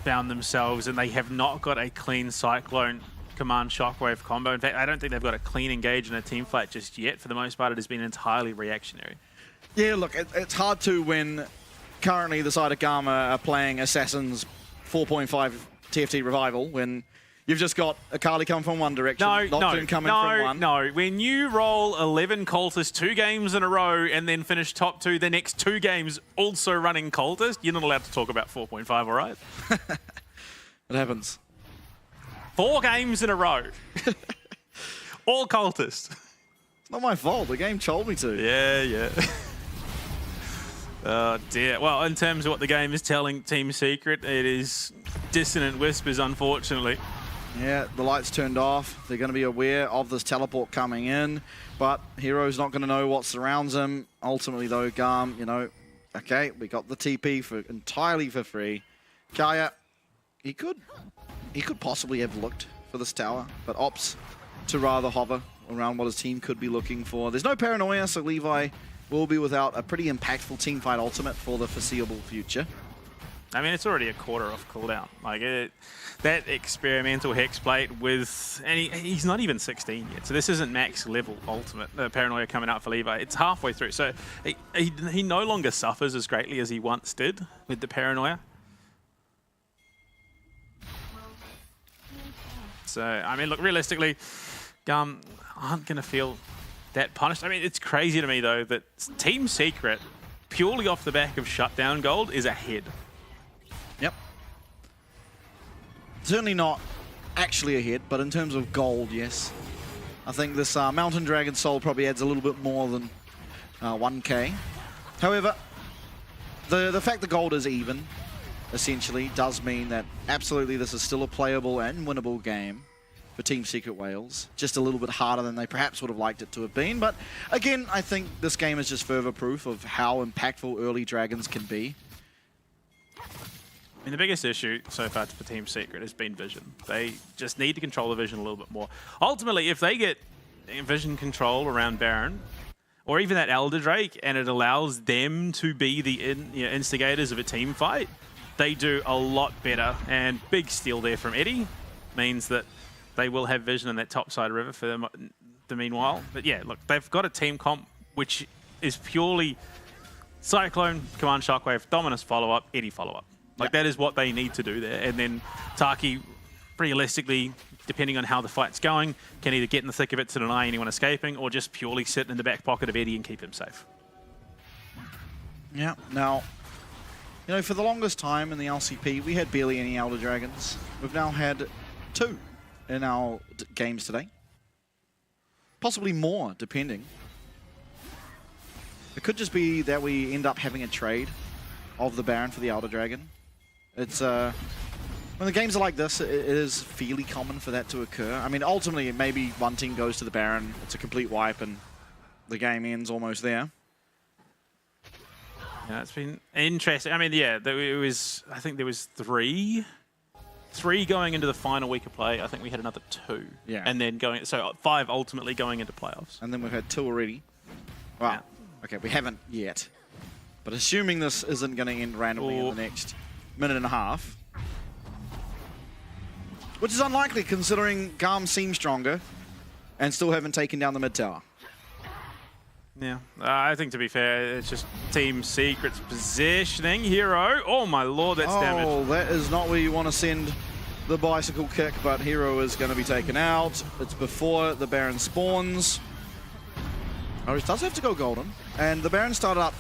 found themselves, and they have not got a clean Cyclone Command Shockwave combo. In fact, I don't think they've got a clean engage in a team fight just yet. For the most part, it has been entirely reactionary. Yeah, look, it's hard to when currently the side of GAM are playing Assassin's 4.5 TFT Revival when you've just got Akali coming from one direction, Nocturne coming from one. No, when you roll 11 Cultists 2 games in a row and then finish top 2 the next 2 games also running Cultist, you're not allowed to talk about 4.5, all right? It happens. 4 games in a row. All Cultist. It's not my fault. The game told me to. Yeah. Oh dear. Well, in terms of what the game is telling Team Secret, it is dissonant whispers, unfortunately. Yeah, the lights turned off. They're going to be aware of this teleport coming in, but Hero's not going to know what surrounds him. Ultimately, though, GAM, you know, okay, we got the TP for entirely for free. Kaya, he could possibly have looked for this tower, but opts to rather hover around what his team could be looking for. There's no paranoia, so Levi will be without a pretty impactful teamfight ultimate for the foreseeable future. I mean, it's already a quarter off cooldown. Like, that experimental Hexblade with... And he's not even 16 yet, so this isn't max level ultimate. The Paranoia coming out for Levi. It's halfway through, so he no longer suffers as greatly as he once did with the Paranoia. So, I mean, look, realistically, GAM aren't going to feel that punished. I mean, it's crazy to me, though, that Team Secret, purely off the back of Shutdown Gold, is ahead. Yep. Certainly not actually ahead, but in terms of gold, yes. I think this Mountain Dragon Soul probably adds a little bit more than 1k. However, the fact that gold is even, essentially, does mean that absolutely this is still a playable and winnable game for Team Secret Wales. Just a little bit harder than they perhaps would have liked it to have been. But again, I think this game is just further proof of how impactful early Dragons can be. I mean, the biggest issue so far for Team Secret has been vision. They just need to control the vision a little bit more. Ultimately, if they get vision control around Baron, or even that Elder Drake, and it allows them to be the instigators of a team fight, they do a lot better. And big steal there from Eddie means that they will have vision in that top side river for them the meanwhile. But yeah, look, they've got a team comp which is purely Cyclone, Command Shockwave, Dominus follow-up, Eddie follow-up. Like, that is what they need to do there. And then Taki, realistically, depending on how the fight's going, can either get in the thick of it to deny anyone escaping, or just purely sit in the back pocket of Eddie and keep him safe. Yeah, now, you know, for the longest time in the LCP, we had barely any Elder Dragons. We've now had 2 in our games today. Possibly more, depending. It could just be that we end up having a trade of the Baron for the Elder Dragon. It's when the games are like this, it is fairly common for that to occur. I mean, ultimately, maybe one team goes to the Baron, it's a complete wipe, and the game ends almost there. Yeah, it's been interesting. I mean, yeah, it was. I think there was 3 going into the final week of play. I think we had another 2. Yeah. And then so 5 ultimately going into playoffs. And then we've had 2 already. Wow. Yeah. Okay, we haven't yet. But assuming this isn't going to end randomly in the next minute and a half, which is unlikely considering GAM seems stronger and still haven't taken down the mid tower. Yeah, I think to be fair, it's just Team Secret's positioning. Hero, oh my lord, that's damage. Oh, that is not where you want to send the bicycle kick, but Hero is going to be taken out. It's before the Baron spawns. Ares does have to go golden, and the Baron started up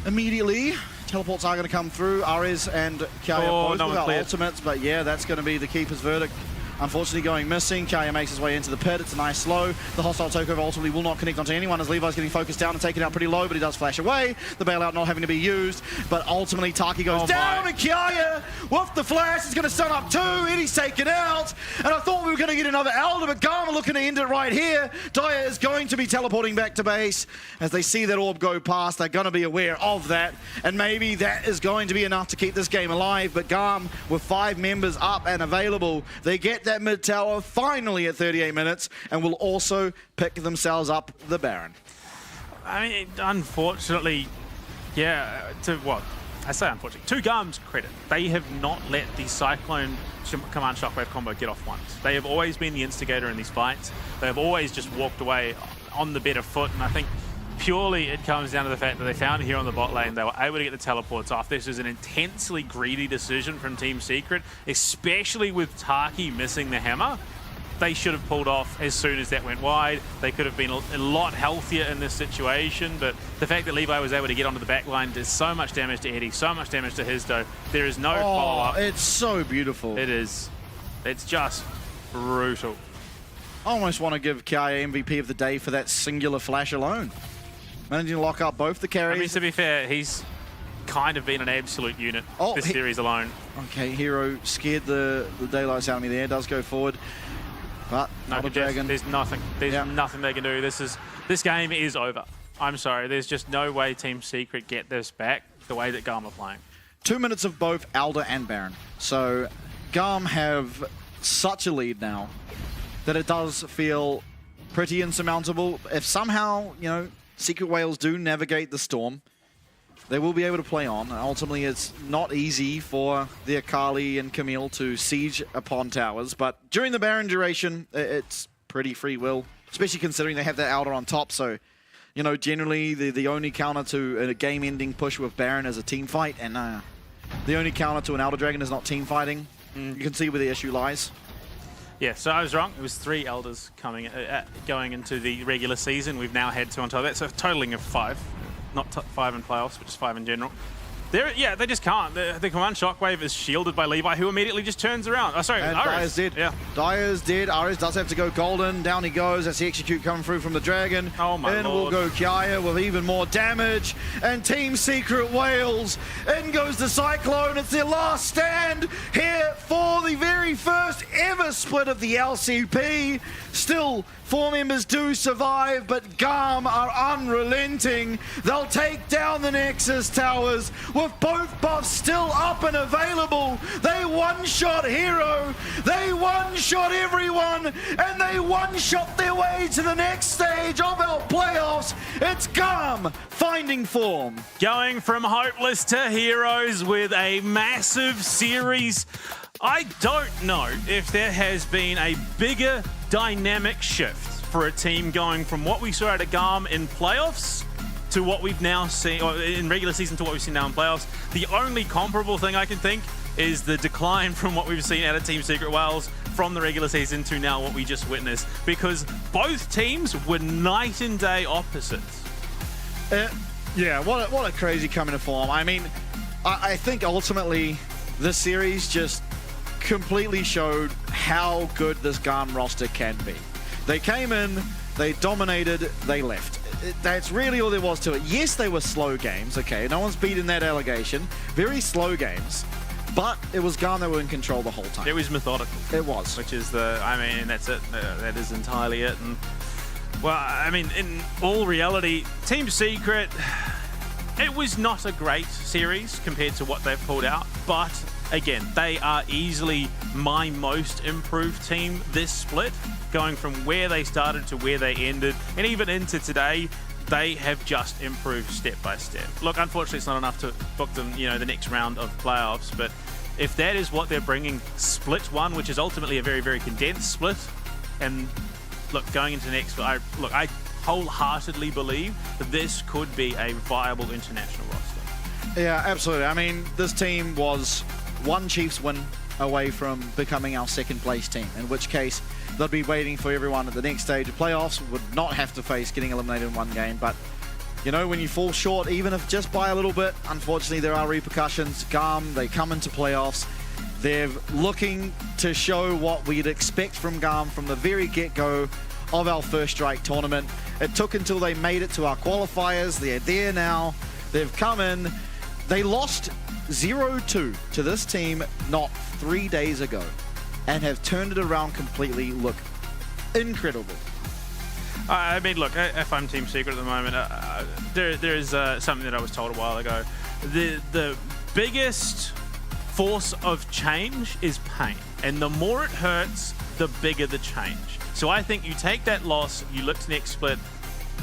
immediately. Teleports are going to come through. Ares and Kaya both without ultimates, but yeah, that's going to be the keeper's verdict. Unfortunately going missing. Kaya makes his way into the pit. It's a nice slow. The hostile takeover ultimately will not connect onto anyone as Levi's getting focused down and taken out pretty low, but he does flash away. The bailout not having to be used, but ultimately Taki goes down and Kaya with the flash is going to stun up 2. Eddie's taken out, and I thought we were going to get another Elder, but Garma looking to end it right here. Daya is going to be teleporting back to base. As they see that orb go past, they're going to be aware of that, and maybe that is going to be enough to keep this game alive, but GAM with 5 members up and available, they get that mid tower finally at 38 minutes and will also pick themselves up the Baron. I mean, unfortunately, Yeah, I say unfortunately. To GAM's credit, they have not let the Cyclone Command Shockwave combo get off once. They have always been the instigator in these fights. They have always just walked away on the better foot, and I think purely it comes down to the fact that they found it here on the bot lane. They were able to get the teleports off. This was an intensely greedy decision from Team Secret, especially with Taki missing the hammer. They should have pulled off as soon as that went wide. They could have been a lot healthier in this situation, but the fact that Levi was able to get onto the back line does so much damage to Eddie, so much damage to Hizdo. There is no follow-up. It's so beautiful. It is. It's just brutal. I almost want to give Kaya MVP of the day for that singular flash alone. Managing to lock up both the carries. I mean, to be fair, he's kind of been an absolute unit this series alone. Okay, Hero scared the daylights out of me there. Does go forward. But no, Dragon. There's nothing. There's nothing they can do. This game is over. I'm sorry. There's just no way Team Secret get this back the way that GAM are playing. 2 minutes of both Alder and Baron. So GAM have such a lead now that it does feel pretty insurmountable. If somehow, you know, Secret Whales do navigate the storm, they will be able to play on. Ultimately, it's not easy for the Akali and Camille to siege upon towers, but during the Baron duration, it's pretty free will, especially considering they have that Alder on top. So, you know, generally the only counter to a game-ending push with Baron is a team fight, and the only counter to an Elder Dragon is not team fighting. You can see where the issue lies. Yeah, so I was wrong. It was 3 Elders going into the regular season. We've now had 2 on top of that, so a totaling of 5. Not 5 in playoffs, but just 5 in general. They just can't. The Command Shockwave is shielded by Levi, who immediately just turns around. Oh, sorry, and Ares. Dyer's dead. Yeah. Dyer's dead. Ares does have to go golden. Down he goes. That's the execute coming through from the Dragon. Oh my in lord. will go Kaya with even more damage. And Team Secret Wales. In goes the Cyclone. It's their last stand here for the very first ever split of the LCP. Still, 4 members do survive, but GAM are unrelenting. They'll take down the Nexus towers with both buffs still up and available. They one-shot Hero, they one-shot everyone, and they one-shot their way to the next stage of our playoffs. It's GAM finding form. Going from hopeless to heroes with a massive series. I don't know if there has been a bigger dynamic shift for a team going from what we saw out of GAM in playoffs to what we've now seen, or in regular season to what we've seen now in playoffs. The only comparable thing I can think is the decline from what we've seen out of Team Secret Wales from the regular season to now what we just witnessed, because both teams were night and day opposites. Yeah, what a crazy coming to form. I mean, I think ultimately this series just completely showed how good this GAM roster can be. They came in, they dominated, they left. That's really all there was to it. Yes, they were slow games, okay, no one's beaten that allegation. Very slow games, but it was GAM that were in control the whole time. It was methodical. It was. Which is that's it. That is entirely it. And, well, I mean, in all reality, Team Secret, it was not a great series compared to what they've pulled out, but again, they are easily my most improved team this split, going from where they started to where they ended, and even into today, they have just improved step by step. Look, unfortunately, it's not enough to book them, you know, the next round of playoffs, but if that is what they're bringing split 1, which is ultimately a very, very condensed split, and look, going into the next, I wholeheartedly believe that this could be a viable international roster. Yeah, absolutely. I mean, this team was 1 Chiefs win away from becoming our second place team, in which case they'll be waiting for everyone at the next stage of playoffs, would not have to face getting eliminated in 1 game. But, you know, when you fall short, even if just by a little bit, unfortunately there are repercussions. GAM, they come into playoffs. They're looking to show what we'd expect from GAM from the very get-go of our First Strike tournament. It took until they made it to our qualifiers. They're there now. They've come in. They lost 0-2 to this team not 3 days ago and have turned it around completely. Look, incredible. I mean, look, if I'm Team Secret at the moment, there is something that I was told a while ago. The biggest force of change is pain, and the more it hurts, the bigger the change. So I think you take that loss, you look to next split,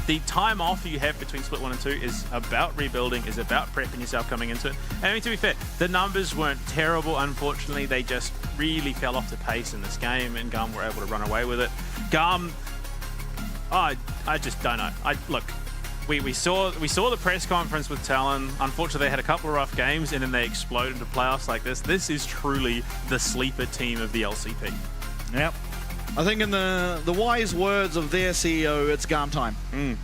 the time off you have between split 1 and 2 is about rebuilding, is about prepping yourself coming into it. And I mean, to be fair, the numbers weren't terrible. Unfortunately, they just really fell off the pace in this game, and GAM were able to run away with it. GAM, I just don't know. Look, we saw the press conference with Talon. Unfortunately, they had a couple of rough games, and then they exploded into playoffs like this. This is truly the sleeper team of the LCP. Yep. I think in the wise words of their CEO, it's GAM time.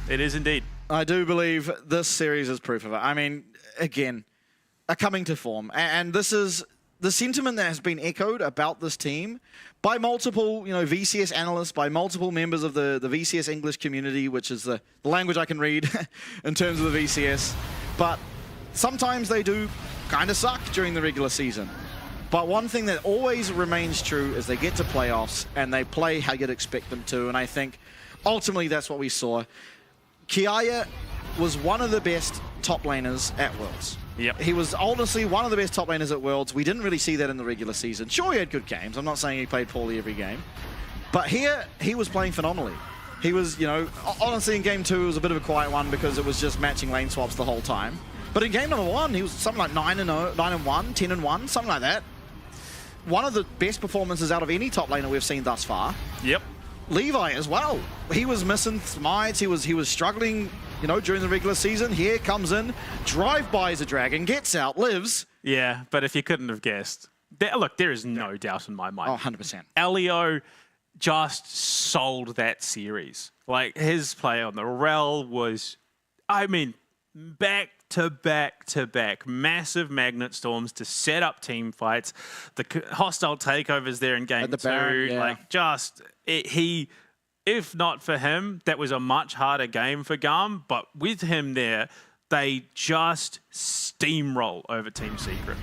It is indeed. I do believe this series is proof of it. I mean, again, are coming to form. And this is the sentiment that has been echoed about this team by multiple, VCS analysts, by multiple members of the VCS English community, which is the language I can read in terms of the VCS. But sometimes they do kind of suck during the regular season. But one thing that always remains true is they get to playoffs and they play how you'd expect them to. And I think ultimately that's what we saw. Kiaya was one of the best top laners at Worlds. Yep. He was honestly one of the best top laners at Worlds. We didn't really see that in the regular season. Sure, he had good games. I'm not saying he played poorly every game. But here, he was playing phenomenally. He was, honestly in game 2, it was a bit of a quiet one because it was just matching lane swaps the whole time. But in game number 1, he was something like 9-1, 10-1, something like that. One of the best performances out of any top laner we've seen thus far. Yep. Levi as well. He was missing smites. He was struggling, during the regular season. Here comes in, drive-bys a dragon, gets out, lives. Yeah, but if you couldn't have guessed, look, there is no doubt in my mind. Oh, 100%. Elio just sold that series. Like, his play on the Rel was, back to back, massive magnet storms to set up team fights. The hostile takeovers there in game 2, Baron, yeah. If not for him, that was a much harder game for GAM. But with him there, they just steamroll over Team Secret.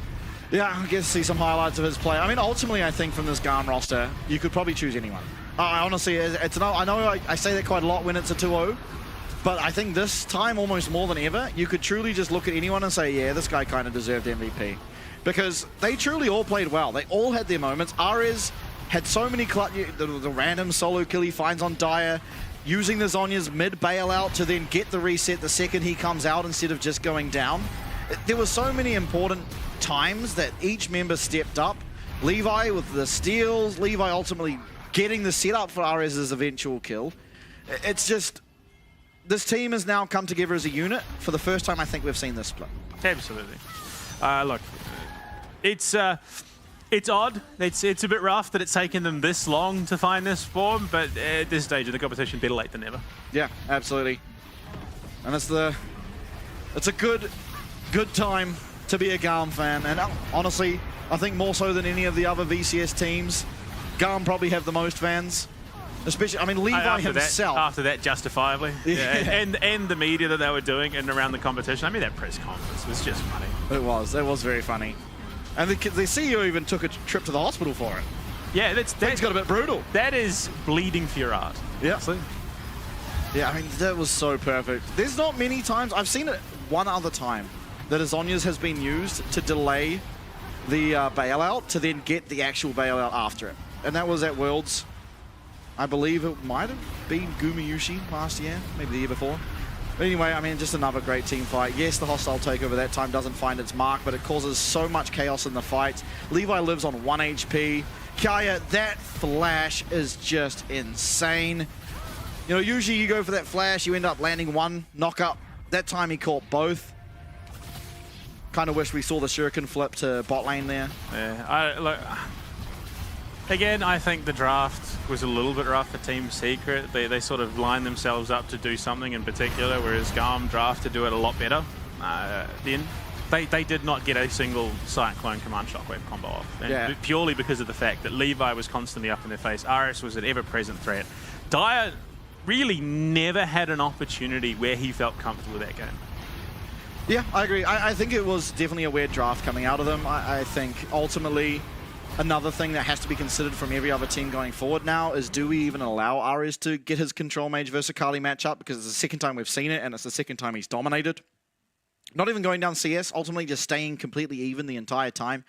Yeah, I guess see some highlights of his play. I mean, ultimately, I think from this GAM roster, you could probably choose anyone. Honestly, I know I say that quite a lot when it's a 2-0. But I think this time, almost more than ever, you could truly just look at anyone and say, yeah, this guy kind of deserved MVP. Because they truly all played well. They all had their moments. Ares had so many the random solo kill he finds on Dire, using the Zhonya's mid bailout to then get the reset the second he comes out instead of just going down. There were so many important times that each member stepped up. Levi with the steals, Levi ultimately getting the setup for Ares' eventual kill. It's just... This team has now come together as a unit for the first time I think we've seen this split. Absolutely. Look, it's odd. It's a bit rough that it's taken them this long to find this form, but at this stage of the competition, better late than never. Yeah, absolutely. And it's a good time to be a GAM fan. And honestly, I think more so than any of the other VCS teams, GAM probably have the most fans. Especially, Levi himself. After that, justifiably. Yeah. and the media that they were doing and around the competition. That press conference was just funny. It was very funny. And the CEO even took a trip to the hospital for it. Yeah, things got a bit brutal. That is bleeding for your art. Yeah. Yeah, that was so perfect. There's not many times, I've seen it one other time, that Zhonya's has been used to delay the bailout to then get the actual bailout after it. And that was at Worlds. I believe it might have been Gumayushi last year, maybe the year before. But anyway, just another great team fight. Yes, the hostile takeover that time doesn't find its mark, but it causes so much chaos in the fight. Levi lives on 1 HP. Kaya, that flash is just insane. Usually you go for that flash, you end up landing one knock-up. That time he caught both. Kind of wish we saw the shuriken flip to bot lane there. Yeah, again, I think the draft was a little bit rough for Team Secret. They sort of lined themselves up to do something in particular, whereas GAM draft to do it a lot better. Then they did not get a single Cyclone Command Shockwave combo off. And purely because of the fact that Levi was constantly up in their face. Ares was an ever-present threat. Dire really never had an opportunity where he felt comfortable with that game. Yeah, I agree. I think it was definitely a weird draft coming out of them. I think ultimately... Another thing that has to be considered from every other team going forward now is, do we even allow Ares to get his Control Mage versus Kali matchup? Because it's the second time we've seen it, and it's the second time he's dominated. not even going down CS, ultimately just staying completely even the entire time.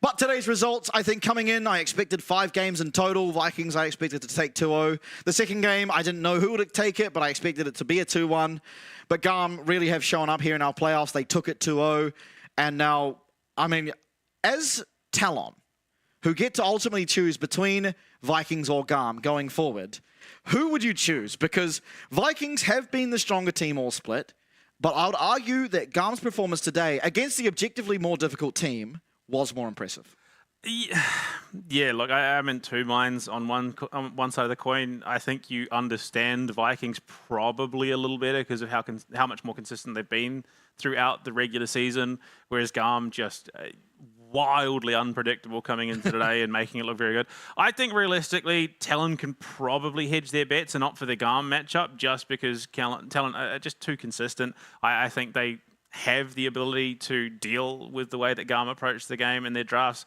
But today's results, I think coming in, I expected 5 games in total. Vikings, I expected to take 2-0. The second game, I didn't know who would take it, but I expected it to be a 2-1. But GAM really have shown up here in our playoffs. They took it 2-0. And now, I mean, as Talon, who get to ultimately choose between Vikings or GAM going forward, who would you choose? Because Vikings have been the stronger team all split. But I would argue that GAM's performance today against the objectively more difficult team was more impressive. Yeah, look, I'm in two minds. On one side of the coin, I think you understand the Vikings probably a little better because of how much more consistent they've been throughout the regular season, whereas GAM just wildly unpredictable coming into today and making it look very good. I think realistically, Talon can probably hedge their bets and opt for the GAM matchup just because Talon are just too consistent. I think they have the ability to deal with the way that GAM approach the game in their drafts.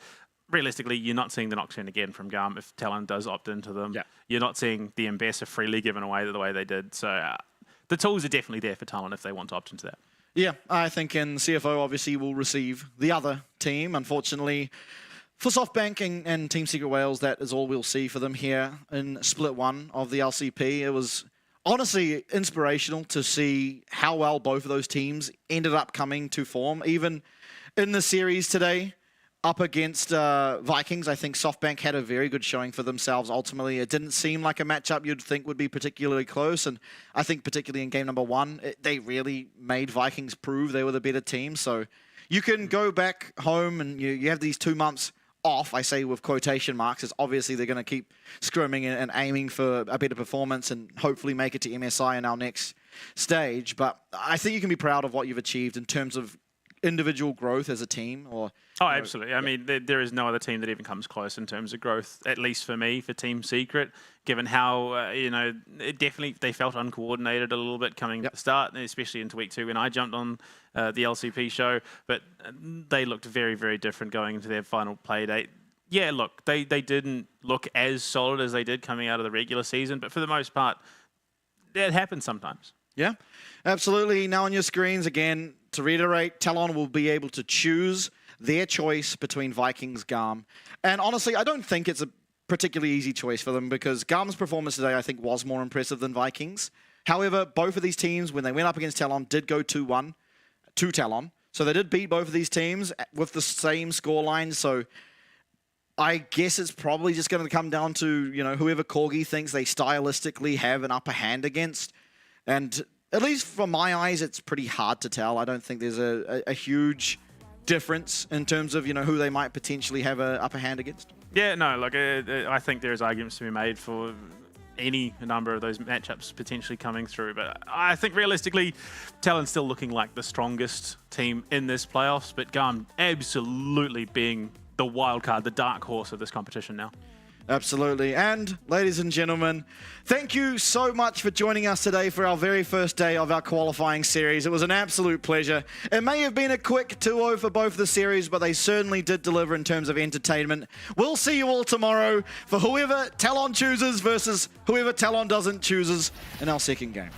Realistically, you're not seeing the knockdown again from GAM if Talon does opt into them. Yeah. You're not seeing the Ambassador freely given away the way they did. So the tools are definitely there for Talon if they want to opt into that. Yeah, I think in CFO obviously will receive the other team. Unfortunately, for SoftBank and Team Secret Wales, that is all we'll see for them here in Split 1 of the LCP. It was honestly inspirational to see how well both of those teams ended up coming to form. Even in the series today, up against Vikings, I think SoftBank had a very good showing for themselves. Ultimately, it didn't seem like a matchup you'd think would be particularly close. And I think particularly in game number 1, they really made Vikings prove they were the better team. So you can go back home and you have these 2 months off, I say with quotation marks, as obviously they're going to keep scrimming and aiming for a better performance and hopefully make it to MSI in our next stage. But I think you can be proud of what you've achieved in terms of individual growth as a team. Or absolutely. I mean, there is no other team that even comes close in terms of growth, at least for me, for Team Secret, given how, it definitely, they felt uncoordinated a little bit coming at the start, especially into week 2 when I jumped on the LCP show, but they looked very, very different going into their final play date. Yeah, look, they didn't look as solid as they did coming out of the regular season, but for the most part, that happens sometimes. Yeah, absolutely. Now on your screens, again, to reiterate, Talon will be able to choose their choice between Vikings, GAM. And honestly, I don't think it's a particularly easy choice for them because GAM's performance today, I think, was more impressive than Vikings. However, both of these teams, when they went up against Talon, did go 2-1 to Talon. So they did beat both of these teams with the same scoreline. So I guess it's probably just going to come down to, whoever Corgi thinks they stylistically have an upper hand against. And at least from my eyes, it's pretty hard to tell. I don't think there's a huge difference in terms of, who they might potentially have an upper hand against. Yeah, no, look, I think there's arguments to be made for any number of those matchups potentially coming through. But I think realistically, Talon's still looking like the strongest team in this playoffs, but GAM absolutely being the wild card, the dark horse of this competition now. Absolutely. And ladies and gentlemen, thank you so much for joining us today for our very first day of our qualifying series. It was an absolute pleasure. It may have been a quick 2-0 for both the series, but they certainly did deliver in terms of entertainment. We'll see you all tomorrow for whoever Talon chooses versus whoever Talon doesn't chooses in our second game.